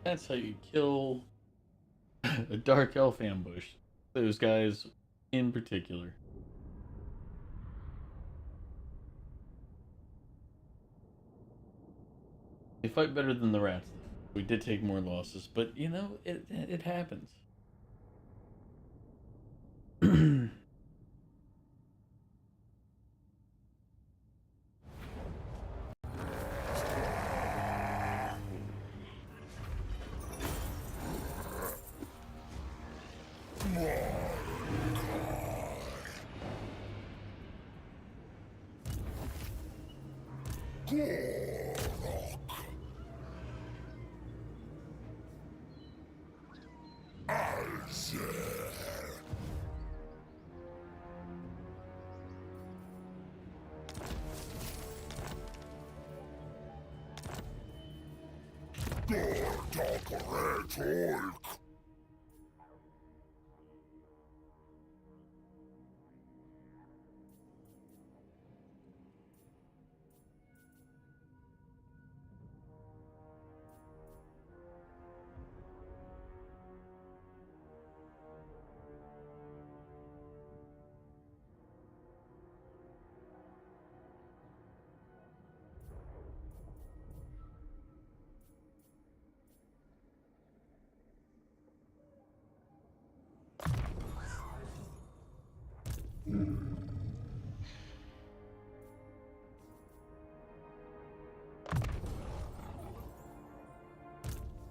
That's how you kill a dark elf ambush. Those guys in particular. They fight better than the rats. We did take more losses, but you know, it happens.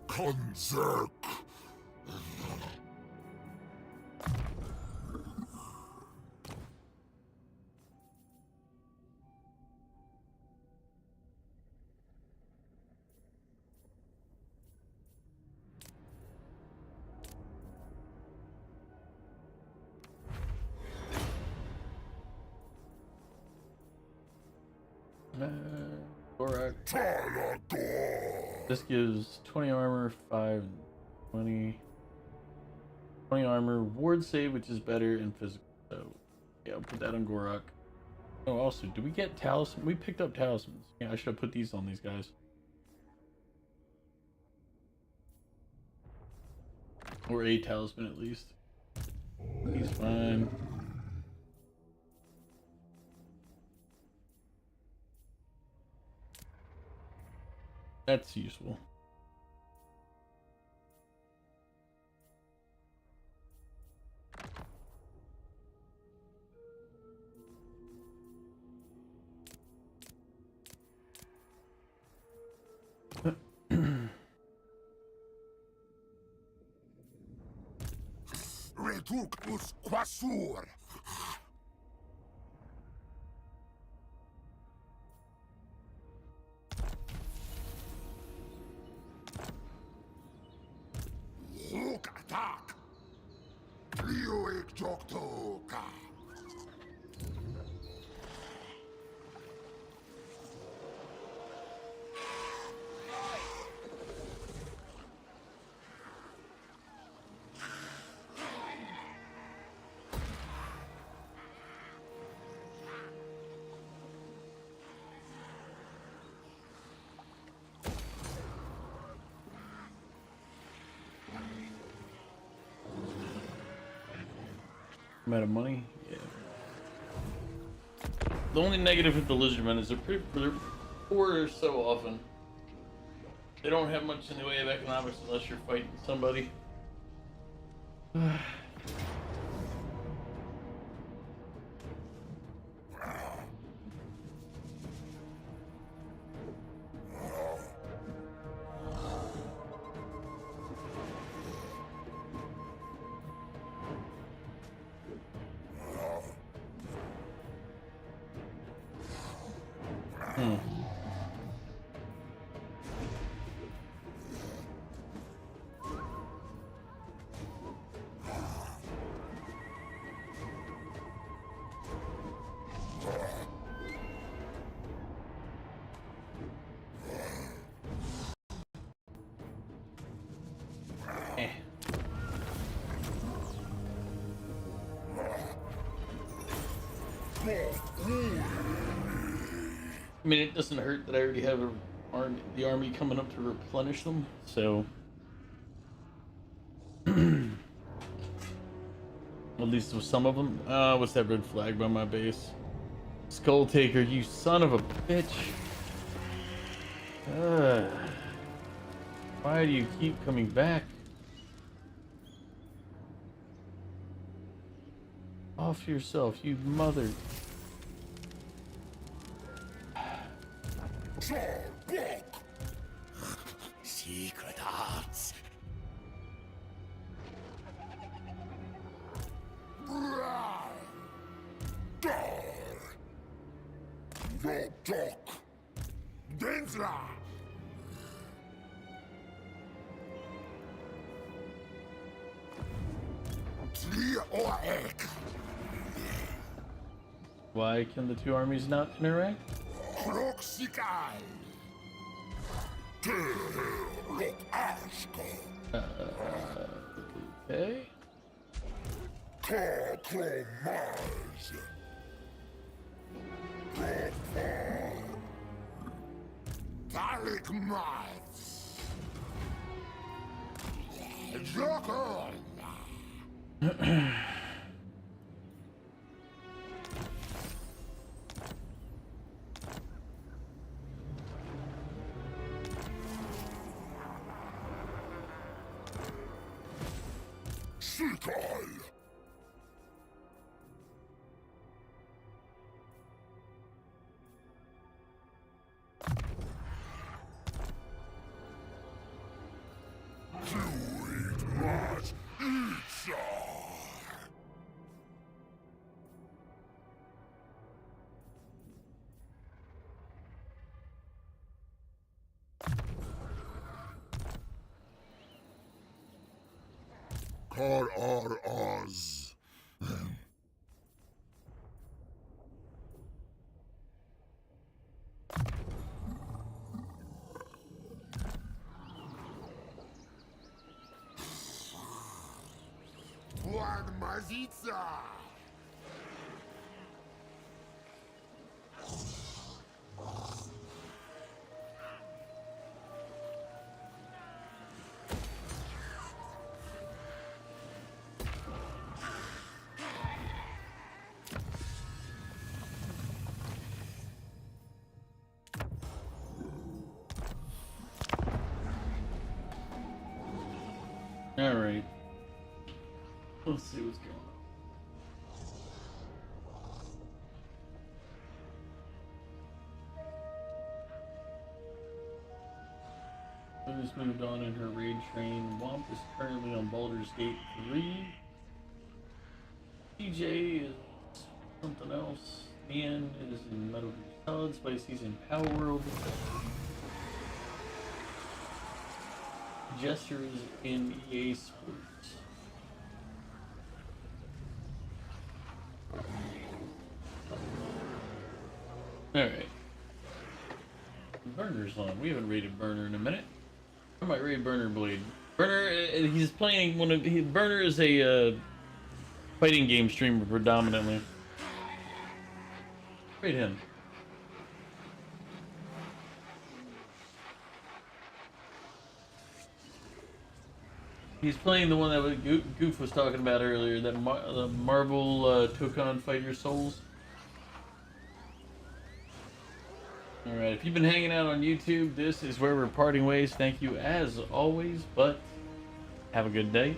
Konzerk. Gorak. This gives 20 armor, 5, 20. 20 armor, ward save, which is better, and physical. So, yeah, I'll put that on Gorak. Oh, also, do we get talisman? We picked up talismans. Yeah, I should have put these on these guys. Or a talisman at least. He's fine. That's useful. Reductus quassur. Hook attack. Lioik joktoka. I'm out of money? Yeah. The only negative with the lizardmen is they're poor so often. They don't have much in the way of economics unless you're fighting somebody. I mean, it doesn't hurt that I already have the army coming up to replenish them, so At least with some of them. What's that red flag by my base? Skull Taker, you son of a bitch. Why do you keep coming back? Off yourself, you mother. Secret arts. Your talk. Danger. Clear or egg. Why can the two armies not interact? Croxical. Look, Ashko. Okay. Compromise. Dalek Mites. Joker. Seagull. Call our Oz. One Mazica. All right. Let's see what's going on. Who's moved on in her raid train? Womp is currently on Baldur's Gate 3. TJ is something else. Ian is in Metal Gear Solid. Spicy's in Power World. Jester is in EA Sports. Alright. Burner's on. We haven't raided Burner in a minute. I might raid Burner Blade. Burner, he's playing Burner is a fighting game streamer predominantly. Raid him. He's playing the one that Goof was talking about earlier, that the Marvel Tokon Fighter Souls. Alright, if you've been hanging out on YouTube, this is where we're parting ways. Thank you as always, but have a good day.